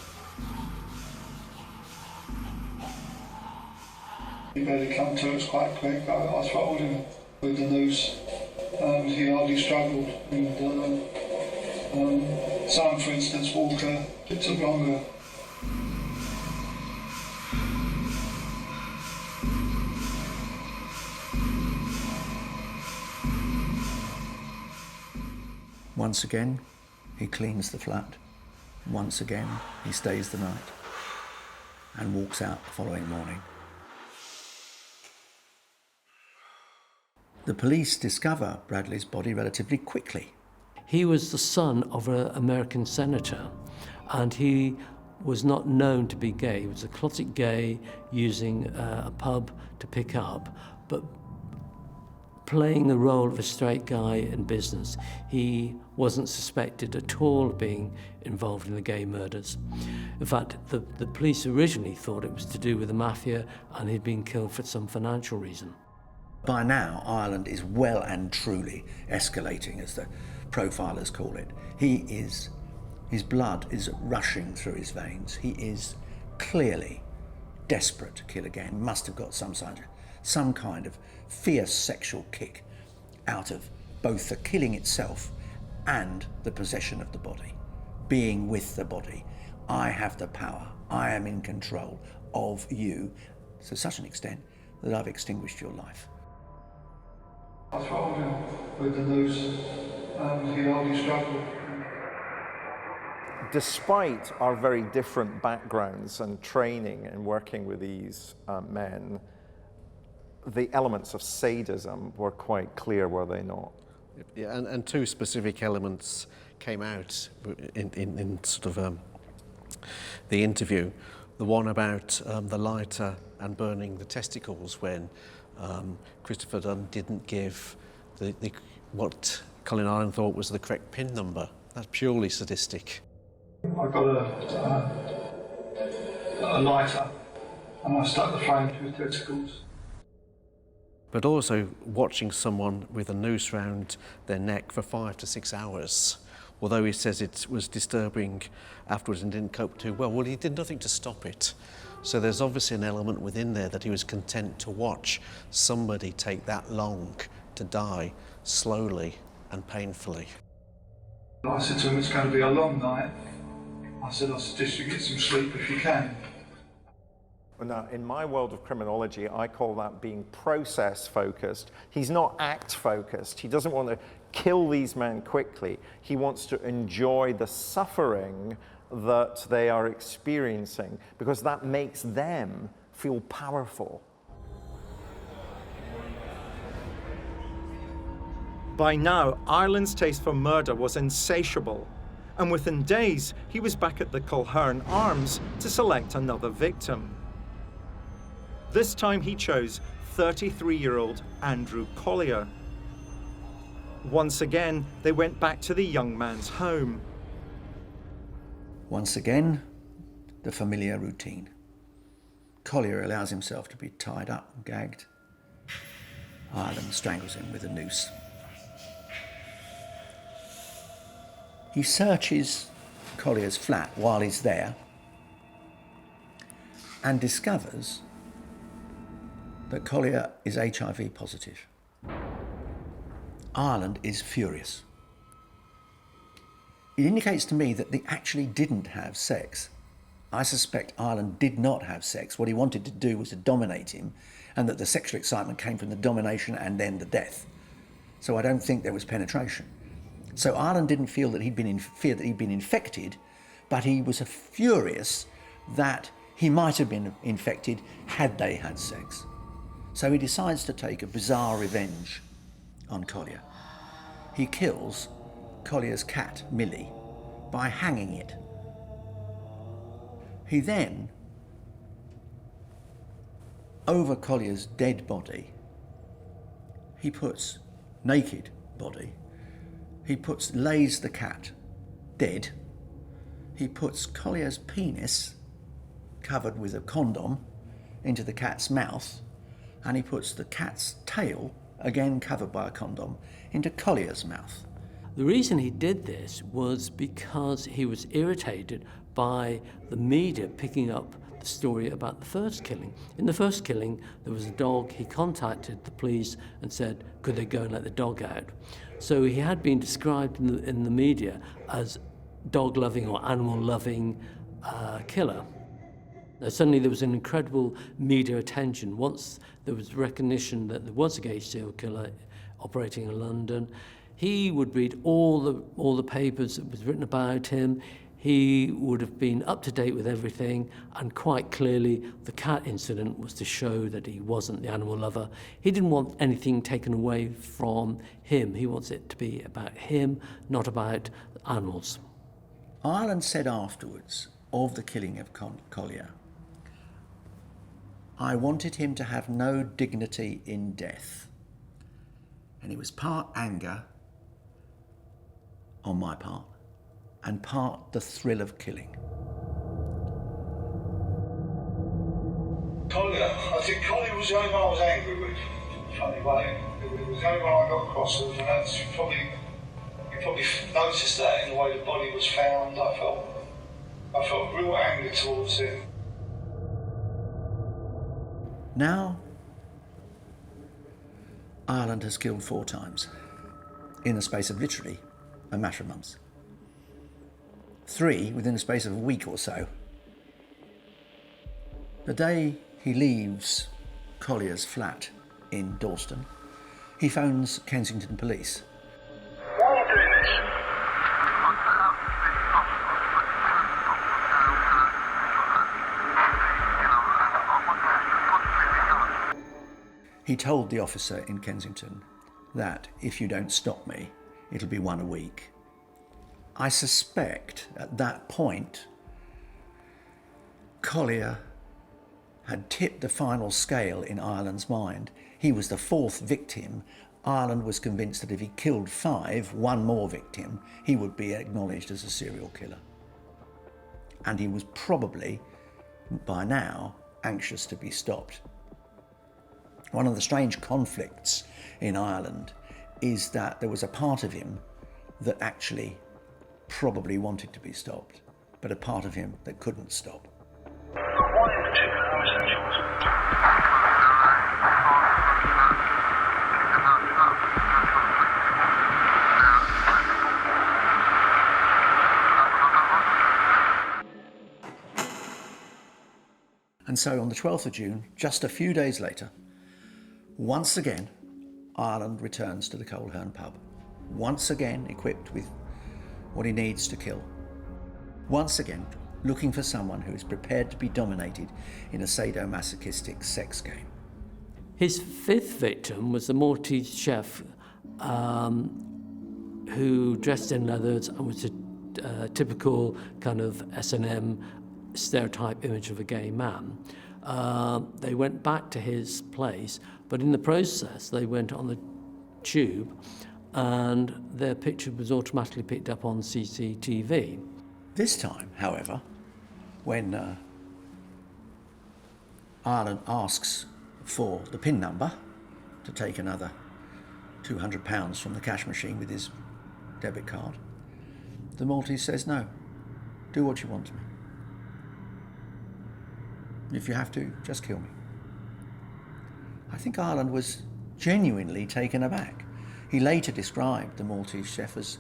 He barely came to, it was quite quick. I throttled him with the noose, and he hardly struggled. And some, for instance, Walker, it took longer. Once again, he cleans the flat. Once again, he stays the night and walks out the following morning. The police discover Bradley's body relatively quickly. He was the son of an American senator, and he was not known to be gay. He was a closet gay, using a pub to pick up, but playing the role of a straight guy in business. He wasn't suspected at all of being involved in the gay murders. In fact, the police originally thought it was to do with the mafia, and he'd been killed for some financial reason. By now, Ireland is well and truly escalating, as the profilers call it. His blood is rushing through his veins. He is clearly desperate to kill again. Must have got some kind of fierce sexual kick out of both the killing itself and the possession of the body. Being with the body. I have the power. I am in control of you to such an extent that I've extinguished your life. I throttled him with the noose, and he hardly struggled. Despite our very different backgrounds and training in working with these men, the elements of sadism were quite clear, were they not? Yeah, and two specific elements came out in sort of the interview. The one about the lighter and burning the testicles when Christopher Dunn didn't give what Colin Aileen thought was the correct PIN number. That's purely sadistic. I got a lighter and I stuck the flame to his testicles. But also watching someone with a noose round their neck for 5 to 6 hours, although he says it was disturbing afterwards and didn't cope too well. Well, he did nothing to stop it. So there's obviously an element within there that he was content to watch somebody take that long to die slowly and painfully. I said to him, it's going to be a long night. I suggest you get some sleep if you can. Now, in my world of criminology, I call that being process-focused. He's not act-focused. He doesn't want to kill these men quickly. He wants to enjoy the suffering that they are experiencing, because that makes them feel powerful. By now, Ireland's taste for murder was insatiable, and within days, he was back at the Culhern Arms to select another victim. This time he chose 33-year-old Andrew Collier. Once again, they went back to the young man's home. Once again, the familiar routine. Collier allows himself to be tied up and gagged. Aileen strangles him with a noose. He searches Collier's flat while he's there and discovers that Collier is HIV positive. Aileen is furious. It indicates to me that they actually didn't have sex. I suspect Aileen did not have sex. What he wanted to do was to dominate him, and that the sexual excitement came from the domination and then the death. So I don't think there was penetration. So Aileen didn't feel that he'd been in fear that he'd been infected, but he was furious that he might have been infected had they had sex. So he decides to take a bizarre revenge on Collier. He kills Collier's cat, Millie, by hanging it. He then, over Collier's dead body, he puts, naked body, lays the cat dead. He puts Collier's penis, covered with a condom, into the cat's mouth, and he puts the cat's tail, again covered by a condom, into Collier's mouth. The reason he did this was because he was irritated by the media picking up the story about the first killing. In the first killing, there was a dog. He contacted the police and said, could they go and let the dog out? So he had been described in the media as dog-loving or animal-loving killer. Now, suddenly there was an incredible media attention. Once there was recognition that there was a gay serial killer operating in London, he would read all the papers that was written about him. He would have been up to date with everything, and quite clearly the cat incident was to show that he wasn't the animal lover. He didn't want anything taken away from him. He wants it to be about him, not about animals. Ireland said afterwards of the killing of Collier, I wanted him to have no dignity in death. And it was part anger on my part, and part the thrill of killing. Collier, I think Collier was the only one I was angry with. Funny way, it was the only one I got across with, and that's you probably noticed that in the way the body was found. I felt real angry towards him. Now, Ireland has killed 4 times in the space of literally a matter of months. 3 within the space of a week or so. The day he leaves Collier's flat in Dalston, he phones Kensington Police. Why are you doing this? He told the officer in Kensington that if you don't stop me, it'll be 1 a week. I suspect at that point, Collier had tipped the final scale in Ireland's mind. He was the 4th victim. Ireland was convinced that if he killed 5, 1 more victim, he would be acknowledged as a serial killer. And he was probably, by now, anxious to be stopped. One of the strange conflicts in Ireland is that there was a part of him that actually probably wanted to be stopped, but a part of him that couldn't stop. And so on the 12th of June, just a few days later, once again, Ireland returns to the Coleherne pub, once again equipped with what he needs to kill. Once again, looking for someone who is prepared to be dominated in a sadomasochistic sex game. His 5th victim was the Maltese chef who dressed in leathers and was a typical kind of S&M stereotype image of a gay man. They went back to his place, but in the process they went on the tube and their picture was automatically picked up on CCTV. This time, however, when Ireland asks for the PIN number to take another £200 from the cash machine with his debit card, the Maltese says, no, do what you want to me. If you have to, just kill me. I think Ireland was genuinely taken aback. He later described the Maltese chef as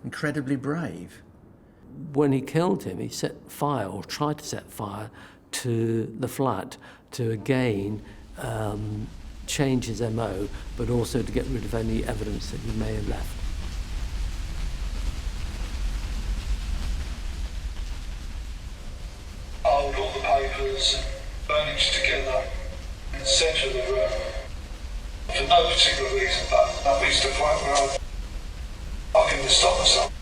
incredibly brave. When he killed him, he set fire, or tried to set fire, to the flat to again change his MO, but also to get rid of any evidence that he may have left. Hold all the papers, burnings together in the centre of the room, for no particular reason, but that reached the point where I couldn't stop myself.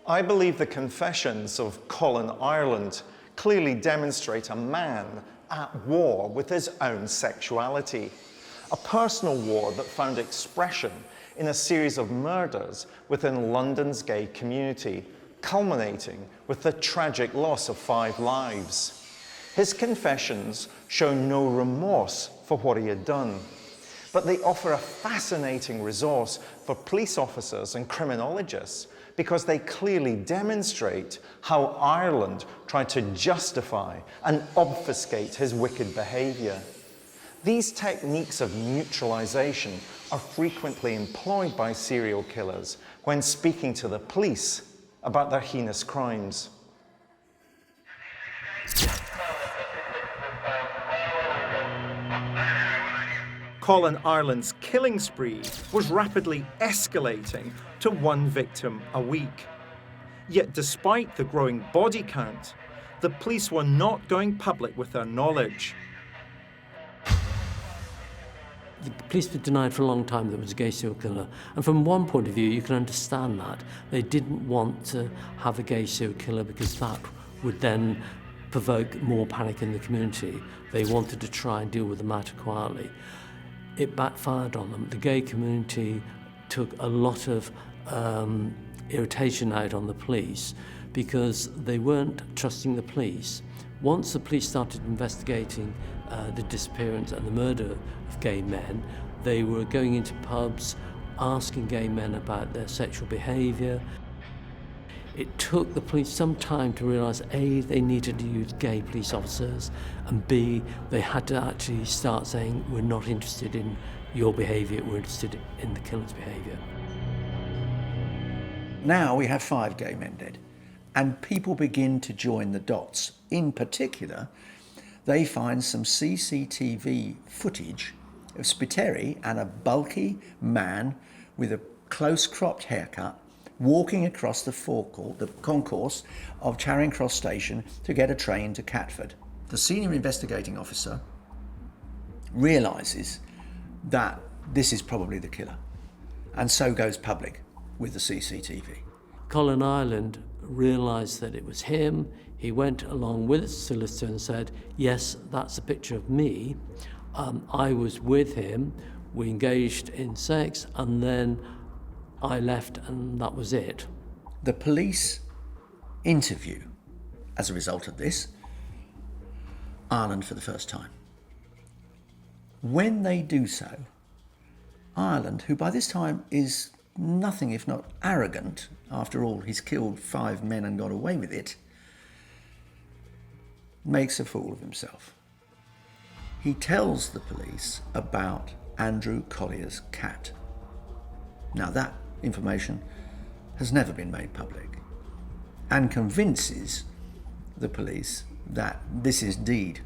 I believe the confessions of Colin Ireland clearly demonstrate a man at war with his own sexuality. A personal war that found expression in a series of murders within London's gay community, culminating with the tragic loss of 5 lives. His confessions show no remorse for what he had done, but they offer a fascinating resource for police officers and criminologists because they clearly demonstrate how Ireland tried to justify and obfuscate his wicked behaviour. These techniques of neutralisation are frequently employed by serial killers when speaking to the police about their heinous crimes. Colin Ireland's killing spree was rapidly escalating to 1 victim a week. Yet despite the growing body count, the police were not going public with their knowledge. The police were denied for a long time there was a gay serial killer. And from one point of view, you can understand that. They didn't want to have a gay serial killer because that would then provoke more panic in the community. They wanted to try and deal with the matter quietly. It backfired on them. The gay community took a lot of irritation out on the police because they weren't trusting the police. Once the police started investigating the disappearance and the murder of gay men, they were going into pubs, asking gay men about their sexual behaviour. It took the police some time to realise, A, they needed to use gay police officers, and B, they had to actually start saying, we're not interested in your behaviour, we're interested in the killer's behaviour. Now we have 5 gay men dead, and people begin to join the dots. In particular, they find some CCTV footage of Spiteri and a bulky man with a close-cropped haircut walking across the concourse of Charing Cross Station to get a train to Catford. The senior investigating officer realises that this is probably the killer, and so goes public with the CCTV. Colin Ireland realised that it was him. He went along with his solicitor and said, yes, that's a picture of me. I was with him, we engaged in sex, and then I left and that was it. The police interview, as a result of this, Ireland for the first time. When they do so, Ireland, who by this time is nothing if not arrogant, after all, he's killed 5 men and got away with it, makes a fool of himself. He tells the police about Andrew Collier's cat. Now that information has never been made public, and convinces the police that this is indeed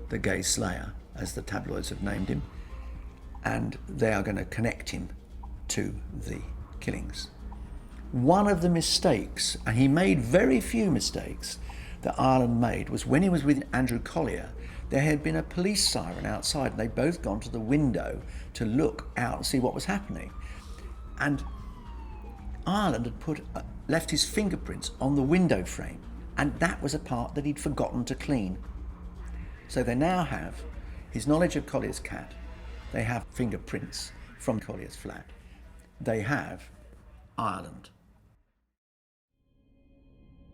the gay slayer, as the tabloids have named him, and they are going to connect him to the killings. One of the mistakes, and he made very few mistakes, that Ireland made was when he was with Andrew Collier, there had been a police siren outside and they'd both gone to the window to look out and see what was happening. And Ireland had left his fingerprints on the window frame, and that was a part that he'd forgotten to clean. So they now have his knowledge of Collier's cat, they have fingerprints from Collier's flat, they have Ireland.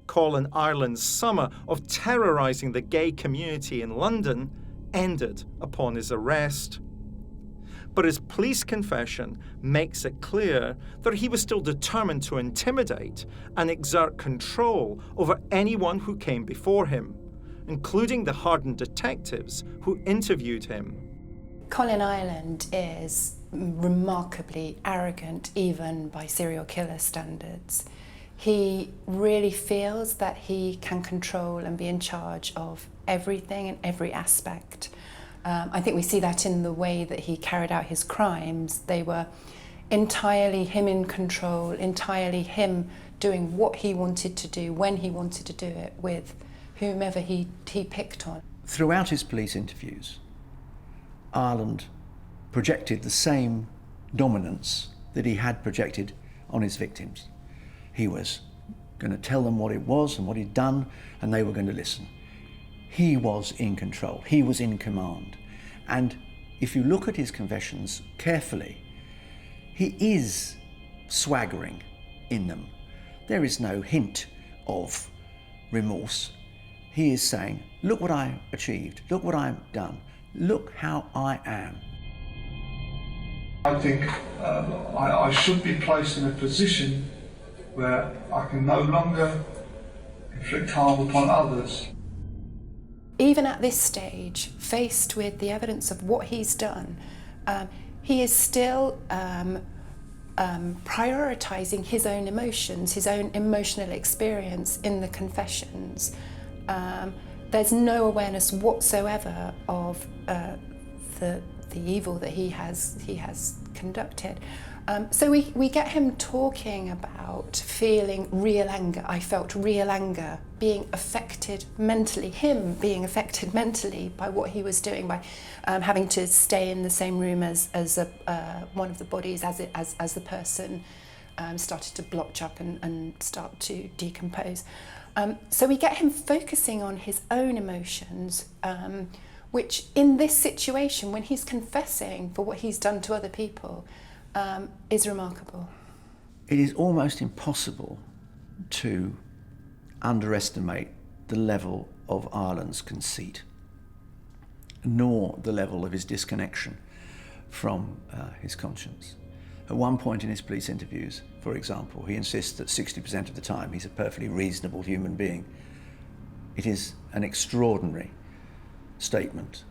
Colin Ireland's summer of terrorising the gay community in London ended upon his arrest. But his police confession makes it clear that he was still determined to intimidate and exert control over anyone who came before him, including the hardened detectives who interviewed him. Colin Ireland is remarkably arrogant, even by serial killer standards. He really feels that he can control and be in charge of everything and every aspect. I think we see that in the way that he carried out his crimes. They were entirely him in control, entirely him doing what he wanted to do, when he wanted to do it, with whomever he picked on. Throughout his police interviews, Ireland projected the same dominance that he had projected on his victims. He was going to tell them what it was and what he'd done, and they were going to listen. He was in control. He was in command. And if you look at his confessions carefully, he is swaggering in them. There is no hint of remorse. He is saying, look what I achieved, look what I've done, look how I am. I think I should be placed in a position where I can no longer inflict harm upon others. Even at this stage, faced with the evidence of what he's done, he is still prioritising his own emotions, his own emotional experience in the confessions. There's no awareness whatsoever of the evil that he has conducted. So we get him talking about feeling real anger. I felt real anger, being affected mentally, him being affected mentally by what he was doing, by having to stay in the same room as one of the bodies as the person started to blotch up and start to decompose. So we get him focusing on his own emotions, which in this situation, when he's confessing for what he's done to other people, is remarkable. It is almost impossible to underestimate the level of Ireland's conceit, nor the level of his disconnection from his conscience. At one point in his police interviews, for example, he insists that 60% of the time he's a perfectly reasonable human being. It is an extraordinary statement.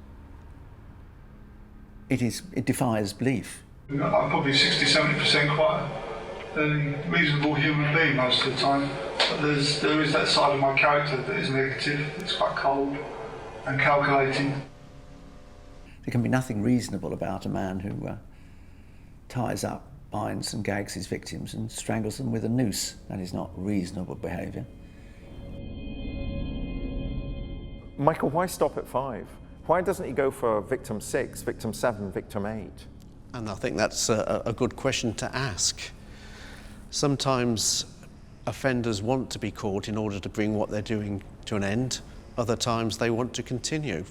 It defies belief. I'm probably 60-70% quite a reasonable human being most of the time. But there is that side of my character that is negative. It's quite cold and calculating. There can be nothing reasonable about a man who ties up, binds and gags his victims and strangles them with a noose. That is not reasonable behaviour. Michael, why stop at 5? Why doesn't he go for victim 6, victim 7, victim 8? And I think that's a good question to ask. Sometimes offenders want to be caught in order to bring what they're doing to an end. Other times they want to continue.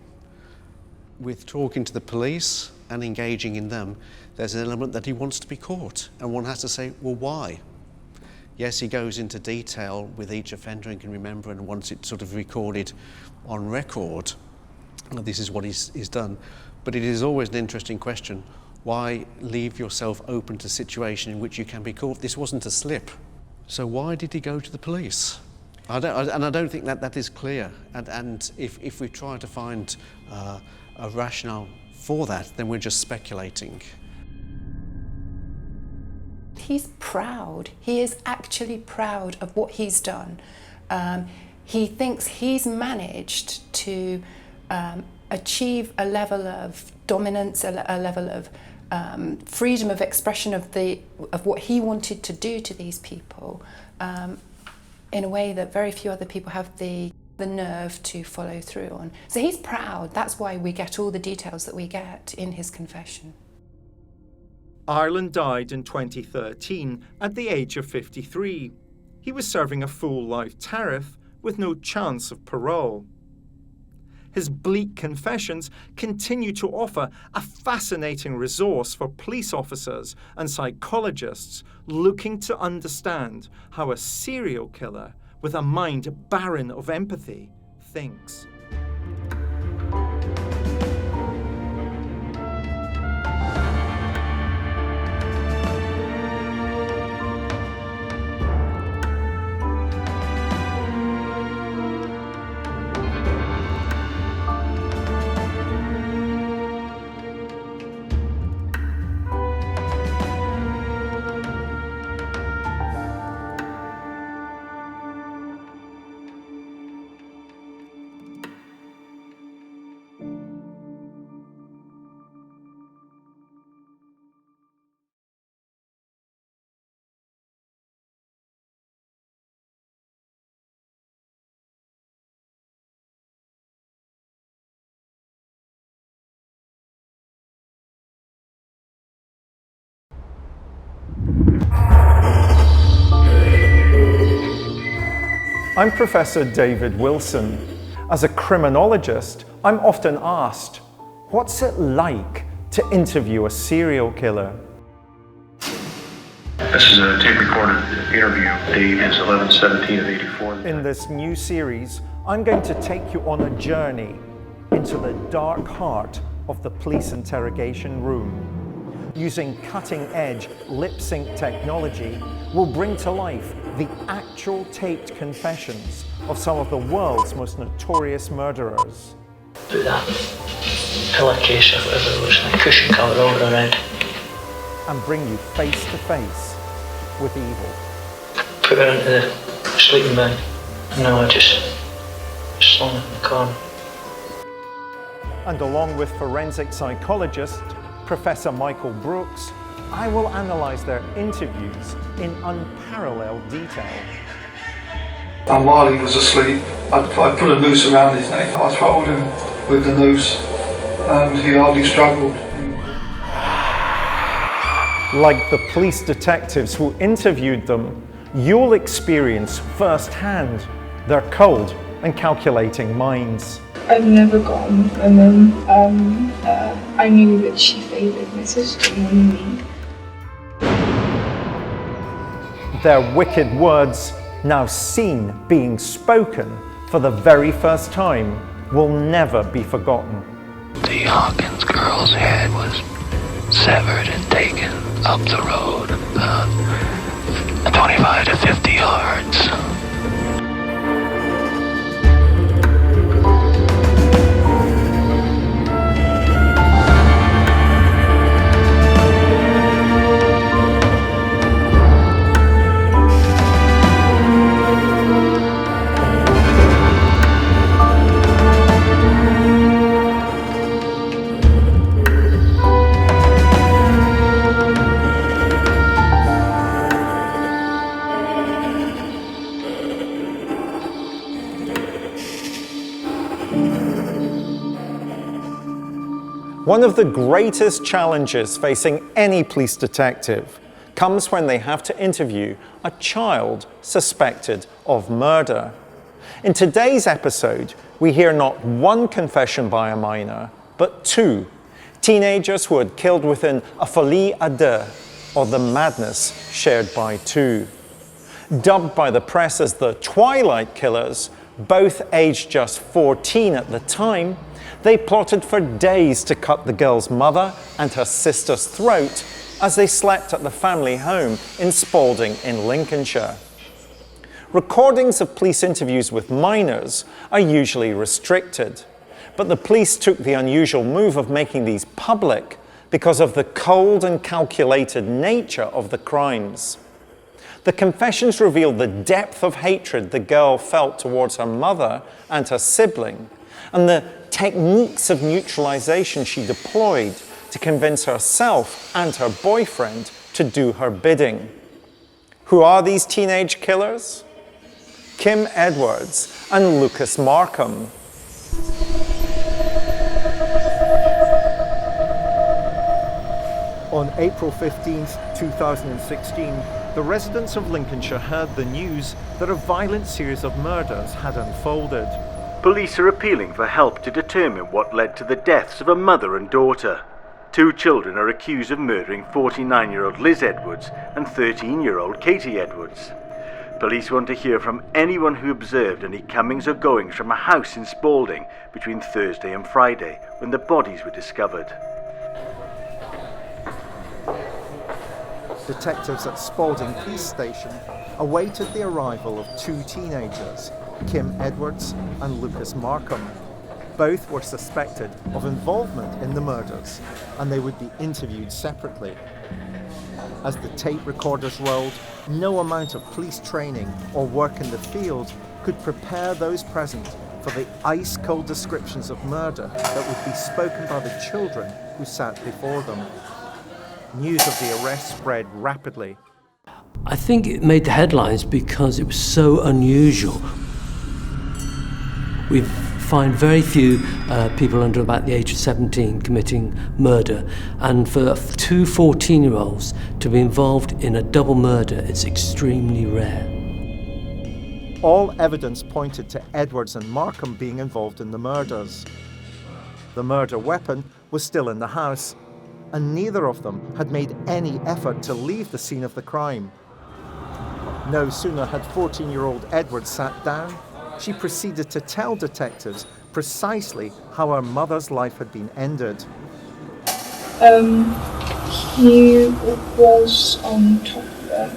With talking to the police and engaging in them, there's an element that he wants to be caught, and one has to say, well, why? Yes, he goes into detail with each offender and can remember and wants it sort of recorded on record. This is what he's done. But it is always an interesting question. Why leave yourself open to a situation in which you can be caught? This wasn't a slip. So why did he go to the police? I don't think that is clear. And if we try to find a rationale for that, then we're just speculating. He's proud. He is actually proud of what he's done. He thinks he's managed to achieve a level of dominance, a level of freedom of expression of what he wanted to do to these people, in a way that very few other people have the nerve to follow through on. So he's proud. That's why we get all the details that we get in his confession. Ireland died in 2013 at the age of 53. He was serving a full life tariff with no chance of parole. His bleak confessions continue to offer a fascinating resource for police officers and psychologists looking to understand how a serial killer with a mind barren of empathy thinks. I'm Professor David Wilson. As a criminologist, I'm often asked, what's it like to interview a serial killer? This is a tape-recorded interview. Date is 11/17 of '84. In this new series, I'm going to take you on a journey into the dark heart of the police interrogation room. Using cutting-edge lip-sync technology, we'll bring to life the actual taped confessions of some of the world's most notorious murderers. Put that pillowcase or whatever it was, like cushion cover over her head. And bring you face to face with evil. Put her into the sleeping bag. No, I just slung it in the corner. And along with forensic psychologist Professor Michael Brooks, I will analyse their interviews in unparalleled detail. And while he was asleep, I put a noose around his neck. I throttled him with the noose and he hardly struggled. Like the police detectives who interviewed them, you'll experience firsthand their cold and calculating minds. I've never got on with women. I knew that she favoured my sister more than me. Their wicked words, now seen being spoken for the very first time, will never be forgotten. The Hawkins girl's head was severed and taken up the road about 25 to 50 yards. One of the greatest challenges facing any police detective comes when they have to interview a child suspected of murder. In today's episode, we hear not one confession by a minor, but two. Teenagers who had killed within a folie à deux, or the madness shared by two. Dubbed by the press as the Twilight killers, both aged just 14 at the time, they plotted for days to cut the girl's mother and her sister's throat as they slept at the family home in Spalding in Lincolnshire. Recordings of police interviews with minors are usually restricted, but the police took the unusual move of making these public because of the cold and calculated nature of the crimes. The confessions revealed the depth of hatred the girl felt towards her mother and her sibling, and the techniques of neutralization she deployed to convince herself and her boyfriend to do her bidding. Who are these teenage killers? Kim Edwards and Lucas Markham. On April 15th, 2016, the residents of Lincolnshire heard the news that a violent series of murders had unfolded. Police are appealing for help to determine what led to the deaths of a mother and daughter. Two children are accused of murdering 49-year-old Liz Edwards and 13-year-old Katie Edwards. Police want to hear from anyone who observed any comings or goings from a house in Spalding between Thursday and Friday when the bodies were discovered. Detectives at Spalding Police Station awaited the arrival of two teenagers, Kim Edwards and Lucas Markham. Both were suspected of involvement in the murders, and they would be interviewed separately. As the tape recorders rolled, no amount of police training or work in the field could prepare those present for the ice-cold descriptions of murder that would be spoken by the children who sat before them. News of the arrest spread rapidly. I think it made the headlines because it was so unusual. We find very few people under about the age of 17 committing murder, and for two 14-year-olds to be involved in a double murder, it's extremely rare. All evidence pointed to Edwards and Markham being involved in the murders. The murder weapon was still in the house, and neither of them had made any effort to leave the scene of the crime. No sooner had 14-year-old Edwards sat down, she proceeded to tell detectives precisely how her mother's life had been ended. He was on top of her,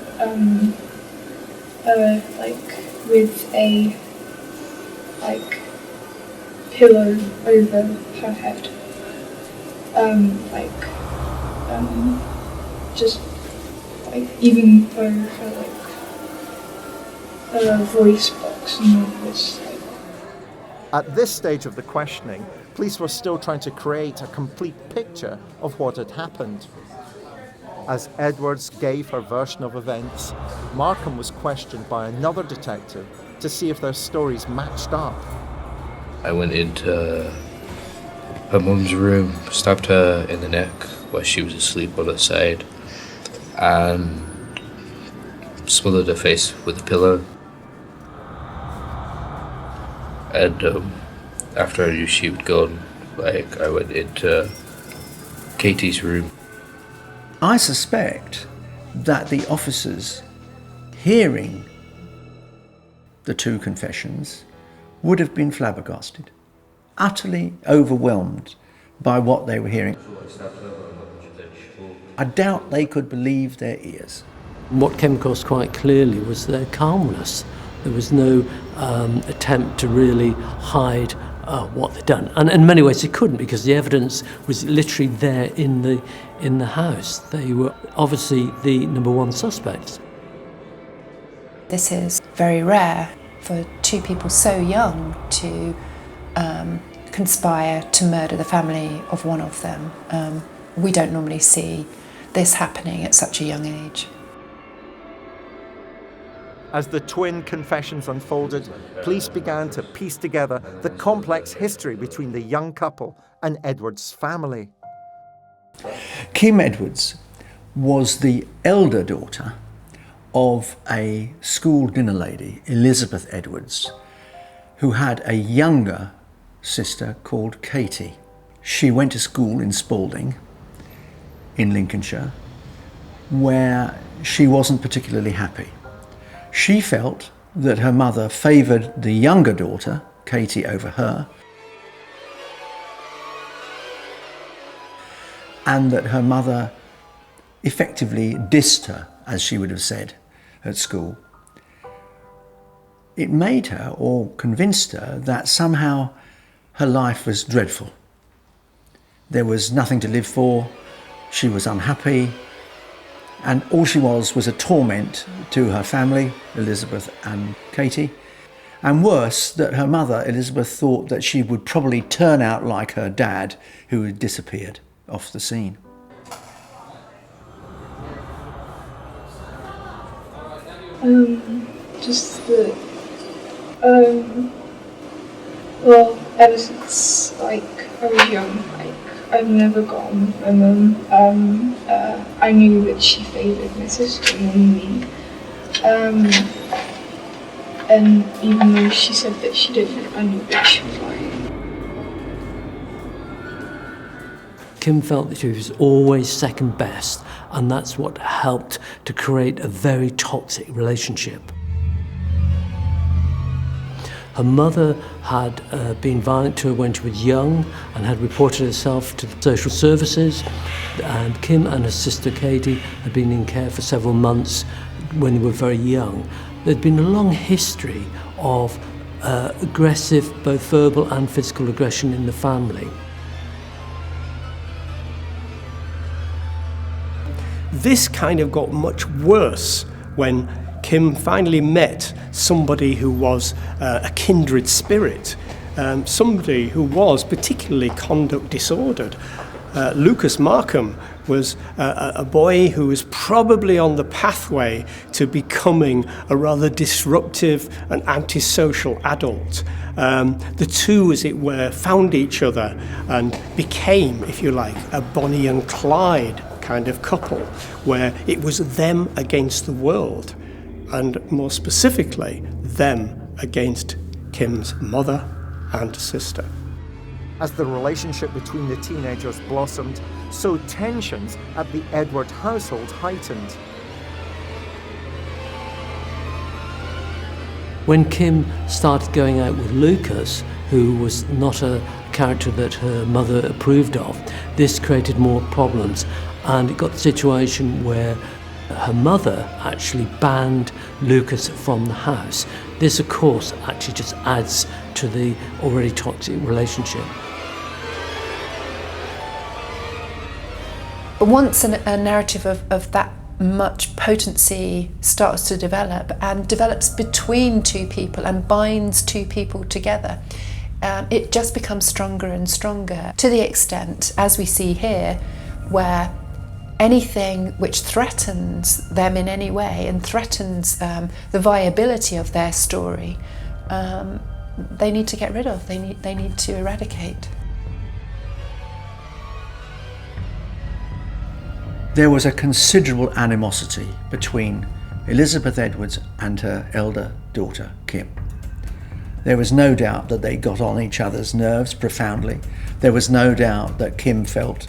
with a pillow over her head. Even though her voice box and all was At this stage of the questioning, police were still trying to create a complete picture of what had happened. As Edwards gave her version of events, Markham was questioned by another detective to see if their stories matched up. I went into her mum's room, stabbed her in the neck where she was asleep on her side, and smothered her face with a pillow. And after I knew she was gone, I went into Katie's room. I suspect that the officers, hearing the two confessions, would have been flabbergasted, utterly overwhelmed by what they were hearing. I doubt they could believe their ears. What came across quite clearly was their calmness. There was no attempt to really hide what they'd done. And in many ways they couldn't, because the evidence was literally there in the house. They were obviously the number one suspects. This is very rare for two people so young to conspire to murder the family of one of them. We don't normally see this happening at such a young age. As the twin confessions unfolded, police began to piece together the complex history between the young couple and Edwards' family. Kim Edwards was the elder daughter of a school dinner lady, Elizabeth Edwards, who had a younger sister called Katie. She went to school in Spalding, in Lincolnshire, where she wasn't particularly happy. She felt that her mother favoured the younger daughter, Katie, over her, and that her mother effectively dissed her, as she would have said at school. It made her, or convinced her, that somehow her life was dreadful. There was nothing to live for, she was unhappy, and all she was a torment to her family, Elizabeth and Katie. And worse, that her mother, Elizabeth, thought that she would probably turn out like her dad, who had disappeared off the scene. Just that, well, ever since, I was young, I've never gotten with my mum. I knew that she favoured my sister more than me. And even though she said that she didn't, I knew that she was lying. Kim felt that she was always second best, and that's what helped to create a very toxic relationship. Her mother had been violent to her when she was young and had reported herself to the social services, and Kim and her sister Katie had been in care for several months when they were very young. There'd been a long history of aggressive, both verbal and physical aggression in the family. This kind of got much worse when Kim finally met somebody who was a kindred spirit, somebody who was particularly conduct disordered. Lucas Markham was a boy who was probably on the pathway to becoming a rather disruptive and antisocial adult. The two, as it were, found each other and became, if you like, a Bonnie and Clyde kind of couple, where it was them against the world. and more specifically, them against Kim's mother and sister. As the relationship between the teenagers blossomed, so tensions at the Edward household heightened. When Kim started going out with Lucas, who was not a character that her mother approved of, this created more problems, and it got the situation where her mother actually banned Lucas from the house. This, of course, actually just adds to the already toxic relationship. But once a narrative of that much potency starts to develop and develops between two people and binds two people together, it just becomes stronger and stronger, to the extent, as we see here, where anything which threatens them in any way and threatens the viability of their story, they need to get rid of, they need to eradicate. There was a considerable animosity between Elizabeth Edwards and her elder daughter, Kim. There was no doubt that they got on each other's nerves profoundly. There was no doubt that Kim felt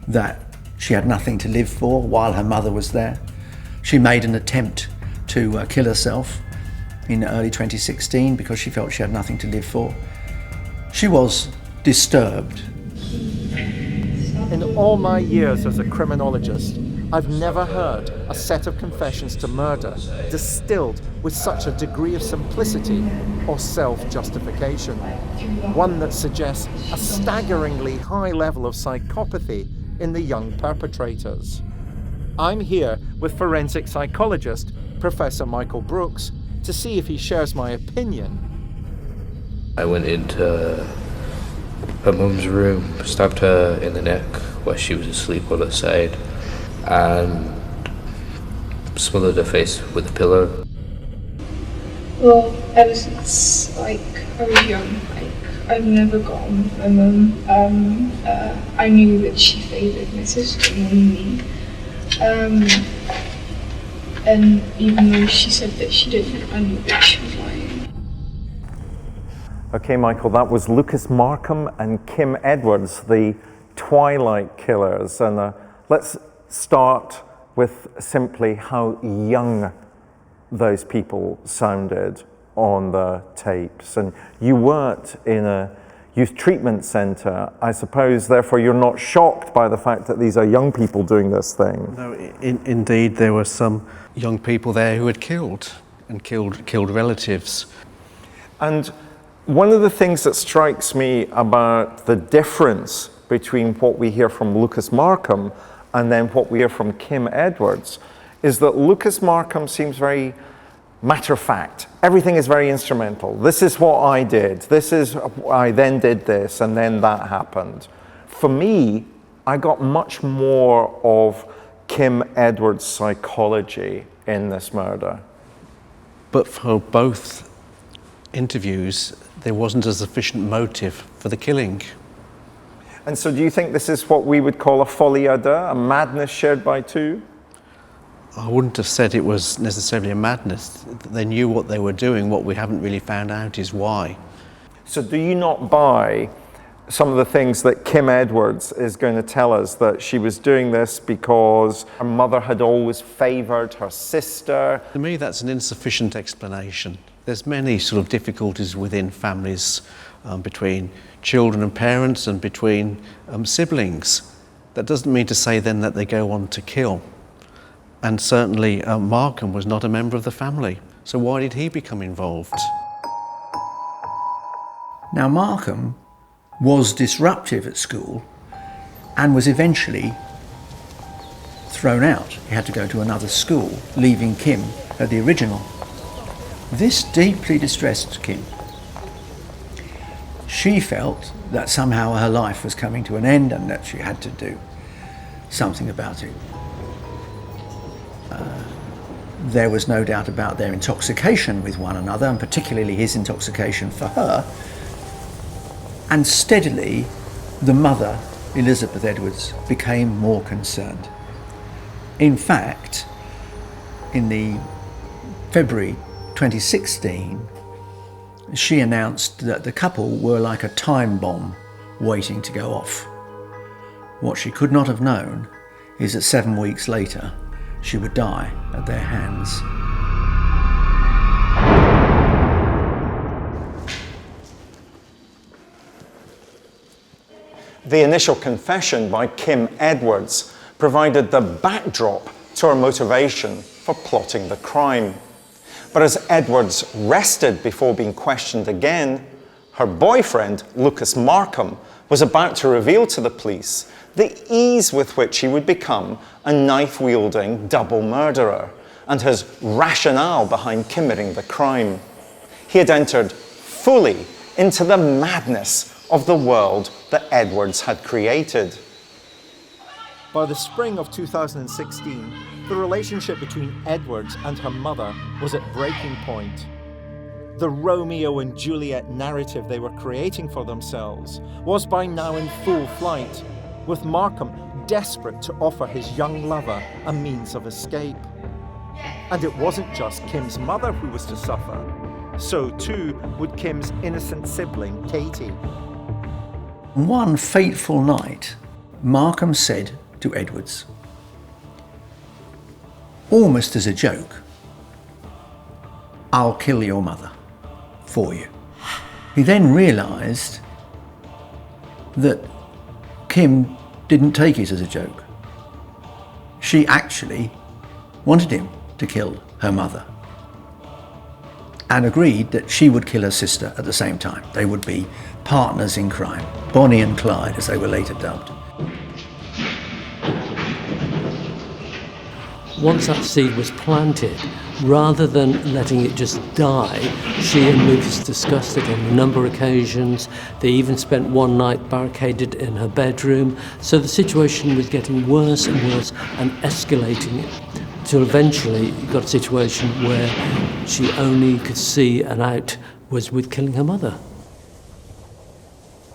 that she had nothing to live for while her mother was there. She made an attempt to kill herself in early 2016 because she felt she had nothing to live for. She was disturbed. In all my years as a criminologist, I've never heard a set of confessions to murder distilled with such a degree of simplicity or self-justification. One that suggests a staggeringly high level of psychopathy in the young perpetrators. I'm here with forensic psychologist Professor Michael Brooks to see if he shares my opinion. I went into her mum's room, stabbed her in the neck where she was asleep on her side, and smothered her face with a pillow. Well, ever since I was young, I've never got on with my mum. I knew that she favoured my sister more than me. And even though she said that she didn't, I knew that she was lying. Okay, Michael, that was Lucas Markham and Kim Edwards, the Twilight killers. And let's start with simply how young those people sounded on the tapes. And you weren't in a youth treatment centre, I suppose, therefore you're not shocked by the fact that these are young people doing this thing. No, indeed, there were some young people there who had killed relatives. And one of the things that strikes me about the difference between what we hear from Lucas Markham and then what we hear from Kim Edwards is that Lucas Markham seems very matter of fact. Everything is very instrumental. This is what I did. I then did this, and then that happened. For me, I got much more of Kim Edwards' psychology in this murder. But for both interviews, there wasn't a sufficient motive for the killing. And so do you think this is what we would call a folie à deux, a madness shared by two? I wouldn't have said it was necessarily a madness. They knew what they were doing. What we haven't really found out is why. So do you not buy some of the things that Kim Edwards is going to tell us, that she was doing this because her mother had always favoured her sister? To me, that's an insufficient explanation. There's many sort of difficulties within families, between children and parents and between siblings. That doesn't mean to say then that they go on to kill. And certainly Markham was not a member of the family. So why did he become involved? Now Markham was disruptive at school and was eventually thrown out. He had to go to another school, leaving Kim at the original. This deeply distressed Kim. She felt that somehow her life was coming to an end and that she had to do something about it. There was no doubt about their intoxication with one another, and particularly his intoxication for her. And steadily, the mother, Elizabeth Edwards, became more concerned. In fact, in the February 2016, she announced that the couple were like a time bomb waiting to go off. What she could not have known is that 7 weeks later, she would die at their hands. The initial confession by Kim Edwards provided the backdrop to her motivation for plotting the crime. But as Edwards rested before being questioned again, her boyfriend, Lucas Markham, was about to reveal to the police the ease with which he would become a knife-wielding double murderer and his rationale behind committing the crime. He had entered fully into the madness of the world that Edwards had created. By the spring of 2016, the relationship between Edwards and her mother was at breaking point. The Romeo and Juliet narrative they were creating for themselves was by now in full flight, with Markham desperate to offer his young lover a means of escape. And it wasn't just Kim's mother who was to suffer. So too would Kim's innocent sibling, Katie. One fateful night, Markham said to Edwards, almost as a joke, "I'll kill your mother for you." He then realised that Kim didn't take it as a joke. She actually wanted him to kill her mother and agreed that she would kill her sister at the same time. They would be partners in crime, Bonnie and Clyde as they were later dubbed. Once that seed was planted, rather than letting it just die, she and Lucas discussed it on a number of occasions. They even spent one night barricaded in her bedroom. So the situation was getting worse and worse and escalating until eventually you got a situation where she only could see an out was with killing her mother.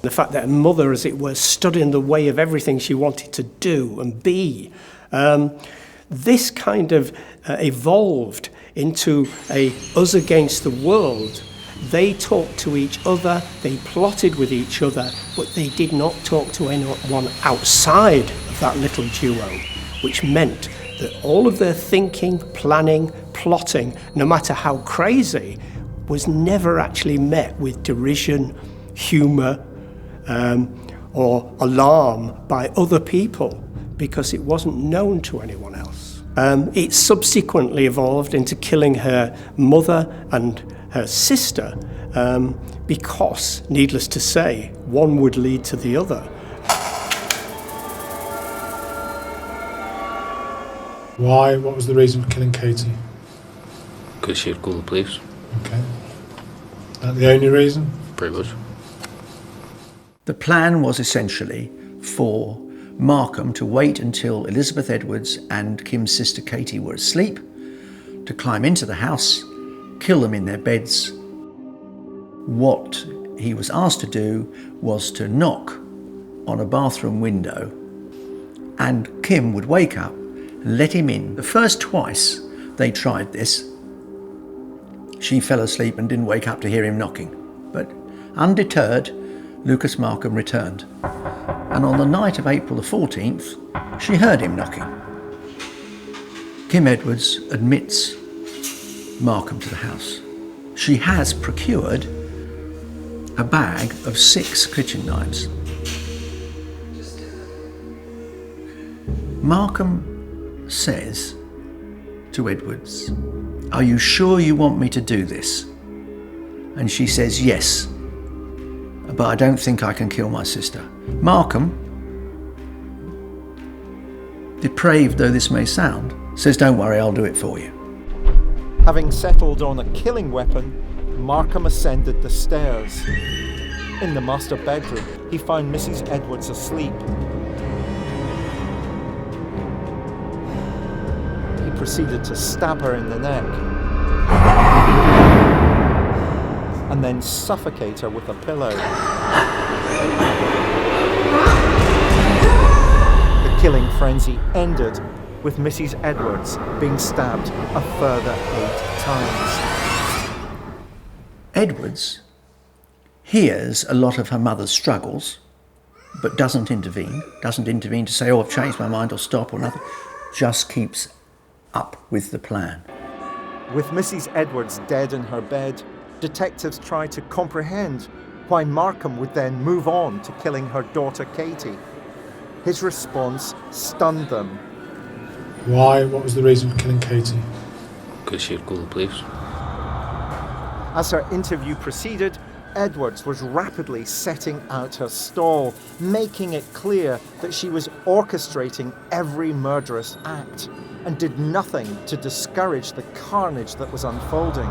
The fact that her mother, as it were, stood in the way of everything she wanted to do and be. This kind of evolved into a us against the world. They talked to each other, they plotted with each other, but they did not talk to anyone outside of that little duo, which meant that all of their thinking, planning, plotting, no matter how crazy, was never actually met with derision, humour, or alarm by other people, because it wasn't known to anyone else. It subsequently evolved into killing her mother and her sister, because, needless to say, one would lead to the other. Why? What was the reason for killing Katie? Because she had called the police. Okay. That the only reason? Pretty much. The plan was essentially for Markham to wait until Elizabeth Edwards and Kim's sister Katie were asleep, to climb into the house, kill them in their beds. What he was asked to do was to knock on a bathroom window, and Kim would wake up and let him in. The first twice they tried this, she fell asleep and didn't wake up to hear him knocking. But undeterred, Lucas Markham returned. And on the night of April the 14th, she heard him knocking. Kim Edwards admits Markham to the house. She has procured a bag of 6 kitchen knives. Markham says to Edwards, "Are you sure you want me to do this?" And she says, "Yes, but I don't think I can kill my sister." Markham, depraved though this may sound, says, "Don't worry, I'll do it for you." Having settled on a killing weapon, Markham ascended the stairs. In the master bedroom, he found Mrs. Edwards asleep. He proceeded to stab her in the neck and then suffocate her with a pillow. The killing frenzy ended with Mrs. Edwards being stabbed a further 8 times. Edwards hears a lot of her mother's struggles, but doesn't intervene to say, oh, I've changed my mind or stop or nothing, just keeps up with the plan. With Mrs. Edwards dead in her bed, detectives try to comprehend why Markham would then move on to killing her daughter Katie. His response stunned them. Why? What was the reason for killing Katie? Because she'd call the police. As her interview proceeded, Edwards was rapidly setting out her stall, making it clear that she was orchestrating every murderous act and did nothing to discourage the carnage that was unfolding.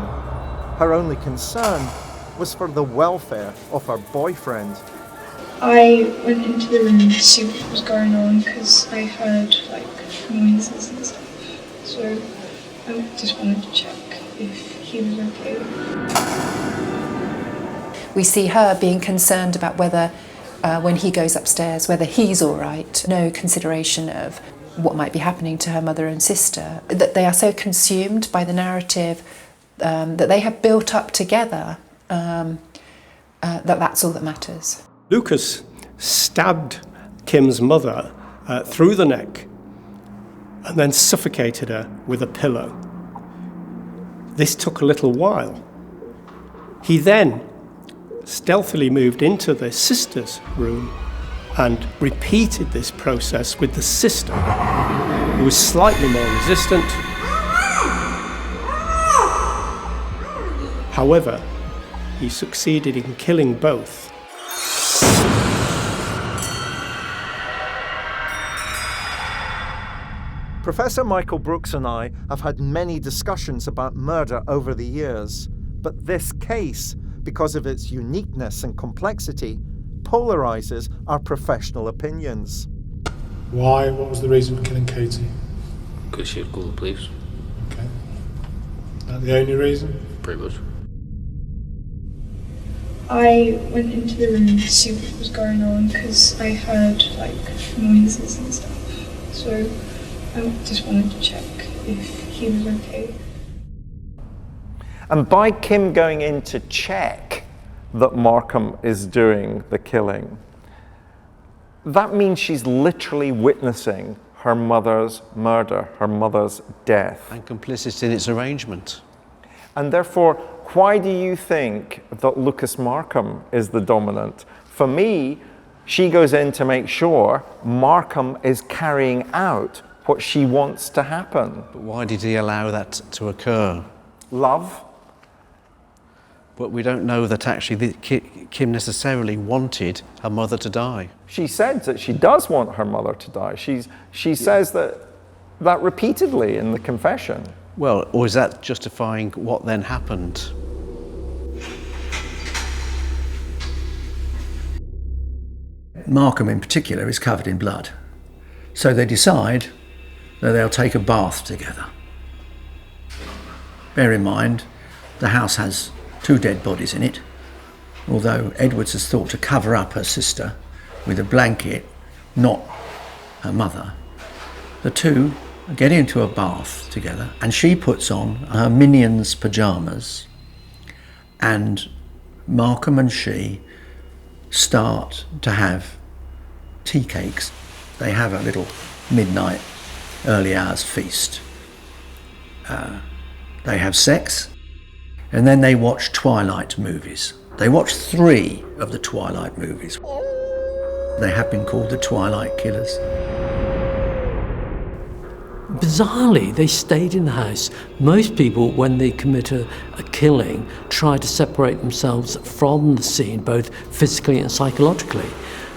Her only concern was for the welfare of her boyfriend. I went into the room to see what was going on because I heard noises and stuff. So I just wanted to check if he was okay. We see her being concerned about whether, when he goes upstairs, whether he's all right. No consideration of what might be happening to her mother and sister. That they are so consumed by the narrative that they have built up together that's all that matters. Lucas stabbed Kim's mother through the neck and then suffocated her with a pillow. This took a little while. He then stealthily moved into the sister's room and repeated this process with the sister, who was slightly more resistant. However, he succeeded in killing both. Professor Michael Brooks and I have had many discussions about murder over the years, but this case, because of its uniqueness and complexity, polarizes our professional opinions. Why? What was the reason for killing Katie? Because she'd call the police. Okay. Is that the only reason? Pretty much. I went into the room to see what was going on because I heard noises and stuff. So I just wanted to check if he was okay. And by Kim going in to check that Markham is doing the killing, that means she's literally witnessing her mother's murder, her mother's death. And complicit in its arrangement. And therefore, why do you think that Lucas Markham is the dominant? For me, she goes in to make sure Markham is carrying out what she wants to happen. But why did he allow that to occur? Love. But we don't know that actually Kim necessarily wanted her mother to die. She said that she does want her mother to die. She says that repeatedly in the confession. Well, or is that justifying what then happened? Markham in particular is covered in blood. So they decide that they'll take a bath together. Bear in mind, the house has 2 dead bodies in it, although Edwards has thought to cover up her sister with a blanket, not her mother. The two get into a bath together and she puts on her minion's pyjamas and Markham and she start to have tea cakes. They have a little midnight, early hours feast. They have sex and then they watch Twilight movies. They watch 3 of the Twilight movies. They have been called the Twilight Killers. Bizarrely, they stayed in the house. Most people, when they commit a killing, try to separate themselves from the scene, both physically and psychologically.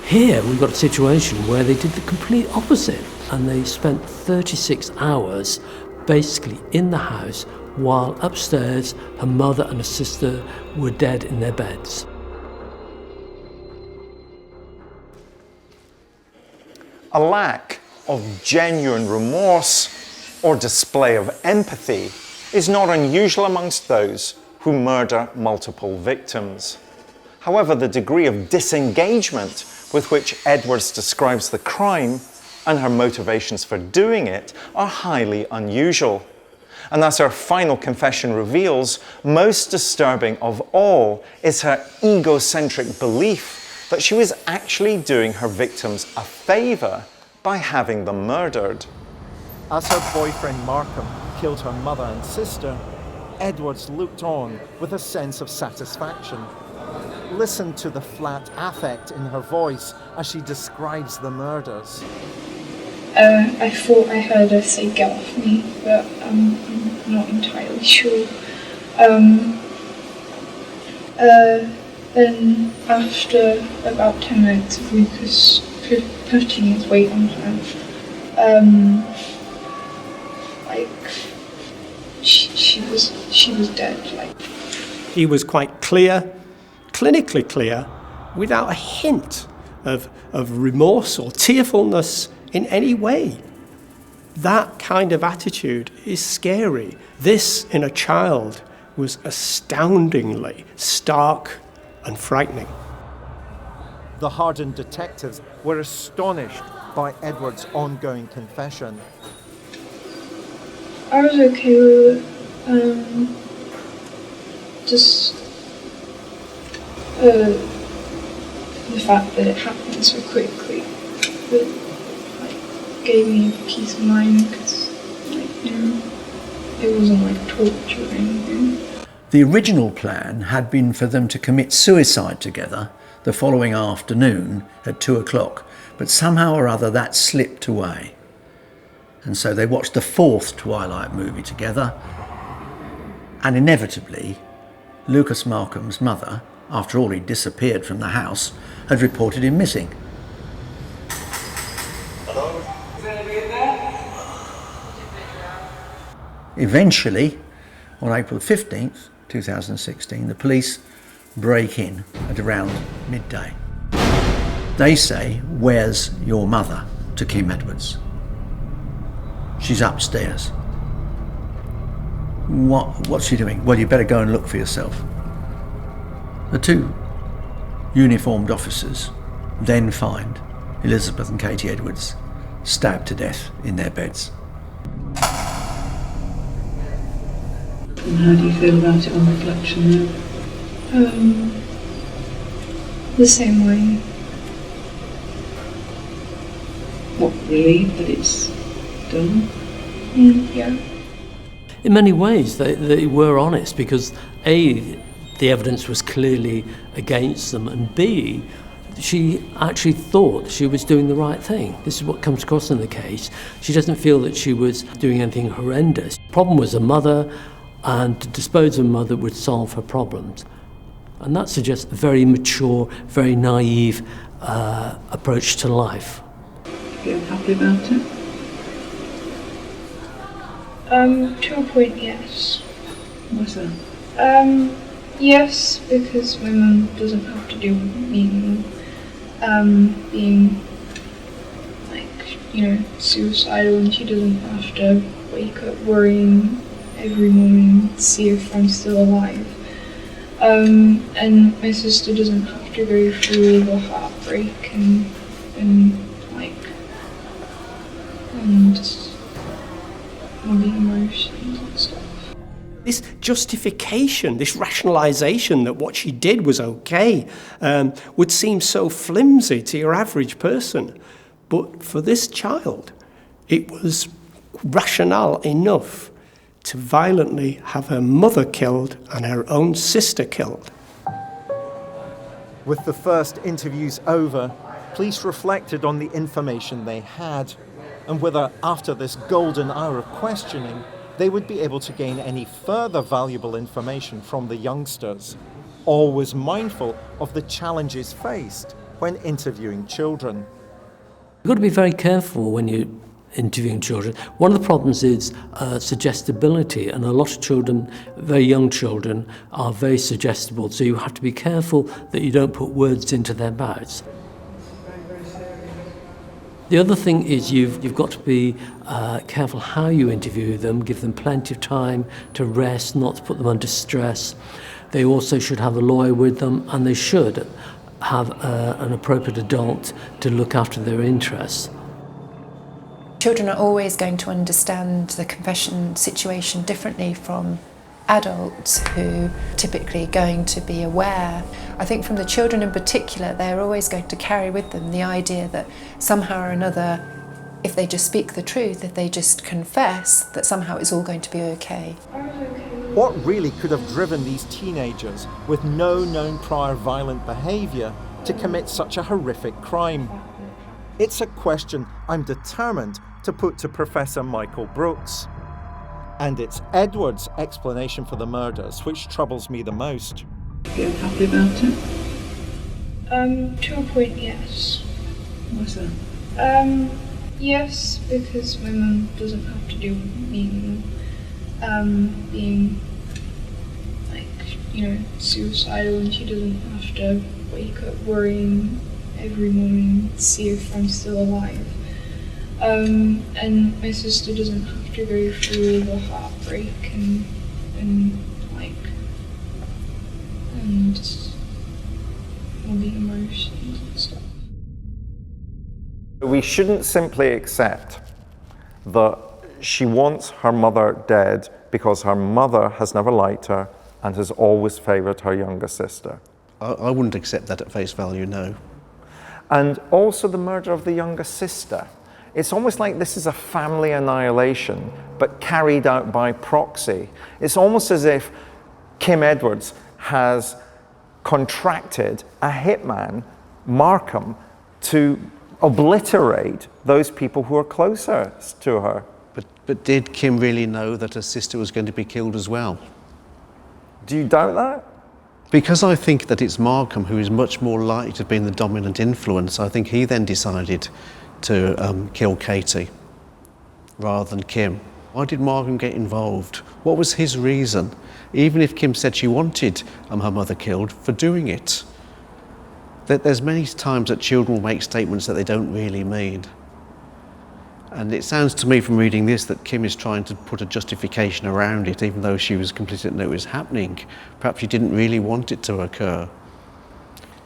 Here, we've got a situation where they did the complete opposite, and they spent 36 hours basically in the house while upstairs her mother and her sister were dead in their beds. A lack of genuine remorse or display of empathy is not unusual amongst those who murder multiple victims. However, the degree of disengagement with which Edwards describes the crime and her motivations for doing it are highly unusual. And as her final confession reveals, most disturbing of all is her egocentric belief that she was actually doing her victims a favour by having them murdered. As her boyfriend Markham killed her mother and sister, Edwards looked on with a sense of satisfaction. Listen to the flat affect in her voice as she describes the murders. I thought I heard her say "get off me," but I'm not entirely sure. Then after about 10 minutes of Lucas putting his weight on her, she was dead. He was quite clear, clinically clear, without a hint of remorse or tearfulness in any way. That kind of attitude is scary. This, in a child, was astoundingly stark and frightening. The hardened detectives were astonished by Edward's ongoing confession. I was okay with it. Just the fact that it happened so quickly, but gave me peace of mind because, it wasn't torture or anything. The original plan had been for them to commit suicide together the following afternoon at 2 o'clock, but somehow or other that slipped away. And so they watched the 4th Twilight movie together, and inevitably, Lucas Markham's mother, after all he'd disappeared from the house, had reported him missing. Hello? Is anybody in there? Eventually, on April 15th, 2016, the police break in at around midday. They say, "Where's your mother?" to Kim Edwards. "She's upstairs." What's she doing? "Well, you better go and look for yourself." The two uniformed officers then find Elizabeth and Katie Edwards stabbed to death in their beds. And how do you feel about it on reflection now? The same way. What, relieved that it's done? Yeah. In many ways, they were honest because A, the evidence was clearly against them, and B, she actually thought she was doing the right thing. This is what comes across in the case. She doesn't feel that she was doing anything horrendous. The problem was her mother, and to dispose of her mother would solve her problems. And that suggests a very mature, very naive approach to life. Feel happy about it? To a point, yes. What's that? Yes, because my mum doesn't have to deal with being suicidal, and she doesn't have to wake up worrying every morning to see if I'm still alive. And my sister doesn't have to go through all the heartbreak and all the emotions and stuff. This justification, this rationalisation that what she did was okay, would seem so flimsy to your average person. But for this child, it was rationale enough to violently have her mother killed and her own sister killed. With the first interviews over, police reflected on the information they had and whether after this golden hour of questioning, they would be able to gain any further valuable information from the youngsters, always mindful of the challenges faced when interviewing children. You've got to be very careful when you're interviewing children. One of the problems is suggestibility, and a lot of children, very young children, are very suggestible, so you have to be careful that you don't put words into their mouths. The other thing is you've got to be careful how you interview them, give them plenty of time to rest, not to put them under stress. They also should have a lawyer with them, and they should have an appropriate adult to look after their interests. Children are always going to understand the confession situation differently from adults who are typically going to be aware. I think from the children in particular, they're always going to carry with them the idea that somehow or another, if they just speak the truth, if they just confess, that somehow it's all going to be okay. What really could have driven these teenagers with no known prior violent behaviour to commit such a horrific crime? It's a question I'm determined to put to Professor Michael Brooks. And it's Edward's explanation for the murders which troubles me the most. You're happy about it? To a point, yes. What's that? Yes, because my mum doesn't have to deal with being suicidal, and she doesn't have to wake up worrying every morning to see if I'm still alive. And my sister doesn't have to go through the heartbreak and all the emotions and stuff. We shouldn't simply accept that she wants her mother dead because her mother has never liked her and has always favoured her younger sister. I wouldn't accept that at face value, no. And also the murder of the younger sister. It's almost like this is a family annihilation, but carried out by proxy. It's almost as if Kim Edwards has contracted a hitman, Markham, to obliterate those people who are closest to her. But did Kim really know that her sister was going to be killed as well? Do you doubt that? Because I think that it's Markham who is much more likely to have been the dominant influence. I think he then decided to kill Katie rather than Kim. Why did Markham get involved? What was his reason? Even if Kim said she wanted her mother killed, for doing it. There's many times that children will make statements that they don't really mean. And it sounds to me from reading this that Kim is trying to put a justification around it, even though she was completely didn't know it was happening. Perhaps she didn't really want it to occur.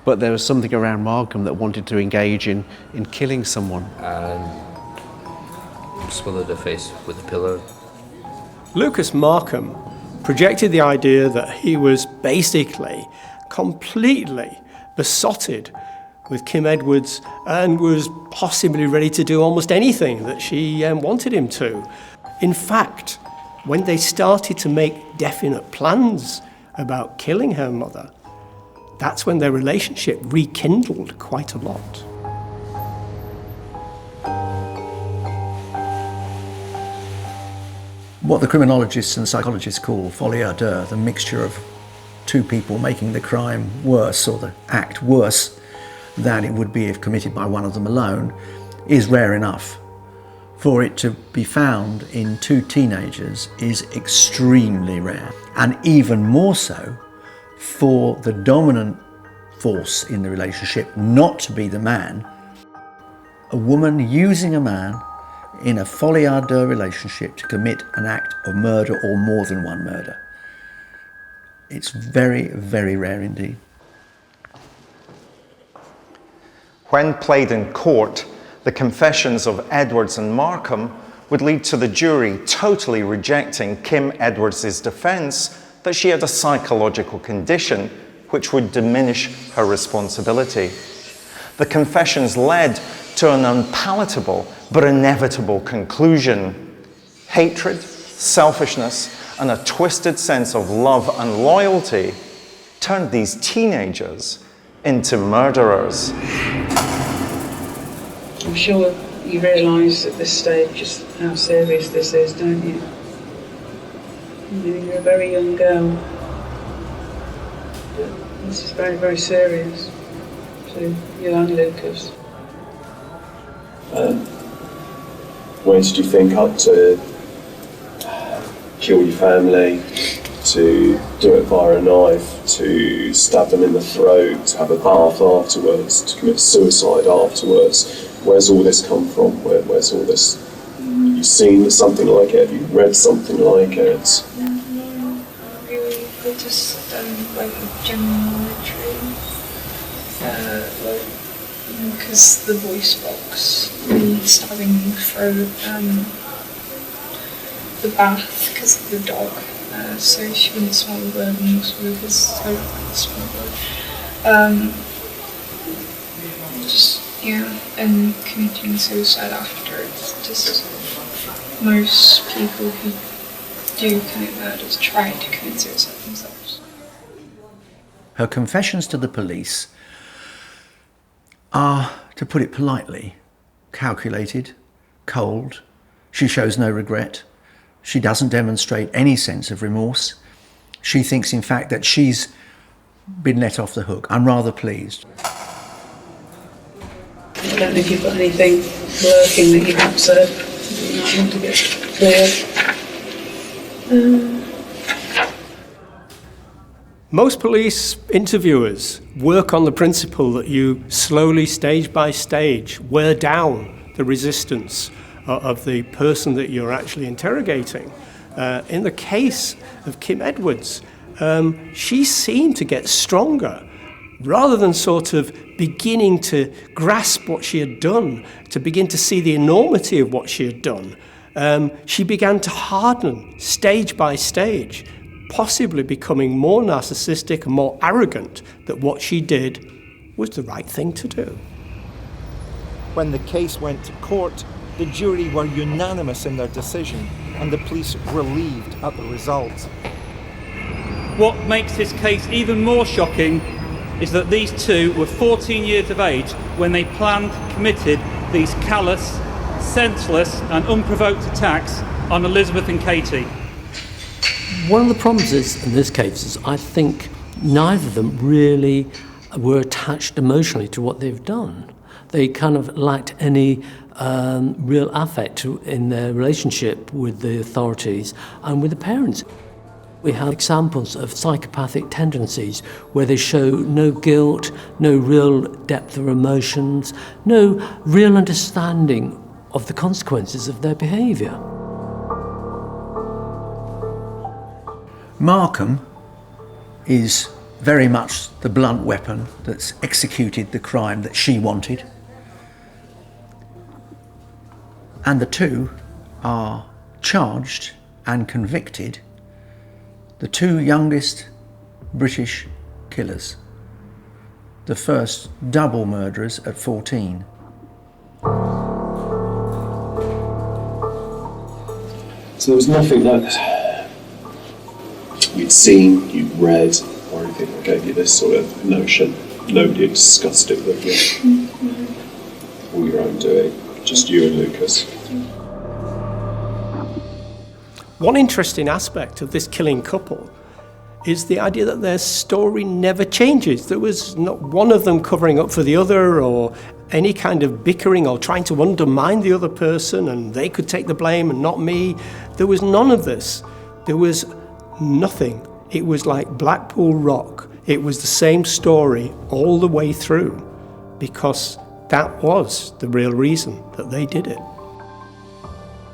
But there was something around Markham that wanted to engage in killing someone. And smothered her face with a pillow. Lucas Markham projected the idea that he was basically completely besotted with Kim Edwards and was possibly ready to do almost anything that she wanted him to. In fact, when they started to make definite plans about killing her mother, that's when their relationship rekindled quite a lot. What the criminologists and psychologists call folie à deux, the mixture of two people making the crime worse, or the act worse than it would be if committed by one of them alone, is rare enough. For it to be found in two teenagers is extremely rare, and even more so for the dominant force in the relationship not to be the man. A woman using a man in a folie à deux relationship to commit an act of murder or more than one murder. It's very, very rare indeed. When played in court, the confessions of Edwards and Markham would lead to the jury totally rejecting Kim Edwards' defense that she had a psychological condition which would diminish her responsibility. The confessions led to an unpalatable but inevitable conclusion. Hatred, selfishness, and a twisted sense of love and loyalty turned these teenagers into murderers. I'm sure you realise at this stage just how serious this is, don't you? You're a very young girl. But this is very, very serious. So, you and Lucas. Where did you think up to kill your family, to do it via a knife, to stab them in the throat, to have a bath afterwards, to commit suicide afterwards? Where's all this come from? Where's all this? Have you seen something like it? Have you read something like it? No, really. I just like general knowledge, really. Because the voice box, the stabbing in the throat, the bath because of the dog, so she wouldn't smell the blood and also because I don't like the smell of blood. And committing suicide after. It's just most people who do commit murders try to commit suicide themselves. Her confessions to the police are, to put it politely, calculated, cold. She shows no regret. She doesn't demonstrate any sense of remorse. She thinks, in fact, that she's been let off the hook. I'm rather pleased. I don't know if you've got anything working that you perhaps you might want to get cleared. Most police interviewers work on the principle that you slowly, stage by stage, wear down the resistance of the person that you're actually interrogating. In the case of Kim Edwards, she seemed to get stronger. Rather than sort of beginning to grasp what she had done, to begin to see the enormity of what she had done, she began to harden stage by stage, possibly becoming more narcissistic and more arrogant that what she did was the right thing to do. When the case went to court, the jury were unanimous in their decision, and the police relieved at the result. What makes this case even more shocking is that these two were 14 years of age when they planned, committed these callous, senseless and unprovoked attacks on Elizabeth and Katie. One of the problems is, in this case, is I think neither of them really were attached emotionally to what they've done. They kind of lacked any real affect in their relationship with the authorities and with the parents. We have examples of psychopathic tendencies where they show no guilt, no real depth of emotions, no real understanding of the consequences of their behaviour. Markham is very much the blunt weapon that's executed the crime that she wanted. And the two are charged and convicted, the two youngest British killers, the first double murderers at 14. So there was nothing that you'd seen, you'd read, or anything that gave you this sort of notion. Nobody had discussed it with you. All your own doing, just you and Lucas. One interesting aspect of this killing couple is the idea that their story never changes. There was not one of them covering up for the other or any kind of bickering or trying to undermine the other person and they could take the blame and not me. There was none of this. There was nothing. It was like Blackpool Rock. It was the same story all the way through because that was the real reason that they did it.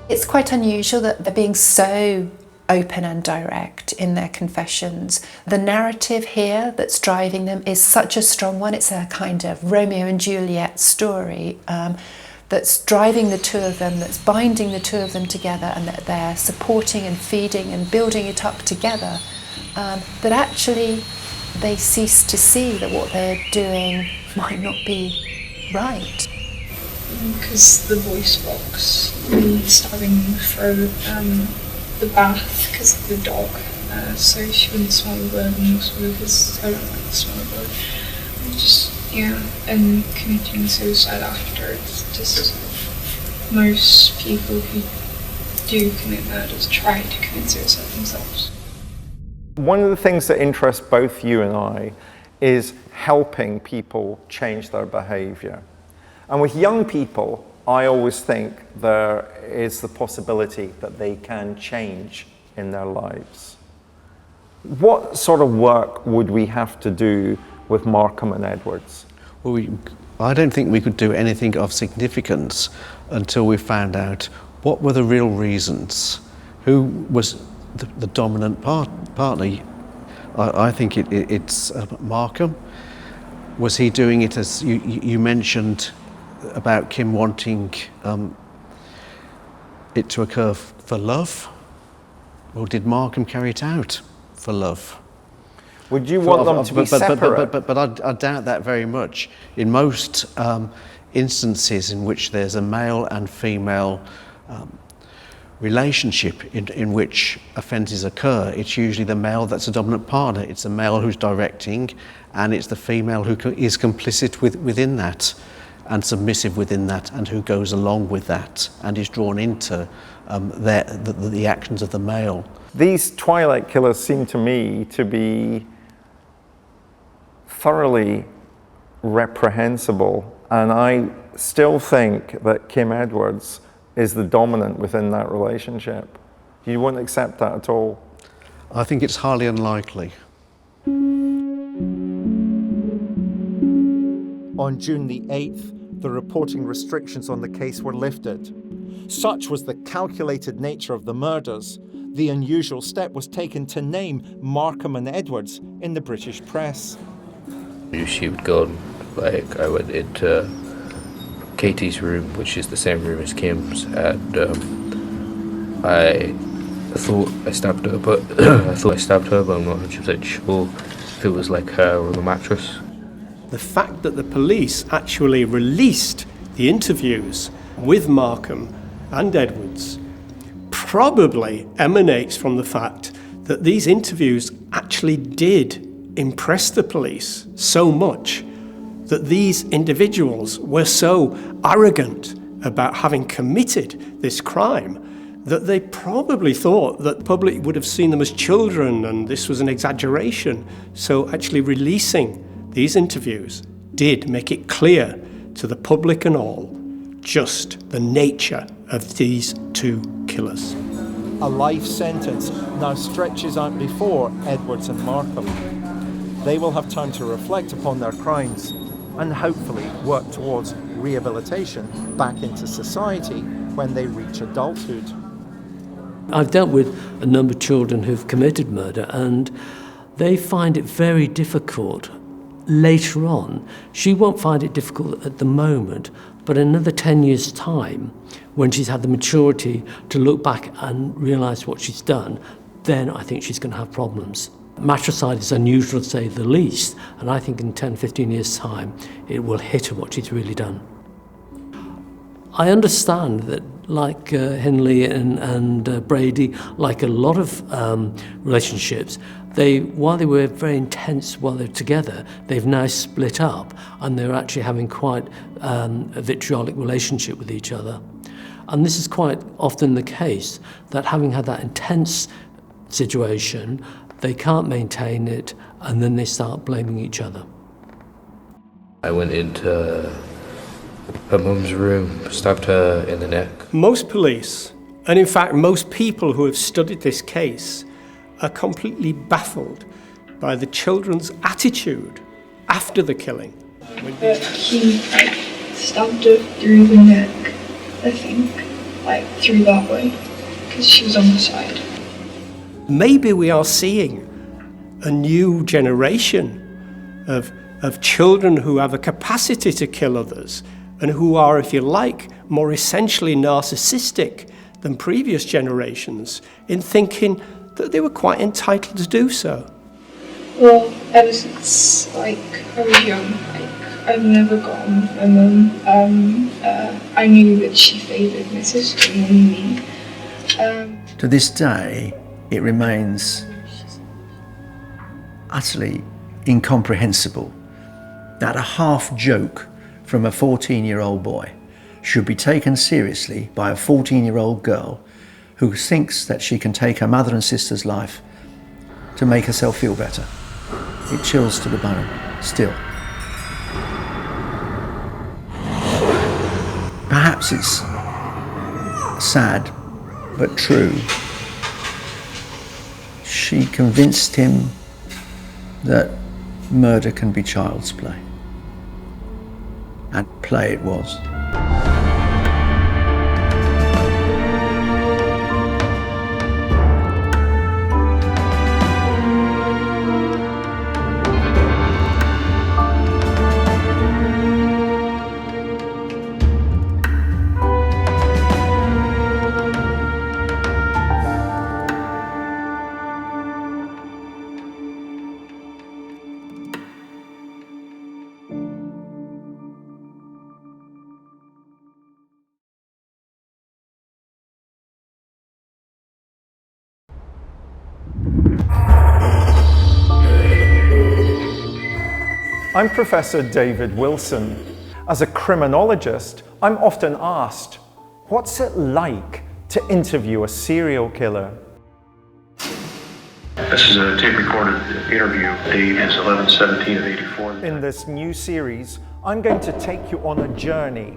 It's quite unusual that they're being so open and direct in their confessions. The narrative here that's driving them is such a strong one. It's a kind of Romeo and Juliet story that's driving the two of them, that's binding the two of them together, and that they're supporting and feeding and building it up together. But actually, they cease to see that what they're doing might not be right. Because the voice box, the stabbing in the throat, the bath because of the dog, so she wouldn't smell the blood and also because I don't like the smell of blood. And committing suicide after. It's just most people who do commit murders try to commit suicide themselves. One of the things that interests both you and I is helping people change their behaviour. And with young people, I always think there is the possibility that they can change in their lives. What sort of work would we have to do with Markham and Edwards? Well, I don't think we could do anything of significance until we found out what were the real reasons. Who was the dominant partner? I think it's Markham. Was he doing it as you mentioned about Kim wanting it to occur for love? Or did Markham carry it out for love? Would you want them to be separate? But I doubt that very much. In most instances in which there's a male and female relationship in which offences occur, it's usually the male that's a dominant partner. It's the male who's directing, and it's the female who is complicit within that and submissive within that, and who goes along with that and is drawn into the actions of the male. These Twilight killers seem to me to be thoroughly reprehensible, and I still think that Kim Edwards is the dominant within that relationship. You wouldn't accept that at all? I think it's highly unlikely. On June the 8th, the reporting restrictions on the case were lifted. Such was the calculated nature of the murders, the unusual step was taken to name Markham and Edwards in the British press. She would go, like, I went into Katie's room, which is the same room as Kim's, and I thought I stabbed her, but I'm not 100% sure if it was like her or the mattress. The fact that the police actually released the interviews with Markham and Edwards probably emanates from the fact that these interviews actually did impress the police so much that these individuals were so arrogant about having committed this crime that they probably thought that the public would have seen them as children and this was an exaggeration. So actually releasing these interviews did make it clear to the public and all just the nature of these two killers. A life sentence now stretches out before Edwards and Markham. They will have time to reflect upon their crimes and hopefully work towards rehabilitation back into society when they reach adulthood. I've dealt with a number of children who've committed murder, and they find it very difficult later on. She won't find it difficult at the moment, but in another 10 years' time, when she's had the maturity to look back and realise what she's done, then I think she's going to have problems. Matricide is unusual to say the least, and I think in 10, 15 years' time, it will hit her what she's really done. I understand that, like Henley and Brady, like a lot of relationships, while they were very intense while they were together, they've now split up, and they're actually having quite a vitriolic relationship with each other. And this is quite often the case, that having had that intense situation, they can't maintain it, and then they start blaming each other. I went into her mum's room, stabbed her in the neck. Most police, and in fact most people who have studied this case, are completely baffled by the children's attitude after the killing. He stabbed her through the neck, I think, through that way, because she was on the side. Maybe we are seeing a new generation of children who have a capacity to kill others and who are, if you like, more essentially narcissistic than previous generations in thinking that they were quite entitled to do so. Well, ever since I was young, I've never got on with my mum. I knew that she favoured my sister more than me. To this day, it remains utterly incomprehensible that a half joke from a 14-year-old boy should be taken seriously by a 14-year-old girl who thinks that she can take her mother and sister's life to make herself feel better. It chills to the bone, still. Perhaps it's sad, but true. She convinced him that murder can be child's play. And play it was. I'm Professor David Wilson. As a criminologist, I'm often asked, what's it like to interview a serial killer? This is a tape-recorded interview. Date is 11/17/84. In this new series, I'm going to take you on a journey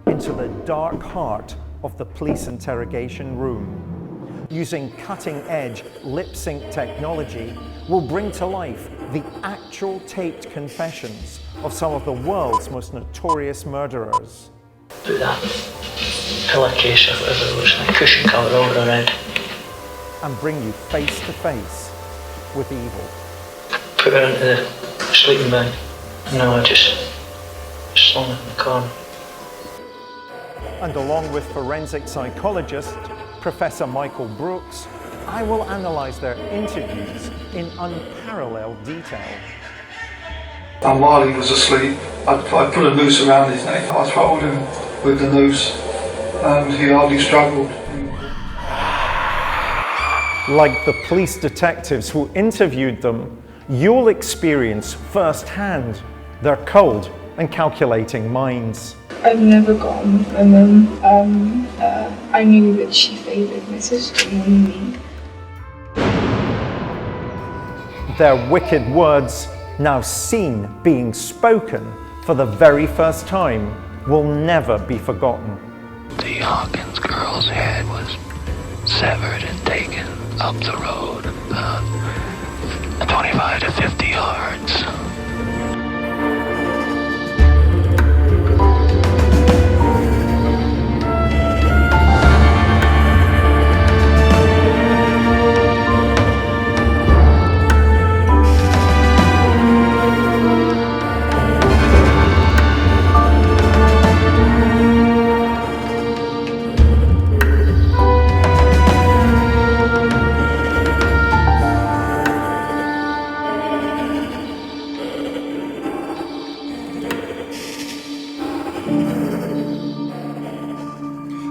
into the dark heart of the police interrogation room. Using cutting-edge lip-sync technology, we'll bring to life the actual taped confessions of some of the world's most notorious murderers. Put that pillowcase or whatever it looks like, cushion cover over her head. And bring you face to face with evil. Put her into the sleeping bag, and now I just slung her in the corner. And along with forensic psychologist Professor Michael Brooks, I will analyse their interviews in unparalleled detail. And while he was asleep, I put a noose around his neck. I throttled him with the noose, and he hardly struggled. Like the police detectives who interviewed them, you'll experience firsthand their cold and calculating minds. I've never got on with my mum. I knew that she favoured my sister more than me. Their wicked words, now seen being spoken for the very first time, will never be forgotten. The Hawkins girl's head was severed and taken up the road, 25 to 50 yards.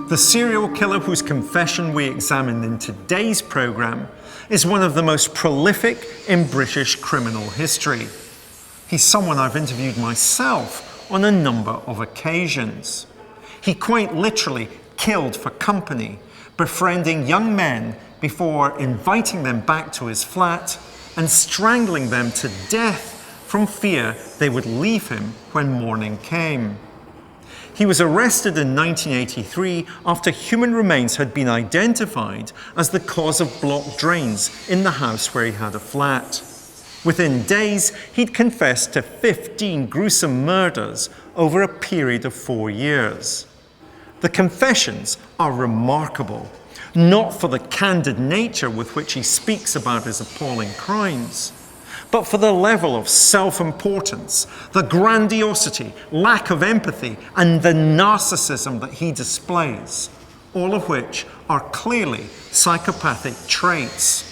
The serial killer whose confession we examine in today's programme is one of the most prolific in British criminal history. He's someone I've interviewed myself on a number of occasions. He quite literally killed for company, befriending young men before inviting them back to his flat and strangling them to death from fear they would leave him when morning came. He was arrested in 1983 after human remains had been identified as the cause of blocked drains in the house where he had a flat. Within days, he'd confessed to 15 gruesome murders over a period of 4 years. The confessions are remarkable, not for the candid nature with which he speaks about his appalling crimes, but for the level of self-importance, the grandiosity, lack of empathy, and the narcissism that he displays, all of which are clearly psychopathic traits.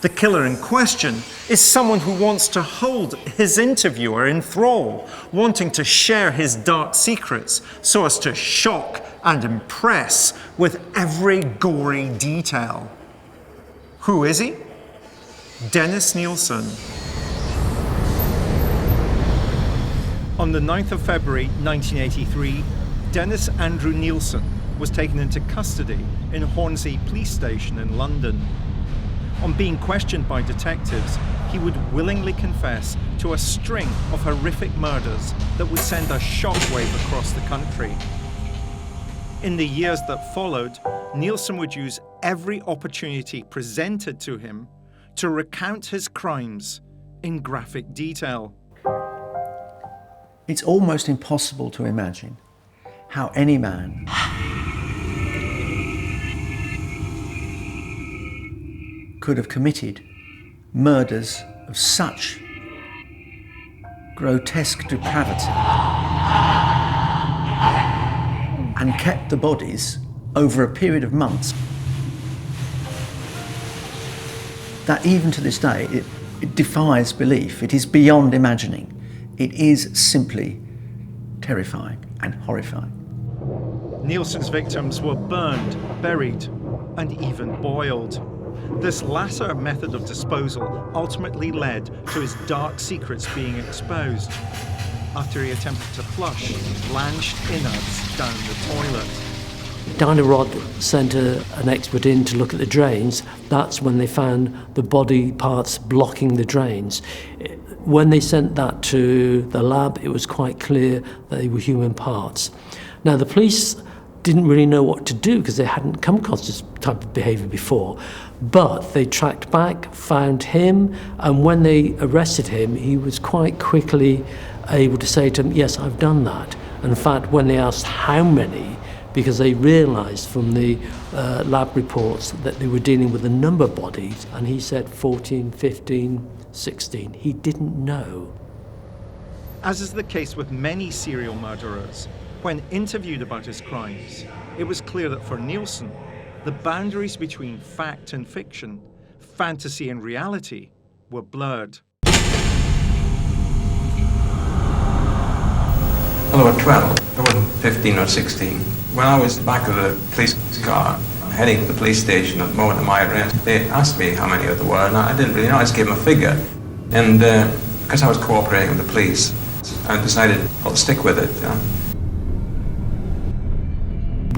The killer in question is someone who wants to hold his interviewer in thrall, wanting to share his dark secrets so as to shock and impress with every gory detail. Who is he? Dennis Nilsen. On the 9th of February 1983, Dennis Andrew Nilsen was taken into custody in Hornsey Police Station in London. On being questioned by detectives, he would willingly confess to a string of horrific murders that would send a shockwave across the country. In the years that followed, Nilsen would use every opportunity presented to him to recount his crimes in graphic detail. It's almost impossible to imagine how any man could have committed murders of such grotesque depravity and kept the bodies over a period of months. That even to this day, it defies belief. It is beyond imagining. It is simply terrifying and horrifying. Nilsen's victims were burned, buried, and even boiled. This latter method of disposal ultimately led to his dark secrets being exposed after he attempted to flush blanched innards down the toilet. Dynarod sent an expert in to look at the drains. That's when they found the body parts blocking the drains. When they sent that to the lab, it was quite clear that they were human parts. Now, the police didn't really know what to do because they hadn't come across this type of behaviour before. But they tracked back, found him, and when they arrested him, he was quite quickly able to say to them, yes, I've done that. And in fact, when they asked how many, because they realised from the lab reports that they were dealing with a number of bodies, and he said 14, 15, 16. He didn't know. As is the case with many serial murderers, when interviewed about his crimes, it was clear that for Nilsen, the boundaries between fact and fiction, fantasy and reality, were blurred. Well, I was 12. I wasn't 15 or 16. When I was back of the police car, heading to the police station at the moment of my arrest, they asked me how many there were, and I didn't really know. I just gave them a figure. And because I was cooperating with the police, I decided I'll stick with it. You know?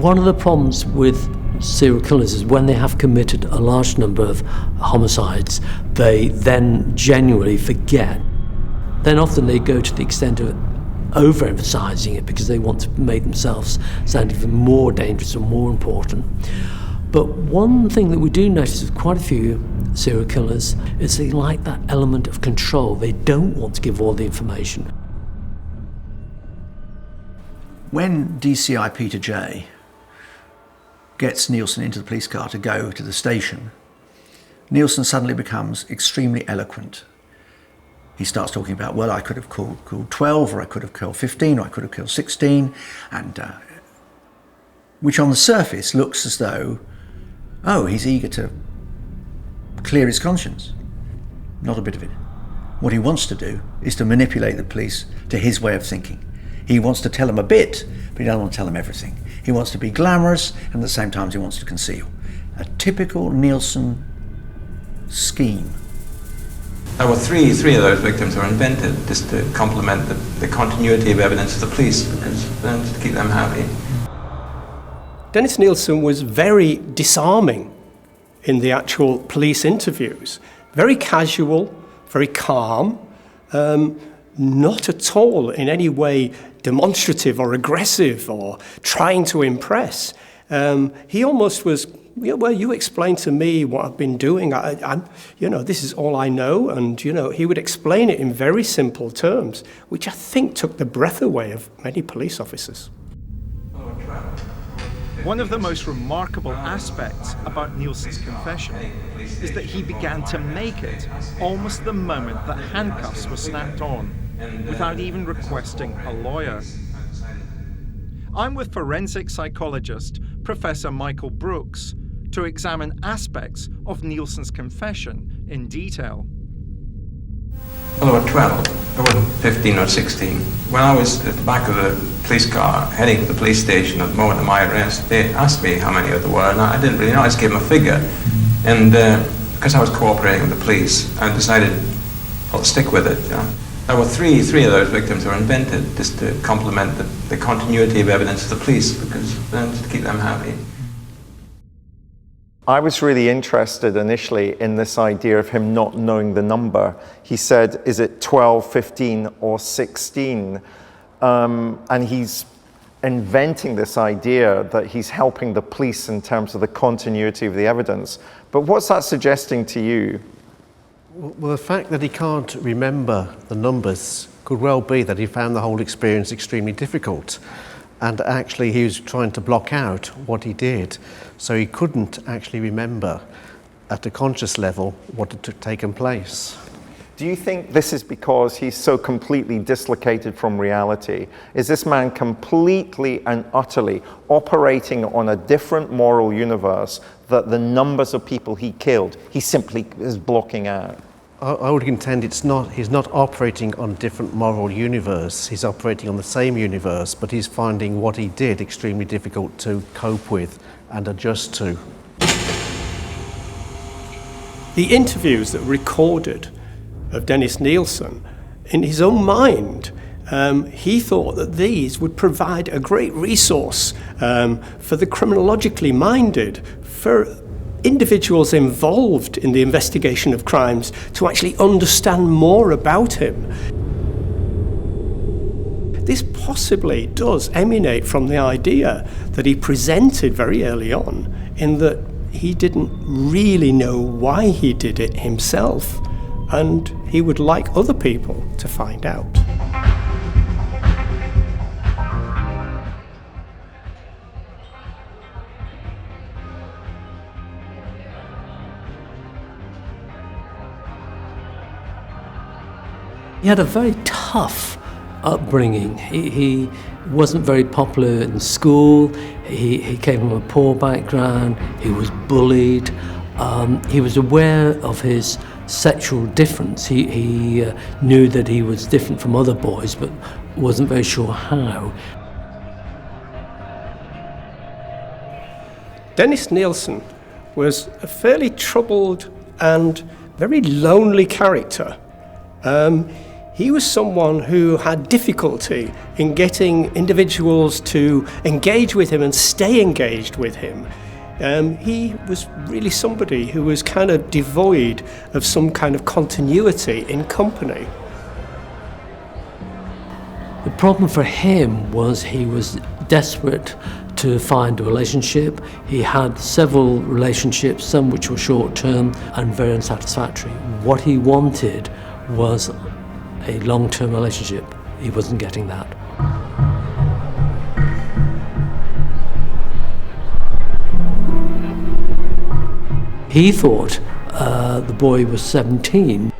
One of the problems with serial killers is when they have committed a large number of homicides, they then genuinely forget. Then often they go to the extent of overemphasizing it because they want to make themselves sound even more dangerous and more important. But one thing that we do notice with quite a few serial killers is they like that element of control. They don't want to give all the information. When DCI Peter J gets Nilsen into the police car to go to the station, Nilsen suddenly becomes extremely eloquent. He starts talking about, well, I could have killed 12, or I could have killed 15, or I could have killed 16, and which on the surface looks as though, oh, he's eager to clear his conscience. Not a bit of it. What he wants to do is to manipulate the police to his way of thinking. He wants to tell them a bit, but he doesn't want to tell them everything. He wants to be glamorous, and at the same time he wants to conceal. A typical Nilsen scheme. There were three of those victims were invented just to complement the continuity of evidence of the police, because to keep them happy. Dennis Nilsen was very disarming in the actual police interviews. Very casual, very calm, not at all in any way demonstrative or aggressive or trying to impress. He almost was, well, you explain to me what I've been doing. I'm, this is all I know. And, he would explain it in very simple terms, which I think took the breath away of many police officers. One of the most remarkable aspects about Nilsen's confession is that he began to make it almost the moment that handcuffs were snapped on, without even requesting a lawyer. I'm with forensic psychologist Professor Michael Brooks to examine aspects of Nilsen's confession in detail. Well, I was 12. I wasn't 15 or 16. When I was at the back of the police car, heading to the police station at the moment of my arrest, they asked me how many there were, and I didn't really know. I just gave them a figure. And because I was cooperating with the police, I decided I'll stick with it. You know? There were three of those victims were invented just to complement the continuity of evidence of the police, because to keep them happy. I was really interested initially in this idea of him not knowing the number. He said, is it 12, 15, or 16? And he's inventing this idea that he's helping the police in terms of the continuity of the evidence. But what's that suggesting to you? Well, the fact that he can't remember the numbers could well be that he found the whole experience extremely difficult. And actually he was trying to block out what he did. So he couldn't actually remember at a conscious level what had taken place. Do you think this is because he's so completely dislocated from reality? Is this man completely and utterly operating on a different moral universe that the numbers of people he killed, he simply is blocking out? I would contend he's not operating on a different moral universe. He's operating on the same universe, but he's finding what he did extremely difficult to cope with and adjust to. The interviews that were recorded of Dennis Nilsen, in his own mind, he thought that these would provide a great resource for the criminologically minded, for individuals involved in the investigation of crimes to actually understand more about him. This possibly does emanate from the idea that he presented very early on, in that he didn't really know why he did it himself, and he would like other people to find out. He had a very tough upbringing. He wasn't very popular in school. He came from a poor background. He was bullied. He was aware of his sexual difference. He knew that he was different from other boys, but wasn't very sure how. Dennis Nilsen was a fairly troubled and very lonely character. He was someone who had difficulty in getting individuals to engage with him and stay engaged with him. He was really somebody who was kind of devoid of some kind of continuity in company. The problem for him was he was desperate to find a relationship. He had several relationships, some which were short-term and very unsatisfactory. What he wanted was a long-term relationship. He wasn't getting that. He thought the boy was 17.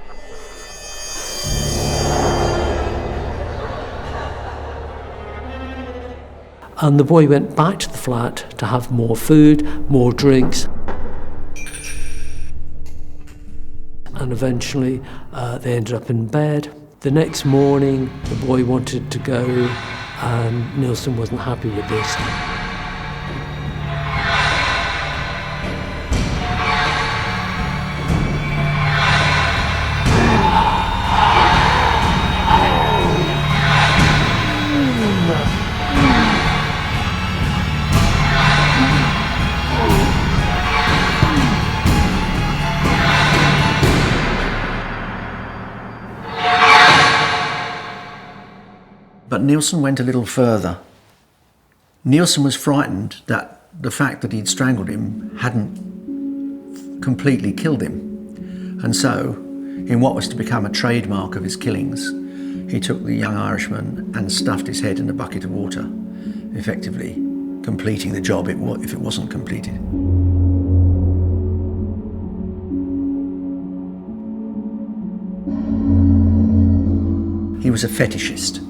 And the boy went back to the flat to have more food, more drinks. And eventually they ended up in bed. The next morning the boy wanted to go, and Nilsen wasn't happy with this. But Nilsen went a little further. Nilsen was frightened that the fact that he'd strangled him hadn't completely killed him. And so, in what was to become a trademark of his killings, he took the young Irishman and stuffed his head in a bucket of water, effectively completing the job if it wasn't completed. He was a fetishist.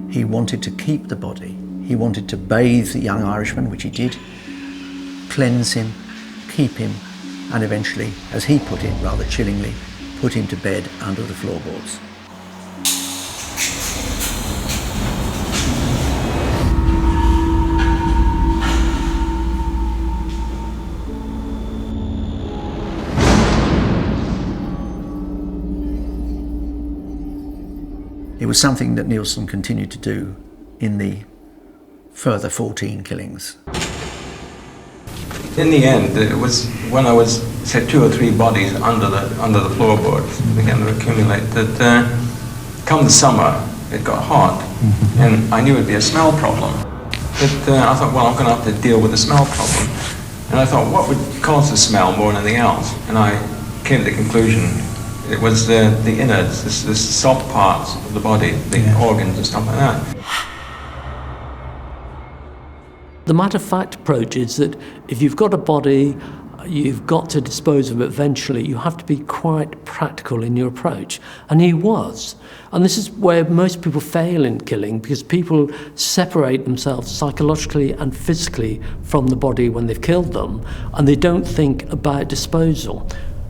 He wanted to keep the body. He wanted to bathe the young Irishman, which he did, cleanse him, keep him, and eventually, as he put it rather chillingly, put him to bed under the floorboards. It was something that Nilsen continued to do in the further 14 killings. In the end, it was when I was, say, 2 or 3 bodies under the floorboards began to accumulate that come the summer, it got hot, and I knew it'd be a smell problem. But I thought, well, I'm going to have to deal with the smell problem. And I thought, what would cause the smell more than anything else? And I came to the conclusion it was the innards, the soft parts of the body, the organs and stuff like that. The matter-of-fact approach is that if you've got a body, you've got to dispose of it eventually. You have to be quite practical in your approach. And he was. And this is where most people fail in killing, because people separate themselves psychologically and physically from the body when they've killed them, and they don't think about disposal.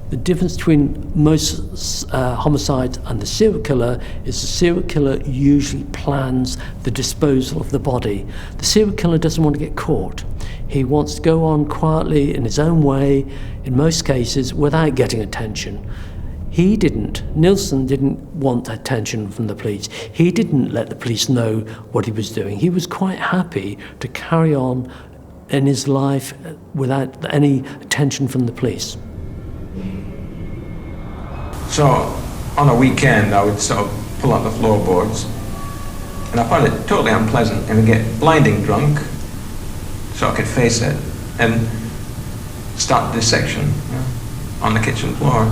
The difference between most homicides and the serial killer is the serial killer usually plans the disposal of the body. The serial killer doesn't want to get caught. He wants to go on quietly in his own way, in most cases, without getting attention. Nilsen didn't want attention from the police. He didn't let the police know what he was doing. He was quite happy to carry on in his life without any attention from the police. So on a weekend, I would sort of pull out the floorboards, and I found it totally unpleasant and would get blinding drunk so I could face it and start the dissection on the kitchen floor.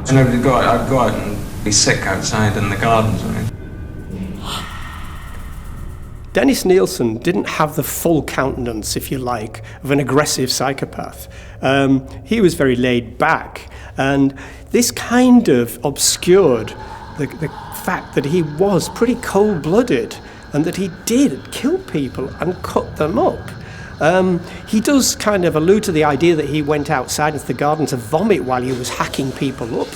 And I'd go out and be sick outside in the gardens. Dennis Nilsen didn't have the full countenance, if you like, of an aggressive psychopath. He was very laid back, and this kind of obscured the fact that he was pretty cold-blooded and that he did kill people and cut them up. He does kind of allude to the idea that he went outside into the garden to vomit while he was hacking people up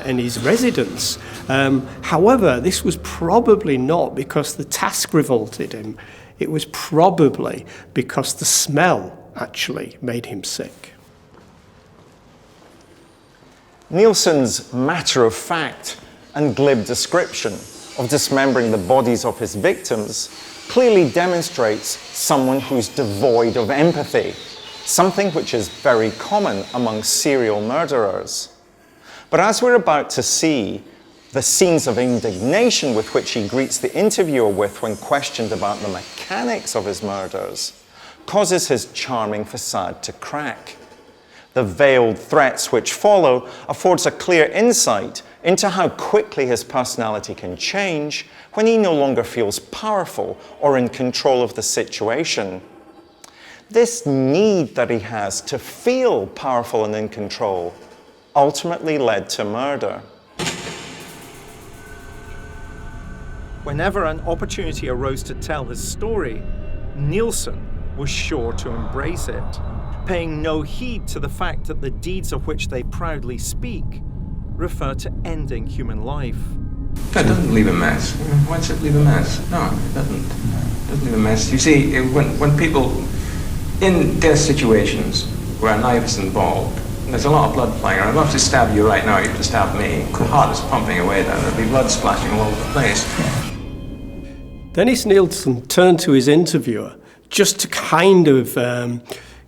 in his residence. However, this was probably not because the task revolted him. It was probably because the smell actually made him sick. Nilsen's matter-of-fact and glib description of dismembering the bodies of his victims clearly demonstrates someone who's devoid of empathy, something which is very common among serial murderers. But as we're about to see, the scenes of indignation with which he greets the interviewer with when questioned about the mechanics of his murders causes his charming facade to crack. The veiled threats which follow affords a clear insight into how quickly his personality can change when he no longer feels powerful or in control of the situation. This need that he has to feel powerful and in control ultimately led to murder. Whenever an opportunity arose to tell his story, Nilsen was sure to embrace it, paying no heed to the fact that the deeds of which they proudly speak refer to ending human life. That doesn't leave a mess. Why does it leave a mess? No, it doesn't leave a mess. You see, when people in death situations where a knife is involved, there's a lot of blood flying around. If I have to stab you right now, you have to stab me. The heart is pumping away there. There'll be blood splashing all over the place. Dennis Nilsen turned to his interviewer just to kind of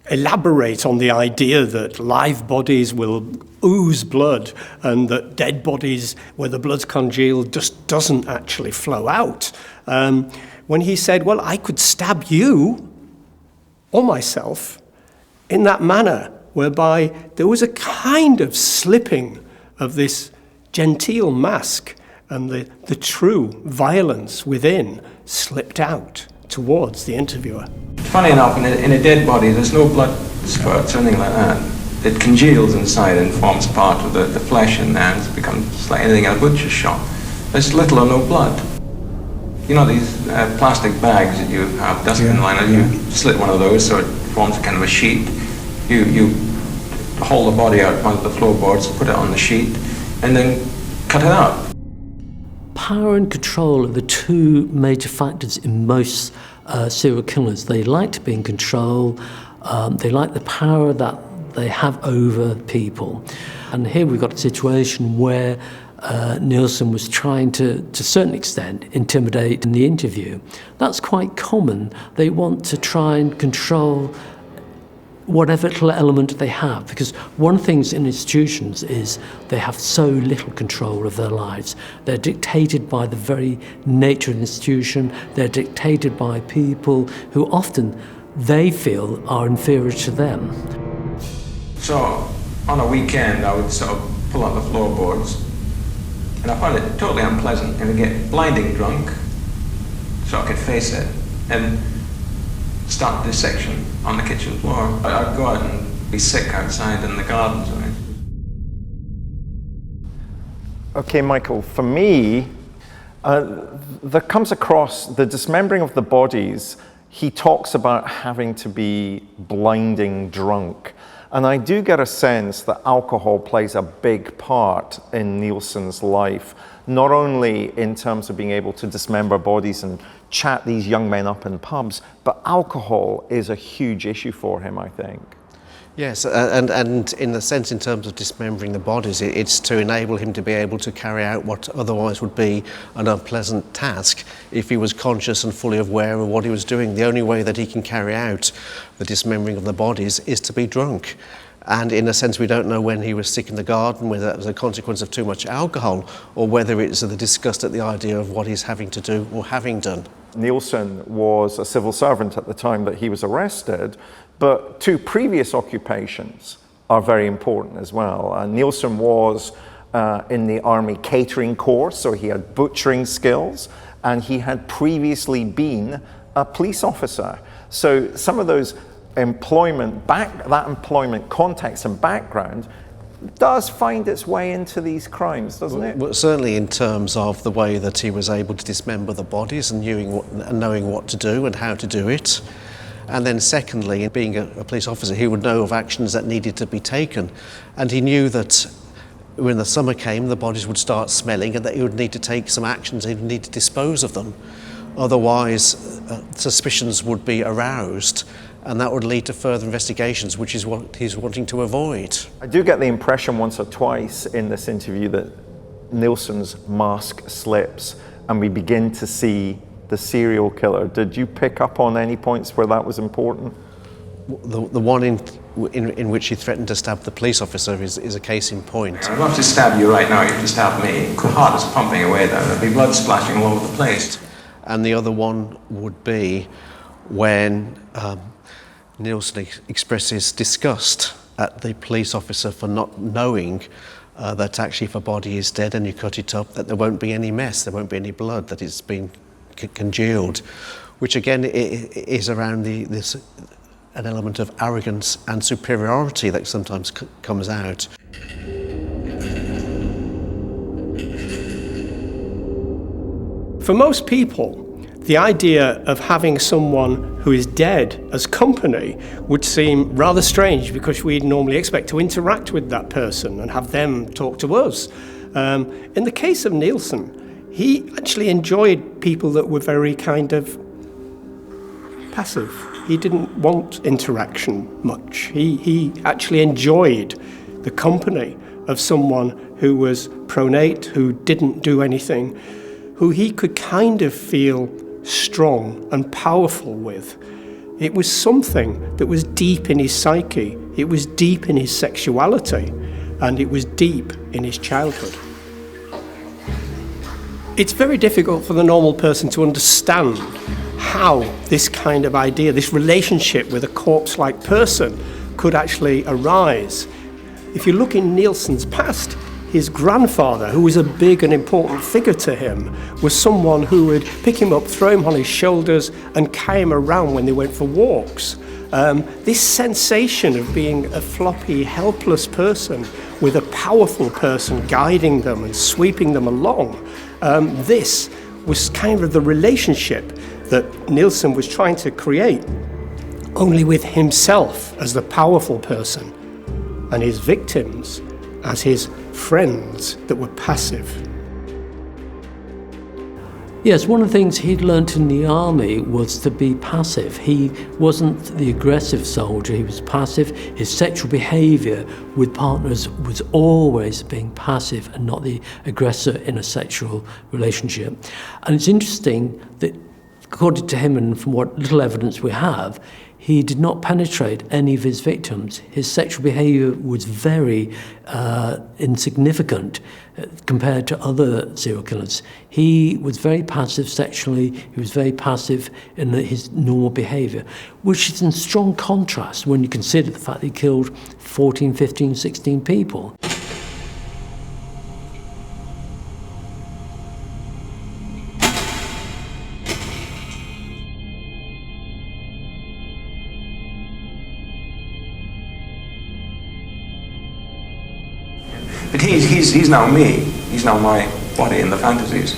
elaborate on the idea that live bodies will ooze blood and that dead bodies where the blood's congealed just doesn't actually flow out. When he said, well, I could stab you or myself in that manner, whereby there was a kind of slipping of this genteel mask and the true violence within slipped out towards the interviewer. Funny enough, in a dead body, there's no blood spurts or anything like that. It congeals inside and forms part of the flesh in there, and it becomes like anything in a butcher's shop. There's little or no blood. You know these plastic bags that you have, dustbin liners, you slit one of those so it forms kind of a sheet. You hold the body out onto the floorboards, put it on the sheet, and then cut it out. Power and control are the two major factors in most serial killers. They like to be in control, they like the power that they have over people. And here we've got a situation where Nilsen was trying to a certain extent, intimidate in the interview. That's quite common. They want to try and control whatever little element they have, because one of the things in institutions is they have so little control of their lives. They're dictated by the very nature of the institution. They're dictated by people who often they feel are inferior to them. So on a weekend, I would sort of pull out the floorboards, and I found it totally unpleasant and would get blinding drunk so I could face it and start the dissection on the kitchen floor. I'd go out and be sick outside in the gardens. Okay, Michael, for me, there comes across the dismembering of the bodies. He talks about having to be blinding drunk. And I do get a sense that alcohol plays a big part in Nilsen's life, not only in terms of being able to dismember bodies and chat these young men up in pubs, but alcohol is a huge issue for him, I think. Yes, and in the sense, in terms of dismembering the bodies, it's to enable him to be able to carry out what otherwise would be an unpleasant task if he was conscious and fully aware of what he was doing. The only way that he can carry out the dismembering of the bodies is to be drunk. And in a sense, we don't know when he was sick in the garden, whether that was a consequence of too much alcohol, or whether it's the disgust at the idea of what he's having to do or having done. Nilsen was a civil servant at the time that he was arrested, but 2 previous occupations are very important as well. Nilsen was in the army catering corps, so he had butchering skills, and he had previously been a police officer. So some of those that employment context and background does find its way into these crimes, doesn't it? Well, certainly in terms of the way that he was able to dismember the bodies and knowing what to do and how to do it. And then secondly, being a police officer, he would know of actions that needed to be taken. And he knew that when the summer came, the bodies would start smelling and that he would need to take some actions, he would need to dispose of them. Otherwise, suspicions would be aroused, and that would lead to further investigations, which is what he's wanting to avoid. I do get the impression once or twice in this interview that Nilsen's mask slips and we begin to see the serial killer. Did you pick up on any points where that was important? The one in which he threatened to stab the police officer is a case in point. I'd love to stab you right now, you have to stab me. The heart is pumping away there, there'll be blood splashing all over the place. And the other one would be when Nilsen expresses disgust at the police officer for not knowing that actually if a body is dead and you cut it up, that there won't be any mess, there won't be any blood, that it's been congealed, which again is around an element of arrogance and superiority that sometimes comes out. For most people, the idea of having someone who is dead as company would seem rather strange, because we'd normally expect to interact with that person and have them talk to us. In the case of Nilsen, he actually enjoyed people that were very kind of passive. He didn't want interaction much. He actually enjoyed the company of someone who was pronate, who didn't do anything, who he could kind of feel strong and powerful with. It was something that was deep in his psyche, it was deep in his sexuality, and it was deep in his childhood. It's very difficult for the normal person to understand how this kind of idea, this relationship with a corpse-like person, could actually arise. If you look in Nilsen's past, his grandfather, who was a big and important figure to him, was someone who would pick him up, throw him on his shoulders, and carry him around when they went for walks. This sensation of being a floppy, helpless person with a powerful person guiding them and sweeping them along, this was kind of the relationship that Nilsen was trying to create, only with himself as the powerful person and his victims as his friends that were passive. Yes, one of the things he'd learnt in the army was to be passive. He wasn't the aggressive soldier, he was passive. His sexual behaviour with partners was always being passive and not the aggressor in a sexual relationship. And it's interesting that, according to him and from what little evidence we have, he did not penetrate any of his victims. His sexual behaviour was very insignificant compared to other serial killers. He was very passive sexually, he was very passive in his normal behaviour, which is in strong contrast when you consider the fact that he killed 14, 15, 16 people. But he's now me. He's now my body in the fantasies.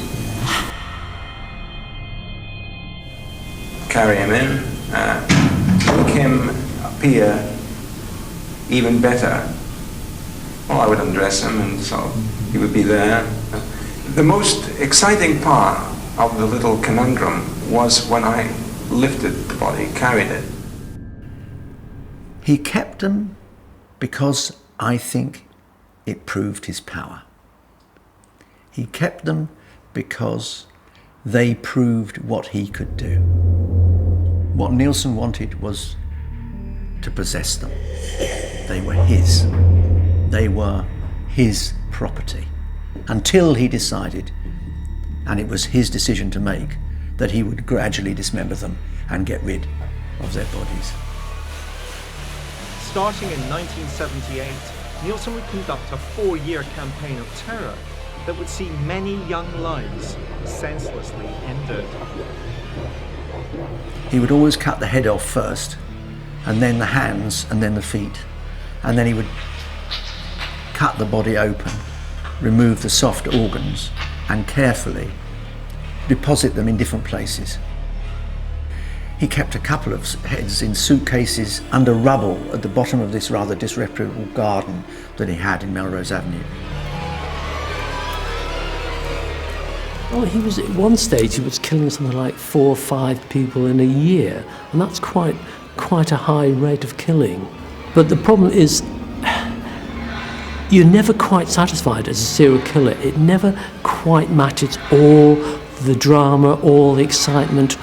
Carry him in, make him appear even better. Well, I would undress him and so he would be there. The most exciting part of the little conundrum was when I lifted the body, carried it. He kept them because I think it proved his power. He kept them because they proved what he could do. What Nilsen wanted was to possess them. They were his. They were his property. Until he decided, and it was his decision to make, that he would gradually dismember them and get rid of their bodies. Starting in 1978, Nilsen would conduct a 4-year campaign of terror that would see many young lives senselessly ended. He would always cut the head off first, and then the hands, and then the feet. And then he would cut the body open, remove the soft organs, and carefully deposit them in different places. He kept a couple of heads in suitcases under rubble at the bottom of this rather disreputable garden that he had in Melrose Avenue. Well, he was, at one stage, he was killing something like 4 or 5 people in a year, and that's quite a high rate of killing. But the problem is, you're never quite satisfied as a serial killer. It never quite matches all the drama, all the excitement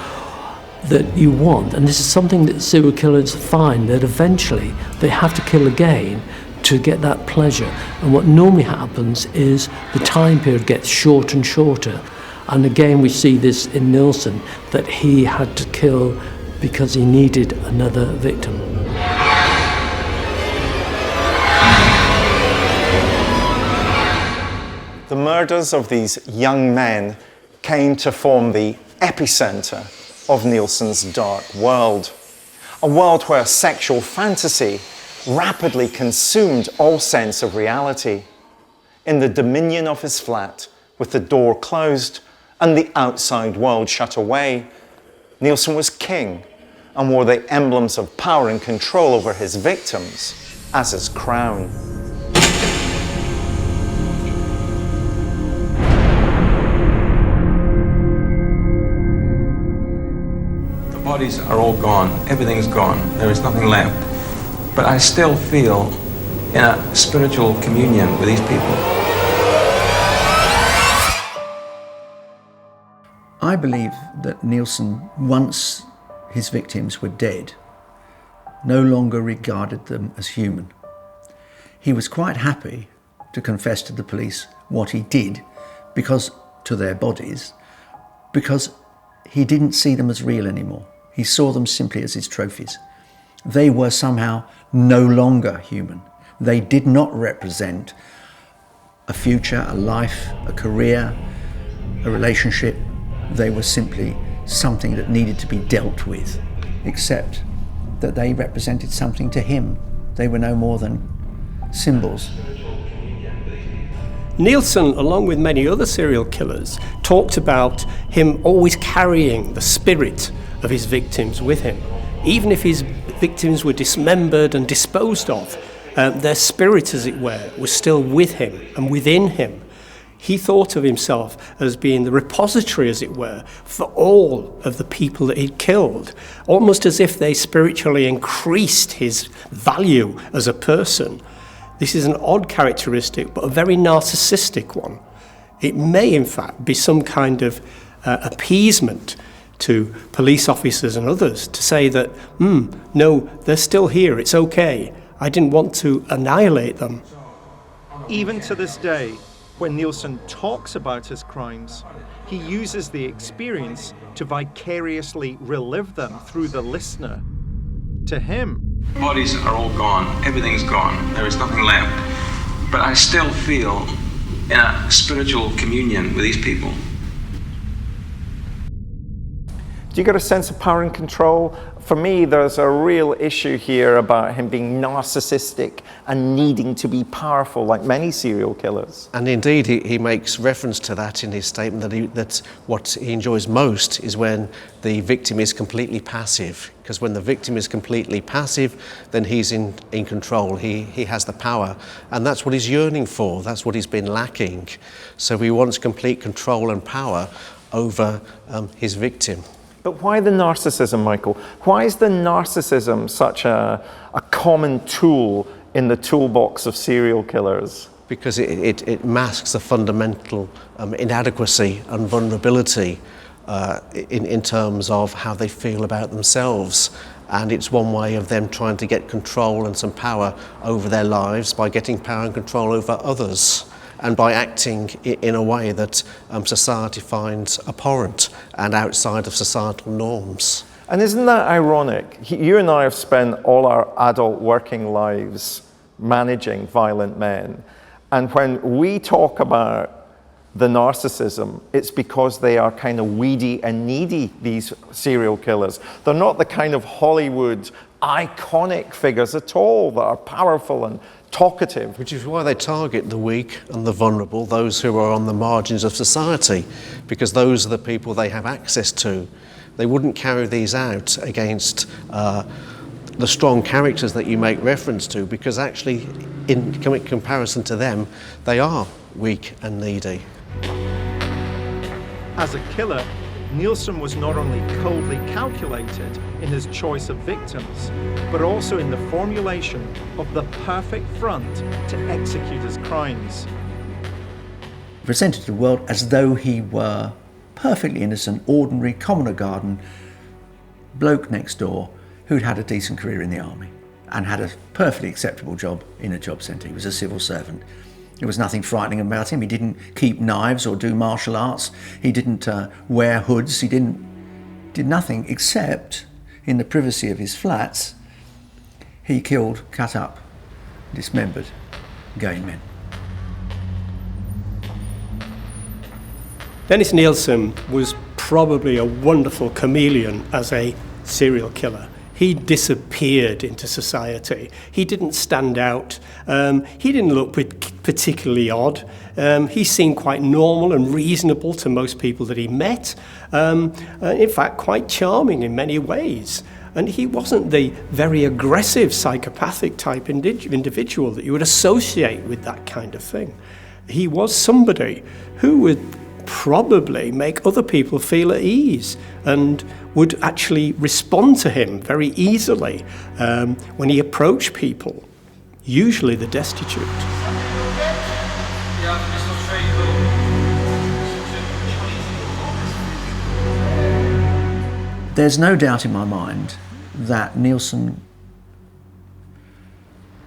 that you want. And this is something that serial killers find, that eventually they have to kill again to get that pleasure. And what normally happens is the time period gets shorter and shorter. And again, we see this in Nilsen, that he had to kill because he needed another victim. The murders of these young men came to form the epicenter of Nilsen's dark world. A world where sexual fantasy rapidly consumed all sense of reality. In the dominion of his flat, with the door closed and the outside world shut away, Nilsen was king and wore the emblems of power and control over his victims as his crown. The bodies are all gone, everything's gone, there is nothing left. But I still feel in a spiritual communion with these people. I believe that Nilsen, once his victims were dead, no longer regarded them as human. He was quite happy to confess to the police what he did, because to their bodies, because he didn't see them as real anymore. He saw them simply as his trophies. They were somehow no longer human. They did not represent a future, a life, a career, a relationship. They were simply something that needed to be dealt with, except that they represented something to him. They were no more than symbols. Nilsen, along with many other serial killers, talked about him always carrying the spirit of his victims with him. Even if his victims were dismembered and disposed of, their spirit, as it were, was still with him and within him. He thought of himself as being the repository, as it were, for all of the people that he'd killed, almost as if they spiritually increased his value as a person. This is an odd characteristic, but a very narcissistic one. It may, in fact, be some kind of appeasement to police officers and others to say that, no, they're still here, it's okay. I didn't want to annihilate them. Even to this day, when Nilsen talks about his crimes, he uses the experience to vicariously relive them through the listener. To him, Bodies are all gone, everything's gone, there is nothing left. But I still feel in a spiritual communion with these people. Do you get a sense of power and control? For me, there's a real issue here about him being narcissistic and needing to be powerful, like many serial killers. And indeed, he makes reference to that in his statement, that what he enjoys most is when the victim is completely passive. Because when the victim is completely passive, then he's in control, he has the power. And that's what he's yearning for, that's what he's been lacking. So he wants complete control and power over his victim. But why the narcissism, Michael? Why is the narcissism such a common tool in the toolbox of serial killers? Because it masks a fundamental inadequacy and vulnerability in terms of how they feel about themselves. And it's one way of them trying to get control and some power over their lives by getting power and control over others, and by acting in a way that society finds abhorrent and outside of societal norms. And isn't that ironic? You and I have spent all our adult working lives managing violent men. And when we talk about the narcissism, it's because they are kind of weedy and needy, these serial killers. They're not the kind of Hollywood iconic figures at all that are powerful and talkative. Which is why they target the weak and the vulnerable, those who are on the margins of society, because those are the people they have access to. They wouldn't carry these out against the strong characters that you make reference to, because actually, in comparison to them, they are weak and needy. As a killer, Nilsen was not only coldly calculated in his choice of victims, but also in the formulation of the perfect front to execute his crimes. Presented to the world as though he were perfectly innocent, ordinary, commoner garden bloke next door who'd had a decent career in the army and had a perfectly acceptable job in a job centre. He was a civil servant. There was nothing frightening about him. He didn't keep knives or do martial arts. He didn't wear hoods. He did nothing except, in the privacy of his flats, he killed, cut up, dismembered gay men. Dennis Nilsen was probably a wonderful chameleon as a serial killer. He disappeared into society. He didn't stand out. He didn't look particularly odd. He seemed quite normal and reasonable to most people that he met. In fact, quite charming in many ways. And he wasn't the very aggressive, psychopathic type individual that you would associate with that kind of thing. He was somebody who would probably make other people feel at ease and would actually respond to him very easily when he approached people, usually the destitute. There's no doubt in my mind that Nilsen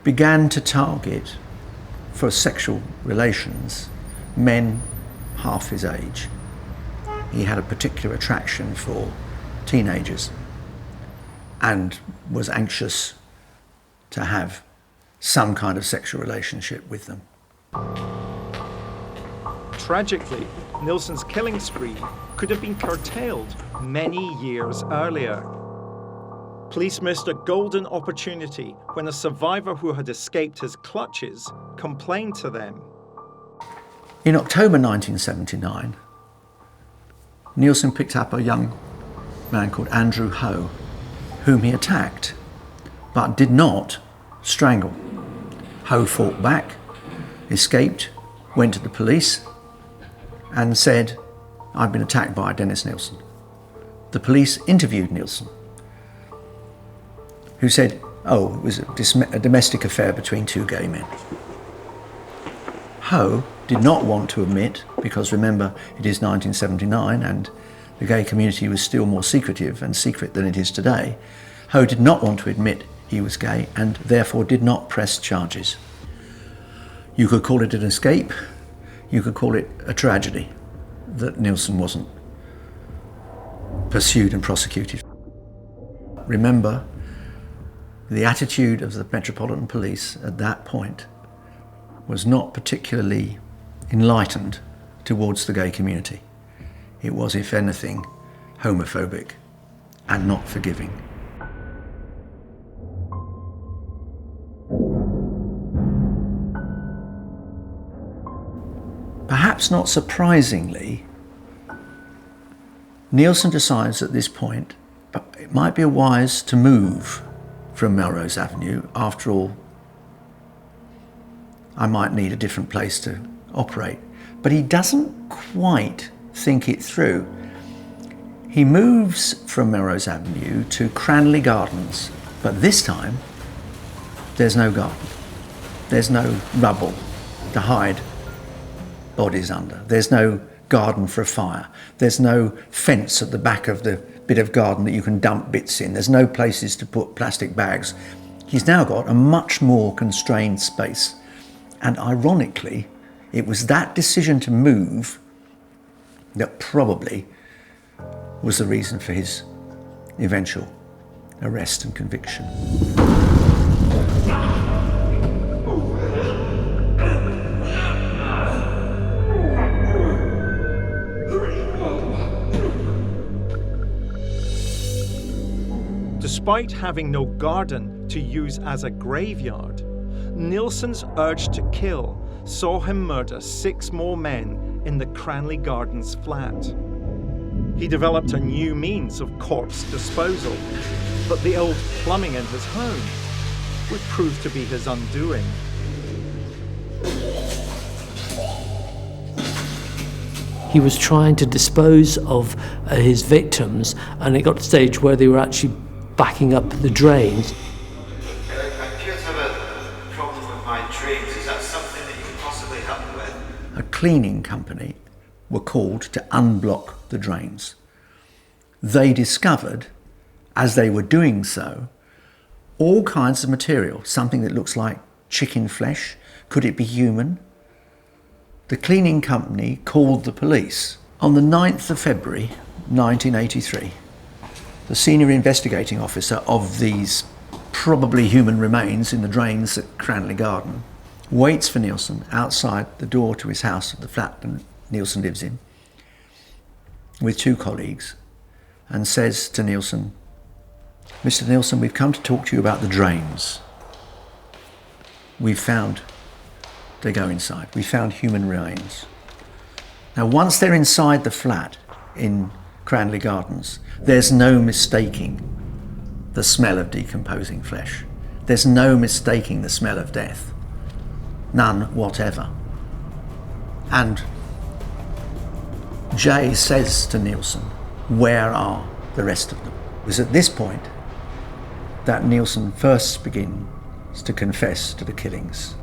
began to target, for sexual relations, men half his age. He had a particular attraction for teenagers and was anxious to have some kind of sexual relationship with them. Tragically, Nilsen's killing spree could have been curtailed many years earlier. Police missed a golden opportunity when a survivor who had escaped his clutches complained to them. In October 1979, Nilsen picked up a young man called Andrew Ho, whom he attacked, but did not strangle. Ho fought back, escaped, went to the police, and said, "I've been attacked by Dennis Nilsen." The police interviewed Nilsen, who said, "Oh, it was a domestic affair between two gay men." Ho did not want to admit, because remember, it is 1979 and the gay community was still more secretive and secret than it is today. Ho did not want to admit he was gay and therefore did not press charges. You could call it an escape, you could call it a tragedy that Nilsen wasn't pursued and prosecuted. Remember, the attitude of the Metropolitan Police at that point was not particularly enlightened towards the gay community. It was, if anything, homophobic and not forgiving. Perhaps not surprisingly, Nilsen decides at this point it might be wise to move from Melrose Avenue. After all, I might need a different place to operate. But he doesn't quite think it through. He moves from Melrose Avenue to Cranley Gardens, but this time there's no garden. There's no rubble to hide bodies under. There's no garden for a fire. There's no fence at the back of the bit of garden that you can dump bits in. There's no places to put plastic bags. He's now got a much more constrained space. And ironically, it was that decision to move that probably was the reason for his eventual arrest and conviction. Despite having no garden to use as a graveyard, Nilsen's urge to kill saw him murder 6 more men in the Cranley Gardens flat. He developed a new means of corpse disposal, but the old plumbing in his home would prove to be his undoing. He was trying to dispose of his victims, and it got to the stage where they were actually backing up the drains. I appear to have a problem with my dreams. Is that something that you can possibly help me with? A cleaning company were called to unblock the drains. They discovered, as they were doing so, all kinds of material, something that looks like chicken flesh. Could it be human? The cleaning company called the police. On the 9th of February, 1983, the senior investigating officer of these probably human remains in the drains at Cranley Garden waits for Nilsen outside the door to his house at the flat that Nilsen lives in with 2 colleagues and says to Nilsen, "Mr. Nilsen, we've come to talk to you about the drains. We've found," they go inside, "we found human remains." Now, once they're inside the flat in Cranley Gardens, there's no mistaking the smell of decomposing flesh. There's no mistaking the smell of death. None whatever. And Jay says to Nilsen, "Where are the rest of them?" It was at this point that Nilsen first begins to confess to the killings.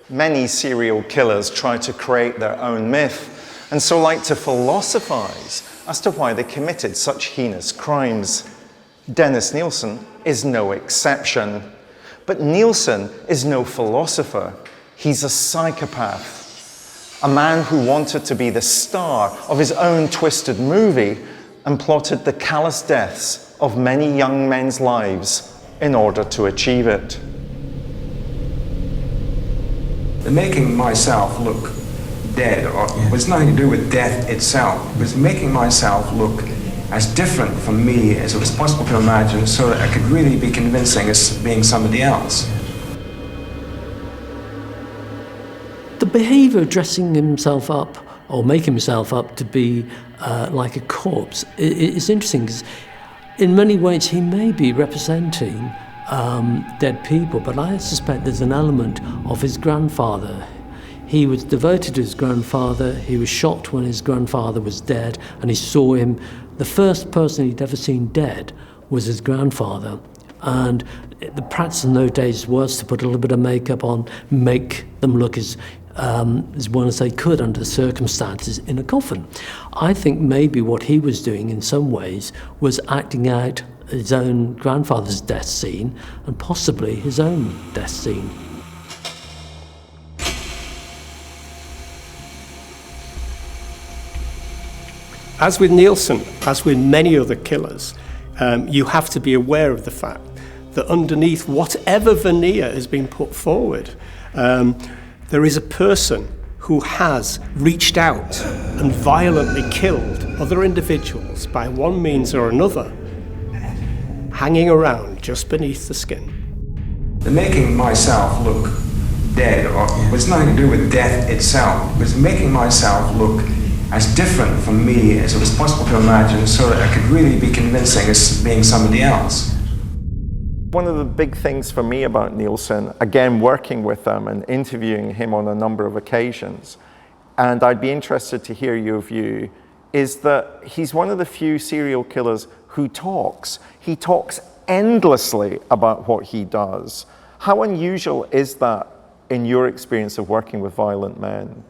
Many serial killers try to create their own myth, and so like to philosophize as to why they committed such heinous crimes. Dennis Nilsen is no exception. But Nilsen is no philosopher. He's a psychopath. A man who wanted to be the star of his own twisted movie and plotted the callous deaths of many young men's lives in order to achieve it. The making myself look dead was nothing to do with death itself. It was making myself look as different from me as it was possible to imagine, so that I could really be convincing as being somebody else. The behaviour of dressing himself up or making himself up to be like a corpse is interesting, because in many ways he may be representing dead people, but I suspect there's an element of his grandfather. He was devoted to his grandfather. He was shocked when his grandfather was dead, and he saw him. The first person he'd ever seen dead was his grandfather. And the practice in those days was to put a little bit of makeup on, make them look as well as they could under the circumstances in a coffin. I think maybe what he was doing in some ways was acting out his own grandfather's death scene and possibly his own death scene. As with Nilsen, as with many other killers, you have to be aware of the fact that underneath whatever veneer has been put forward, there is a person who has reached out and violently killed other individuals by one means or another, hanging around just beneath the skin. The making myself look dead was nothing to do with death itself. It was making myself look as different from me as it was possible to imagine, so that I could really be convincing as being somebody else. One of the big things for me about Nilsen, again working with him and interviewing him on a number of occasions, and I'd be interested to hear your view, is that he's one of the few serial killers who talks. He talks endlessly about what he does. How unusual is that in your experience of working with violent men?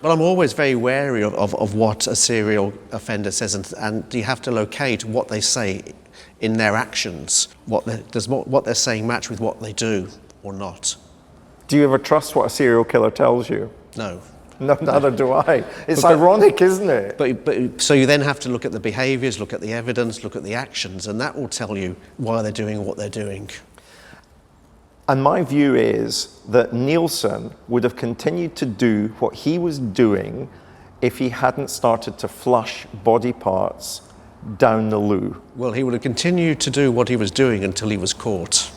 Well, I'm always very wary of what a serial offender says, and you have to locate what they say in their actions. Does what they're saying match with what they do or not? Do you ever trust what a serial killer tells you? No. No, neither do I. It's ironic, isn't it? But so you then have to look at the behaviours, look at the evidence, look at the actions, and that will tell you why they're doing what they're doing. And my view is that Nilsen would have continued to do what he was doing if he hadn't started to flush body parts down the loo. Well, he would have continued to do what he was doing until he was caught.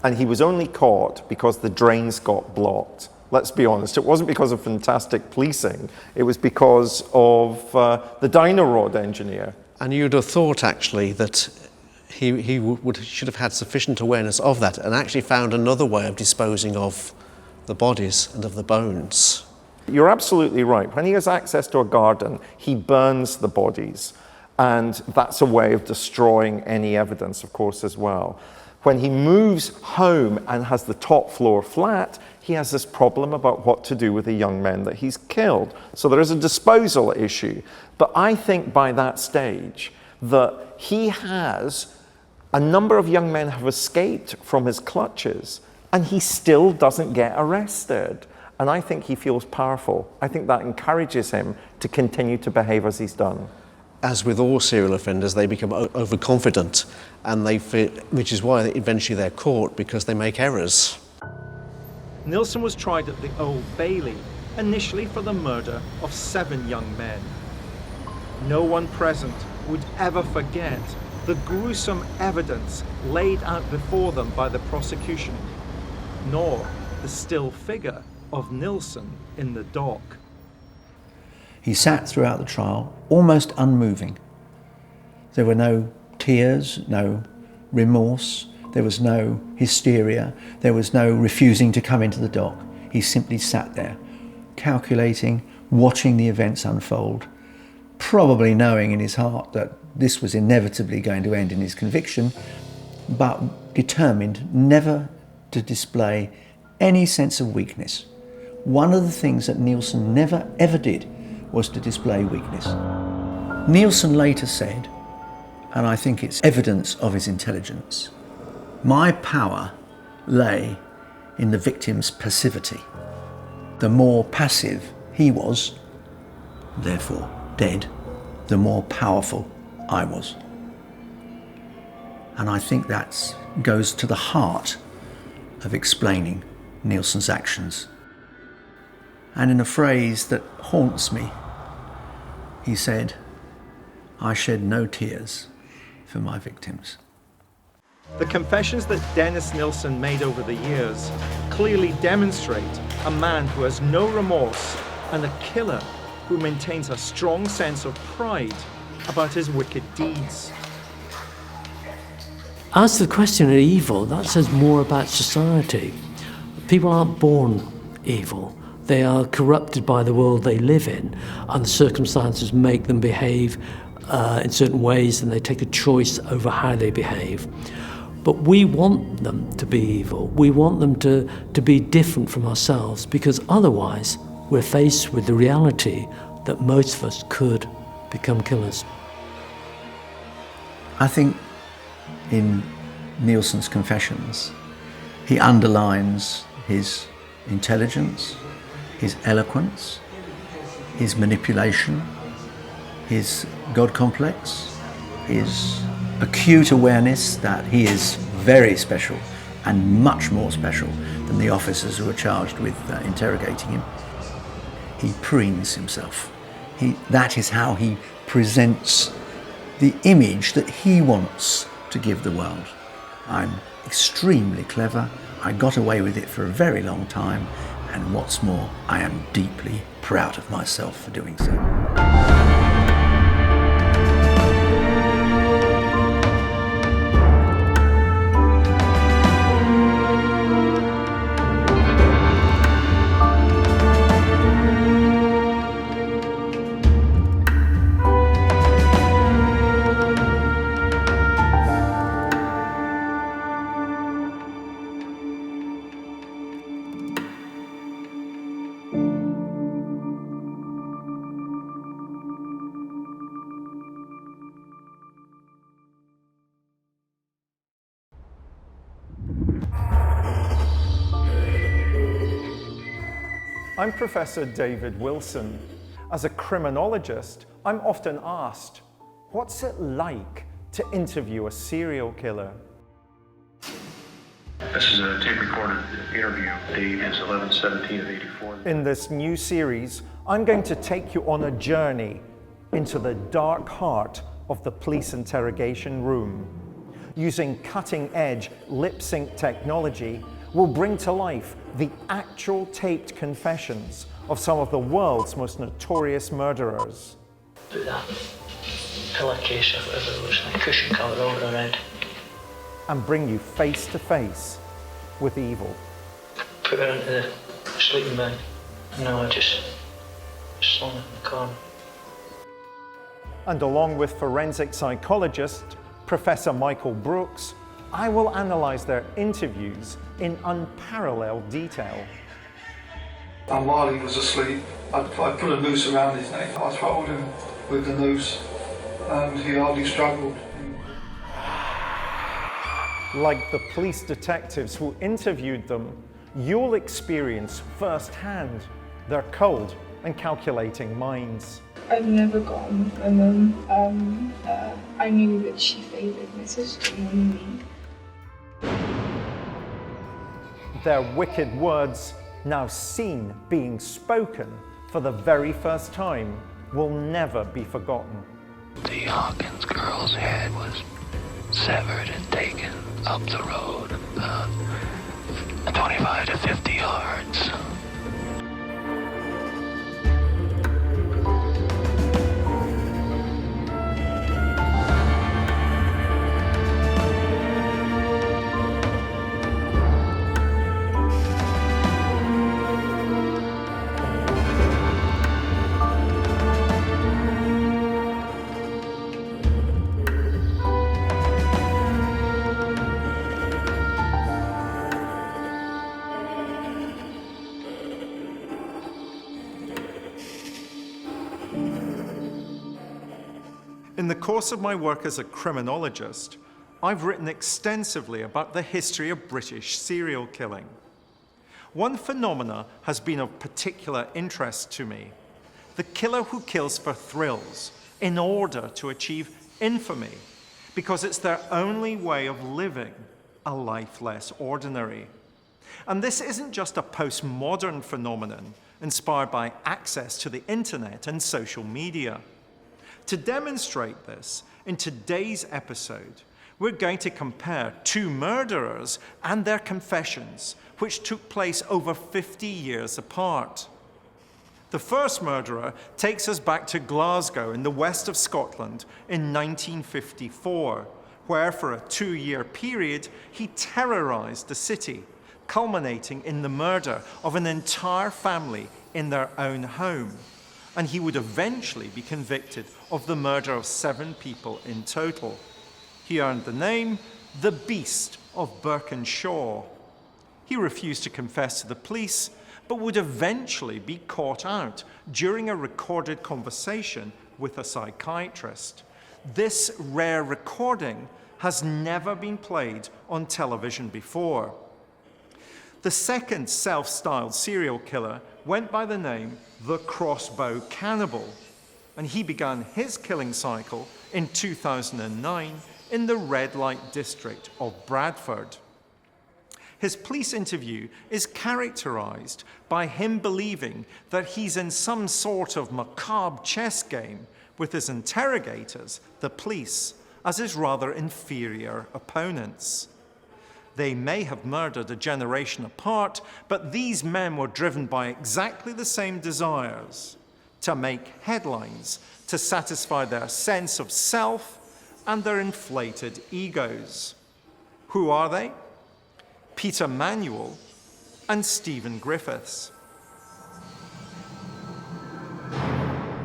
And he was only caught because the drains got blocked. Let's be honest, it wasn't because of fantastic policing, it was because of the Dynarod engineer. And you'd have thought, actually, that he should have had sufficient awareness of that and actually found another way of disposing of the bodies and of the bones. You're absolutely right. When he has access to a garden, he burns the bodies, and that's a way of destroying any evidence, of course, as well. When he moves home and has the top floor flat, he has this problem about what to do with the young men that he's killed. So there is a disposal issue. But I think by that stage that he has a number of young men have escaped from his clutches, and he still doesn't get arrested. And I think he feels powerful. I think that encourages him to continue to behave as he's done. As with all serial offenders, they become overconfident, and which is why eventually they're caught, because they make errors. Nilsen was tried at the Old Bailey, initially for the murder of 7 young men. No one present would ever forget the gruesome evidence laid out before them by the prosecution, nor the still figure of Nilsen in the dock. He sat throughout the trial, almost unmoving. There were no tears, no remorse, there was no hysteria, there was no refusing to come into the dock. He simply sat there, calculating, watching the events unfold, probably knowing in his heart that this was inevitably going to end in his conviction, but determined never to display any sense of weakness. One of the things that Nilsen never ever did was to display weakness. Nilsen later said, and I think it's evidence of his intelligence, "My power lay in the victim's passivity. The more passive he was, therefore dead, the more powerful I was." And I think that goes to the heart of explaining Nilsen's actions. And in a phrase that haunts me, he said, "I shed no tears for my victims." The confessions that Dennis Nilsen made over the years clearly demonstrate a man who has no remorse and a killer who maintains a strong sense of pride about his wicked deeds. As to the question of evil, that says more about society. People aren't born evil. They are corrupted by the world they live in, and the circumstances make them behave in certain ways, and they take a choice over how they behave. But we want them to be evil. We want them to be different from ourselves, because otherwise we're faced with the reality that most of us could become killers. I think in Nilsen's confessions, he underlines his intelligence, his eloquence, his manipulation, his God complex, his acute awareness that he is very special and much more special than the officers who are charged with interrogating him. He preens himself. That is how he presents the image that he wants to give the world. I'm extremely clever. I got away with it for a very long time. And what's more, I am deeply proud of myself for doing so. I'm Professor David Wilson. As a criminologist, I'm often asked, what's it like to interview a serial killer? This is a tape-recorded interview. Date is 11/17/84. In this new series, I'm going to take you on a journey into the dark heart of the police interrogation room. Using cutting-edge lip-sync technology, we'll bring to life the actual taped confessions of some of the world's most notorious murderers. Do that pillowcase or whatever it was, like cushion cover over her head. And bring you face to face with evil. Put her into the sleeping bag. No, I just slung her in the corner. And along with forensic psychologist Professor Michael Brooks, I will analyse their interviews in unparalleled detail. And while he was asleep, I put a noose around his neck. I throttled him with the noose, and he hardly struggled. Like the police detectives who interviewed them, you'll experience firsthand their cold and calculating minds. I've never got on with my mum. I knew that she favoured my sister more than me. Their wicked words, now seen being spoken for the very first time, will never be forgotten. The Hawkins girl's head was severed and taken up the road about 25 to 50 yards. In the course of my work as a criminologist, I've written extensively about the history of British serial killing. One phenomena has been of particular interest to me: the killer who kills for thrills in order to achieve infamy, because it's their only way of living a life less ordinary. And this isn't just a postmodern phenomenon inspired by access to the internet and social media. To demonstrate this, in today's episode, we're going to compare two murderers and their confessions, which took place over 50 years apart. The first murderer takes us back to Glasgow in the west of Scotland in 1954, where for a 2-year period he terrorized the city, culminating in the murder of an entire family in their own home. And he would eventually be convicted of the murder of 7 people in total. He earned the name the Beast of Birkenshaw. He refused to confess to the police, but would eventually be caught out during a recorded conversation with a psychiatrist. This rare recording has never been played on television before. The second self-styled serial killer went by the name the Crossbow Cannibal, and he began his killing cycle in 2009 in the red light district of Bradford. His police interview is characterized by him believing that he's in some sort of macabre chess game with his interrogators, the police, as his rather inferior opponents. They may have murdered a generation apart, but these men were driven by exactly the same desires: to make headlines, to satisfy their sense of self and their inflated egos. Who are they? Peter Manuel and Stephen Griffiths.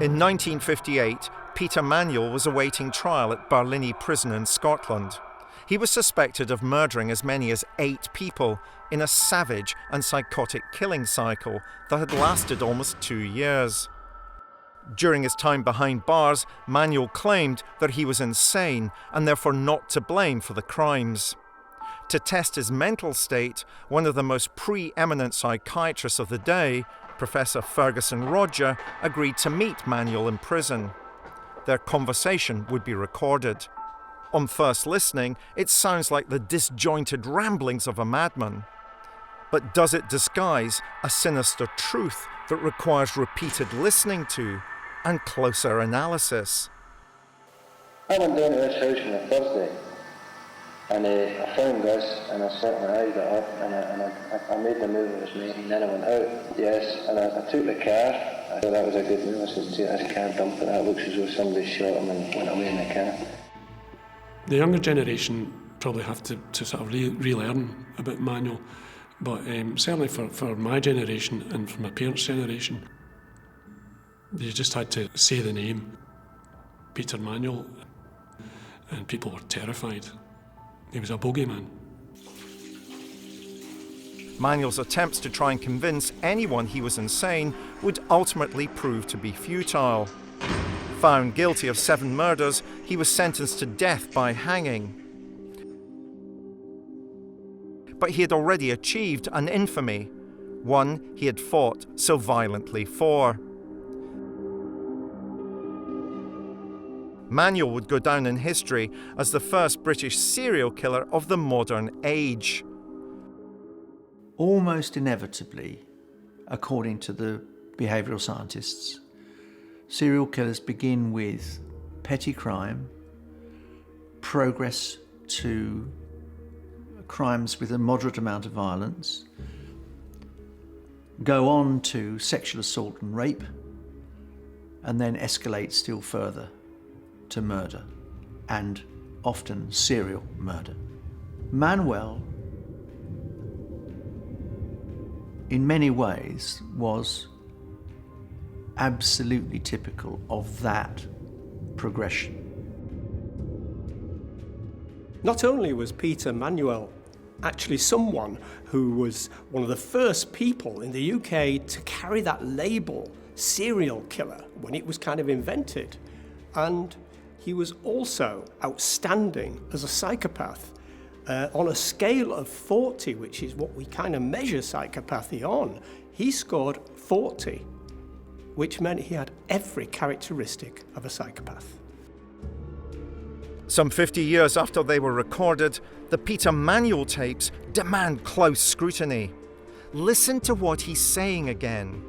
In 1958, Peter Manuel was awaiting trial at Barlinnie Prison in Scotland. He was suspected of murdering as many as 8 people in a savage and psychotic killing cycle that had lasted almost 2 years. During his time behind bars, Manuel claimed that he was insane and therefore not to blame for the crimes. To test his mental state, one of the most preeminent psychiatrists of the day, Professor Ferguson Roger agreed to meet Manuel in prison. Their conversation would be recorded. On first listening, it sounds like the disjointed ramblings of a madman. But does it disguise a sinister truth that requires repeated listening to and closer analysis? I went down to this house on a Thursday, and I found this, and I set my eyes up, and I made the move it was making, and then I went out. Yes, and I took the car. I thought that was a good move. I said, "See this car, dump it. That looks as though somebody shot him and went away in the car." The younger generation probably have to sort of relearn about Manuel, but certainly for my generation and for my parents' generation, they just had to say the name, Peter Manuel, and people were terrified. He was a bogeyman. Manuel's attempts to try and convince anyone he was insane would ultimately prove to be futile. Found guilty of 7 murders, he was sentenced to death by hanging. But he had already achieved an infamy, one he had fought so violently for. Manuel would go down in history as the first British serial killer of the modern age. Almost inevitably, according to the behavioural scientists, serial killers begin with petty crime, progress to crimes with a moderate amount of violence, go on to sexual assault and rape, and then escalate still further to murder, and often serial murder. Manuel, in many ways, was absolutely typical of that progression. Not only was Peter Manuel actually someone who was one of the first people in the UK to carry that label, serial killer, when it was kind of invented, and he was also outstanding as a psychopath. On a scale of 40, which is what we kind of measure psychopathy on, he scored 40, which meant he had every characteristic of a psychopath. Some 50 years after they were recorded, the Peter Manuel tapes demand close scrutiny. Listen to what he's saying again.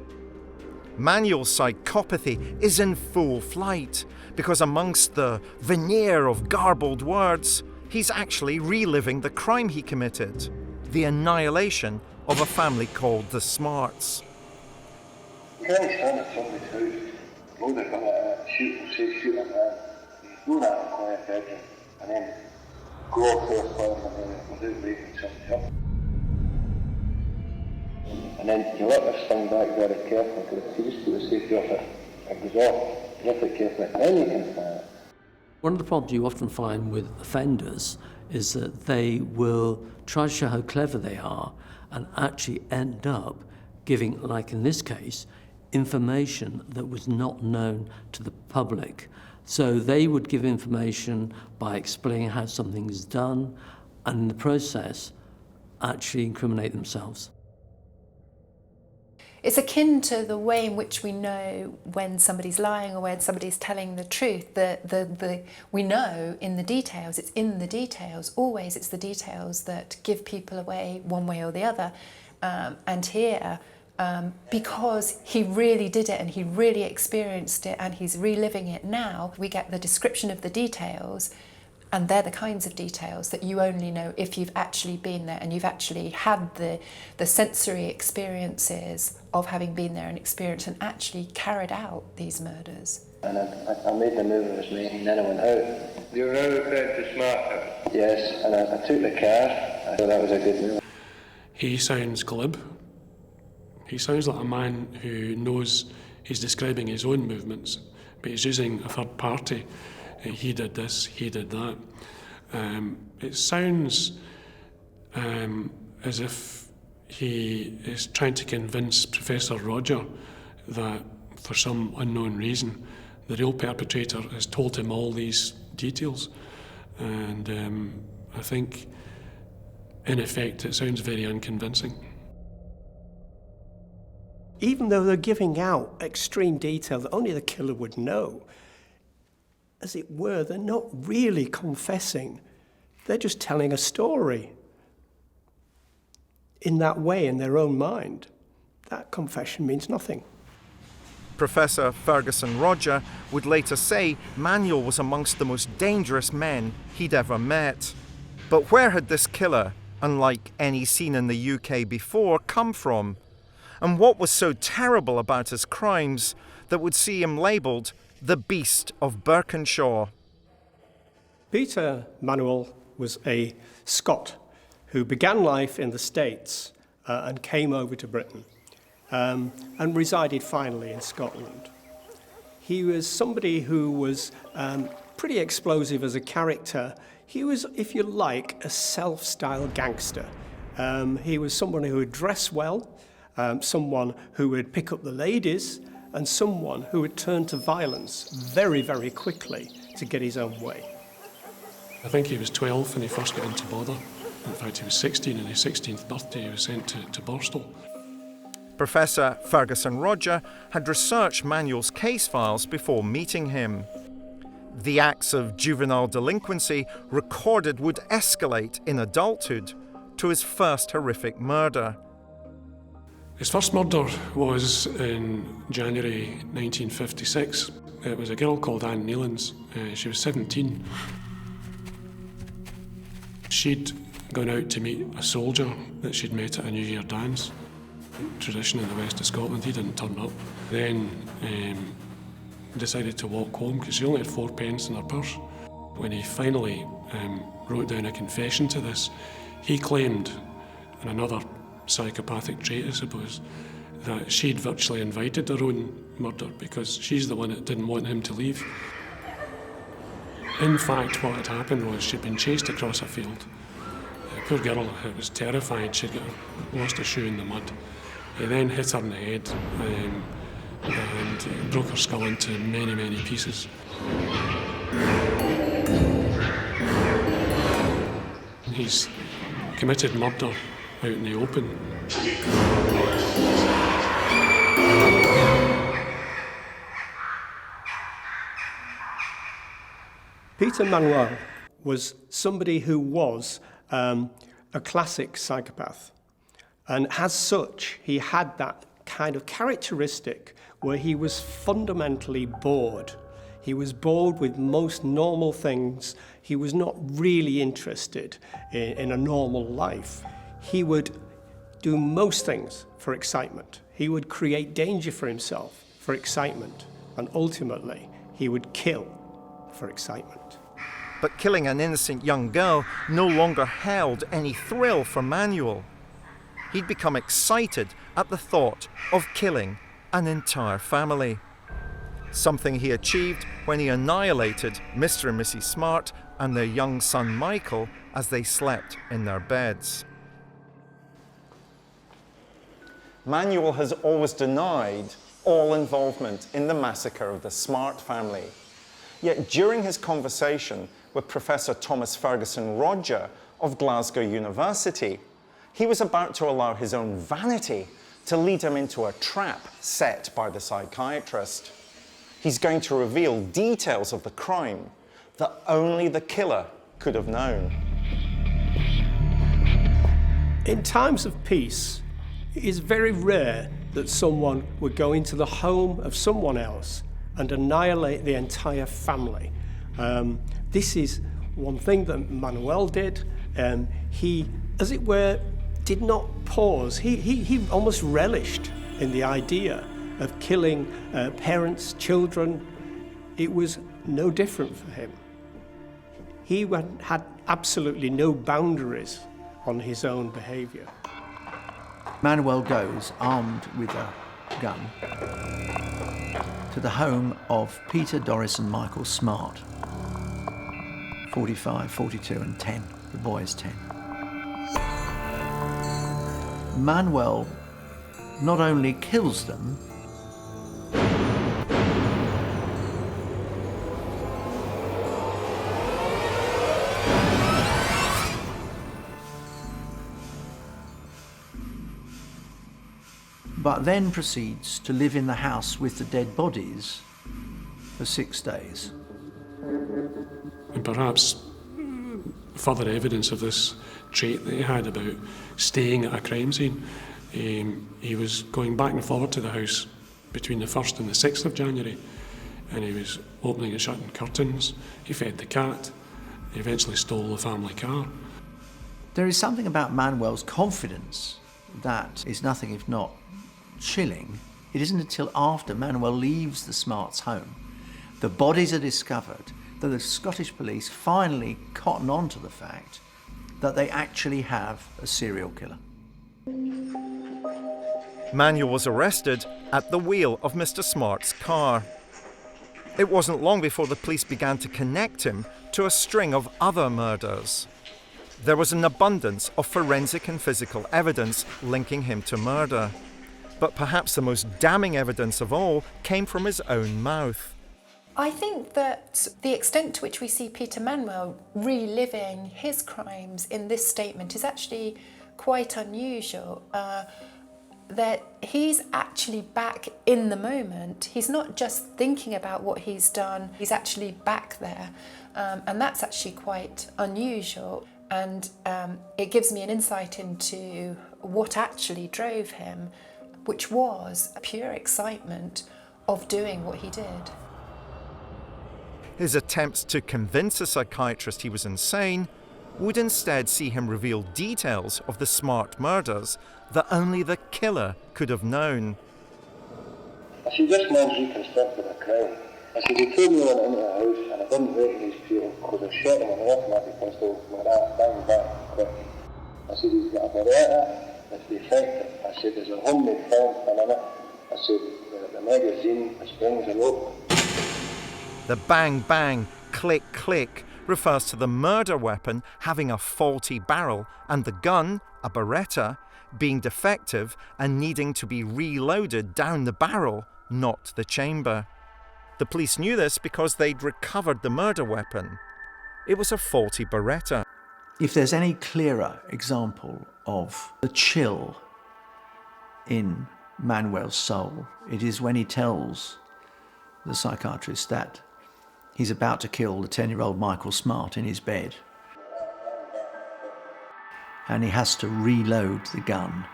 Manuel's psychopathy is in full flight because amongst the veneer of garbled words, he's actually reliving the crime he committed, the annihilation of a family called the Smarts. You can't stand at somebody's house, load a gun at it, shoot at it, do that in a quiet bedroom, and then go off to a farm without waking somebody up. And then you let this thing back very carefully, because if you just put the safety off it, it goes off. You lift it carefully, then you can fire it. One of the problems you often find with offenders is that they will try to show how clever they are and actually end up giving, like in this case, information that was not known to the public. So they would give information by explaining how something is done, and in the process, actually incriminate themselves. It's akin to the way in which we know when somebody's lying or when somebody's telling the truth. We know in the details, it's in the details. Always it's the details that give people away one way or the other. And here, because he really did it and he really experienced it and he's reliving it now, we get the description of the details, and they're the kinds of details that you only know if you've actually been there and you've actually had the sensory experiences of having been there and experienced and actually carried out these murders. And I made the move it was making, and then I went out. You're now referred to Smart? Yes, and I took the car. I thought that was a good move. He sounds glib. He sounds like a man who knows he's describing his own movements, but he's using a third party. He did this, he did that. It sounds as if he is trying to convince Professor Roger that for some unknown reason the real perpetrator has told him all these details. And I think in effect it sounds very unconvincing. even though they're giving out extreme detail that only the killer would know, as it were, they're not really confessing. They're just telling a story in that way in their own mind. That confession means nothing. Professor Ferguson Roger would later say Manuel was amongst the most dangerous men he'd ever met. But where had this killer, unlike any seen in the UK before, come from? And what was so terrible about his crimes that would see him labelled the Beast of Birkenshaw? Peter Manuel was a Scot who began life in the States and came over to Britain and resided finally in Scotland. He was somebody who was pretty explosive as a character. He was, if you like, a self-styled gangster. He was someone who would dress well, someone who would pick up the ladies, and someone who would turn to violence very, very quickly to get his own way. I think he was 12 when he first got into bother. In fact, he was 16, and his 16th birthday he was sent to Borstal. Professor Ferguson Roger had researched Manuel's case files before meeting him. The acts of juvenile delinquency recorded would escalate in adulthood to his first horrific murder. His first murder was in January 1956. It was a girl called Nilsen. She was 17. She'd gone out to meet a soldier that she'd met at a New Year dance. Tradition in the west of Scotland, he didn't turn up. Then decided to walk home because she only had 4 pence in her purse. When he finally wrote down a confession to this, he claimed, and another psychopathic trait I suppose, that she'd virtually invited her own murder because she's the one that didn't want him to leave. In fact, what had happened was she'd been chased across a field. The poor girl was terrified. She'd lost a shoe in the mud. He then hit her in the head and broke her skull into many, many pieces. He's committed murder out in the open. Peter Manuel was somebody who was a classic psychopath. And as such, he had that kind of characteristic where he was fundamentally bored. He was bored with most normal things. He was not really interested in a normal life. He would do most things for excitement. He would create danger for himself for excitement. And ultimately, he would kill for excitement. But killing an innocent young girl no longer held any thrill for Manuel. He'd become excited at the thought of killing an entire family. Something he achieved when he annihilated Mr. and Mrs. Smart and their young son Michael as they slept in their beds. Manuel has always denied all involvement in the massacre of the Smart family. Yet during his conversation with Professor Thomas Ferguson Roger of Glasgow University, he was about to allow his own vanity to lead him into a trap set by the psychiatrist. He's going to reveal details of the crime that only the killer could have known. In times of peace, it is very rare that someone would go into the home of someone else and annihilate the entire family. This is one thing that Manuel did. He, as it were, did not pause. He almost relished in the idea of killing parents, children. It was no different for him. He had absolutely no boundaries on his own behaviour. Manuel goes, armed with a gun, to the home of Peter, Doris and Michael Smart. 45, 42 and 10. The boy is 10. Manuel not only kills them, but then proceeds to live in the house with the dead bodies for 6 days. And perhaps further evidence of this trait that he had about staying at a crime scene. He was going back and forward to the house between the 1st and the 6th of January, and he was opening and shutting curtains. He fed the cat. He eventually stole the family car. There is something about Manuel's confidence that is nothing if not chilling. It isn't until after Manuel leaves the Smarts' home, the bodies are discovered, that the Scottish police finally cotton on to the fact that they actually have a serial killer. Manuel was arrested at the wheel of Mr. Smart's car. It wasn't long before the police began to connect him to a string of other murders. There was an abundance of forensic and physical evidence linking him to murder. But perhaps the most damning evidence of all came from his own mouth. I think that the extent to which we see Peter Manuel reliving his crimes in this statement is actually quite unusual. That he's actually back in the moment. He's not just thinking about what he's done, he's actually back there. And that's actually quite unusual. And it gives me an insight into what actually drove him, which was a pure excitement of doing what he did. His attempts to convince a psychiatrist he was insane would instead see him reveal details of the Smart murders that only the killer could have known. I said, this man's reconstructed a crime. I said, he told me when I went into the house and I didn't recognise Peter because I shot him with an automatic pistol with that bang back quick. I said, he's got a Beretta, it's defective. I said, there's a homemade film in it. I said, the magazine, the springs are open. The bang bang, click click refers to the murder weapon having a faulty barrel and the gun, a Beretta, being defective and needing to be reloaded down the barrel, not the chamber. The police knew this because they'd recovered the murder weapon. It was a faulty Beretta. If there's any clearer example of the chill in Manuel's soul, it is when he tells the psychiatrist that he's about to kill the 10-year-old Michael Smart in his bed. And he has to reload the gun.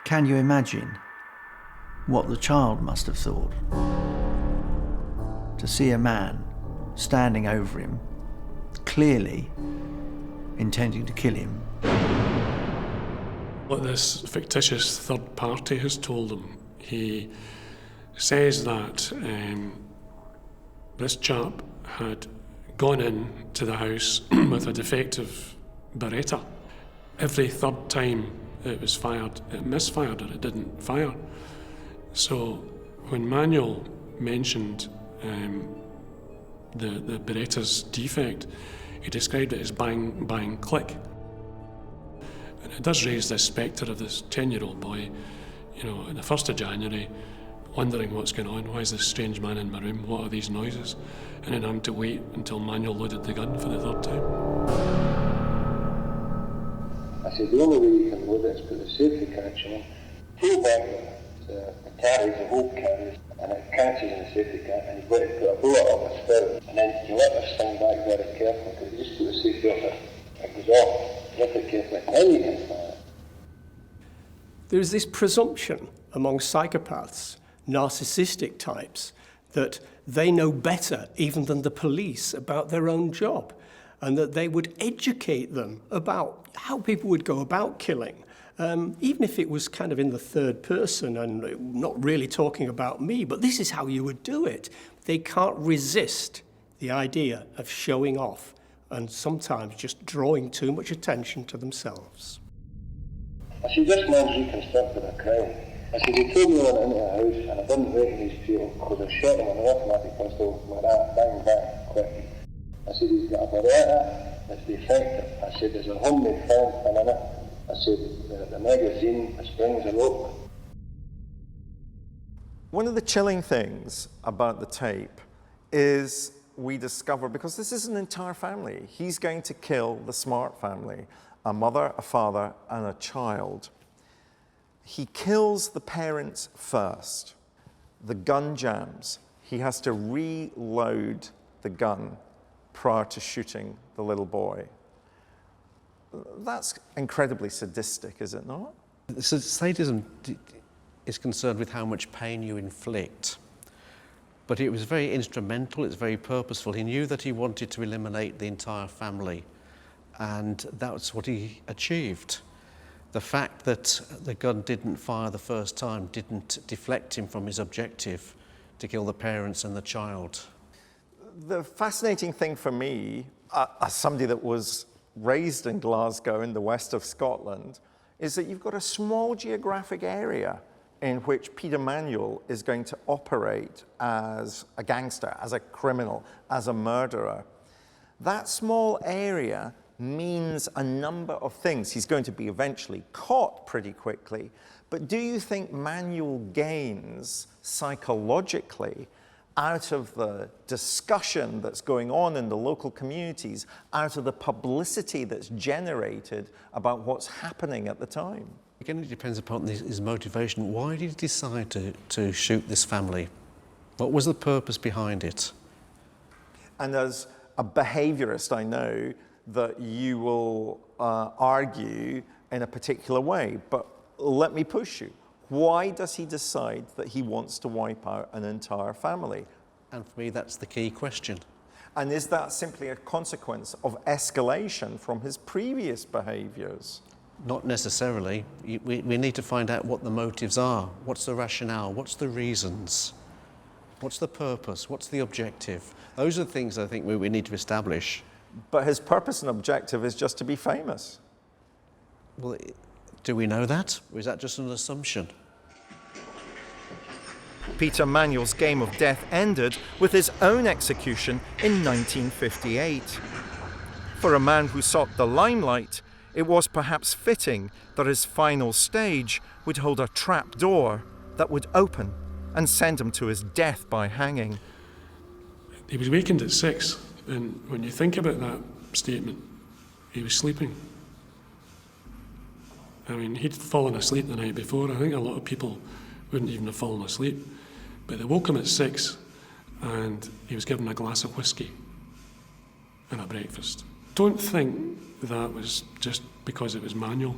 Can you imagine what the child must have thought? To see a man standing over him, clearly intending to kill him. What this fictitious third party has told him, he says that this chap had gone in to the house with a defective Beretta. Every third time it was fired, it misfired or it didn't fire. So when Manuel mentioned the Beretta's defect, he described it as bang, bang, click. And it does raise this spectre of this 10-year-old boy, you know, on the 1st of January, wondering what's going on, why is this strange man in my room, what are these noises? And then having to wait until Manuel loaded the gun for the third time. I said, the only way you can load it is put the safety catch in, pull back the carries, the rope carries, and it catches in the safety catch, and you've got to put a bullet up the spout, and then you let this thing back very carefully, because you just put the safety off it goes off, lift it carefully, then you can fire it. There's this presumption among psychopaths, narcissistic types, that they know better even than the police about their own job, and that they would educate them about how people would go about killing, even if it was kind of in the third person and not really talking about me, but this is how you would do it. They can't resist the idea of showing off and sometimes just drawing too much attention to themselves. I said, this man's reconstructed a crime. I said, he told me when I went into the house and I didn't recognise Peter because I shot him with an automatic pistol with that bang back quick. I said, he's got a Beretta, it's defective. I said, there's a homemade film in it. I said, the magazine, the springs are open. One of the chilling things about the tape is we discover, because this is an entire family, he's going to kill the Smart family, a mother, a father, and a child. He kills the parents first. The gun jams. He has to reload the gun prior to shooting the little boy. That's incredibly sadistic, is it not? So sadism is concerned with how much pain you inflict. But it was very instrumental, it's very purposeful. He knew that he wanted to eliminate the entire family, and that's what he achieved. The fact that the gun didn't fire the first time didn't deflect him from his objective to kill the parents and the child. The fascinating thing for me, as somebody that was raised in Glasgow in the west of Scotland, is that you've got a small geographic area in which Peter Manuel is going to operate as a gangster, as a criminal, as a murderer. That small area means a number of things. He's going to be eventually caught pretty quickly, but do you think Manuel gains psychologically out of the discussion that's going on in the local communities, out of the publicity that's generated about what's happening at the time? Again, it depends upon his motivation. Why did he decide to shoot this family? What was the purpose behind it? And as a behaviorist, I know that you will argue in a particular way, but let me push you. Why does he decide that he wants to wipe out an entire family? And for me, that's the key question. And is that simply a consequence of escalation from his previous behaviors? Not necessarily. We need to find out what the motives are. What's the rationale? What's the reasons? What's the purpose? What's the objective? Those are the things I think we need to establish. But his purpose and objective is just to be famous. Well, do we know that? Or is that just an assumption? Peter Manuel's game of death ended with his own execution in 1958. For a man who sought the limelight, it was perhaps fitting that his final stage would hold a trap door that would open and send him to his death by hanging. He was wakened at 6, and when you think about that statement, he was sleeping. I mean, he'd fallen asleep the night before. I think a lot of people wouldn't even have fallen asleep. But they woke him at 6, and he was given a glass of whiskey and a breakfast. Don't think that was just because it was Manuel,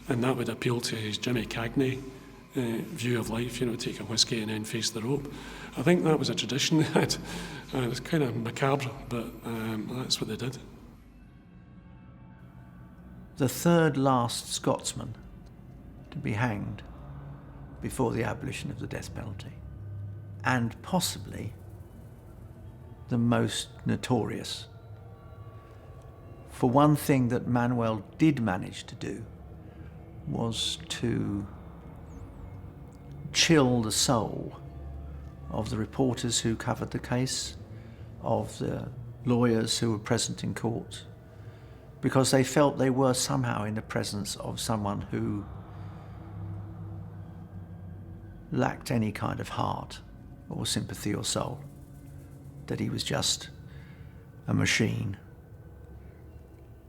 and that would appeal to his Jimmy Cagney view of life, take a whiskey and then face the rope. I think that was a tradition they had. It was kind of macabre, but that's what they did. The third last Scotsman to be hanged before the abolition of the death penalty, and possibly the most notorious. For one thing that Manuel did manage to do was to chill the soul of the reporters who covered the case, of the lawyers who were present in court, because they felt they were somehow in the presence of someone who lacked any kind of heart or sympathy or soul, that he was just a machine,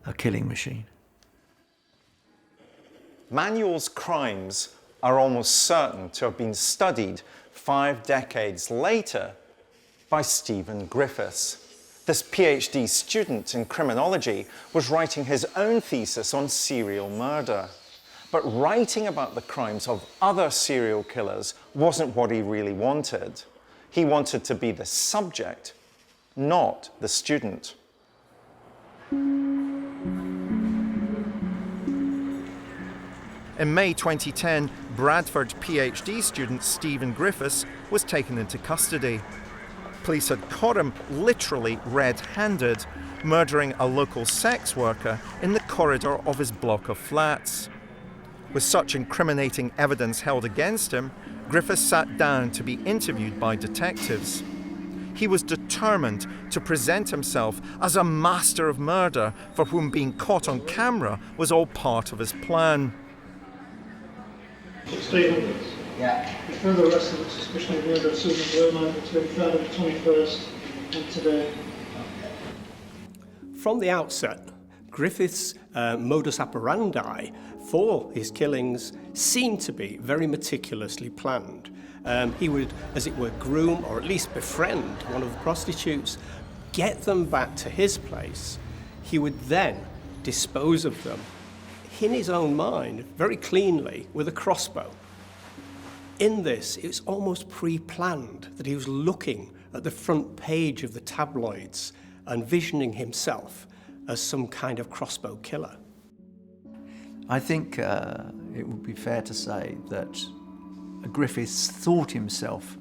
a killing machine. Manuel's crimes are almost certain to have been studied 5 decades later by Stephen Griffiths. This PhD student in criminology was writing his own thesis on serial murder. But writing about the crimes of other serial killers wasn't what he really wanted. He wanted to be the subject, not the student. In May 2010, Bradford PhD student Stephen Griffiths was taken into custody. Police had caught him literally red-handed, murdering a local sex worker in the corridor of his block of flats. With such incriminating evidence held against him, Griffiths sat down to be interviewed by detectives. He was determined to present himself as a master of murder for whom being caught on camera was all part of his plan. Stephen, the further arrest on suspicion of murder of Susan Blurman between Friday the 21st and today. From the outset, Griffiths' modus operandi for his killings seemed to be very meticulously planned. He would, as it were, groom or at least befriend one of the prostitutes, get them back to his place. He would then dispose of them in his own mind, very cleanly, with a crossbow. In this, it was almost pre-planned that he was looking at the front page of the tabloids and visioning himself as some kind of crossbow killer. I think it would be fair to say that Griffiths thought himself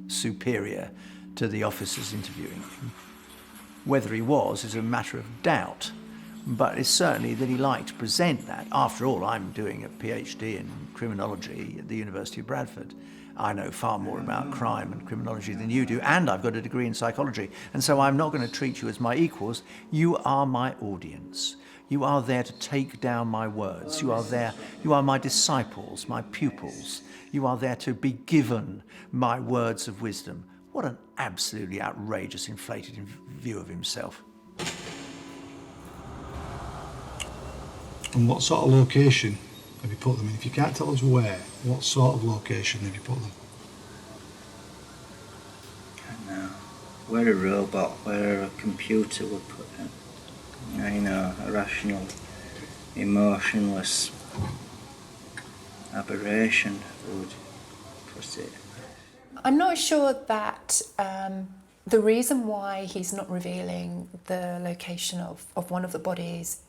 superior to the officers interviewing him. Whether he was is a matter of doubt, but it's certainly that he liked to present that. After all, I'm doing a PhD in criminology at the University of Bradford. I know far more about crime and criminology than you do, and I've got a degree in psychology, and so I'm not going to treat you as my equals. You are my audience. You are there to take down my words. You are my disciples, my pupils. You are there to be given my words of wisdom. What an absolutely outrageous, inflated view of himself. And what sort of location have you put them in? If you can't tell us where, what sort of location have you put them? I don't know. Where a robot, where a computer would put it. You know, a rational, emotionless aberration would put it. I'm not sure that the reason why he's not revealing the location of one of the bodies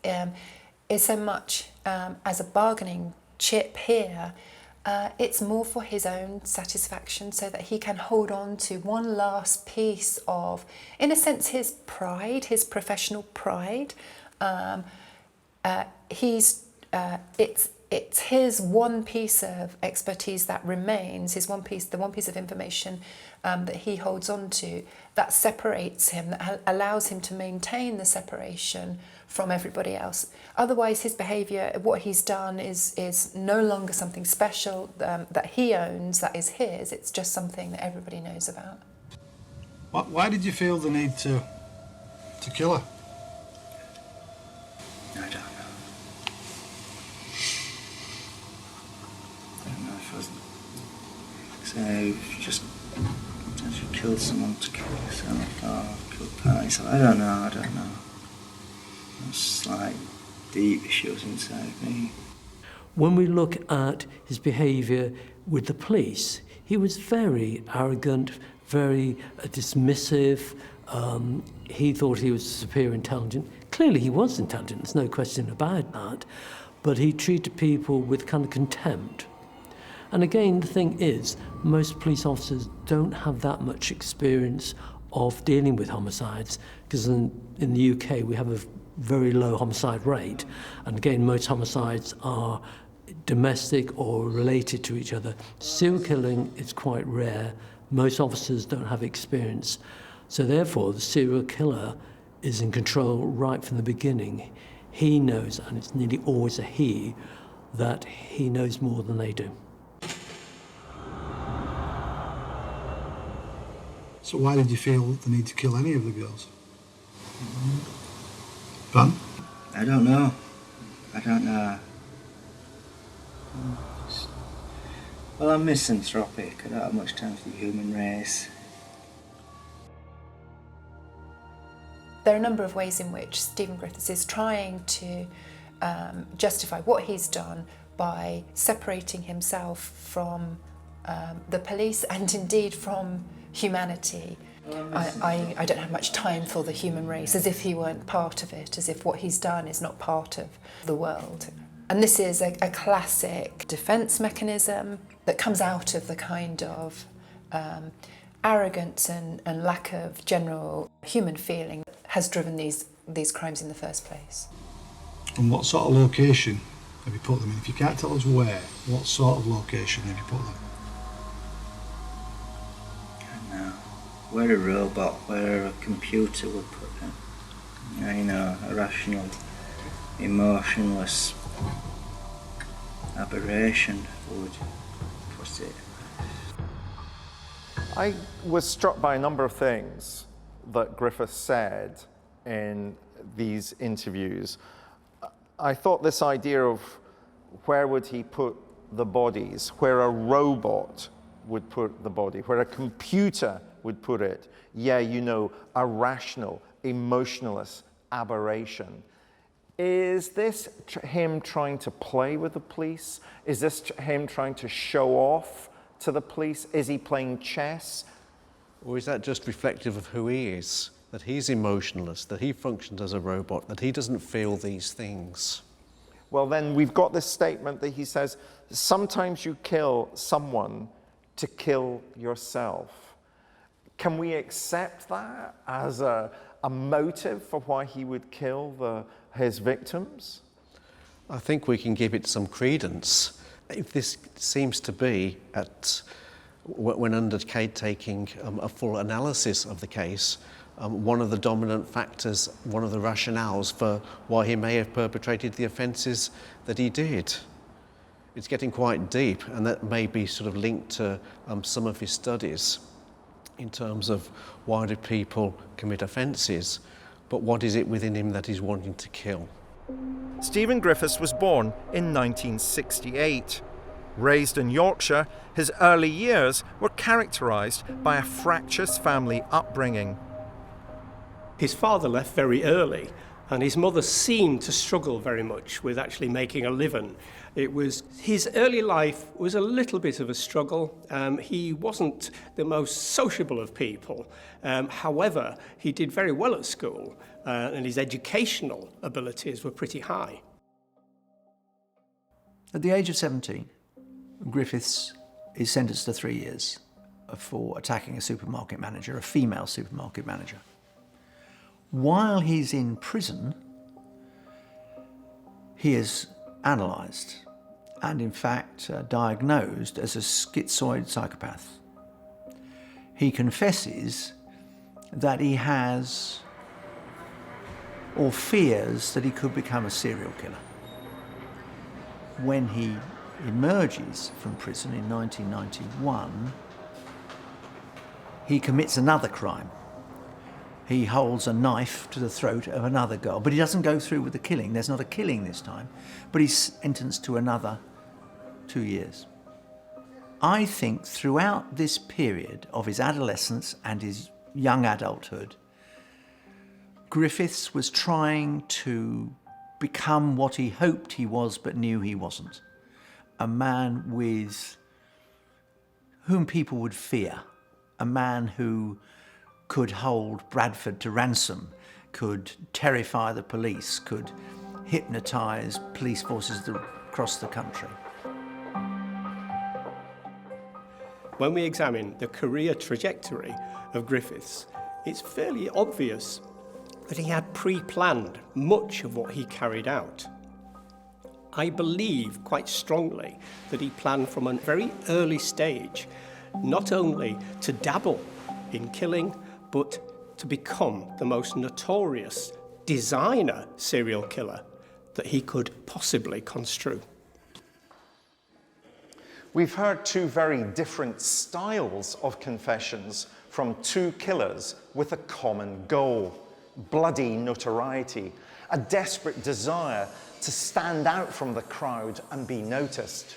is so much as a bargaining chip here. It's more for his own satisfaction, so that he can hold on to one last piece of, in a sense, his pride, his professional pride. It's his one piece of expertise that remains, the one piece of information that he holds on to, that separates him, that allows him to maintain the separation from everybody else. Otherwise, his behaviour, what he's done is no longer something special that he owns, that is his. It's just something that everybody knows about. Why did you feel the need to kill her? I don't know. So just you killed someone to kill yourself, or killed parties. I don't know. It's like deep issues inside me. When we look at his behaviour with the police, he was very arrogant, very dismissive. He thought he was superior intelligent. Clearly he was intelligent, there's no question about that. But he treated people with kind of contempt. And again, the thing is, most police officers don't have that much experience of dealing with homicides, because in the UK we have a very low homicide rate. And again, most homicides are domestic or related to each other. Serial killing is quite rare. Most officers don't have experience. So therefore, the serial killer is in control right from the beginning. He knows, and it's nearly always a he, that he knows more than they do. So why did you feel the need to kill any of the girls? Fun? I don't know. Well, I'm misanthropic. I don't have much time for the human race. There are a number of ways in which Stephen Griffiths is trying to justify what he's done by separating himself from the police and indeed from humanity. I don't have much time for the human race, as if he weren't part of it, as if what he's done is not part of the world. And this is a classic defence mechanism that comes out of the kind of arrogance and lack of general human feeling that has driven these crimes in the first place. And what sort of location have you put them in? If you can't tell us where, what sort of location have you put them? Where a robot, where a computer would put it. You know, a rational, emotionless aberration would put it. I was struck by a number of things that Griffiths said in these interviews. I thought this idea of where would he put the bodies, where a robot would put the body, where a computer would put it, yeah, you know, a rational, emotionless aberration. Is this him trying to play with the police? Is this him trying to show off to the police? Is he playing chess? Or is that just reflective of who he is? That he's emotionless, that he functions as a robot, that he doesn't feel these things? Well, then we've got this statement that he says, sometimes you kill someone to kill yourself. Can we accept that as a motive for why he would kill his victims? I think we can give it some credence. If this seems to be, when undertaking a full analysis of the case, one of the dominant factors, one of the rationales for why he may have perpetrated the offences that he did. It's getting quite deep, and that may be sort of linked to some of his studies in terms of why do people commit offences, but what is it within him that he's wanting to kill? Stephen Griffiths was born in 1968. Raised in Yorkshire, his early years were characterised by a fractious family upbringing. His father left very early, and his mother seemed to struggle very much with actually making a living. His early life was a little bit of a struggle. He wasn't the most sociable of people. However, he did very well at school, and his educational abilities were pretty high. At the age of 17, Griffiths is sentenced to 3 years for attacking a supermarket manager, a female supermarket manager. While he's in prison, he is analysed and in fact diagnosed as a schizoid psychopath. He confesses that he has or fears that he could become a serial killer. When he emerges from prison in 1991, he commits another crime. He holds a knife to the throat of another girl, but he doesn't go through with the killing. There's not a killing this time, but he's sentenced to another 2 years. I think throughout this period of his adolescence and his young adulthood, Griffiths was trying to become what he hoped he was but knew he wasn't. A man with whom people would fear, a man who could hold Bradford to ransom, could terrify the police, could hypnotise police forces across the country. When we examine the career trajectory of Griffiths, it's fairly obvious that he had pre-planned much of what he carried out. I believe quite strongly that he planned from a very early stage not only to dabble in killing, but to become the most notorious designer serial killer that he could possibly construe. We've heard two very different styles of confessions from two killers with a common goal: bloody notoriety, a desperate desire to stand out from the crowd and be noticed.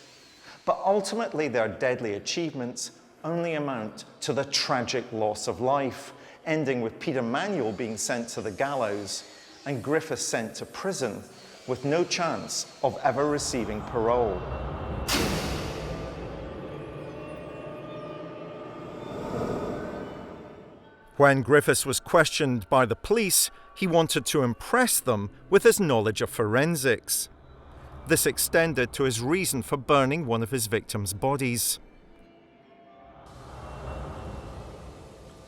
But ultimately, their deadly achievements only amount to the tragic loss of life, ending with Peter Manuel being sent to the gallows and Griffiths sent to prison with no chance of ever receiving parole. When Griffiths was questioned by the police, he wanted to impress them with his knowledge of forensics. This extended to his reason for burning one of his victims' bodies.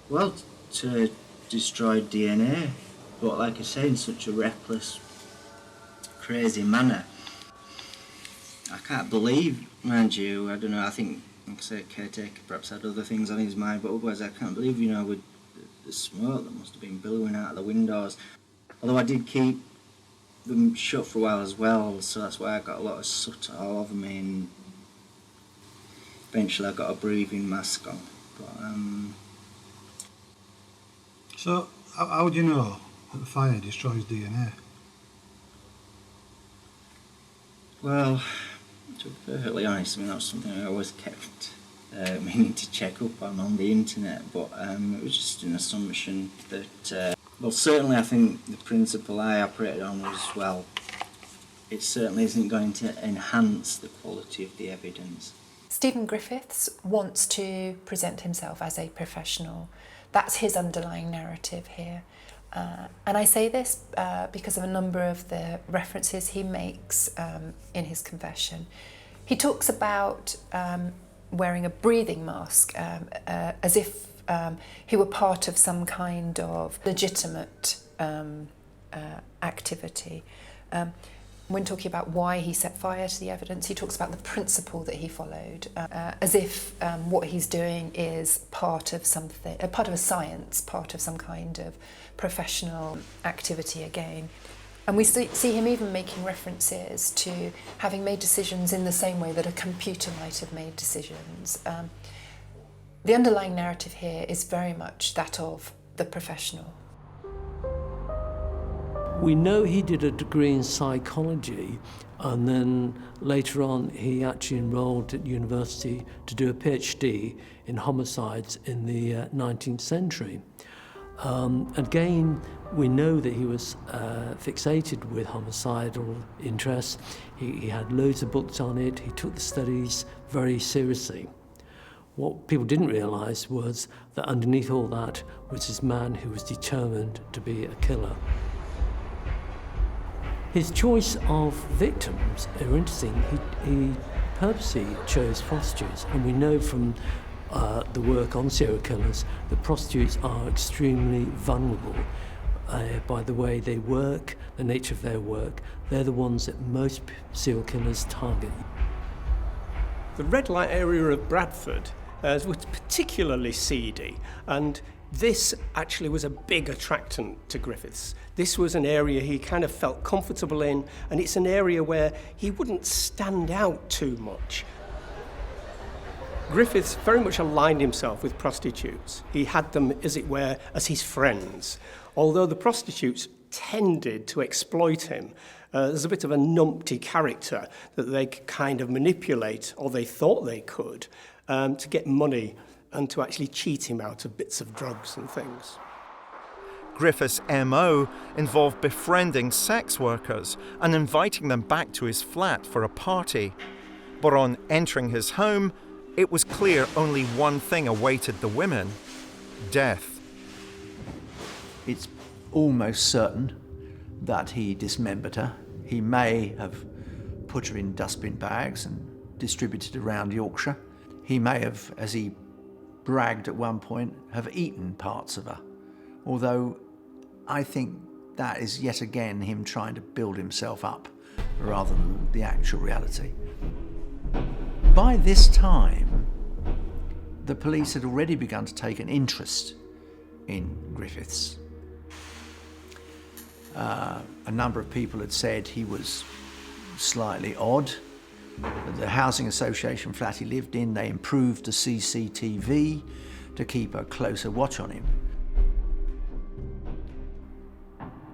Well, to destroy DNA, but like I say, in such a reckless, crazy manner. I can't believe, mind you, I don't know, I think, like I say, caretaker perhaps had other things on his mind, but otherwise I can't believe, you know, with the smoke that must have been billowing out of the windows. Although I did keep them shut for a while as well, so that's why I got a lot of soot all over me, and eventually I got a breathing mask on. But, So, how do you know that the fire destroys DNA? Well, to be perfectly honest, I mean, that was something I always kept meaning to check up on the internet, but it was just an assumption that, well, certainly I think the principle I operated on was, well, it certainly isn't going to enhance the quality of the evidence. Stephen Griffiths wants to present himself as a professional. That's his underlying narrative here. And I say this because of a number of the references he makes in his confession. He talks about wearing a breathing mask as if he were part of some kind of legitimate activity. When talking about why he set fire to the evidence, he talks about the principle that he followed, as if what he's doing is part of something, part of a science, part of some kind of professional activity again. And we see him even making references to having made decisions in the same way that a computer might have made decisions. The underlying narrative here is very much that of the professional. We know he did a degree in psychology, and then later on he actually enrolled at university to do a PhD in homicides in the 19th century. Again, we know that he was fixated with homicidal interests. He had loads of books on it. He took the studies very seriously. What people didn't realise was that underneath all that was this man who was determined to be a killer. His choice of victims are interesting. He purposely chose prostitutes, and we know from the work on serial killers that prostitutes are extremely vulnerable by the way they work, the nature of their work. They're the ones that most serial killers target. The red light area of Bradford was particularly seedy, and this actually was a big attractant to Griffiths. This was an area he kind of felt comfortable in, and it's an area where he wouldn't stand out too much. Griffiths very much aligned himself with prostitutes. He had them, as it were, as his friends, although the prostitutes tended to exploit him. There's a bit of a numpty character that they could kind of manipulate, or they thought they could, to get money and to actually cheat him out of bits of drugs and things. Griffiths' MO involved befriending sex workers and inviting them back to his flat for a party. But on entering his home, it was clear only one thing awaited the women: death. It's almost certain that he dismembered her. He may have put her in dustbin bags and distributed around Yorkshire. He may have, as he bragged at one point, have eaten parts of her. Although I think that is yet again him trying to build himself up rather than the actual reality. By this time, the police had already begun to take an interest in Griffiths. A number of people had said he was slightly odd. The housing association flat he lived in, they improved the CCTV to keep a closer watch on him.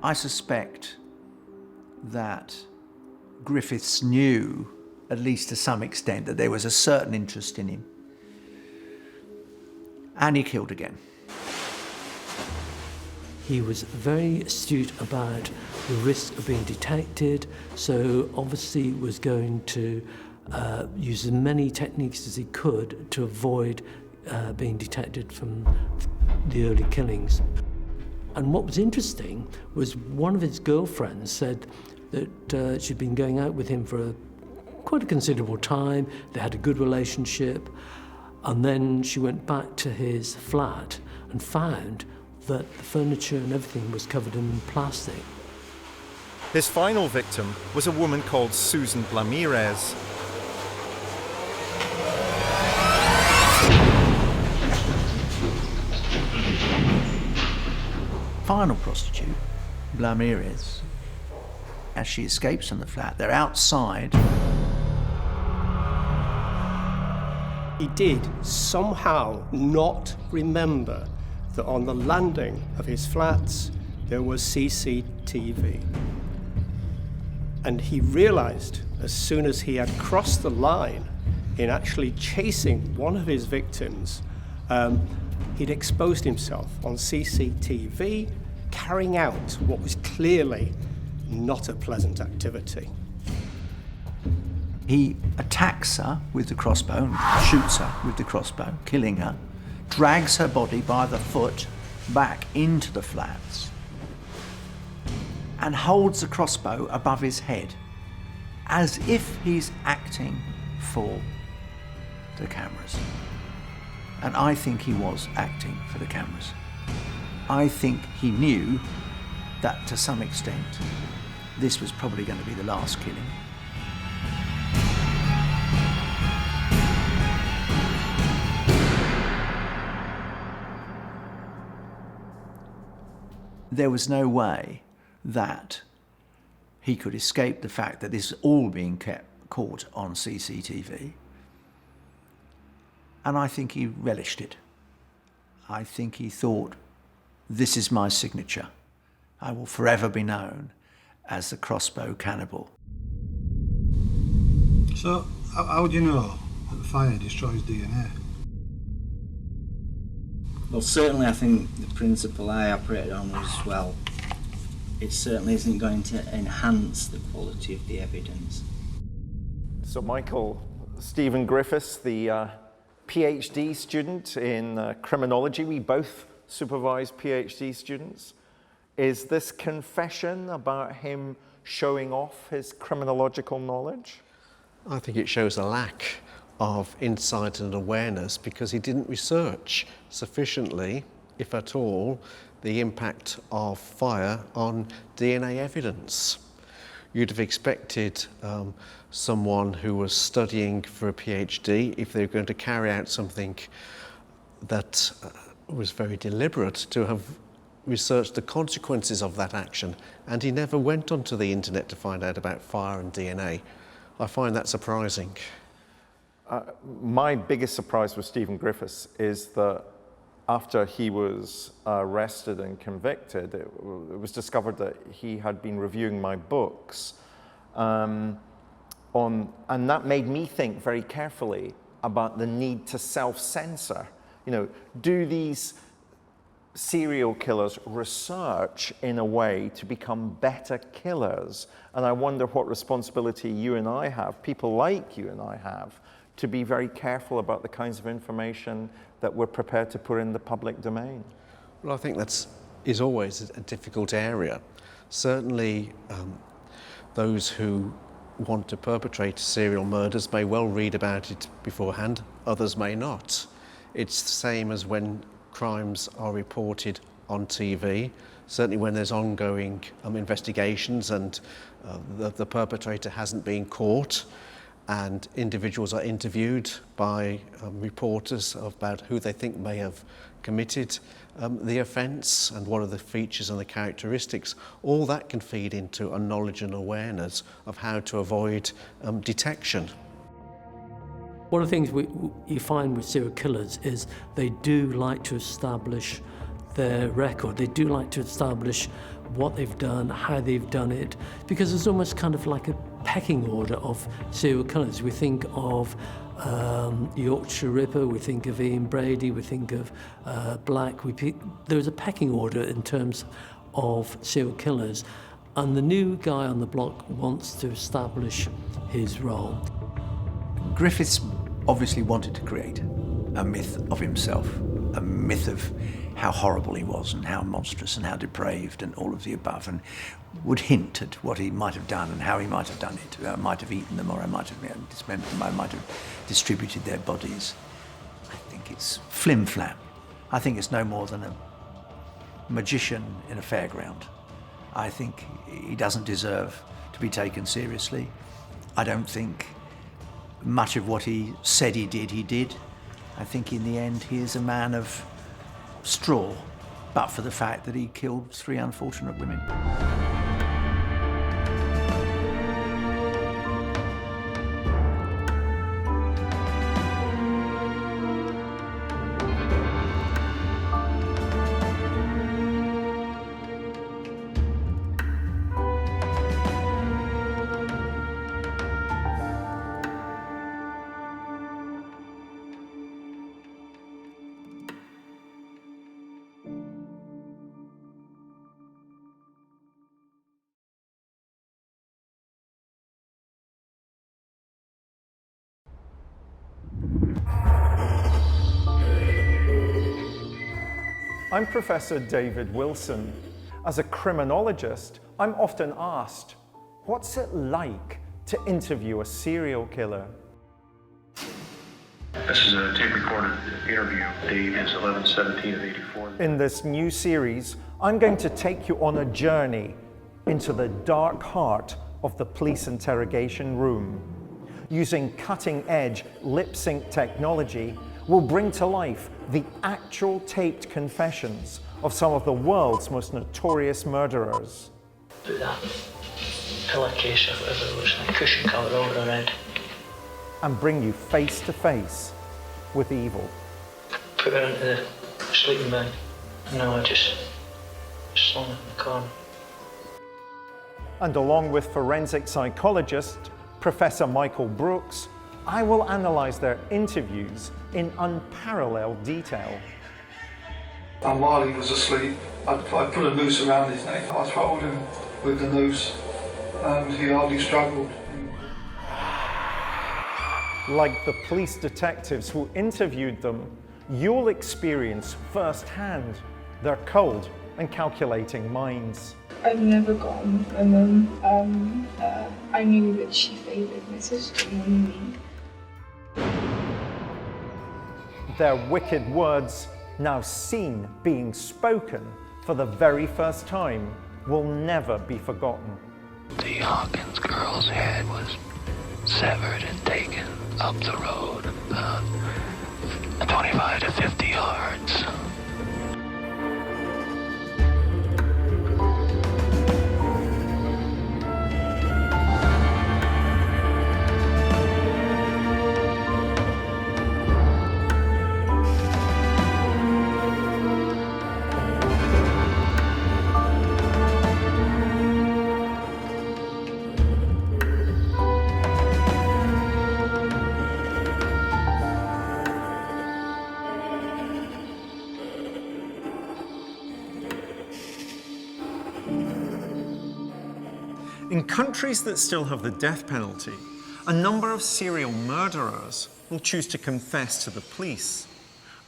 I suspect that Griffiths knew, at least to some extent, that there was a certain interest in him. And he killed again. He was very astute about the risk of being detected, so obviously was going to use as many techniques as he could to avoid being detected from the early killings. And what was interesting was one of his girlfriends said that she'd been going out with him for quite a considerable time. They had a good relationship, and then she went back to his flat and found that the furniture and everything was covered in plastic. His final victim was a woman called Susan Blamirez. Final prostitute, Blamirez, as she escapes from the flat, they're outside. He did somehow not remember that on the landing of his flats there was CCTV. And he realized as soon as he had crossed the line in actually chasing one of his victims, he'd exposed himself on CCTV, carrying out what was clearly not a pleasant activity. He attacks her with the crossbow, shoots her with the crossbow, killing her, drags her body by the foot back into the flats, and holds the crossbow above his head as if he's acting for the cameras. And I think he was acting for the cameras. I think he knew that to some extent this was probably going to be the last killing. There was no way that he could escape the fact that this is all being caught on CCTV. And I think he relished it. I think he thought, this is my signature. I will forever be known as the crossbow cannibal. So, how do you know that fire destroys DNA? Well, certainly I think the principle I operated on was, well, it certainly isn't going to enhance the quality of the evidence. So Michael, Stephen Griffiths, the PhD student in criminology, we both supervise PhD students. Is this confession about him showing off his criminological knowledge? I think it shows a lack of insight and awareness because he didn't research sufficiently, if at all, the impact of fire on DNA evidence. You'd have expected someone who was studying for a PhD, if they were going to carry out something that was very deliberate, to have researched the consequences of that action, and he never went onto the internet to find out about fire and DNA. I find that surprising. My biggest surprise with Stephen Griffiths is that after he was arrested and convicted, it was discovered that he had been reviewing my books, and that made me think very carefully about the need to self-censor. You know, do these serial killers research in a way to become better killers? And I wonder what responsibility you and I have, people like you and I have, to be very careful about the kinds of information that we're prepared to put in the public domain. Well, I think that is always a difficult area. Certainly, those who want to perpetrate serial murders may well read about it beforehand, others may not. It's the same as when crimes are reported on TV, certainly when there's ongoing investigations and the perpetrator hasn't been caught, and individuals are interviewed by reporters about who they think may have committed the offence and what are the features and the characteristics. All that can feed into a knowledge and awareness of how to avoid detection. One of the things you find with serial killers is they do like to establish their record. They do like to establish what they've done, how they've done it, because there's almost kind of like a pecking order of serial killers. We think of Yorkshire Ripper, we think of Ian Brady, we think of Black. There's a pecking order in terms of serial killers, and the new guy on the block wants to establish his role. Griffiths obviously wanted to create a myth of himself, a myth of how horrible he was and how monstrous and how depraved and all of the above, and would hint at what he might have done and how he might have done it. I might have eaten them, or I might have dismembered them, I might have distributed their bodies. I think it's flim-flam. I think it's no more than a magician in a fairground. I think he doesn't deserve to be taken seriously. I don't think much of what he said he did. I think in the end he is a man of straw, but for the fact that he killed 3 unfortunate women. I'm Professor David Wilson. As a criminologist, I'm often asked, what's it like to interview a serial killer? This is a tape-recorded interview. Date is 11/17/84. In this new series, I'm going to take you on a journey into the dark heart of the police interrogation room. Using cutting-edge lip-sync technology, we'll bring to life the actual taped confessions of some of the world's most notorious murderers. Put that pillowcase or whatever it was, like cushion cover over her head. And bring you face to face with evil. Put her into the sleeping bag. No, I just slung her in the corner. And along with forensic psychologist Professor Michael Brooks, I will analyse their interviews in unparalleled detail. And while he was asleep, I put a noose around his neck. I throttled him with the noose and he hardly struggled. Like the police detectives who interviewed them, you'll experience firsthand their cold and calculating minds. I've never got on with my mum. I knew that she favoured my sister more than me. Their wicked words, now seen being spoken for the very first time, will never be forgotten. The Hawkins girl's head was severed and taken up the road about 25 to 50 yards. In countries that still have the death penalty, a number of serial murderers will choose to confess to the police,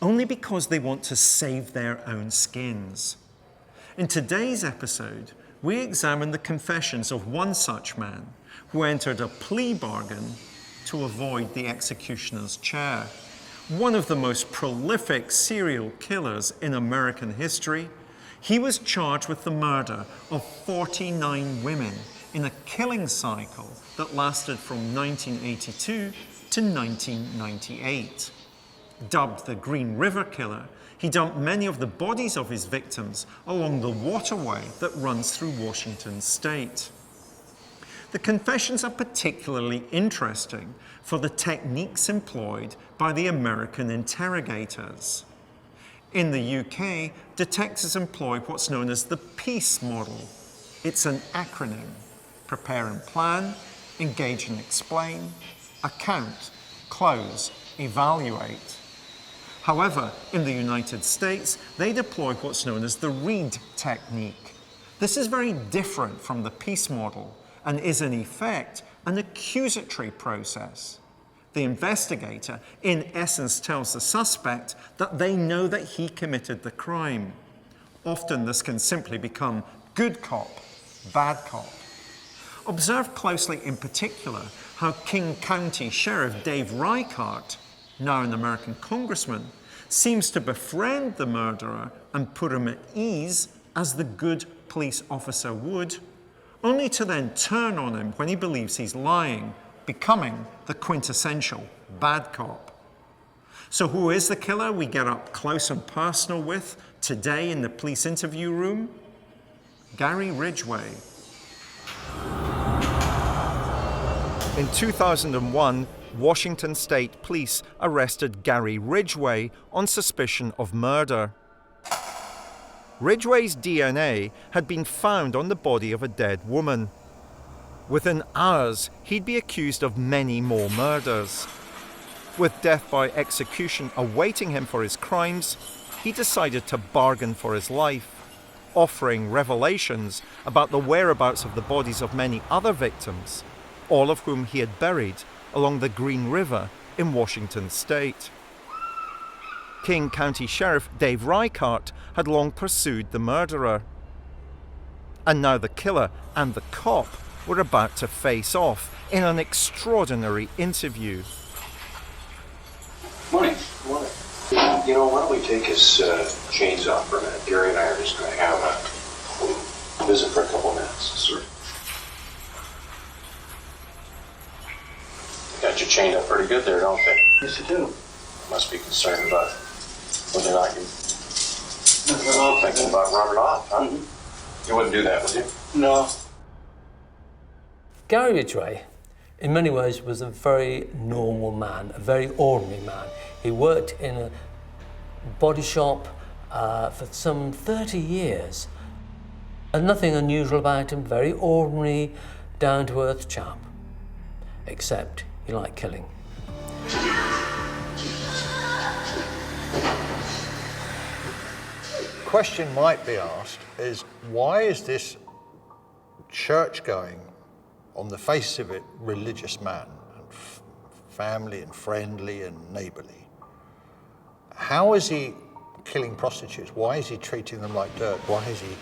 only because they want to save their own skins. In today's episode, we examine the confessions of one such man who entered a plea bargain to avoid the executioner's chair. One of the most prolific serial killers in American history, he was charged with the murder of 49 women in a killing cycle that lasted from 1982 to 1998. Dubbed the Green River Killer, he dumped many of the bodies of his victims along the waterway that runs through Washington state. The confessions are particularly interesting for the techniques employed by the American interrogators. In the UK, detectives employ what's known as the PEACE model. It's an acronym: prepare and plan, engage and explain, account, close, evaluate. However, in the United States, they deploy what's known as the READ technique. This is very different from the PEACE model and is in effect an accusatory process. The investigator, in essence, tells the suspect that they know that he committed the crime. Often this can simply become good cop, bad cop. Observe closely in particular how King County Sheriff Dave Reichart, now an American congressman, seems to befriend the murderer and put him at ease as the good police officer would, only to then turn on him when he believes he's lying, becoming the quintessential bad cop. So who is the killer we get up close and personal with today in the police interview room? Gary Ridgway. In 2001, Washington State Police arrested Gary Ridgway on suspicion of murder. Ridgway's DNA had been found on the body of a dead woman. Within hours, he'd be accused of many more murders. With death by execution awaiting him for his crimes, he decided to bargain for his life, offering revelations about the whereabouts of the bodies of many other victims, all of whom he had buried along the Green River in Washington state. King County Sheriff Dave Reichardt had long pursued the murderer. And now the killer and the cop were about to face off in an extraordinary interview. Morning. Morning. You know, why don't we take his chains off for a minute? Gary and I are just going to have a visit for a couple minutes, sir. Got you chained up pretty good there, don't they? Yes, you do. Must be concerned about whether or not you're thinking about running off, huh? You wouldn't do that, would you? No. Gary Ridgway, in many ways, was a very normal man, a very ordinary man. He worked in a body shop for some 30 years. And nothing unusual about him, very ordinary, down-to-earth chap. Except he liked killing. Question might be asked is, why is this church-going, on the face of it, religious man, and family and friendly and neighbourly, how is he killing prostitutes? Why is he treating them like dirt? Why is he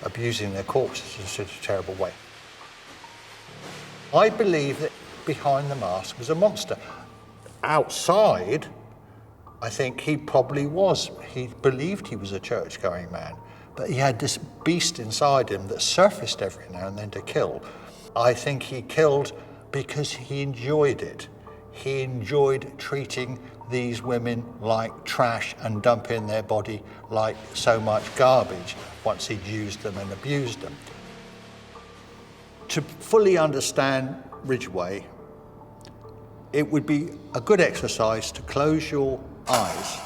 abusing their corpses in such a terrible way? I believe that behind the mask was a monster. Outside, I think he probably was. He believed he was a church-going man, but he had this beast inside him that surfaced every now and then to kill. I think he killed because he enjoyed it. He enjoyed treating these women like trash and dumping their body like so much garbage once he'd used them and abused them. To fully understand Ridgway, it would be a good exercise to close your eyes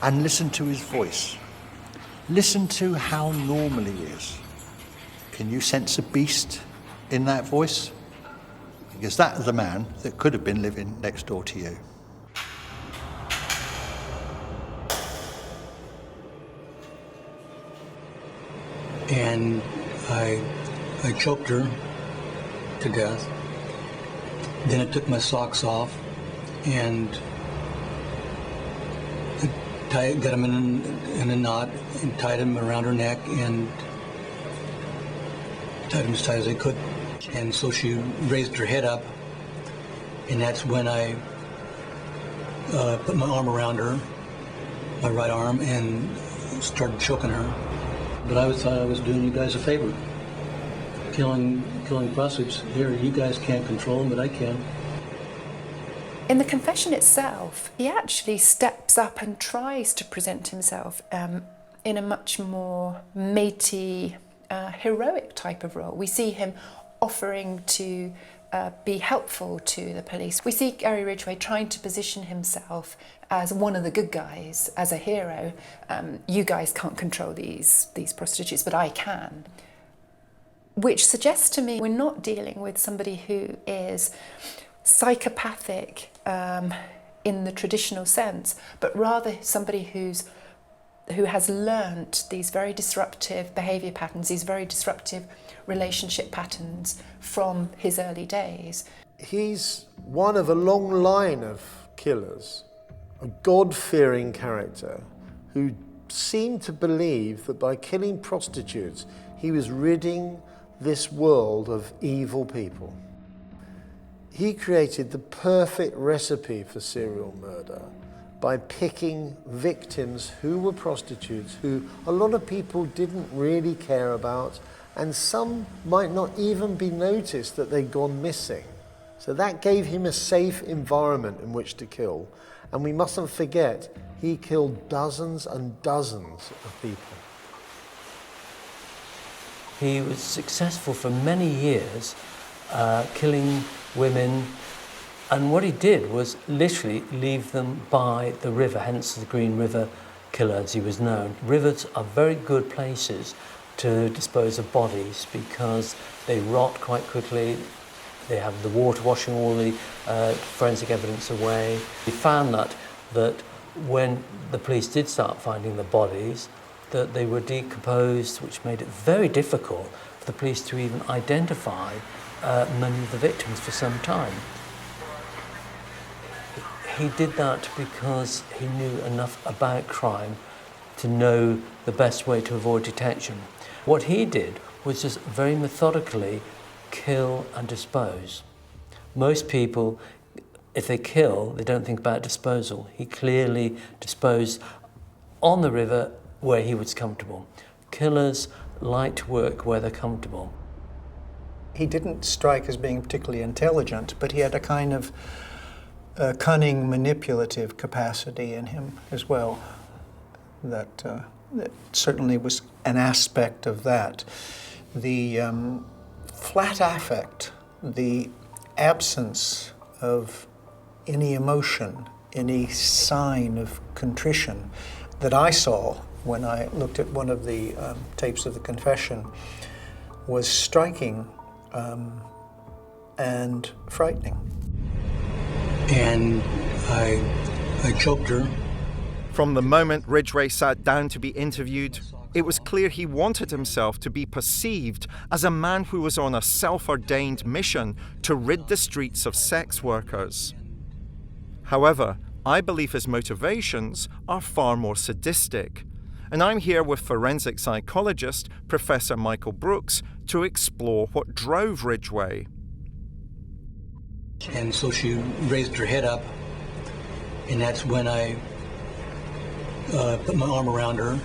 and listen to his voice. Listen to how normal he is. Can you sense a beast in that voice? Because that is the man that could have been living next door to you. And I choked her to death. Then I took my socks off and got them in a knot and tied them around her neck and tied them as tight as I could. And so she raised her head up, and that's when I put my arm around her, my right arm, and started choking her. But I thought I was doing you guys a favor. Killing prostitutes here, you guys can't control them, but I can. In the confession itself, he actually steps up and tries to present himself in a much more matey, heroic type of role. We see him offering to be helpful to the police. We see Gary Ridgway trying to position himself as one of the good guys, as a hero. You guys can't control these prostitutes, but I can. Which suggests to me we're not dealing with somebody who is psychopathic in the traditional sense, but rather somebody who has learnt these very disruptive behaviour patterns, these very disruptive relationship patterns from his early days. He's one of a long line of killers, a God-fearing character who seemed to believe that by killing prostitutes, he was ridding this world of evil people. He created the perfect recipe for serial murder by picking victims who were prostitutes, who a lot of people didn't really care about, and some might not even be noticed that they'd gone missing. So that gave him a safe environment in which to kill. And we mustn't forget, he killed dozens and dozens of people. He was successful for many years, killing women, and what he did was literally leave them by the river, hence the Green River Killer as he was known. Rivers are very good places to dispose of bodies because they rot quite quickly. They have the water washing all the forensic evidence away. He found that when the police did start finding the bodies, that they were decomposed, which made it very difficult for the police to even identify many of the victims for some time. he did that because he knew enough about crime to know the best way to avoid detection. What he did was just very methodically kill and dispose. Most people, if they kill, they don't think about disposal. He clearly disposed on the river where he was comfortable. Killers like to work where they're comfortable. He didn't strike as being particularly intelligent, but he had a kind of cunning, manipulative capacity in him as well. That certainly was an aspect of that. The flat affect, the absence of any emotion, any sign of contrition that I saw when I looked at one of the tapes of the confession was striking and frightening. And I choked her. From the moment Ridgway sat down to be interviewed, it was clear he wanted himself to be perceived as a man who was on a self-ordained mission to rid the streets of sex workers. However, I believe his motivations are far more sadistic, and I'm here with forensic psychologist Professor Michael Brooks to explore what drove Ridgway. And so she raised her head up, and that's when I put my arm around her,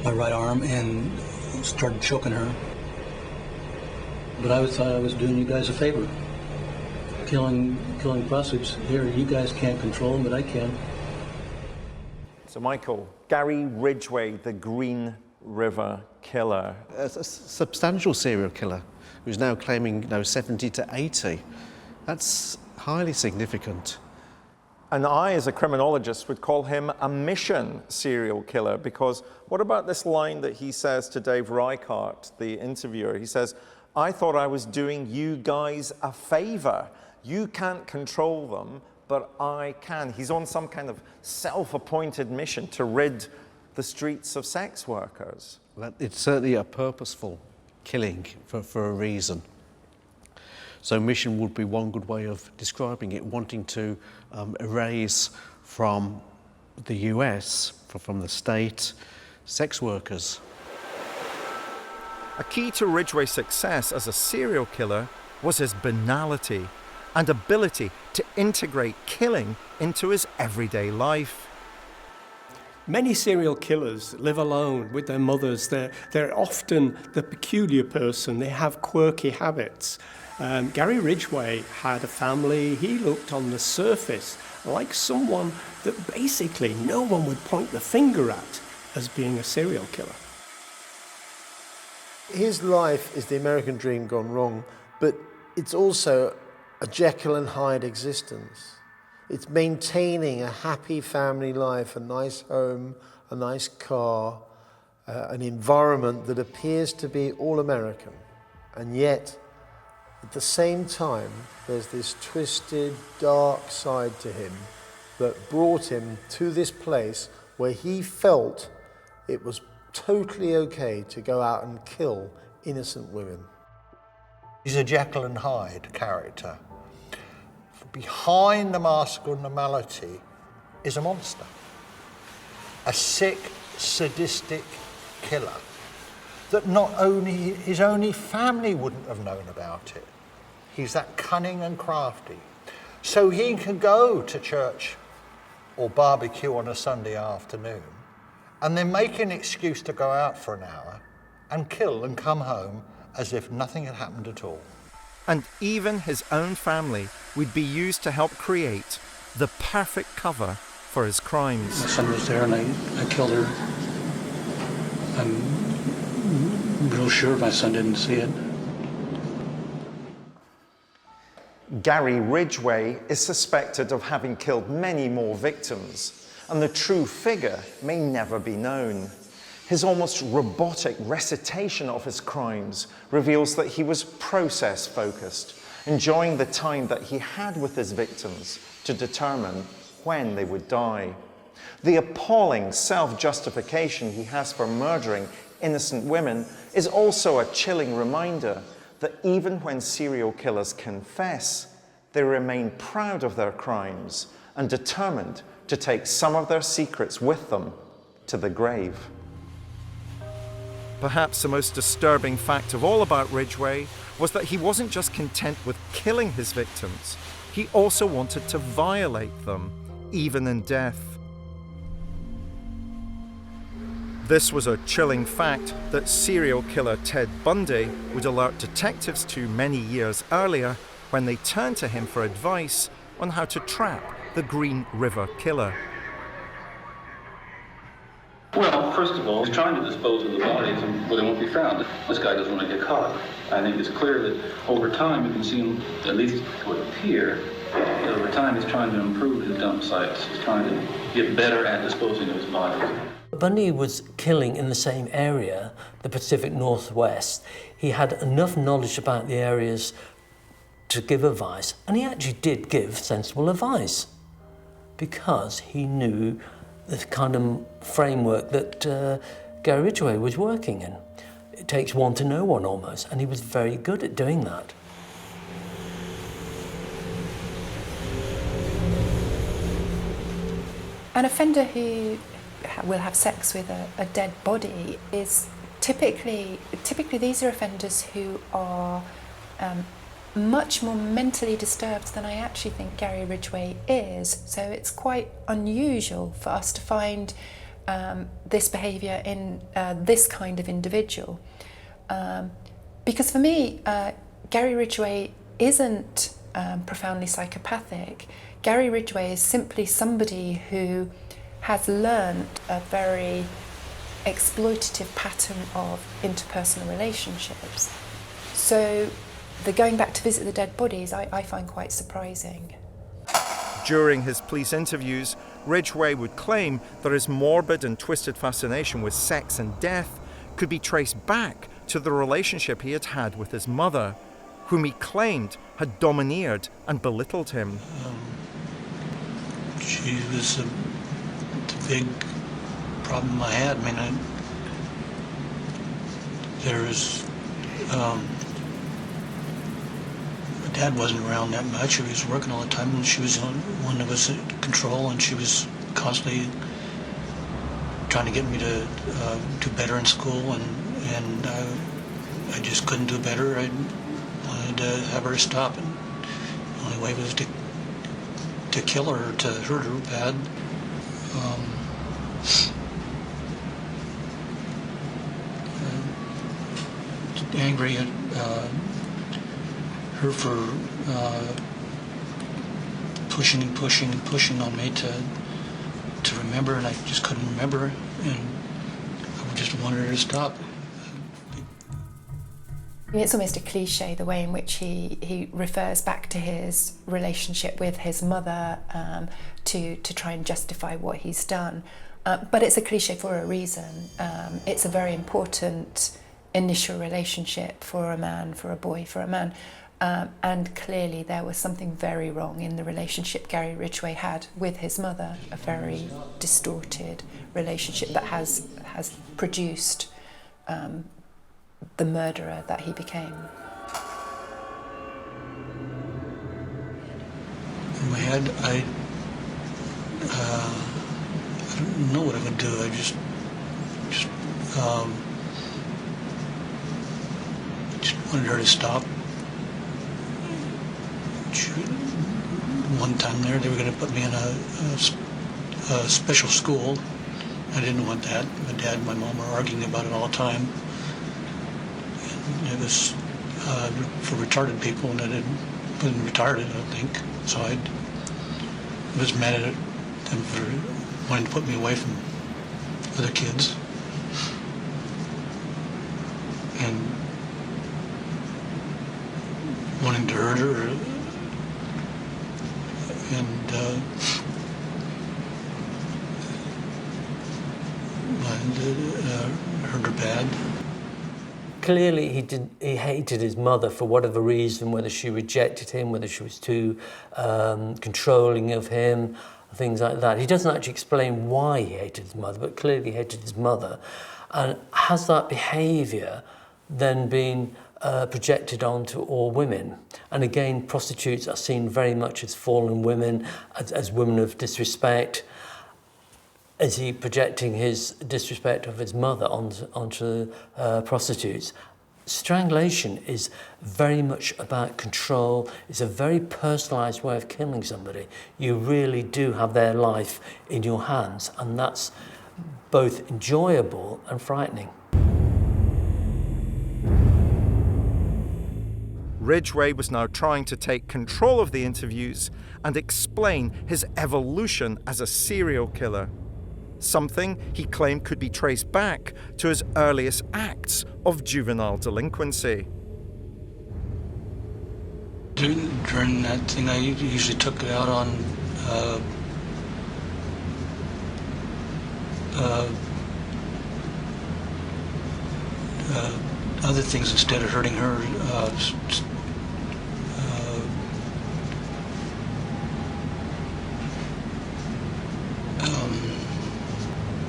my right arm, and started choking her. But I thought I was doing you guys a favor. Killing prostitutes here, you guys can't control them, but I can. So Michael, Gary Ridgway, the Green River Killer. A substantial serial killer who's now claiming 70 to 80. That's highly significant. And I, as a criminologist, would call him a mission serial killer, because what about this line that he says to Dave Reichart, the interviewer? He says, "I thought I was doing you guys a favor. You can't control them, but I can." He's on some kind of self-appointed mission to rid the streets of sex workers. It's certainly a purposeful killing for a reason. So mission would be one good way of describing it, wanting to erase from the US, from the state, sex workers. A key to Ridgway's success as a serial killer was his banality and ability to integrate killing into his everyday life. Many serial killers live alone with their mothers. They're often the peculiar person. They have quirky habits. Gary Ridgway had a family. He looked on the surface like someone that basically no one would point the finger at as being a serial killer. His life is the American dream gone wrong, but it's also a Jekyll and Hyde existence. It's maintaining a happy family life, a nice home, a nice car, an environment that appears to be all American. And yet, at the same time, there's this twisted, dark side to him that brought him to this place where he felt it was totally okay to go out and kill innocent women. He's a Jekyll and Hyde character. Behind the mask of normality is a monster. A sick, sadistic killer that not only his own family wouldn't have known about it. He's that cunning and crafty. So he can go to church or barbecue on a Sunday afternoon and then make an excuse to go out for an hour and kill and come home as if nothing had happened at all. And even his own family would be used to help create the perfect cover for his crimes. My son was there and I killed her. I'm real sure my son didn't see it. Gary Ridgway is suspected of having killed many more victims, and the true figure may never be known. His almost robotic recitation of his crimes reveals that he was process-focused, enjoying the time that he had with his victims to determine when they would die. The appalling self-justification he has for murdering innocent women is also a chilling reminder that even when serial killers confess, they remain proud of their crimes and determined to take some of their secrets with them to the grave. Perhaps the most disturbing fact of all about Ridgway was that he wasn't just content with killing his victims, he also wanted to violate them, even in death. This was a chilling fact that serial killer Ted Bundy would alert detectives to many years earlier when they turned to him for advice on how to trap the Green River Killer. Well, first of all, he's trying to dispose of the bodies where they won't be found. This guy doesn't want to get caught. I think it's clear that over time you can see him, at least it would appear, that over time he's trying to improve his dump sites. He's trying to get better at disposing of his bodies. Bundy was killing in the same area, the Pacific Northwest. He had enough knowledge about the areas to give advice, and he actually did give sensible advice because he knew the kind of framework that Gary Ridgway was working in. It takes one to know one almost, and he was very good at doing that. An offender who will have sex with a dead body is typically these are offenders who are much more mentally disturbed than I actually think Gary Ridgway is. So it's quite unusual for us to find this behaviour in this kind of individual. Because for me, Gary Ridgway isn't profoundly psychopathic. Gary Ridgway is simply somebody who has learned a very exploitative pattern of interpersonal relationships. So the going back to visit the dead bodies, I find quite surprising. During his police interviews, Ridgway would claim that his morbid and twisted fascination with sex and death could be traced back to the relationship he had had with his mother, whom he claimed had domineered and belittled him. She was the big problem I had. I mean, my dad wasn't around that much. He was working all the time, and she was the one that was in control, and she was constantly trying to get me to do better in school, and I just couldn't do better. I wanted to have her stop, and the only way was to kill her, to hurt her bad. Angry at her for pushing on me to remember, and I just couldn't remember, and I just wanted her to stop. It's almost a cliche, the way in which he refers back to his relationship with his mother to try and justify what he's done. But it's a cliche for a reason. It's a very important initial relationship for a man, for a boy, for a man. And clearly there was something very wrong in the relationship Gary Ridgway had with his mother, a very distorted relationship that has produced the murderer that he became. In my head, I don't know what I would do. I just wanted her to stop. One time they were going to put me in a special school. I didn't want that. My dad and my mom were arguing about it all the time. And it was for retarded people, and I wasn't retarded, I don't think. So I was mad at them for wanting to put me away from other kids. And wanting to hurt her, and hurt her bad. Clearly he hated his mother for whatever reason, whether she rejected him, whether she was too controlling of him, things like that. He doesn't actually explain why he hated his mother, but clearly he hated his mother. And has that behaviour then been projected onto all women. And again, prostitutes are seen very much as fallen women, as women of disrespect. Is he projecting his disrespect of his mother onto prostitutes? Strangulation is very much about control. It's a very personalised way of killing somebody. You really do have their life in your hands, and that's both enjoyable and frightening. Ridgway was now trying to take control of the interviews and explain his evolution as a serial killer. Something he claimed could be traced back to his earliest acts of juvenile delinquency. During that thing, I usually took it out on other things instead of hurting her.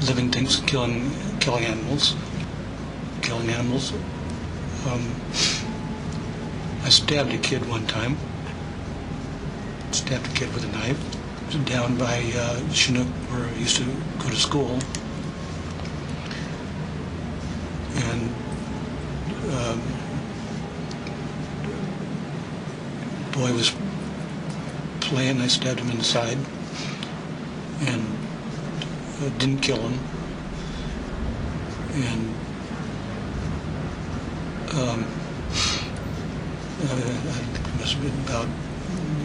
Living things, killing animals. I stabbed a kid one time. Stabbed a kid with a knife. It was down by Chinook, where I used to go to school. And boy was playing. I stabbed him in the side, and didn't kill him. And I think it must have been about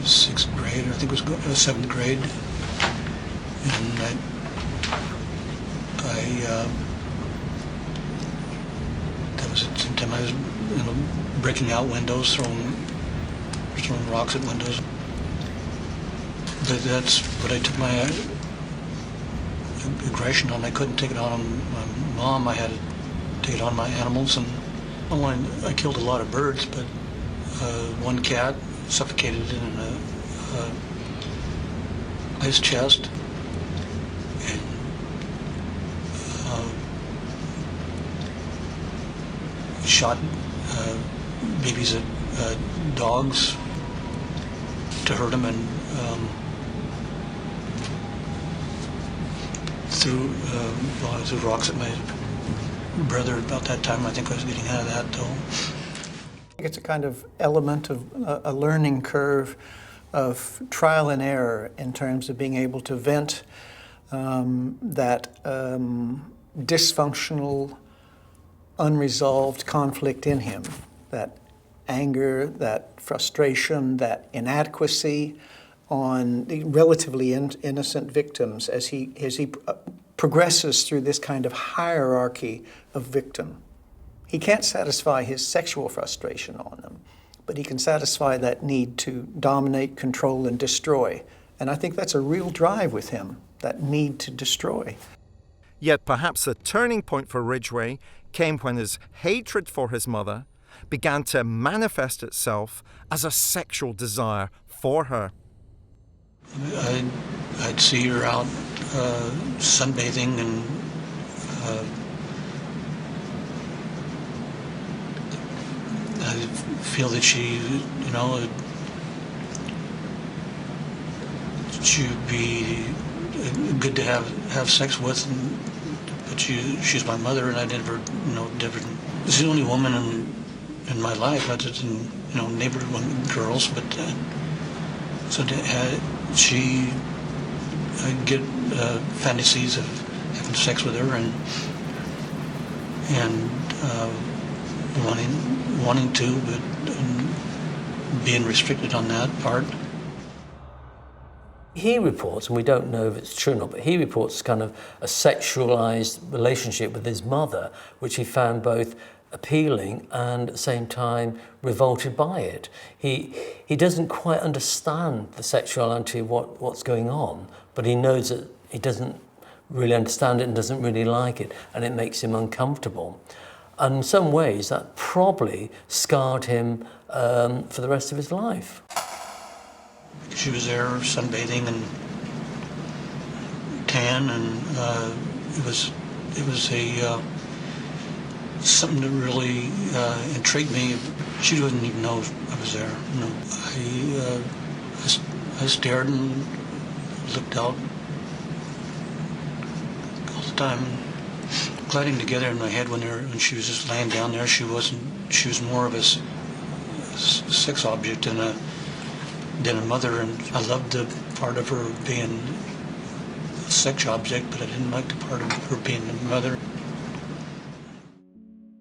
6th grade, or I think it was 7th grade. And that was at the same time I was breaking out windows, throwing rocks at windows. But that's what I took my aggression on. I couldn't take it on my mom. I had to take it on my animals, and I killed a lot of birds, but one cat suffocated it in a ice chest, and shot babies at dogs to hurt them, and threw rocks at my brother. About that time, I think I was getting out of that, though. It's a kind of element of a learning curve of trial and error in terms of being able to vent that dysfunctional, unresolved conflict in him, that anger, that frustration, that inadequacy on the relatively innocent victims as he progresses through this kind of hierarchy of victim. He can't satisfy his sexual frustration on them, but he can satisfy that need to dominate, control, and destroy. And I think that's a real drive with him, that need to destroy. Yet perhaps the turning point for Ridgway came when his hatred for his mother began to manifest itself as a sexual desire for her. I'd see her out sunbathing, and I feel that she'd be good to have sex with, but she's my mother, and I never. She's the only woman in my life, other than neighborhood girls, but so I'd get fantasies of having sex with her, and wanting to, but being restricted on that part. He reports, and we don't know if it's true or not, but he reports kind of a sexualized relationship with his mother, which he found both appealing and at the same time revolted by it. He doesn't quite understand the sexuality of what's going on, but he knows that he doesn't really understand it and doesn't really like it, and it makes him uncomfortable. And in some ways, that probably scarred him for the rest of his life. She was there sunbathing and tan, and it was a something that really intrigued me. She didn't even know I was there. No, I stared and looked out all the time, gliding together in my head when she was just laying down there. She was more of a sex object than a mother, and I loved the part of her being a sex object, but I didn't like the part of her being a mother.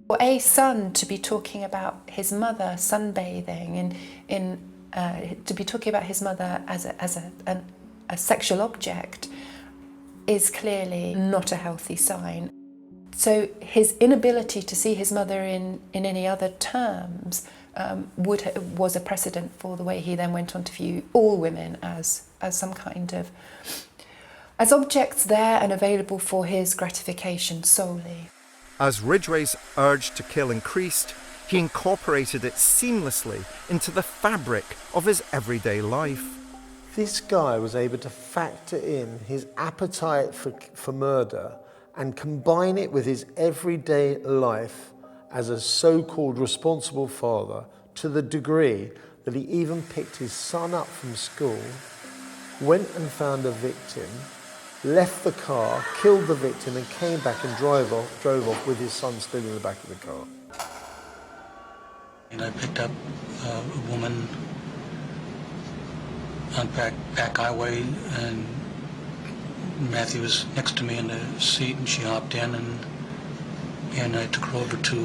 For a son to be talking about his mother sunbathing and to be talking about his mother as a sexual object is clearly not a healthy sign. So his inability to see his mother in any other terms was a precedent for the way he then went on to view all women as some kind of as objects there and available for his gratification solely. As Ridgway's urge to kill increased, he incorporated it seamlessly into the fabric of his everyday life. This guy was able to factor in his appetite for murder and combine it with his everyday life as a so-called responsible father to the degree that he even picked his son up from school, went and found a victim, left the car, killed the victim and came back and drove off with his son still in the back of the car. And I picked up a woman on back highway, and Matthew was next to me in the seat, and she hopped in, and I took her over to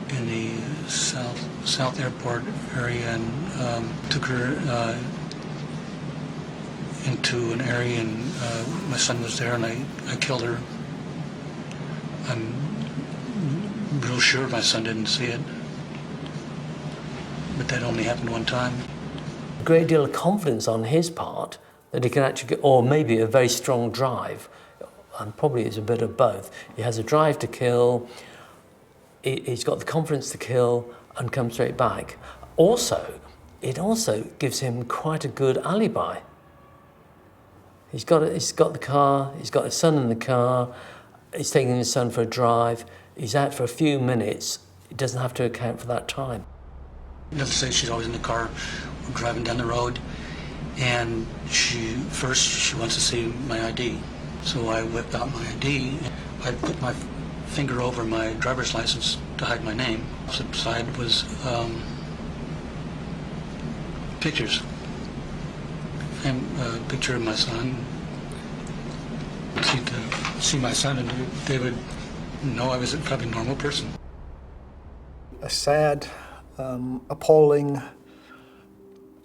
in the south airport area, and took her into an area, and my son was there, and I killed her. I'm real sure my son didn't see it, but that only happened one time. A great deal of confidence on his part that he can actually get, or maybe a very strong drive, and probably it's a bit of both. He has a drive to kill, he's got the confidence to kill and come straight back. It also gives him quite a good alibi. He's got the car, he's got his son in the car, he's taking his son for a drive, he's out for a few minutes, he doesn't have to account for that time. Let's say she's always in the car, we're driving down the road, and she wants to see my ID. So I whipped out my ID, I put my finger over my driver's license to hide my name. Opposite side was pictures. And a picture of my son. To see my son, and they would know I was probably a normal person. A sad, appalling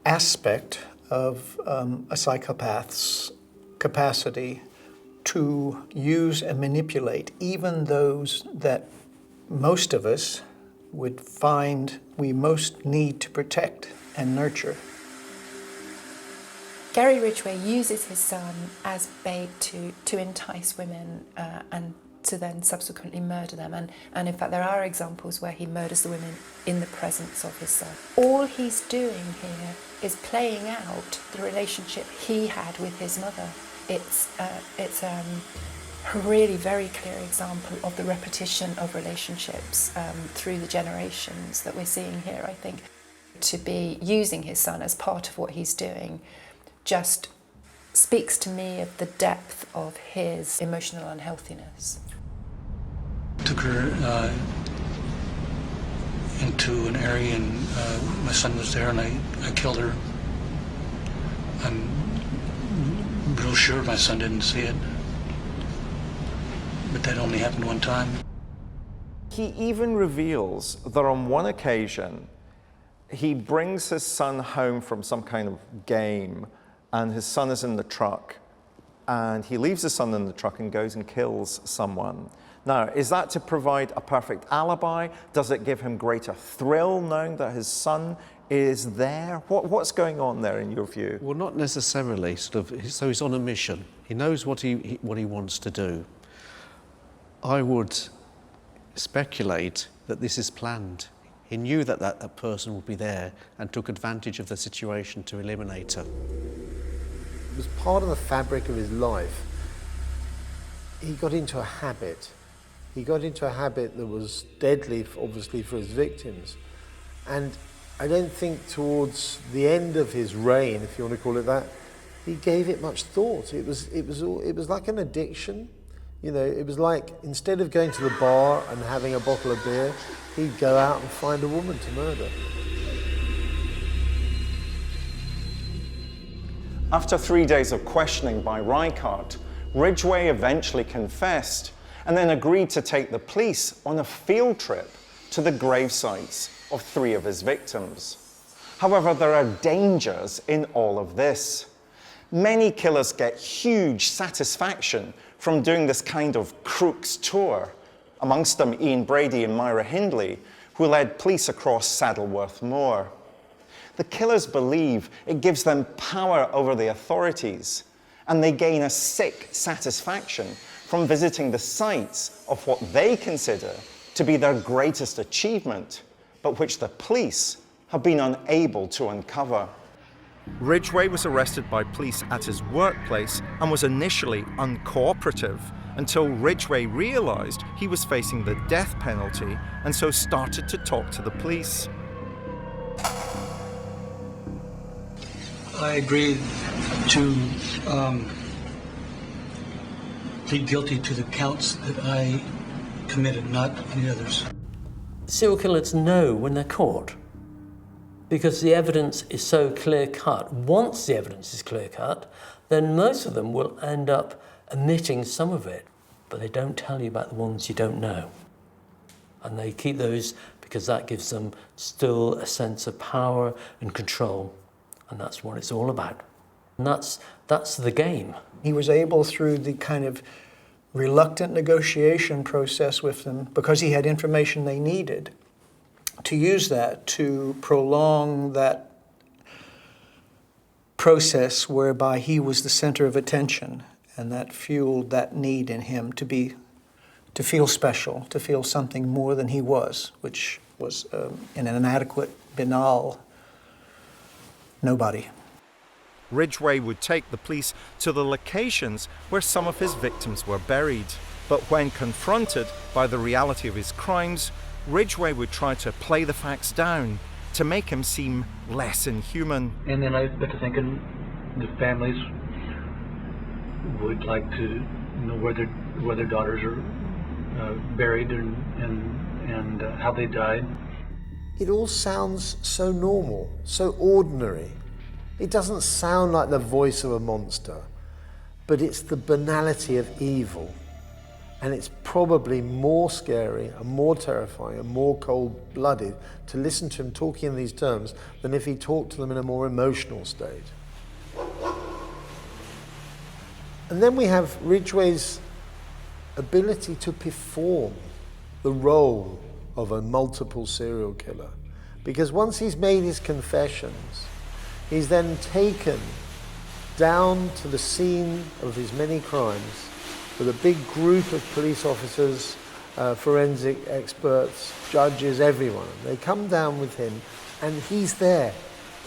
aspect of a psychopath's capacity to use and manipulate even those that most of us would find we most need to protect and nurture. Gary Ridgway uses his son as bait to entice women and to then subsequently murder them. And in fact, there are examples where he murders the women in the presence of his son. All he's doing here is playing out the relationship he had with his mother. It's a really very clear example of the repetition of relationships through the generations that we're seeing here, I think. To be using his son as part of what he's doing just speaks to me of the depth of his emotional unhealthiness. Took her into an area, and my son was there, and I killed her. I'm real sure my son didn't see it, but that only happened one time. He even reveals that on one occasion he brings his son home from some kind of game, and his son is in the truck, and he leaves his son in the truck and goes and kills someone. Now, is that to provide a perfect alibi? Does it give him greater thrill knowing that his son is there? What's going on there in your view? Well, not necessarily. So he's on a mission. He knows what he wants to do. I would speculate that this is planned. He knew that that person would be there and took advantage of the situation to eliminate her. It was part of the fabric of his life. He got into a habit He got into a habit that was deadly, obviously, for his victims. And I don't think towards the end of his reign, if you want to call it that, he gave it much thought. It was like an addiction. You know, it was like, instead of going to the bar and having a bottle of beer, he'd go out and find a woman to murder. After 3 days of questioning by Reichardt, Ridgway eventually confessed and then agreed to take the police on a field trip to the gravesites of 3 of his victims. However, there are dangers in all of this. Many killers get huge satisfaction from doing this kind of crooks tour, amongst them Ian Brady and Myra Hindley, who led police across Saddleworth Moor. The killers believe it gives them power over the authorities, and they gain a sick satisfaction from visiting the sites of what they consider to be their greatest achievement, but which the police have been unable to uncover. Ridgway was arrested by police at his workplace and was initially uncooperative until Ridgway realised he was facing the death penalty and so started to talk to the police. I agreed to plead guilty to the counts that I committed, not any others. Serial killers know when they're caught because the evidence is so clear-cut. Once the evidence is clear-cut, then most of them will end up omitting some of it, but they don't tell you about the ones you don't know. And they keep those because that gives them still a sense of power and control. And that's what it's all about. And that's the game. He was able, through the kind of reluctant negotiation process with them, because he had information they needed, to use that to prolong that process whereby he was the center of attention, and that fueled that need in him to feel special, to feel something more than he was, which was an inadequate, banal nobody. Ridgway would take the police to the locations where some of his victims were buried. But when confronted by the reality of his crimes, Ridgway would try to play the facts down to make him seem less inhuman. And then I got to thinking the families would like to know where their daughters are buried and how they died. It all sounds so normal, so ordinary. It doesn't sound like the voice of a monster, but it's the banality of evil. And it's probably more scary and more terrifying and more cold-blooded to listen to him talking in these terms than if he talked to them in a more emotional state. And then we have Ridgway's ability to perform the role of a multiple serial killer. Because once he's made his confessions, he's then taken down to the scene of his many crimes with a big group of police officers, forensic experts, judges, everyone. They come down with him and he's there.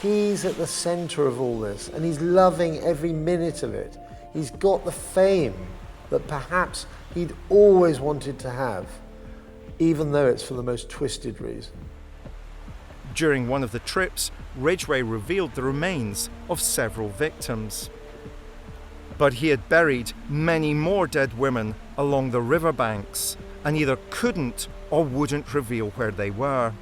He's at the center of all this and he's loving every minute of it. He's got the fame that perhaps he'd always wanted to have, even though it's for the most twisted reason. During one of the trips, Ridgway revealed the remains of several victims. But he had buried many more dead women along the riverbanks and either couldn't or wouldn't reveal where they were.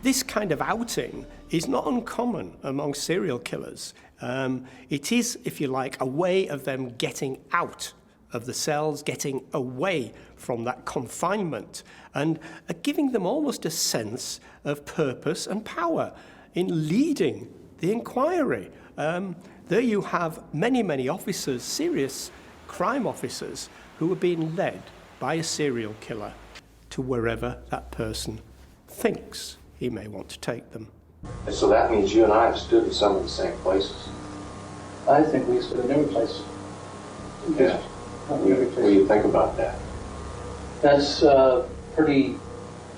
This kind of outing is not uncommon among serial killers. It is, if you like, a way of them getting out of the cells, getting away from that confinement, and giving them almost a sense of purpose and power in leading the inquiry. There you have many, many officers, serious crime officers, who are being led by a serial killer to wherever that person thinks he may want to take them. And so that means you and I have stood in some of the same places. I think we stood in every place. Yeah. What do you think about that? That's pretty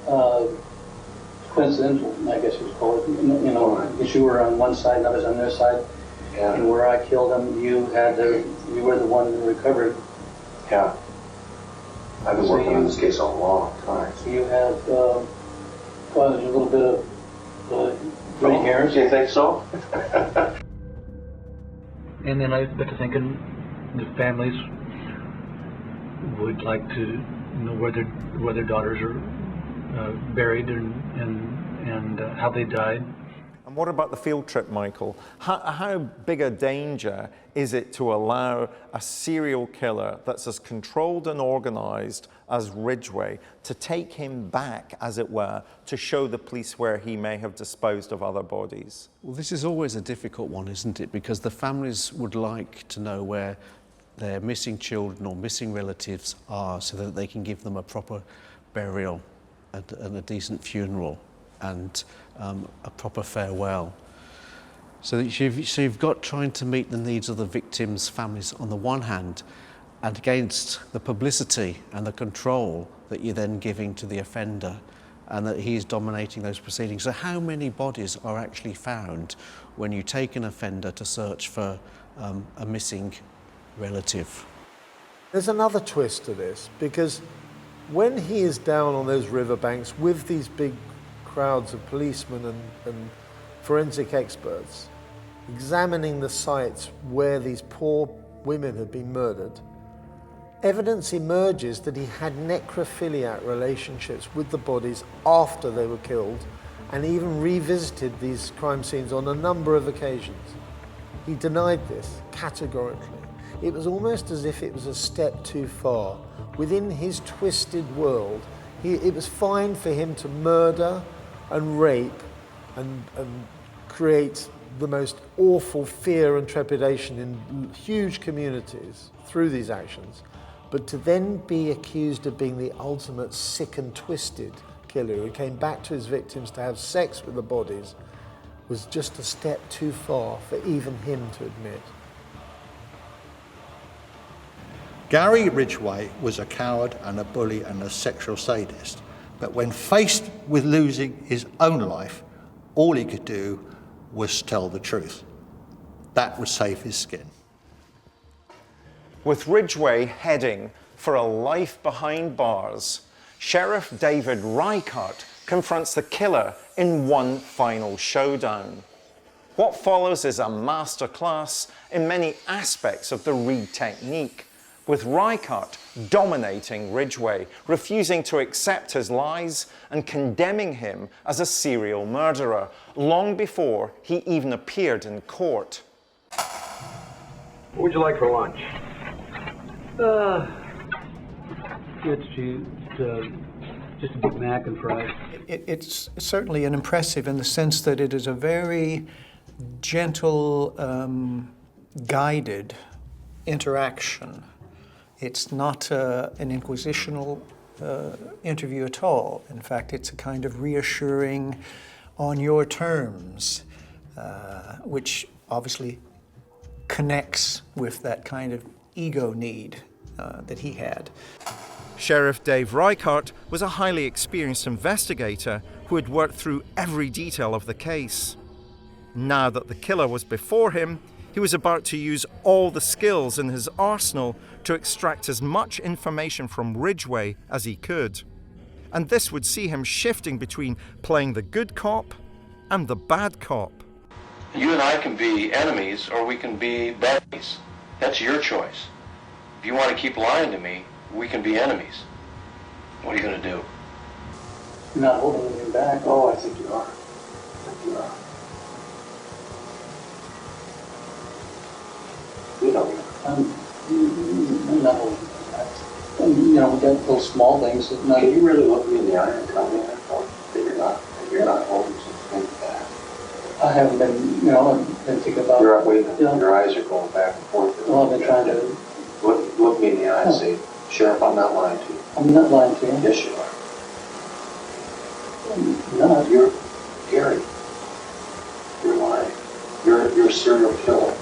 coincidental, I guess you would call it. You know, because you were on one side and I was on their side. Yeah. And where I killed him, you were the one who recovered. Yeah. I've been working on this case a long time. So you have quite a little bit of gray hairs. You think so? And then I got to thinking the families would like to know where their daughters are buried and how they died. And what about the field trip, Michael? How big a danger is it to allow a serial killer that's as controlled and organized as Ridgway to take him back, as it were, to show the police where he may have disposed of other bodies? Well, this is always a difficult one, isn't it? Because the families would like to know where their missing children or missing relatives are so that they can give them a proper burial and a decent funeral and a proper farewell. So you've got trying to meet the needs of the victims' families on the one hand, and against the publicity and the control that you're then giving to the offender, and that he's dominating those proceedings. So how many bodies are actually found when you take an offender to search for a missing relative? There's another twist to this, because when he is down on those riverbanks with these big crowds of policemen and forensic experts examining the sites where these poor women had been murdered, evidence emerges that he had necrophiliac relationships with the bodies after they were killed, and even revisited these crime scenes on a number of occasions. He denied this categorically. It was almost as if it was a step too far. Within his twisted world, it was fine for him to murder and rape and create the most awful fear and trepidation in huge communities through these actions. But to then be accused of being the ultimate sick and twisted killer who came back to his victims to have sex with the bodies was just a step too far for even him to admit. Gary Ridgway was a coward and a bully and a sexual sadist, but when faced with losing his own life, all he could do was tell the truth. That would save his skin. With Ridgway heading for a life behind bars, Sheriff David Reichardt confronts the killer in one final showdown. What follows is a masterclass in many aspects of the Reed technique, with Reichardt dominating Ridgway, refusing to accept his lies and condemning him as a serial murderer long before he even appeared in court. What would you like for lunch? Just a Big Mac and fries. It's certainly an impressive in the sense that it is a very gentle, guided interaction. It's not an inquisitional interview at all. In fact, it's a kind of reassuring, on your terms, which obviously connects with that kind of ego need that he had. Sheriff Dave Reichardt was a highly experienced investigator who had worked through every detail of the case. Now that the killer was before him, he was about to use all the skills in his arsenal to extract as much information from Ridgway as he could. And this would see him shifting between playing the good cop and the bad cop. You and I can be enemies or we can be buddies. That's your choice. If you want to keep lying to me, we can be enemies. What are you going to do? You're not holding anything back. Oh, I think you are. I think you are. You know, I'm not holding anything back. And, you know, we got those small things that not. Can you really look me in the eye and tell me that you're not holding something back? I haven't been, you know, I've been thinking about. You're waiting. You know, your eyes are going back and forth. Well, I've been trying to. Look me in the eye and say, Sheriff, I'm not lying to you. I'm not lying to you. Yes, you are. No. You're Gary. You're lying. You're a serial killer.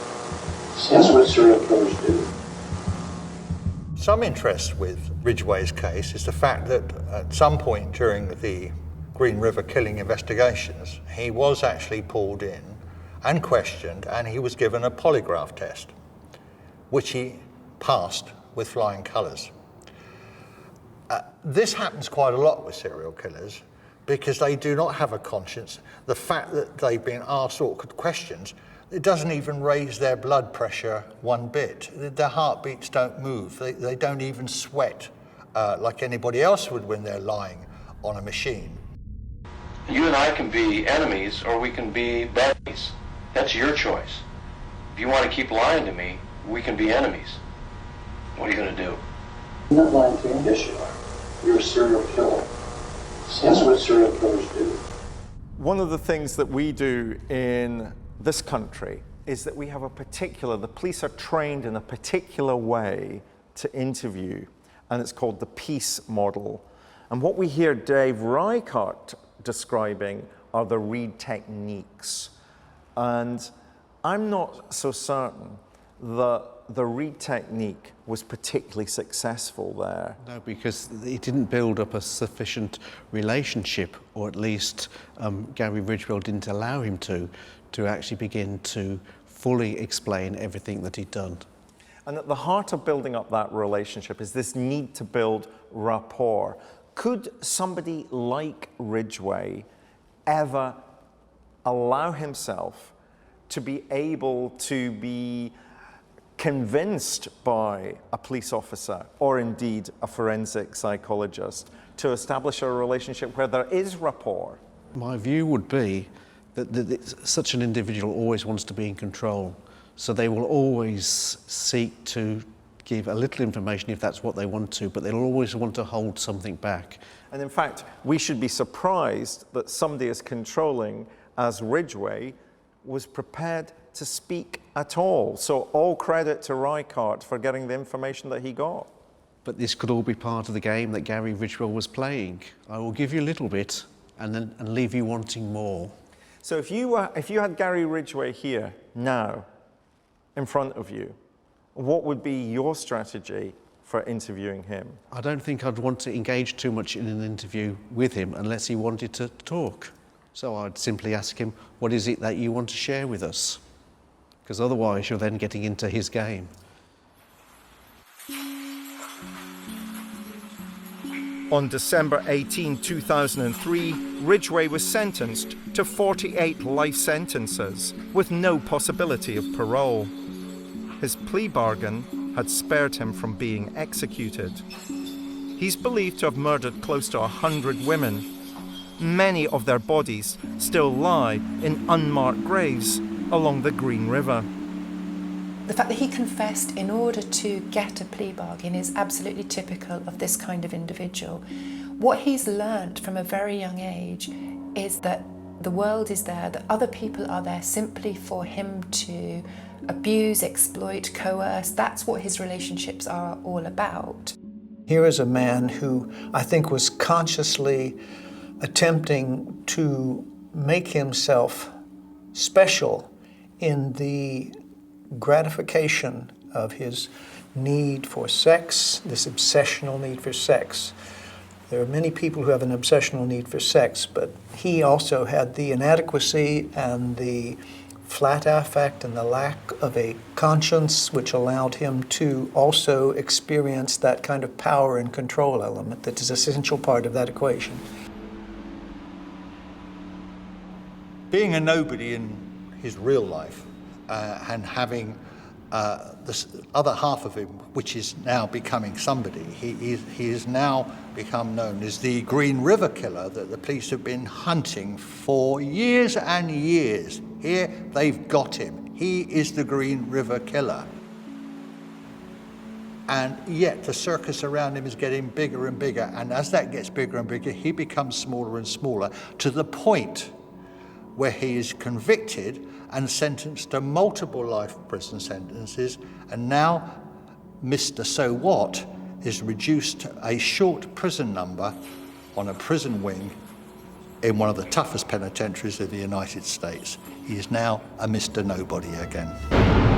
That's what serial killers do. Some interest with Ridgway's case is the fact that at some point during the Green River killing investigations, he was actually pulled in and questioned, and he was given a polygraph test, which he passed with flying colours. this happens quite a lot with serial killers because they do not have a conscience. The fact that they've been asked awkward questions, it doesn't even raise their blood pressure one bit. Their heartbeats don't move. They don't even sweat like anybody else would when they're lying on a machine. You and I can be enemies or we can be buddies. That's your choice. If you want to keep lying to me, we can be enemies. What are you going to do? I'm not lying to you. Yes, you are. You're a serial killer. That's what serial killers do. One of the things that we do in this country is that we have the police are trained in a particular way to interview, and it's called the peace model. And what we hear Dave Reichert describing are the Reed techniques. And I'm not so certain that the Reed technique was particularly successful there. No, because he didn't build up a sufficient relationship, or at least Gary Ridgway didn't allow him to actually begin to fully explain everything that he'd done. And at the heart of building up that relationship is this need to build rapport. Could somebody like Ridgway ever allow himself to be able to be convinced by a police officer or indeed a forensic psychologist to establish a relationship where there is rapport? My view would be that such an individual always wants to be in control, so they will always seek to give a little information if that's what they want to, but they'll always want to hold something back. And in fact, we should be surprised that somebody as controlling as Ridgway was prepared to speak at all. So all credit to Reichert for getting the information that he got. But this could all be part of the game that Gary Ridgway was playing. I will give you a little bit and leave you wanting more. So if you had Gary Ridgway here now in front of you, what would be your strategy for interviewing him? I don't think I'd want to engage too much in an interview with him unless he wanted to talk. So I'd simply ask him, what is it that you want to share with us? Because otherwise you're then getting into his game. On December 18, 2003, Ridgway was sentenced to 48 life sentences with no possibility of parole. His plea bargain had spared him from being executed. He's believed to have murdered close to 100 women. Many of their bodies still lie in unmarked graves along the Green River. The fact that he confessed in order to get a plea bargain is absolutely typical of this kind of individual. What he's learned from a very young age is that the world is there, that other people are there simply for him to abuse, exploit, coerce. That's what his relationships are all about. Here is a man who I think was consciously attempting to make himself special in the gratification of his need for sex, this obsessional need for sex. There are many people who have an obsessional need for sex, but he also had the inadequacy and the flat affect and the lack of a conscience, which allowed him to also experience that kind of power and control element that is an essential part of that equation. Being a nobody in his real life and having this other half of him, which is now becoming somebody. He is now become known as the Green River Killer that the police have been hunting for years and years. Here they've got him. He is the Green River Killer. And yet the circus around him is getting bigger and bigger, and as that gets bigger and bigger, he becomes smaller and smaller, to the point where he is convicted and sentenced to multiple life prison sentences, and now Mr. So What is reduced to a short prison number on a prison wing in one of the toughest penitentiaries in the United States. He is now a Mr. Nobody again.